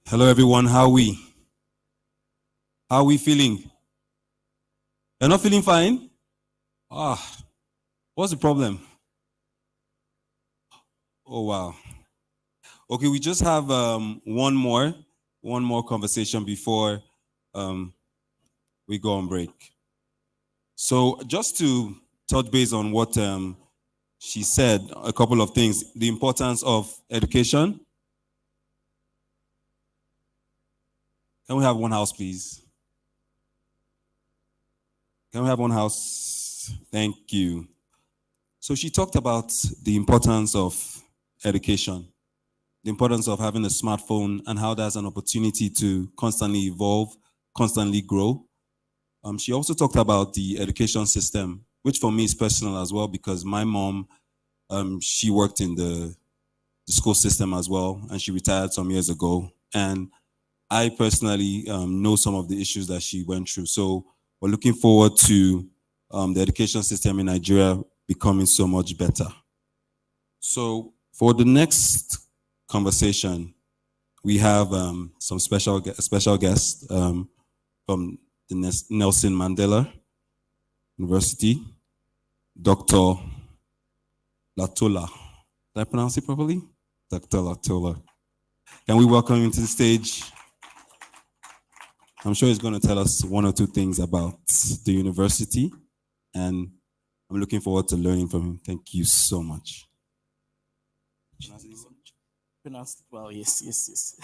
Speaker 11: Hello everyone, how are we? How are we feeling? You're not feeling fine? What's the problem? Oh wow. Okay, we just have one more conversation before we go on break. So just to touch base on what she said, a couple of things. The importance of education. Can we have one house, please? Can we have one house? Thank you. So she talked about the importance of education, the importance of having a smartphone and how that's an opportunity to constantly evolve, constantly grow. She also talked about the education system, which for me is personal as well, because my mom, she worked in the school system as well, and she retired some years ago. And I personally know some of the issues that she went through. So we're looking forward to the education system in Nigeria becoming so much better. So for the next conversation, we have some special guests from the Nelson Mandela University, Dr. Latola. Did I pronounce it properly? Dr. Latola. Can we welcome him to the stage? I'm sure he's going to tell us one or two things about the university, and I'm looking forward to learning from him. Thank you so much.
Speaker 14: Pronounced it well, yes.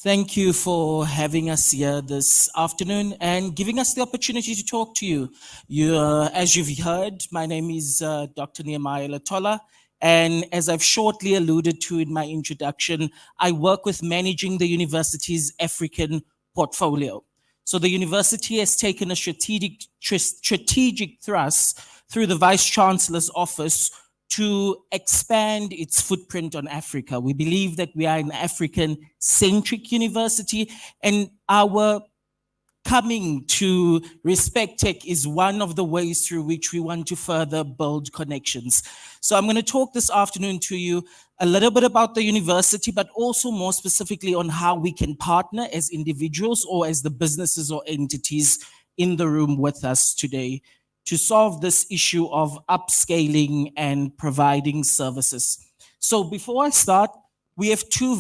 Speaker 14: Thank you for having us here this afternoon and giving us the opportunity to talk to you. As you've heard, my name is Dr. Nehemiah Latola, and as I've shortly alluded to in my introduction, I work with managing the university's African portfolio. So the university has taken a strategic thrust through the Vice Chancellor's office to expand its footprint on Africa. We believe that we are an African-centric university, and our coming to Respectech is one of the ways through which we want to further build connections. So I'm going to talk this afternoon to you a little bit about the university, but also more specifically on how we can partner as individuals or as the businesses or entities in the room with us today to solve this issue of upscaling and providing services. So before I start, we have two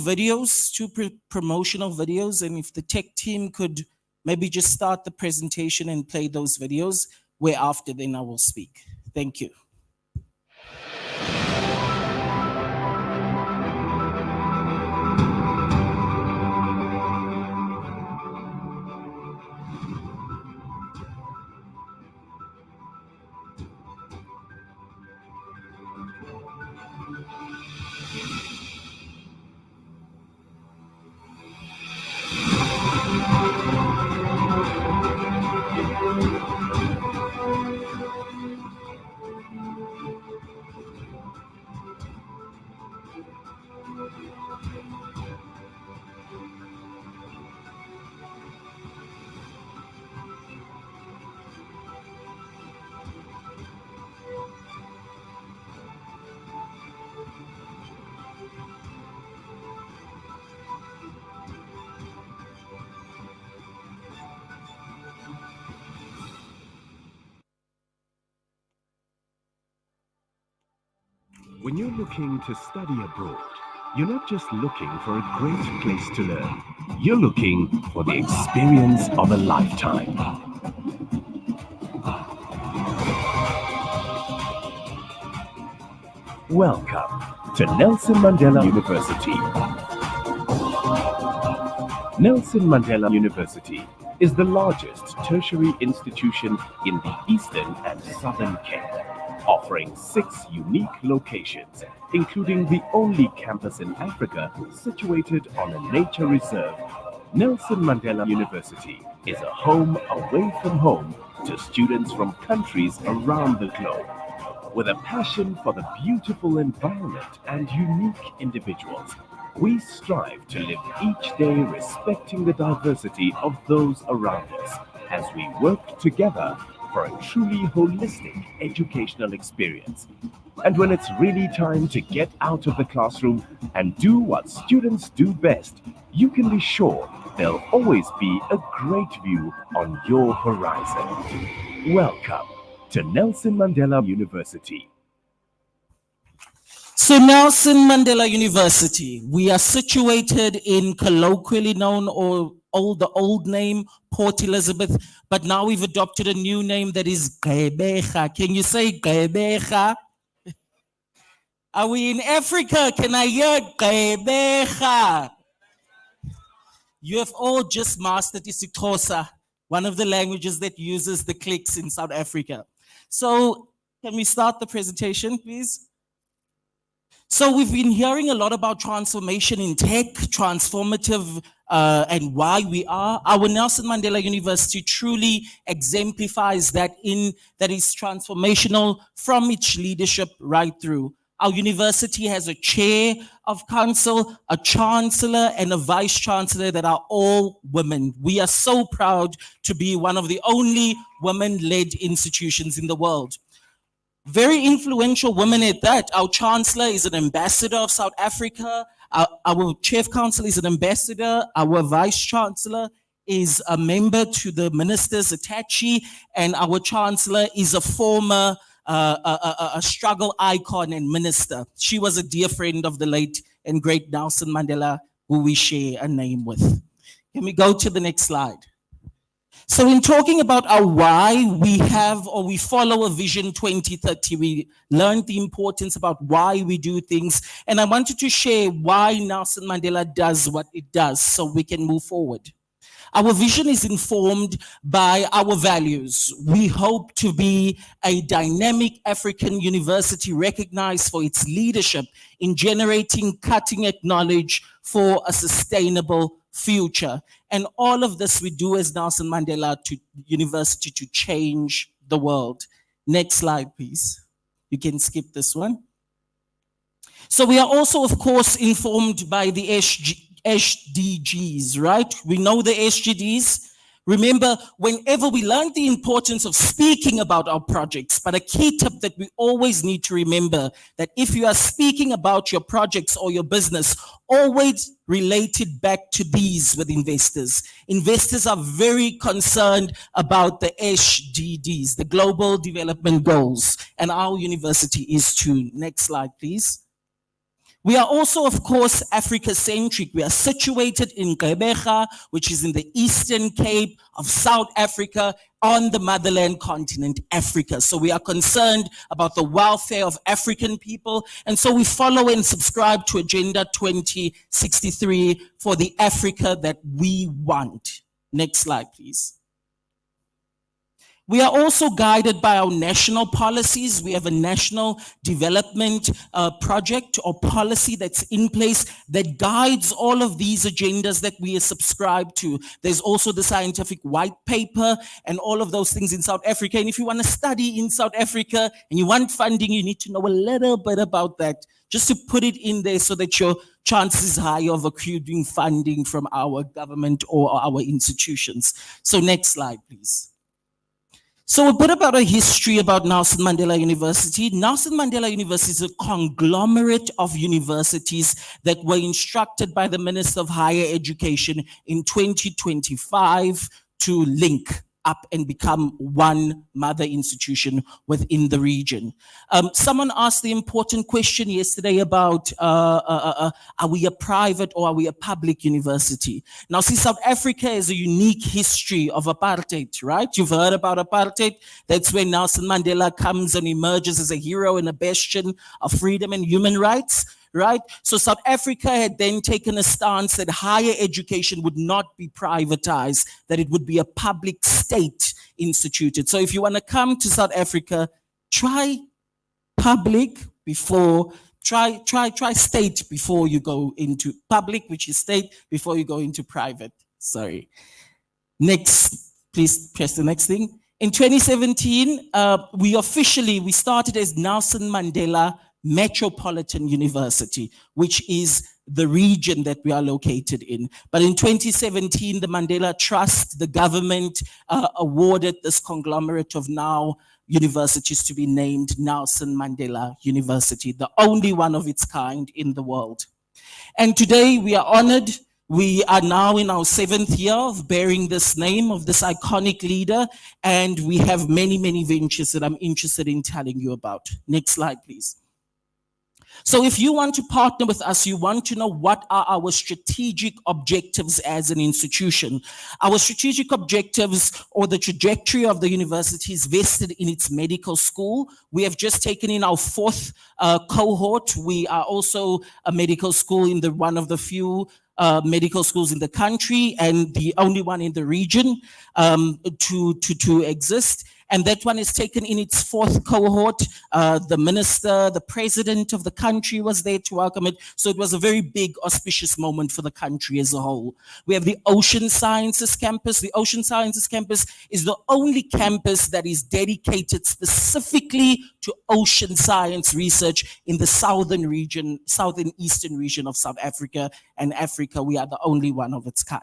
Speaker 14: promotional videos, and if the tech team could maybe just start the presentation and play those videos, whereafter then I will speak. Thank you.
Speaker 16: When you're looking to study abroad, you're not just looking for a great place to learn. You're looking for the experience of a lifetime. Welcome to Nelson Mandela University. Nelson Mandela University is the largest tertiary institution in the Eastern and Southern Cape, offering 6 unique locations, including the only campus in Africa situated on a nature reserve. Nelson Mandela University is a home away from home to students from countries around the globe. With a passion for the beautiful environment and unique individuals, we strive to live each day respecting the diversity of those around us as we work together for a truly holistic educational experience. And when it's really time to get out of the classroom and do what students do best, you can be sure there'll always be a great view on your horizon. Welcome to Nelson Mandela University.
Speaker 14: So Nelson Mandela University, we are situated in colloquially known or the old name, Port Elizabeth, but now we've adopted a new name that is Gqeberha. Can you say Gqeberha? Are we in Africa? Can I hear Gqeberha? You have all just mastered isiXhosa, one of the languages that uses the clicks in South Africa. So can we start the presentation, please? So we've been hearing a lot about transformation in tech, transformative, and why we are. Our Nelson Mandela University truly exemplifies that is transformational from its leadership right through. Our university has a chair of council, a chancellor, and a vice chancellor that are all women. We are so proud to be one of the only women-led institutions in the world. Very influential women at that. Our chancellor is an ambassador of South Africa. Our chief counsel is an ambassador. Our vice chancellor is a member to the minister's attaché, and our chancellor is a former a struggle icon and minister. She was a dear friend of the late and great Nelson Mandela, who we share a name with. Can we go to the next slide? So in talking about our why, we follow a Vision 2030. We learned the importance about why we do things. And I wanted to share why Nelson Mandela does what it does so we can move forward. Our vision is informed by our values. We hope to be a dynamic African university recognized for its leadership in generating cutting-edge knowledge for a sustainable future. And all of this we do as Nelson Mandela University to change the world. Next slide, please. You can skip this one. So we are also, of course, informed by the SDGs, right? We know the SDGs. Remember, whenever we learn the importance of speaking about our projects, but a key tip that we always need to remember that if you are speaking about your projects or your business, always relate it back to these with investors. Investors are very concerned about the SDGs, the Global Development Goals, and our university is too. Next slide, please. We are also, of course, Africa-centric. We are situated in Gqeberha, which is in the Eastern Cape of South Africa, on the motherland continent, Africa. So we are concerned about the welfare of African people. And so we follow and subscribe to Agenda 2063 for the Africa that we want. Next slide, please. We are also guided by our national policies. We have a national development project or policy that's in place that guides all of these agendas that we subscribe to. There's also the scientific white paper and all of those things in South Africa. And if you want to study in South Africa and you want funding, you need to know a little bit about that, just to put it in there so that your chances are high of accruing funding from our government or our institutions. So next slide, please. So a bit about a history about Nelson Mandela University. Nelson Mandela University is a conglomerate of universities that were instructed by the Minister of Higher Education in 2025 to link.
Speaker 24: up and become one mother institution within the region. Someone asked the important question yesterday about are we a private or are we a public university? Now, see, South Africa has a unique history of apartheid, right? You've heard about apartheid. That's when Nelson Mandela comes and emerges as a hero and a bastion of freedom and human rights, right? So South Africa had then taken a stance that higher education would not be privatized, that it would be a public state instituted. So if you want to come to South Africa, try public before, try state before you go into public, which is state, before you go into private. Sorry. Next, please press the next thing. In 2017, we started as Nelson Mandela Metropolitan University, which is the region that we are located in. But in 2017, the Mandela Trust, the government awarded this conglomerate of now universities to be named Nelson Mandela University, the only one of its kind in the world. And today we are honored. We are now in our 7th year of bearing this name of this iconic leader, and we have many, many ventures that I'm interested in telling you about. Next slide, please. So if you want to partner with us, you want to know what are our strategic objectives as an institution. Our strategic objectives, or the trajectory of the university, is vested in its medical school. We have just taken in our 4th cohort. We are also a medical school in one of the few medical schools in the country, and the only one in the region to exist. And that one is taken in its 4th cohort. The minister, the president of the country was there to welcome it. So it was a very big, auspicious moment for the country as a whole. We have the Ocean Sciences Campus. The Ocean Sciences Campus is the only campus that is dedicated specifically to ocean science research in the southern eastern region of South Africa and Africa. We are the only one of its kind.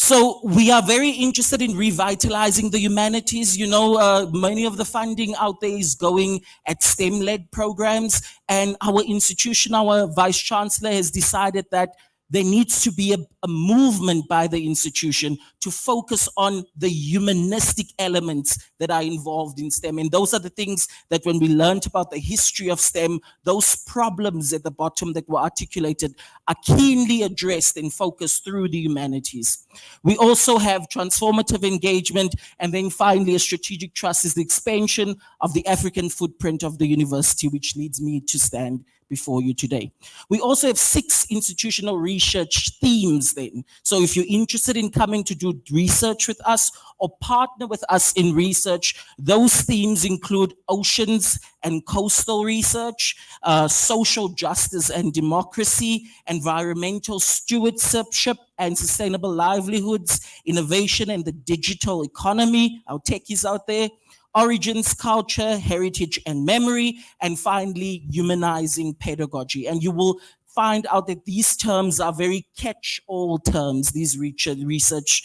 Speaker 24: So we are very interested in revitalizing the humanities. You know, many of the funding out there is going at STEM-led programs, and our institution, our vice chancellor, has decided that there needs to be a movement by the institution to focus on the humanistic elements that are involved in STEM. And those are the things that when we learned about the history of STEM, those problems at the bottom that were articulated are keenly addressed and focused through the humanities. We also have transformative engagement, and then finally a strategic trust is the expansion of the African footprint of the university, which leads me to stand before you today. We also have 6 institutional research themes then. So if you're interested in coming to do research with us or partner with us in research, those themes include oceans and coastal research, social justice and democracy, environmental stewardship and sustainable livelihoods, innovation and the digital economy, our techies out there, origins, culture, heritage, and memory, and finally, humanizing pedagogy. And you will find out that these terms are very catch-all terms, these research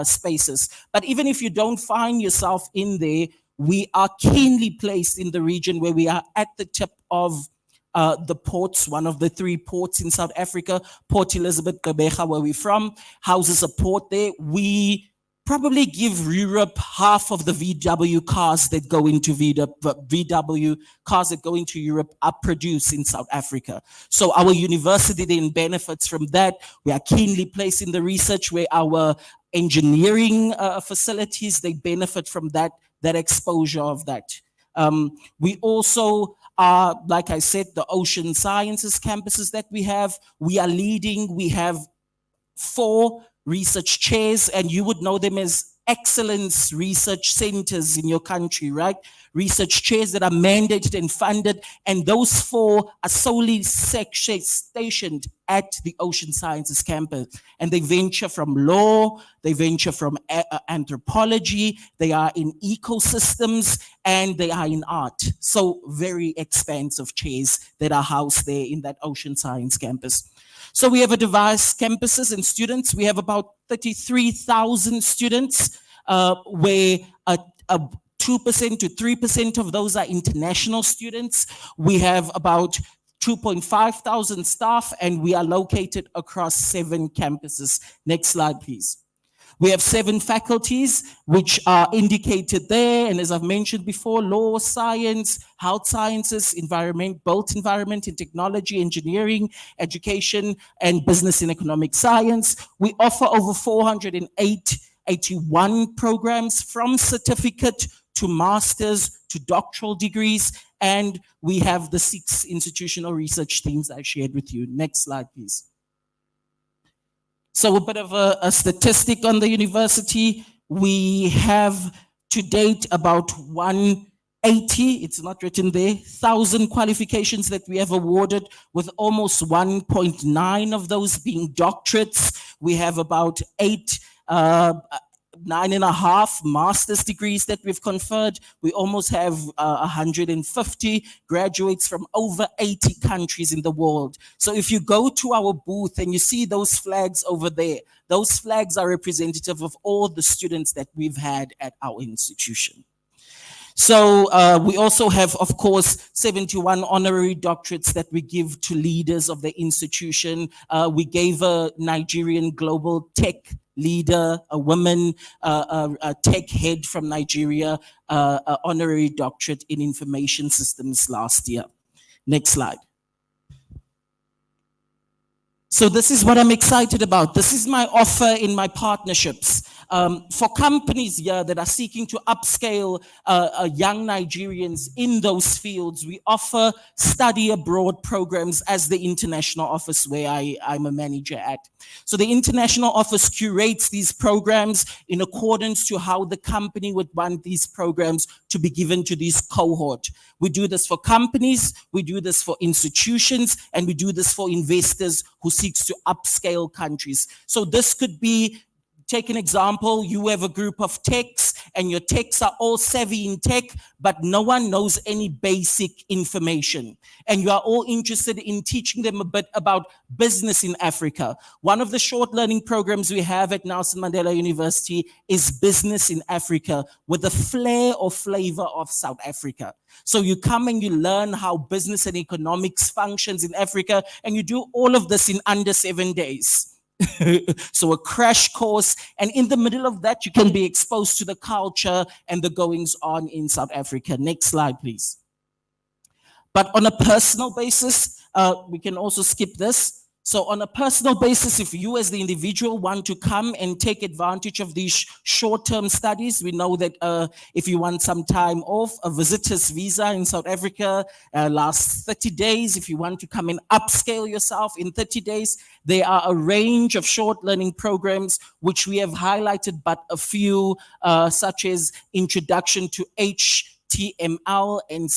Speaker 24: spaces. But even if you don't find yourself in there, we are keenly placed in the region where we are at the tip of the ports, one of the 3 ports in South Africa. Port Elizabeth, Gqeberha, where we're from, houses a port there. We probably give Europe half of the VW cars that go into VW cars that go into Europe are produced in South Africa. So our university then benefits from that. We are keenly placed in the research where our engineering facilities, they benefit from that exposure of that. We also are, like I said, the ocean sciences campuses that we have. We are leading. We have 4 research chairs, and you would know them as excellence research centers in your country, right? Research chairs that are mandated and funded, and those 4 are solely stationed at the Ocean Sciences campus. And they venture from law, they venture from anthropology, they are in ecosystems, and they are in art. So very expansive chairs that are housed there in that Ocean Science campus. So we have a diverse campuses and students. We have about 33,000 students, where 2% to 3% of those are international students. We have about 2,500 staff, and we are located across 7 campuses. Next slide, please.
Speaker 14: We have 7 faculties which are indicated there. And as I've mentioned before, law, science, health sciences, environment, built environment and technology, engineering, education, and business and economic science. We offer over 481 programs from certificate to master's to doctoral degrees. And we have the 6 institutional research teams I shared with you. Next slide, please. So a bit of a statistic on the university. We have to date about 180, it's not written there, 1,000 qualifications that we have awarded, with almost 1.9 of those being doctorates. We have about 9.5 master's degrees that we've conferred. We almost have 150 graduates from over 80 countries in the world. So if you go to our booth and you see those flags over there, those flags are representative of all the students that we've had at our institution. So we also have, of course, 71 honorary doctorates that we give to leaders of the institution. We gave a Nigerian global tech leader, a woman, a tech head from Nigeria, an honorary doctorate in information systems last year. Next slide. So this is what I'm excited about. This is my offer in my partnerships. For companies here that are seeking to upscale young Nigerians in those fields, we offer study abroad programs as the international office where I'm a manager at. So the international office curates these programs in accordance to how the company would want these programs to be given to this cohort. We do this for companies, we do this for institutions, and we do this for investors who seeks to upscale countries. So this could be, take an example, you have a group of techs and your techs are all savvy in tech, but no one knows any basic information. And you are all interested in teaching them a bit about business in Africa. One of the short learning programs we have at Nelson Mandela University is Business in Africa, with a flair or flavor of South Africa. So you come and you learn how business and economics functions in Africa, and you do all of this in under 7 days. So a crash course, and in the middle of that, you can be exposed to the culture and the goings on in South Africa. Next slide, please. But on a personal basis, we can also skip this. So on a personal basis, if you as the individual want to come and take advantage of these short-term studies, we know that if you want some time off, a visitor's visa in South Africa lasts 30 days. If you want to come and upscale yourself in 30 days, there are a range of short learning programs which we have highlighted, but a few such as Introduction to HTML and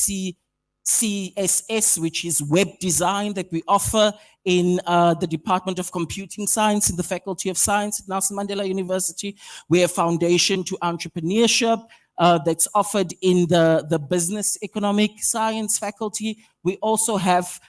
Speaker 14: CSS, which is web design, that we offer in the Department of Computing Science in the Faculty of Science at Nelson Mandela University. We have Foundation to Entrepreneurship that's offered in the Business Economic Science faculty. We also have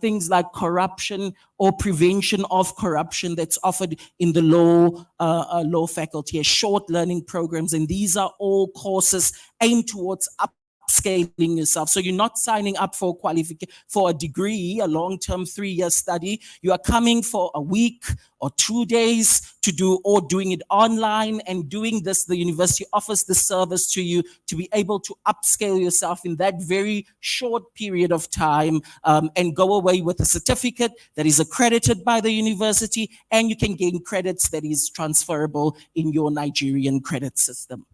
Speaker 14: things like corruption or prevention of corruption that's offered in the law faculty as short learning programs. And these are all courses aimed towards upscaling yourself. So you're not signing up for a degree, a long-term 3-year study. You are coming for a week or 2 days to do, or doing it online, and doing this, the university offers the service to you to be able to upscale yourself in that very short period of time, and go away with a certificate that is accredited by the university, and you can gain credits that is transferable in your Nigerian credit system.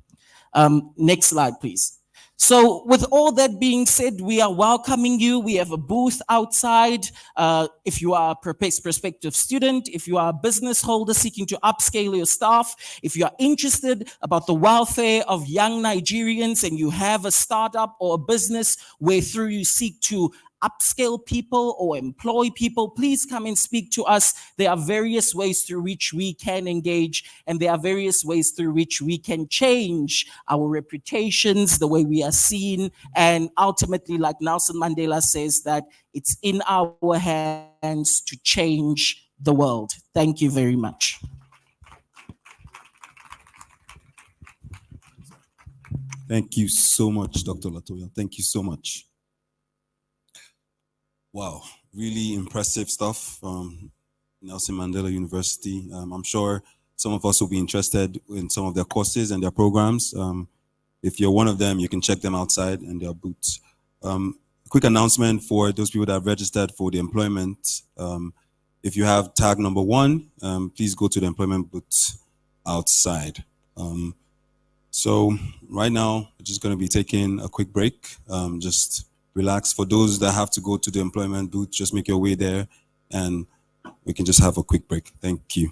Speaker 14: Next slide, please. So with all that being said, we are welcoming you. We have a booth outside. If you are a prospective student, if you are a business holder seeking to upscale your staff, if you are interested about the welfare of young Nigerians and you have a startup or a business where through you seek to upscale people or employ people, please come and speak to us. There are various ways through which we can engage, and there are various ways through which we can change our reputations, the way we are seen, and ultimately, like Nelson Mandela says, that it's in our hands to change the world. Thank you very much.
Speaker 11: Thank you so much, Dr. Latoya. Thank you so much. Wow, really impressive stuff from Nelson Mandela University. I'm sure some of us will be interested in some of their courses and their programs. If you're one of them, you can check them outside in their booths. Quick announcement for those people that have registered for the employment. If you have tag number 1, please go to the employment booth outside. So right now, we're just going to be taking a quick break. Just relax. For those that have to go to the employment booth, just make your way there and we can just have a quick break. Thank you.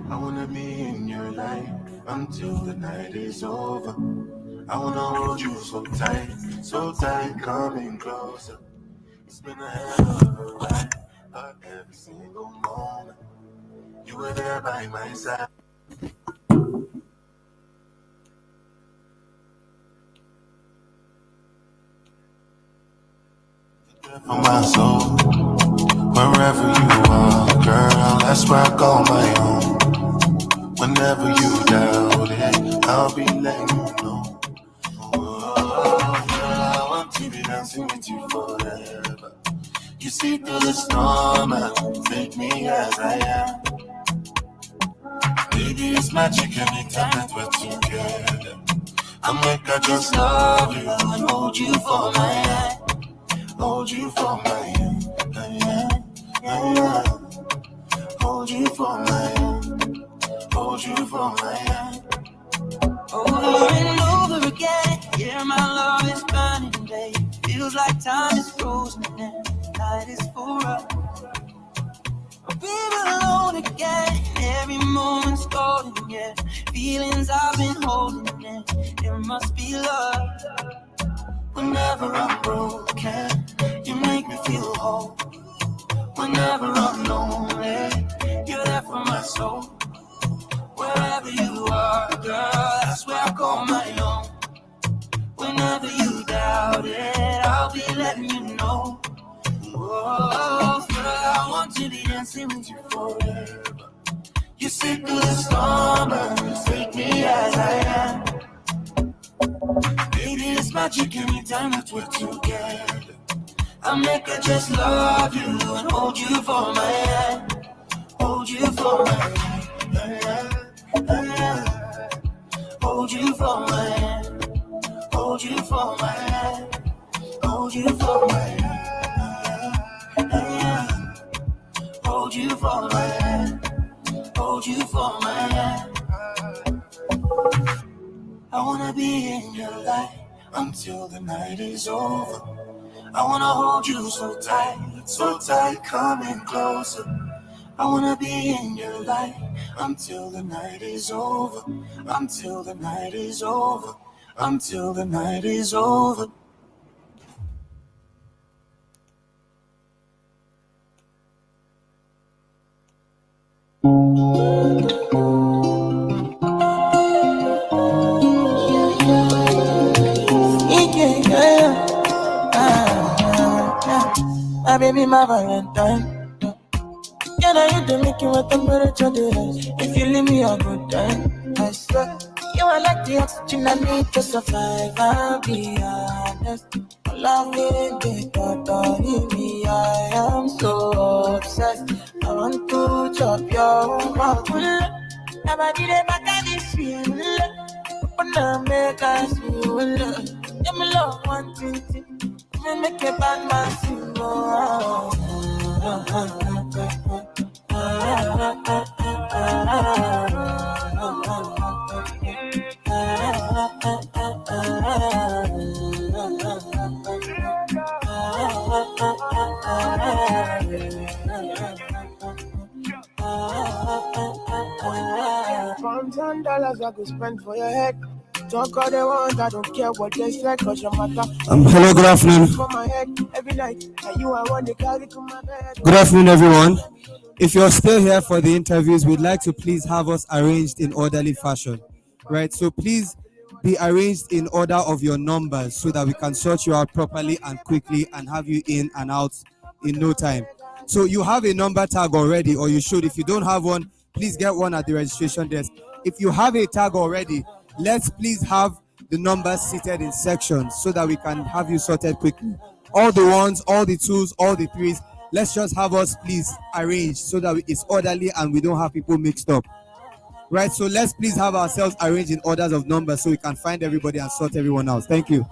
Speaker 17: I wanna be in your life until the night is over. I wanna hold you so tight, coming closer. It's been a hell of a ride, but every single moment you were there by my side. For my soul, wherever you are, girl, that's where I call my own. Whenever you doubt it, I'll be letting you know. Oh, girl, I want to be dancing with you forever. You see through the storm and take me as I am. Baby, it's magic anytime that we're together. I make I just love you and hold you for my hand. Hold you for my hand. Hold you for my hand. Hold you for my hand.
Speaker 18: Over and over again, yeah, my love is burning, babe. Feels like time is frozen and night is for us. We're alone again, every moment's golden, yeah. Feelings I've been holding in, it must be love. Whenever I'm broken, you make me feel whole. Whenever I'm lonely, you're there for my soul. Wherever you are, girl, that's where I call my own. Whenever you doubt it, I'll be letting you know. Oh, girl, I want to be dancing with you forever. You sit through the storm and take me as I am. Baby, it's magic anytime that we're together. I make her just love you and hold you for my hand. Hold you for my hand. Hold you for my hand. Hold you for my hand. Hold you for my hand. Hold you for my hand. Hold you for my hand. I wanna be in your life until the night is over. I wanna hold you so tight, coming closer. I wanna be in your life until the night is over. Until the night is over. Until the night is over. My baby, my Valentine. Yeah, now you do make you a temperature rise. If you leave me a good time, I swear. You are like the oxygen I need to survive. I'll be honest. Loving the thought of me, I am so obsessed. I want to chop your mouth. Never did it back at this feel. But now make us feel. Yeah, me love one thing. Me make a bad man sing. Pounds and dollars I could spend for your head. Talk all they want, I don't care what they say, cause your matter.
Speaker 11: Hello, good afternoon.
Speaker 18: For my head every night, and you I want to carry to my bed.
Speaker 11: Good afternoon, everyone.
Speaker 4: if you're still here for the interviews, we'd like to please have us arranged in orderly fashion, right? So please be arranged in order of your numbers so that we can sort you out properly and quickly and have you in and out in no time. So you have a number tag already, or you should. If you don't have one, please get one at the registration desk. If you have a tag already, let's please have the numbers seated in sections so that we can have you sorted quickly. All the ones, all the twos, all the threes, let's just have us please arranged so that it's orderly and we don't have people mixed up. Right, so let's please have ourselves arranged in orders of numbers so we can find everybody and sort everyone out. Thank you.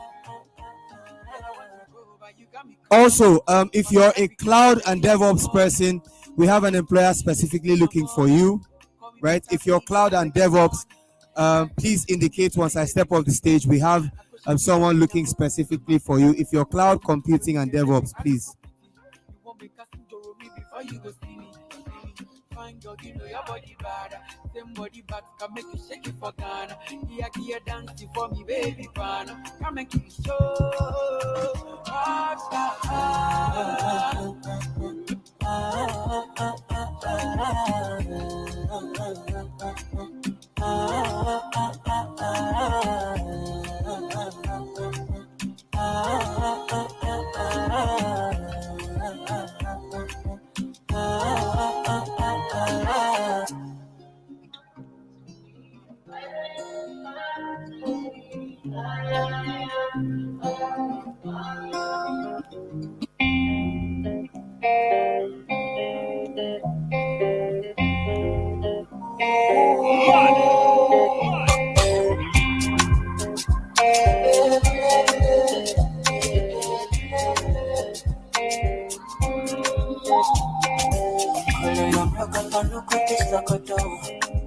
Speaker 4: Also, if you're a cloud and DevOps person, we have an employer specifically looking for you, right? If you're cloud and DevOps, please indicate once I step off the stage. We have someone looking specifically for you. If you're cloud computing and DevOps, please. Fine girl, you know your body bad. Same body back can make you shake it for Ghana. Here, dancing for me, baby pan. Come and keep it show.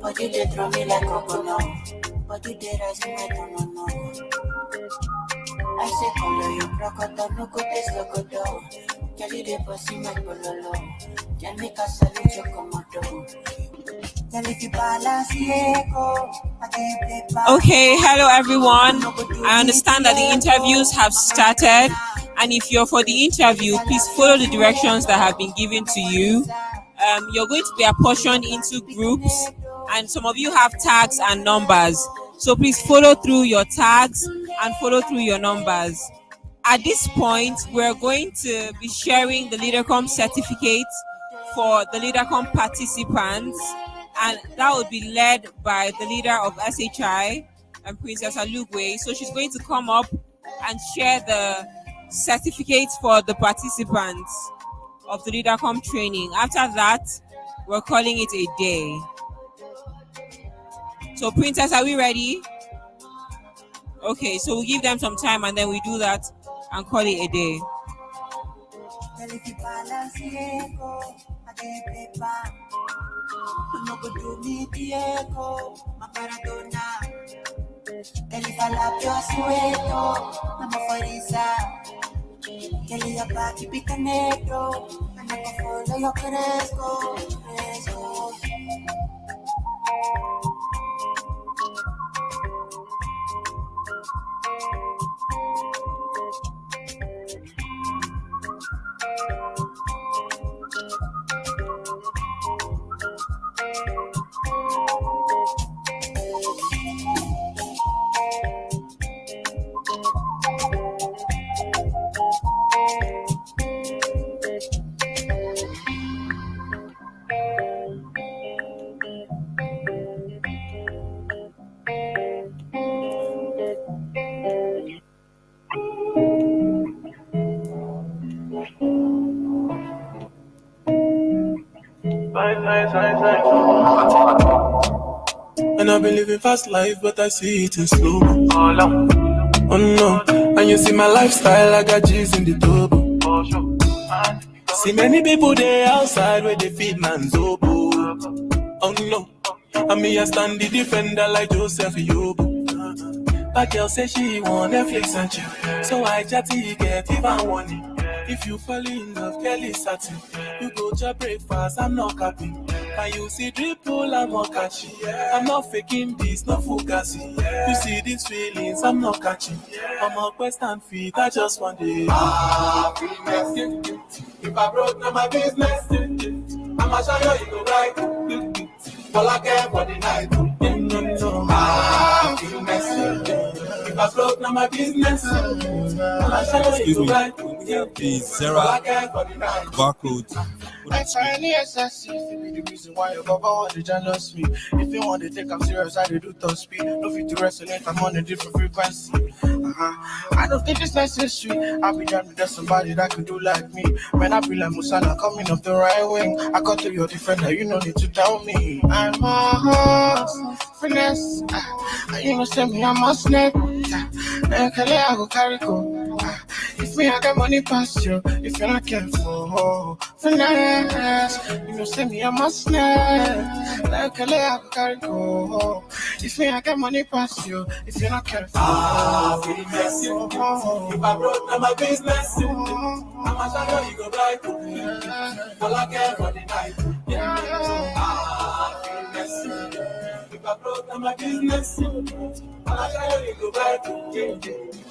Speaker 4: Body they throw me like a banana. Body they rise me like a no. I say color your crocodile, no go taste like a dog. Kelly they pussy my pololo. Can make us salute your commando.
Speaker 1: Okay, hello everyone. I understand that the interviews have started, and if you're for the interview, please follow the directions that have been given to you. You're going to be apportioned into groups, and some of you have tags and numbers. So please follow through your tags and follow through your numbers. At this point, we're going to be sharing the LeaderCom certificate for the LeaderCom participants, and that would be led by the leader of SHI and Princess Alugwe. So she's going to come up and share the certificates for the participants of the LeaderCom training. After that, we're calling it a day. So Princess, are we ready? Okay, so we'll give them some time and then we do that and call it a day.
Speaker 7: And I've been living fast life, but I see it in slow. Oh no, and you see my lifestyle, I got G's in the double. See many people there outside where they feed man's oboe. Oh no, and me I stand the defender like Joseph Yobo. But girl say she want Netflix and chill, so I chatty get even warning. If you fall in love, Kelly satin. You go to breakfast, I'm not capping. And you see dripple, I'm not catching. I'm not faking this, no fugazi. You see these feelings, I'm not catching. I'm on quest and feet, I just want it. Happiness, if I broke, now my business. I'm I'ma show you go right. All I care for the night. Feel messy. If I broke, now my business. I'ma show you go right.
Speaker 11: The Zera barcode.
Speaker 7: It's highly excessive. It be the reason why your baba want to jealous me. If you want to take I'm serious, I do top speed. No fit to resonate, I'm on a different frequency. I don't think it's necessary. I'll be done with somebody that could do like me. When I be like Musala coming off the right wing, I got to your defender, you no need to tell me. I'm a horse, finesse. You know, send me, I'm a snake. I go carry go. If me, I got money past you. If you're not careful, finesse. You know, send me, I'm a snake. I go carry go. If me, I got money past you. If you're not careful, finesse. If I broke, now my business. I'ma show you go right. All I care for the night. Finesse. If I broke, now my business. I'ma show you go right.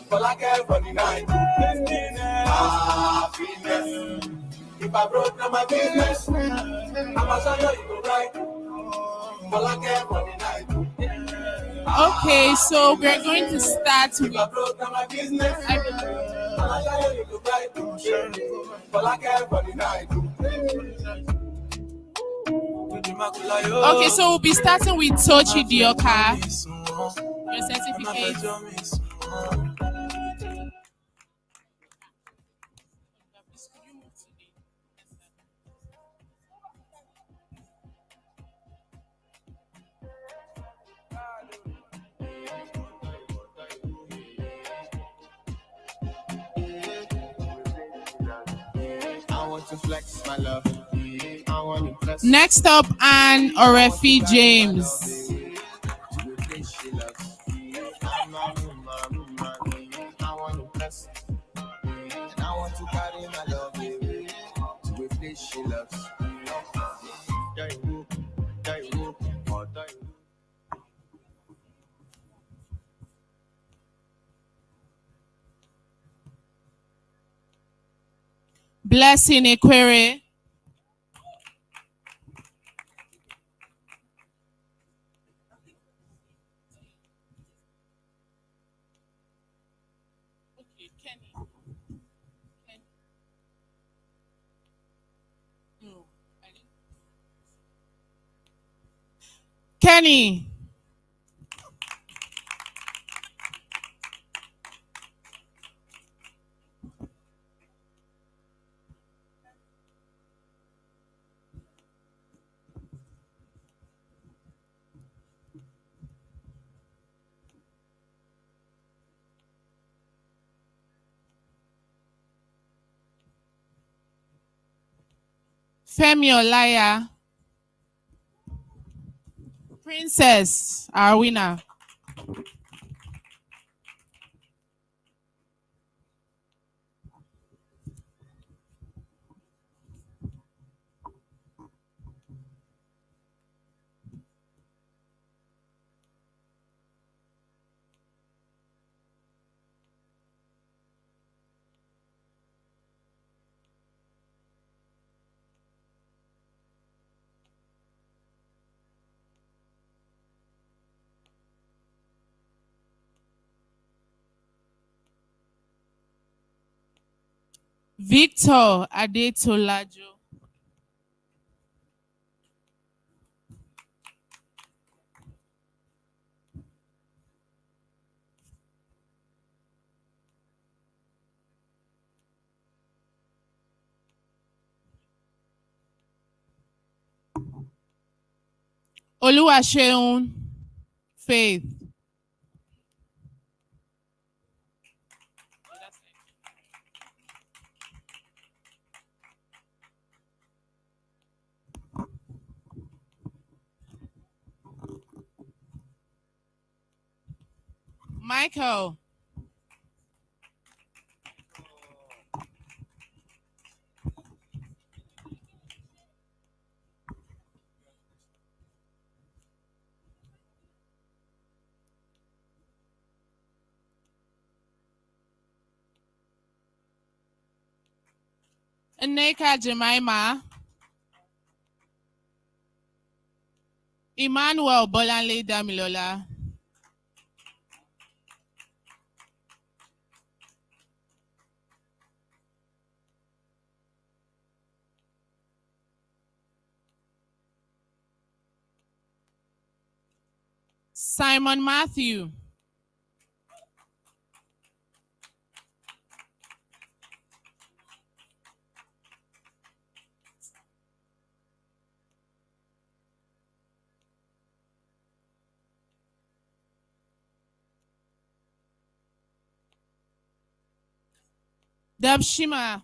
Speaker 7: All I care for the night. Finesse. If I broke, now my business. I'ma show you go right. All I care for the night.
Speaker 15: Okay, so we're going to start with. Okay, so we'll be starting with Tochi Dioka. Your certificate.
Speaker 7: To flex my love. I want to
Speaker 15: Next up, Anne Orefi James.
Speaker 7: I want to bless. And I want to carry my love away to a place she loves.
Speaker 15: Blessing Equere. Kenny. Femi Olaya. Princess, our winner. Victor Adetolajo. Oluwaseun Faith. Michael. Nneka Jemima. Emmanuel Bolanle Damilola. Simon Matthew. Dabshima.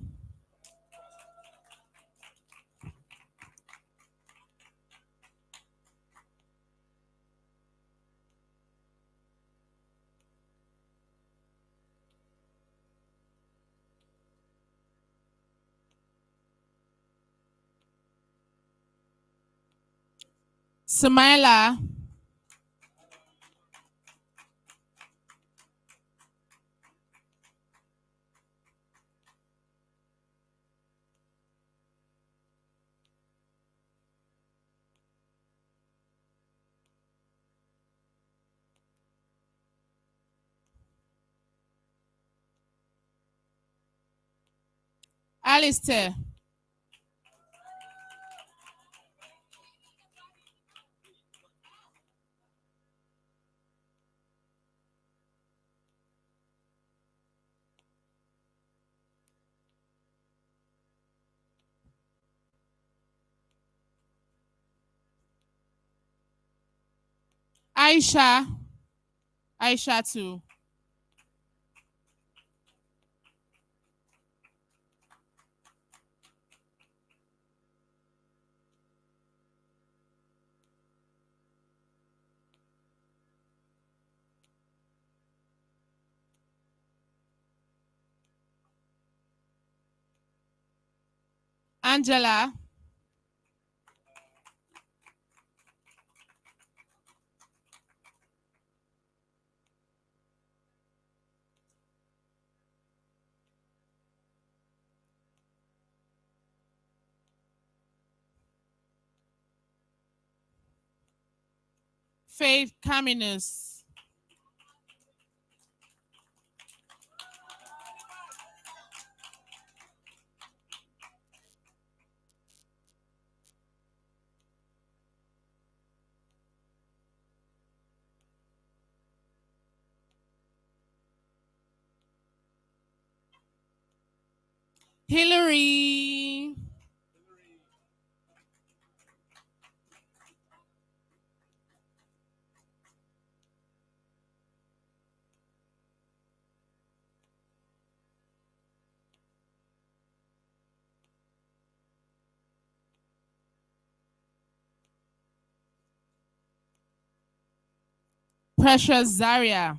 Speaker 15: Samaila. Alistair. Aisha. Aisha too. Angela. Faith Caminus. Hillary. Precious Zaria.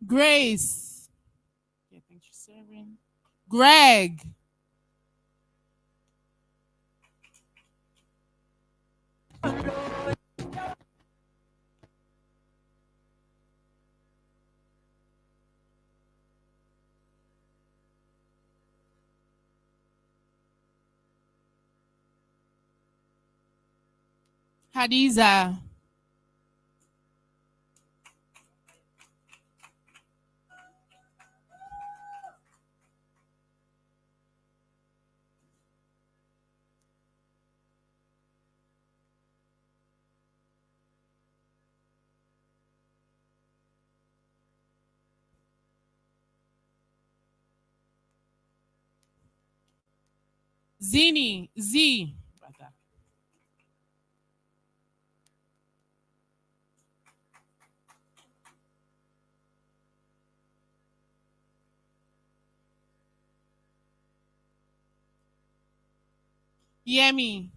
Speaker 15: Grace. Okay, thanks for serving. Greg. Hadiza. Zini. Z. Yemi.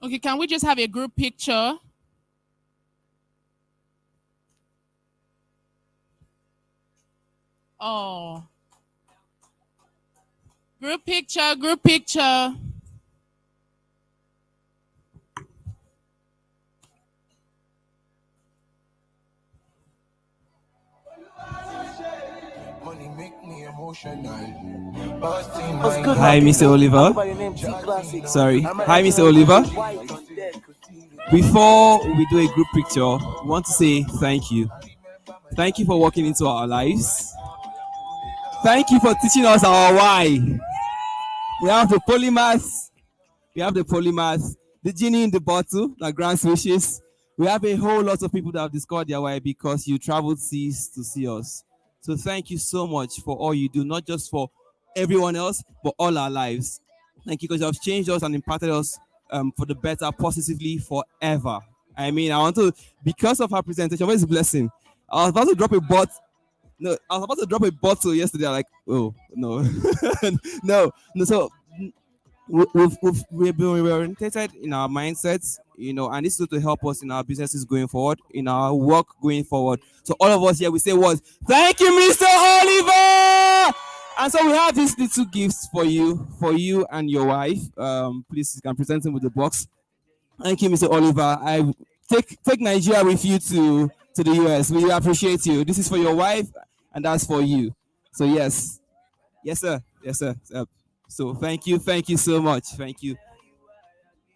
Speaker 15: Okay, can we just have a group picture? Oh. Group picture, group picture.
Speaker 17: Money make me emotional.
Speaker 3: Hi, Mr. Oliver. Sorry. Hi, Mr. Oliver. Before we do a group picture, we want to say thank you. Thank you for walking into our lives. Thank you for teaching us our why. We have the polymath. We have the polymath, the genie in the bottle that grants wishes. We have a whole lot of people that have discovered their why because you traveled seas to see us. So thank you so much for all you do, not just for everyone else, but all our lives. Thank you because you have changed us and impacted us for the better, positively forever. I mean, I want to, because of her presentation, what is a blessing? I was about to drop a bottle. No, I was about to drop a bottle yesterday. Like, oh no, no. So we've been orientated in our mindsets, and this is to help us in our businesses going forward, in our work going forward. So all of us here, we say what? Thank you, Mr. Oliver. And so we have these little gifts for you and your wife. Please, you can present them with the box. Thank you, Mr. Oliver. I take Nigeria with you to the US. We appreciate you. This is for your wife, and that's for you. So yes, sir. So thank you so much. Thank you.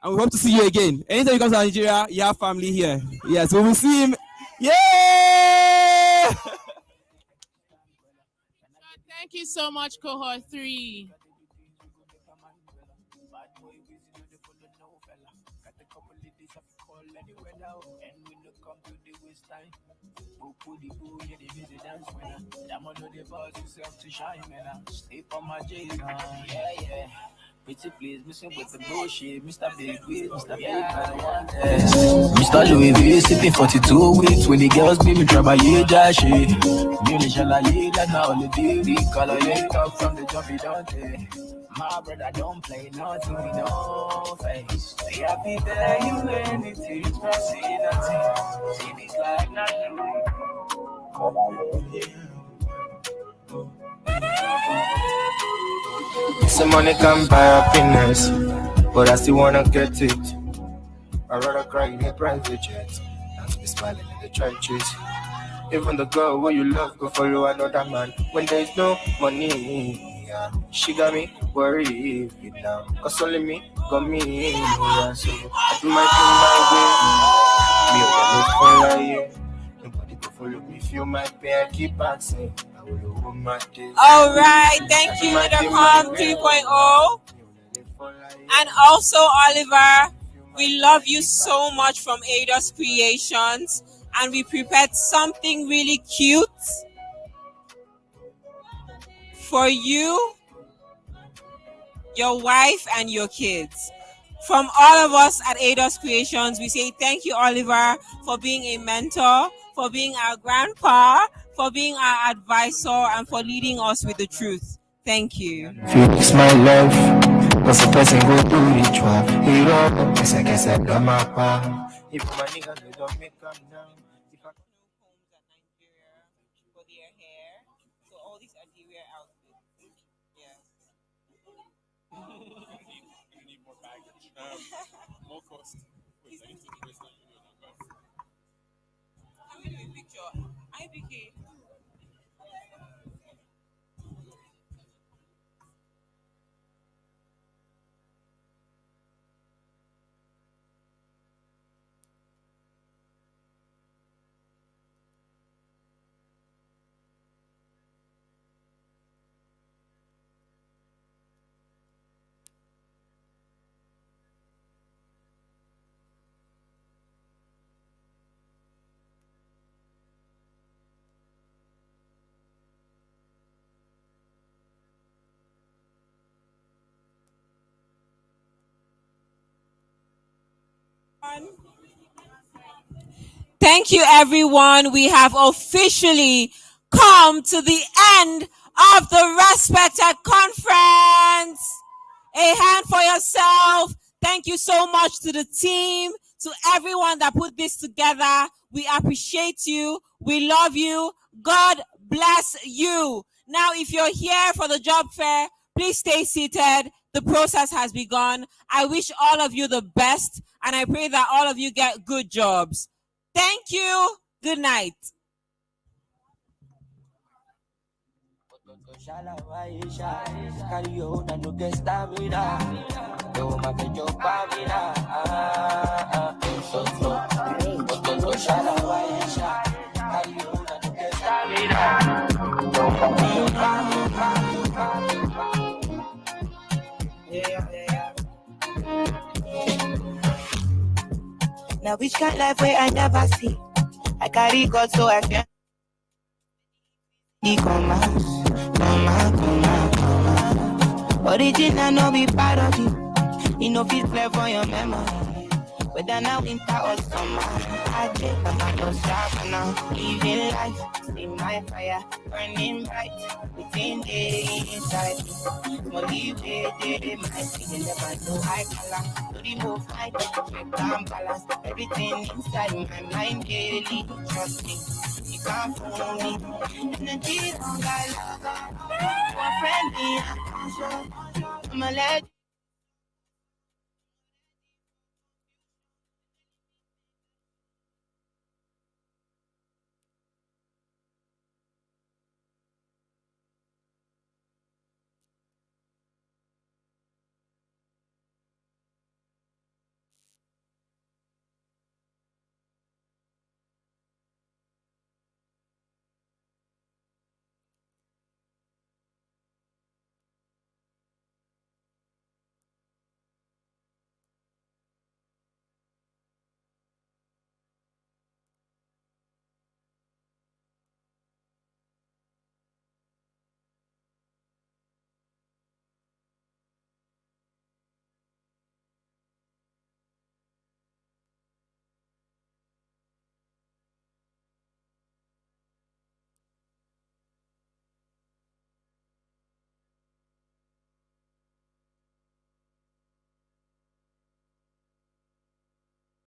Speaker 3: And we hope to see you again. Anytime you come to Nigeria, you have family here. Yes, we will see him. Yeah!
Speaker 15: Thank you so much, cohort 3.
Speaker 18: Pretty please, missing with the bullshit. Mr. Big Wheel, Mr. Big Mr. Louis V, sipping 42 weeks. When the girls be me trouble, yeah, Jashi. Nearly shall I lead like now, only beauty. Color, yeah, talk from the jump, you don't take. My brother don't play nothing with no face. Say happy day, you anything, proceed nothing. See this life not
Speaker 6: Some money can buy happiness, but I still wanna get it. I'd rather cry in a private jet than to be smiling in the trenches. Even the girl who you love go follow another man when there's no money. Yeah. She got me worried now, cause only me got me. Yeah. So I do my thing my way. Me, I live for you. Nobody go follow me, feel my pain, I keep asking.
Speaker 1: All right, thank you, the Calm 3.0. And also, Oliver, we love you so much from Ados Creations, and we prepared something really cute for you, your wife, and your kids. From all of us at Ados Creations, we say thank you, Oliver, for being a mentor, for being our grandpa, for being our advisor, and for leading us with the truth. Thank you.
Speaker 6: Fix my life, cause the person go do ritual. Hero, guess I got my power. If my nigga they don't make them down.
Speaker 5: More cost. Wait, I need to do Western Union.
Speaker 1: Can we do a picture? IBK. Thank you, everyone. We have officially come to the end of the Respectech Conference. A hand for yourself. Thank you so much to the team, to everyone that put this together. We appreciate you. We love you. God bless you. Now, if you're here for the job fair, please stay seated. The process has begun. I wish all of you the best, and I pray that all of you get good jobs. Thank you. Good night.
Speaker 9: Now which kind of life where I never see? I carry God so I can original no be part of you. You know feel clear for your memory. Whether now winter or summer, I take my nose sharp now. Living life, see my fire burning bright within the inside. Molly way, my skin never know I color. To remove fight, check and balance. Everything inside my mind daily. Trust me, you can't fool me. Energy don't got love. One friendly, I'm a legend.